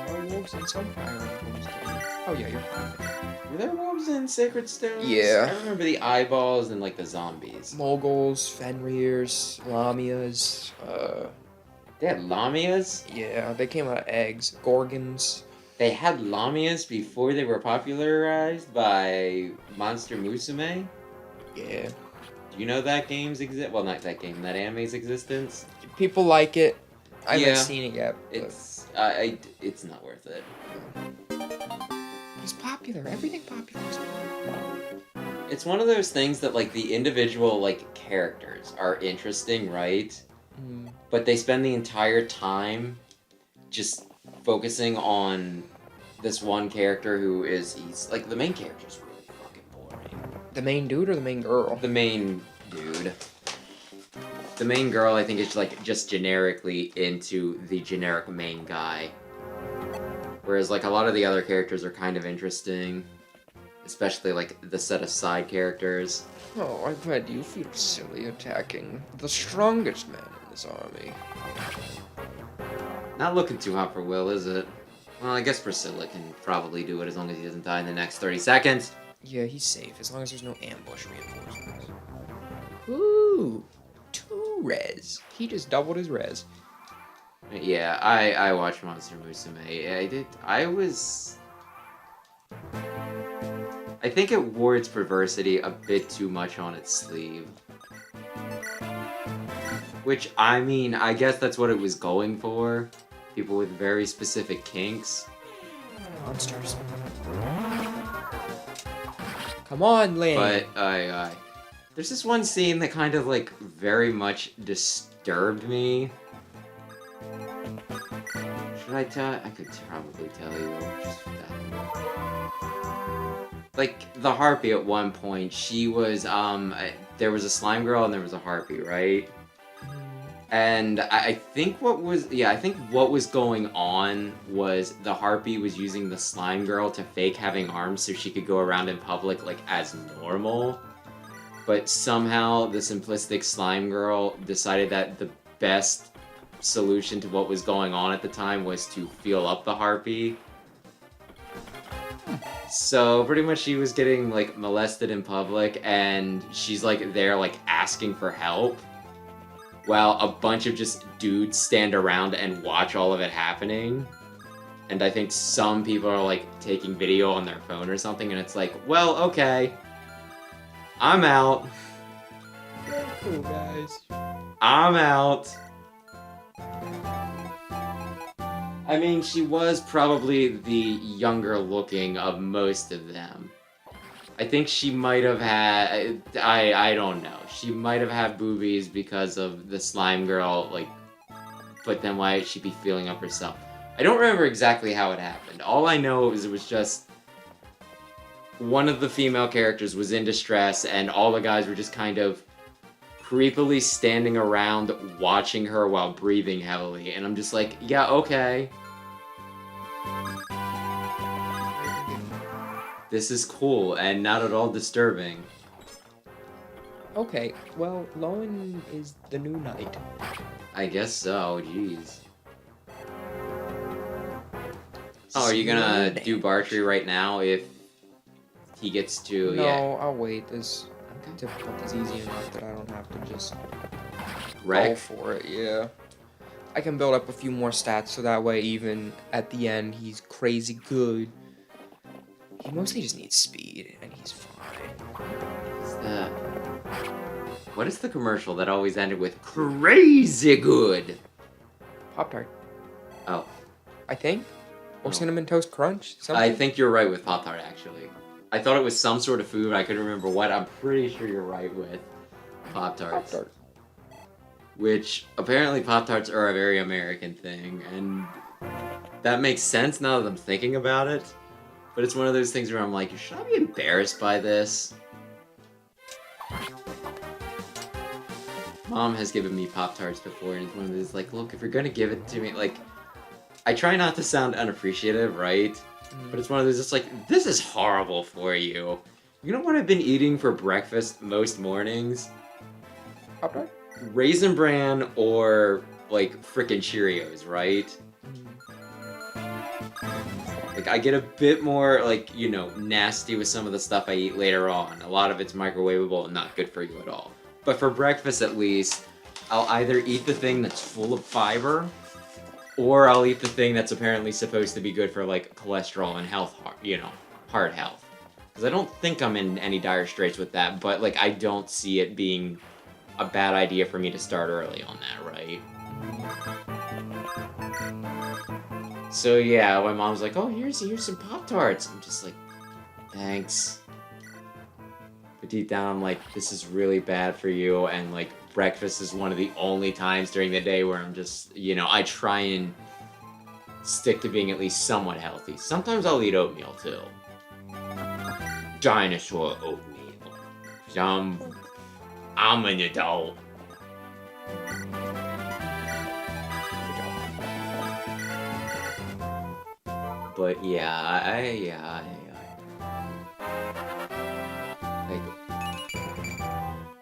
are wolves in some Fire Emblems. Oh yeah, you're fine. Were there wolves in Sacred Stones? Yeah. I remember the eyeballs and like the zombies. Moguls, Fenrirs, Lamias, They had lamias? yeah, they came out of eggs. Gorgons. They had lamias before they were popularized by Monster Musume? Yeah. Do you know that game's exist? Well, not that game, that anime's existence? People like it. I Yeah. haven't seen it yet. But It's not worth it. it's popular. Everything popular is popular. It's one of those things that like the individual like characters are interesting, right? Mm. But they spend the entire time just focusing on this one character he's like the main character's really fucking boring. The main dude or the main girl? The main dude. The main girl I think is like just generically into the generic main guy. Whereas like a lot of the other characters are kind of interesting. Especially like the set of side characters. Oh, I bet you feel silly attacking the strongest man in this army. Not looking too hot for Will, is it? Well, I guess Priscilla can probably do it as long as he doesn't die in the next 30 seconds. Yeah, he's safe as long as there's no ambush reinforcements. Ooh, 2 res. He just doubled his res. Yeah, I watched Monster Musume. I think it wore its perversity a bit too much on its sleeve. Which, I mean, I guess that's what it was going for. People with very specific kinks. Monsters. Come on, Lane. But, there's this one scene that kind of, like, very much disturbed me. Should I tell? I could probably tell you. Just like, the harpy at one point, she was, there was a slime girl and there was a harpy, right? And I think what was going on was the harpy was using the slime girl to fake having arms so she could go around in public, like, as normal. But somehow the simplistic slime girl decided that the best solution to what was going on at the time was to feel up the harpy. So pretty much she was getting, like, molested in public, and she's, like, there, like, asking for help, while a bunch of just dudes stand around and watch all of it happening. And I think some people are, like, taking video on their phone or something, and it's like, well, okay. I'm out. Very cool, guys. I'm out. I mean, she was probably the younger looking of most of them. I think she might have had... I don't know. She might have had boobies because of the slime girl, like... But then why would she be feeling up herself? I don't remember exactly how it happened. All I know is it was just... One of the female characters was in distress, and all the guys were just kind of creepily standing around watching her while breathing heavily. And I'm just like, yeah, okay. This is cool and not at all disturbing. Okay, well, Lowen is the new knight. I guess so, jeez. Oh, are you gonna do Bartry right now if he gets to... No, I'll wait. This difficulty's easy enough that I don't have to just Wreck? go for it, yeah. I can build up a few more stats so that way even at the end he's crazy good. He mostly just needs speed, and he's fine. What is the commercial that always ended with crazy good? Pop-Tart, Oh. I think? Or Oh. Cinnamon Toast Crunch? Something? I think you're right with Pop-Tart, actually. I thought it was some sort of food, I couldn't remember what. I'm pretty sure you're right with Pop-Tarts. Pop-Tart. Which, apparently Pop-Tarts are a very American thing, and that makes sense now that I'm thinking about it. But it's one of those things where I'm like, should I be embarrassed by this? Mom has given me Pop-Tarts before, and it's one of those, like, look, if you're gonna give it to me, like, I try not to sound unappreciative, right? But it's one of those, it's like, this is horrible for you. You know what I've been eating for breakfast most mornings? Pop-Tart? Raisin Bran or, like, frickin' Cheerios, right? Like, I get a bit more, like, you know, nasty with some of the stuff I eat later on. A lot of it's microwavable and not good for you at all. But for breakfast, at least, I'll either eat the thing that's full of fiber, or I'll eat the thing that's apparently supposed to be good for, like, cholesterol and health, you know, heart health. Because I don't think I'm in any dire straits with that, but, like, I don't see it being a bad idea for me to start early on that, right? So yeah, my mom's like, oh, here's some Pop-Tarts. I'm just like, thanks. But deep down, I'm like, this is really bad for you, and, like, breakfast is one of the only times during the day where I'm just, you know, I try and stick to being at least somewhat healthy. Sometimes I'll eat oatmeal, too. Dinosaur oatmeal. I'm an adult. But yeah, like,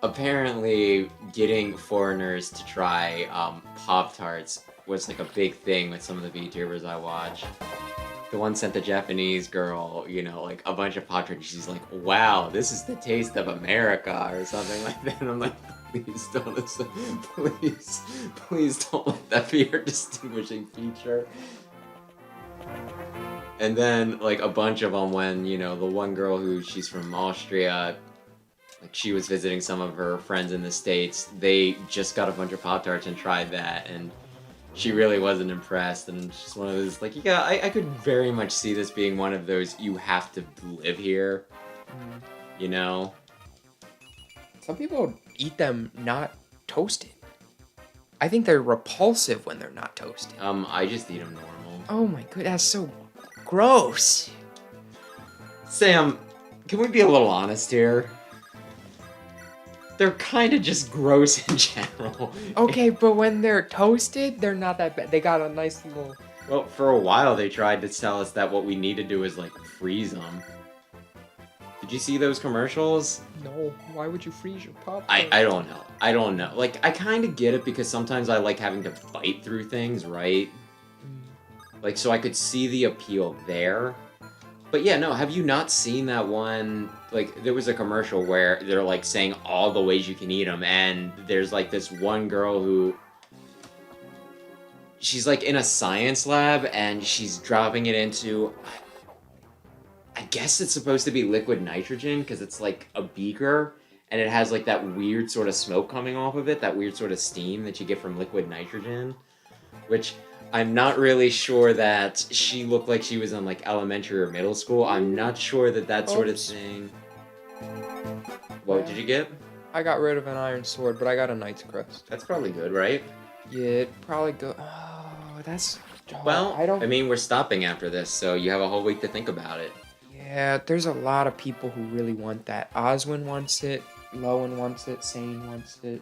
apparently getting foreigners to try Pop-Tarts was like a big thing with some of the VTubers I watch. The one sent the Japanese girl, you know, like a bunch of Pop-Tarts. She's like, wow, this is the taste of America, or something like that. And I'm like, please don't listen. Please don't let that be your distinguishing feature. And then, like, a bunch of them when, you know, the one girl she's from Austria, like she was visiting some of her friends in the States. They just got a bunch of Pop-Tarts and tried that, and she really wasn't impressed. And it's just one of those, like, yeah, I could very much see this being one of those, you have to live here, you know? Some people eat them not toasted. I think they're repulsive when they're not toasted. I just eat them normal. Oh my god, that's so gross. Sam, can we be a little honest here? They're kind of just gross in general. Okay, but when they're toasted, they're not that bad. They got a nice little... Well, for a while they tried to tell us that what we need to do is, like, freeze them. Did you see those commercials? No, why would you freeze your popcorn? I don't know. I don't know. Like, I kind of get it because sometimes I like having to bite through things, right? Like, so I could see the appeal there. But yeah, no, have you not seen that one? Like, there was a commercial where they're, like, saying all the ways you can eat them, and there's, like, this one girl who... She's, like, in a science lab, and she's dropping it into... I guess it's supposed to be liquid nitrogen, because it's, like, a beaker, and it has, like, that weird sort of smoke coming off of it, that weird sort of steam that you get from liquid nitrogen, which... I'm not really sure that she looked like she was in, like, elementary or middle school. I'm not sure that that sort of thing... What did you get? I got rid of an iron sword, but I got a knight's crest. That's probably good, right? Yeah, it'd probably go... Oh, that's... Well, I don't... I mean, we're stopping after this, so you have a whole week to think about it. Yeah, there's a lot of people who really want that. Oswin wants it, Lowen wants it, Sane wants it.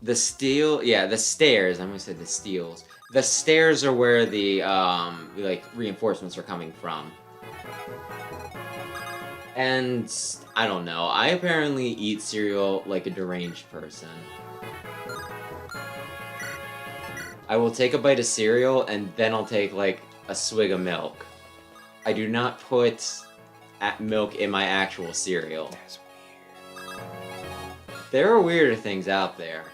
The steel... Yeah, the stairs. I'm gonna say the steels. The stairs are where the, like, reinforcements are coming from. And, I don't know, I apparently eat cereal like a deranged person. I will take a bite of cereal, and then I'll take, like, a swig of milk. I do not put milk in my actual cereal. That's weird. There are weirder things out there.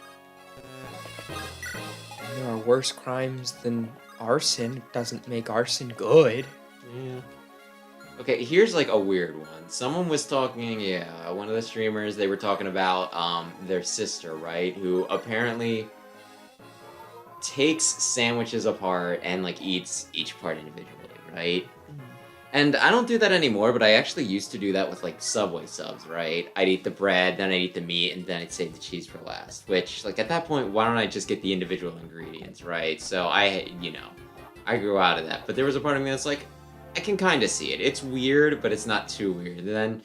There are worse crimes than arson. It doesn't make arson good. Yeah. Okay, here's like a weird one. Someone was talking, one of the streamers, they were talking about their sister, right? Who apparently takes sandwiches apart and like eats each part individually, right? And I don't do that anymore, but I actually used to do that with, like, Subway subs, right? I'd eat the bread, then I'd eat the meat, and then I'd save the cheese for last. Which, like, at that point, why don't I just get the individual ingredients, right? So I grew out of that. But there was a part of me that's like, I can kind of see it. It's weird, but it's not too weird. And then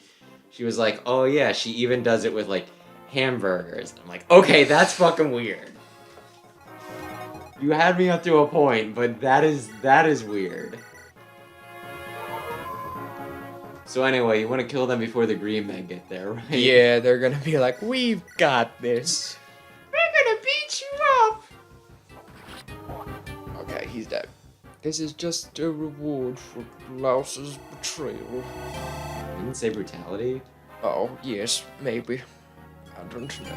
she was like, oh yeah, she even does it with, like, hamburgers. I'm like, okay, that's fucking weird. You had me up to a point, but that is weird. So anyway, you want to kill them before the green men get there, right? Yeah, they're gonna be like, we've got this. We're gonna beat you up! Okay, he's dead. This is just a reward for Laus's betrayal. You didn't say brutality? Oh, yes, maybe. I don't know.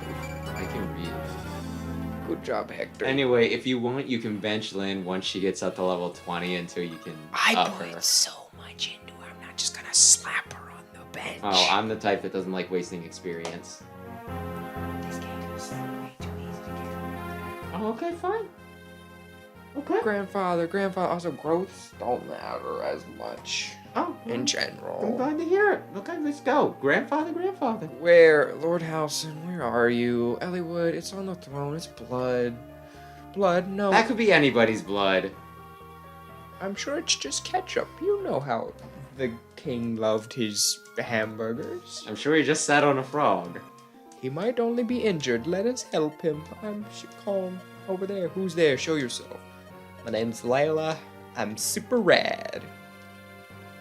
I can read. Good job, Hector. Anyway, if you want, you can bench Lynn once she gets up to level 20 until you can I up put her. so much into her, I'm not just gonna slap her on the bench. Oh, I'm the type that doesn't like wasting experience. This game is way too easy to get. Oh, okay, fine. Okay. Grandfather. Also, growths don't matter as much Oh, in I'm general. glad to hear it. Okay, let's go. Grandfather. Where, Lord Halson, where are you? Eliwood, it's on the throne, it's blood. Blood, no. That could be anybody's blood. I'm sure it's just ketchup. You know how the king loved his hamburgers. I'm sure he just sat on a frog. He might only be injured. Let us help him. I'm calm over there. Who's there? Show yourself. My name's Layla. I'm super rad.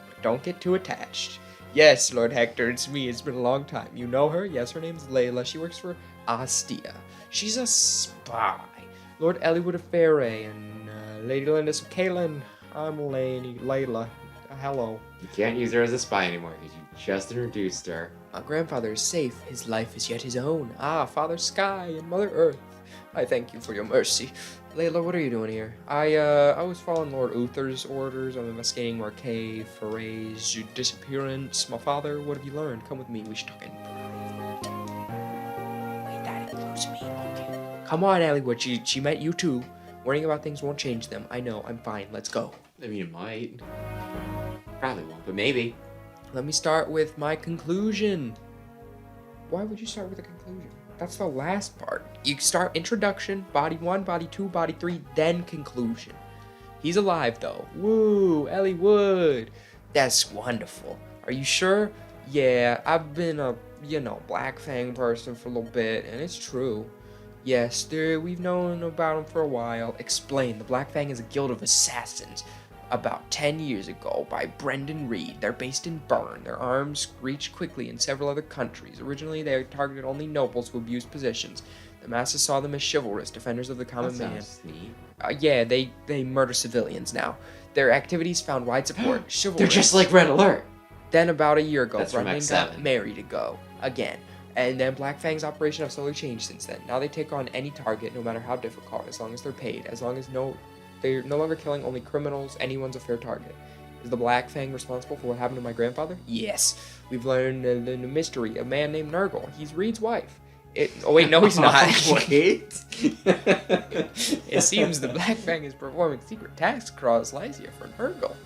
But don't get too attached. Yes, Lord Hector, it's me. It's been a long time. You know her? Yes, her name's Layla. She works for Ostia. She's a spy. Lord Eliwood of Fairey and Lady Lindis of Kalen. I'm Layla. Hello. You can't use her as a spy anymore because you just introduced her. My grandfather is safe. His life is yet his own. Ah, Father Sky and Mother Earth. I thank you for your mercy. Layla, what are you doing here? I was following Lord Uther's orders. I'm investigating Marquet Ferre's disappearance. My father, what have you learned? Come with me. We should talk in private. Come on, Eliwood. She met you too. Worrying about things won't change them. I know. I'm fine. Let's go. I mean, it might. Probably won't, but maybe. Let me start with my conclusion. Why would you start with a conclusion? That's the last part. You start introduction, body 1, body 2, body 3, then conclusion. He's alive though. Woo, Eliwood. That's wonderful. Are you sure? Yeah, I've been a, Black Fang person for a little bit, and it's true. Yes, we've known about him for a while. Explain. The Black Fang is a guild of assassins. About 10 years ago by Brendan Reed. They're based in Bern. Their arms reach quickly in several other countries. Originally, they targeted only nobles who abused positions. The masses saw them as chivalrous, defenders of the common man. Neat. Yeah, they murder civilians now. Their activities found wide support. Chivalrous. They're just like Red Alert. Then about a year ago, That's from Brendan X7. got married again. And then Black Fang's operation have slowly changed since then. Now they take on any target, no matter how difficult, as long as they're paid, as long as they're no longer killing only criminals, anyone's a fair target. Is the Black Fang responsible for what happened to my grandfather? Yes. We've learned the mystery. A man named Nurgle. He's Reed's wife. Oh wait, no he's not. Wait. It seems the Black Fang is performing secret tasks across Lycia for Nurgle.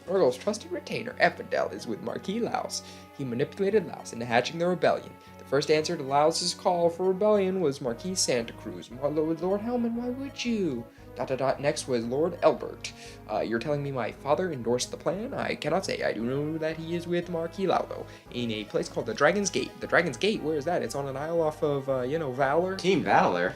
Nurgle's trusted retainer, Epidel, is with Marquis Laus. He manipulated Laus into hatching the rebellion. The first answer to Laus's call for rebellion was Marquis Santa Cruz. Lord Hellman, why would you? ... Next was Lord Elbert. You're telling me my father endorsed the plan? I cannot say. I do know that he is with Marquis Laudo in a place called the Dragon's Gate. The Dragon's Gate? Where is that? It's on an isle off of, Valor? Team Valor.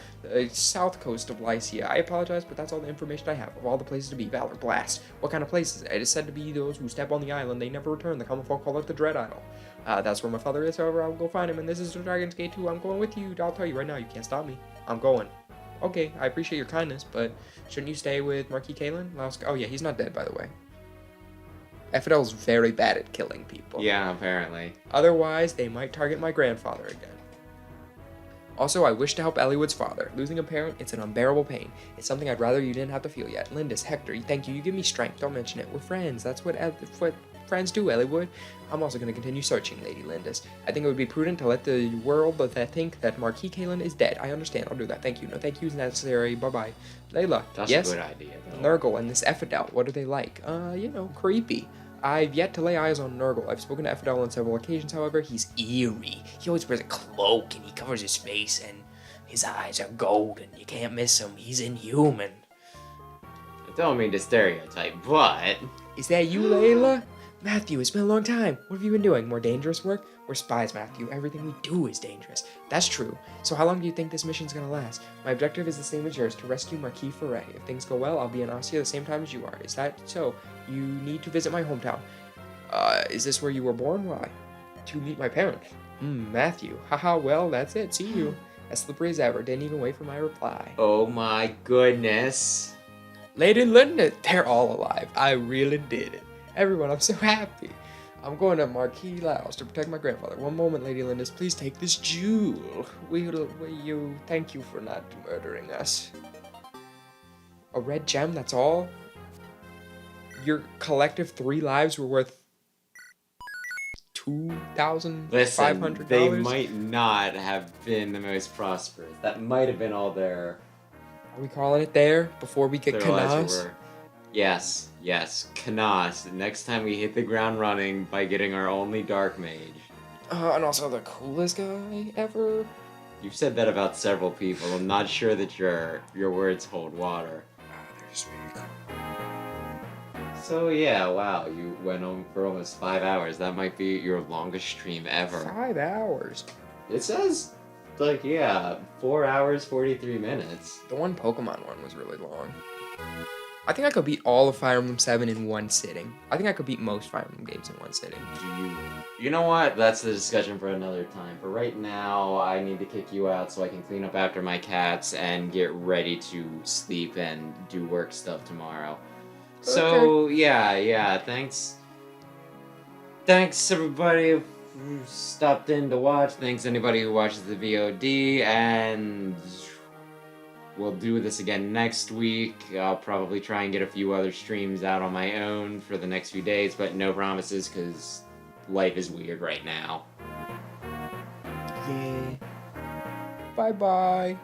South coast of Lycia. I apologize, but that's all the information I have. Of all the places to be, Valor Blast. What kind of place is it? It is said to be those who step on the island. They never return. The common folk call it the Dread Isle. That's where my father is, however, I will go find him, and this is the Dragon's Gate too. I'm going with you. I'll tell you right now, you can't stop me. I'm going. Okay, I appreciate your kindness, but shouldn't you stay with Marquis Kalen? Oh yeah, he's not dead, by the way. Ephidel's very bad at killing people. Yeah, apparently. Otherwise, they might target my grandfather again. Also, I wish to help Eliwood's father. Losing a parent, it's an unbearable pain. It's something I'd rather you didn't have to feel yet. Lindis, Hector, thank you. You give me strength. Don't mention it. We're friends. That's what friends do, Eliwood. I'm also going to continue searching, Lady Lindis. I think it would be prudent to let the world think that Marquis Kalen is dead. I understand. I'll do that. Thank you. No thank you is necessary. Bye-bye. Layla. That's yes? a good idea, though. Nurgle and this Epidel. What are they like? Creepy. I've yet to lay eyes on Nurgle. I've spoken to Epidel on several occasions, however. He's eerie. He always wears a cloak and he covers his face and his eyes are golden. You can't miss him. He's inhuman. I don't mean to stereotype, but... Is that you, Layla? Matthew, it's been a long time. What have you been doing? More dangerous work? We're spies, Matthew. Everything we do is dangerous. That's true. So how long do you think this mission's gonna last? My objective is the same as yours, to rescue Marquis Foray. If things go well, I'll be in Ostia the same time as you are. Is that so? You need to visit my hometown. Is this where you were born? Why? To meet my parents. Matthew. Haha, well, that's it. See you. As slippery as ever. Didn't even wait for my reply. Oh my goodness. Lady Linda, they're all alive. I really did it. Everyone, I'm so happy. I'm going to Marquis Laos to protect my grandfather. One moment, Lady Lindis. Please take this jewel. Thank you for not murdering us. A red gem, that's all? Your collective 3 lives were worth $2,500? Listen, they might not have been the most prosperous. That might have been all their... Are we calling it there before we get Kanas? Yes, Kanas. Next time we hit the ground running by getting our only Dark Mage. And also the coolest guy ever. You've said that about several people. I'm not sure that your words hold water. They're just really cool. So yeah, wow, you went on for almost 5 hours. That might be your longest stream ever. 5 hours? It says, 4 hours, 43 minutes. The one Pokemon one was really long. I think I could beat all of Fire Emblem 7 in one sitting. I think I could beat most Fire Emblem games in one sitting. You know what? That's the discussion for another time. For right now, I need to kick you out so I can clean up after my cats and get ready to sleep and do work stuff tomorrow. Okay. So, yeah, thanks. Thanks, everybody who stopped in to watch. Thanks, anybody who watches the VOD, and... we'll do this again next week. I'll probably try and get a few other streams out on my own for the next few days, but no promises because life is weird right now. Yeah. Bye-bye.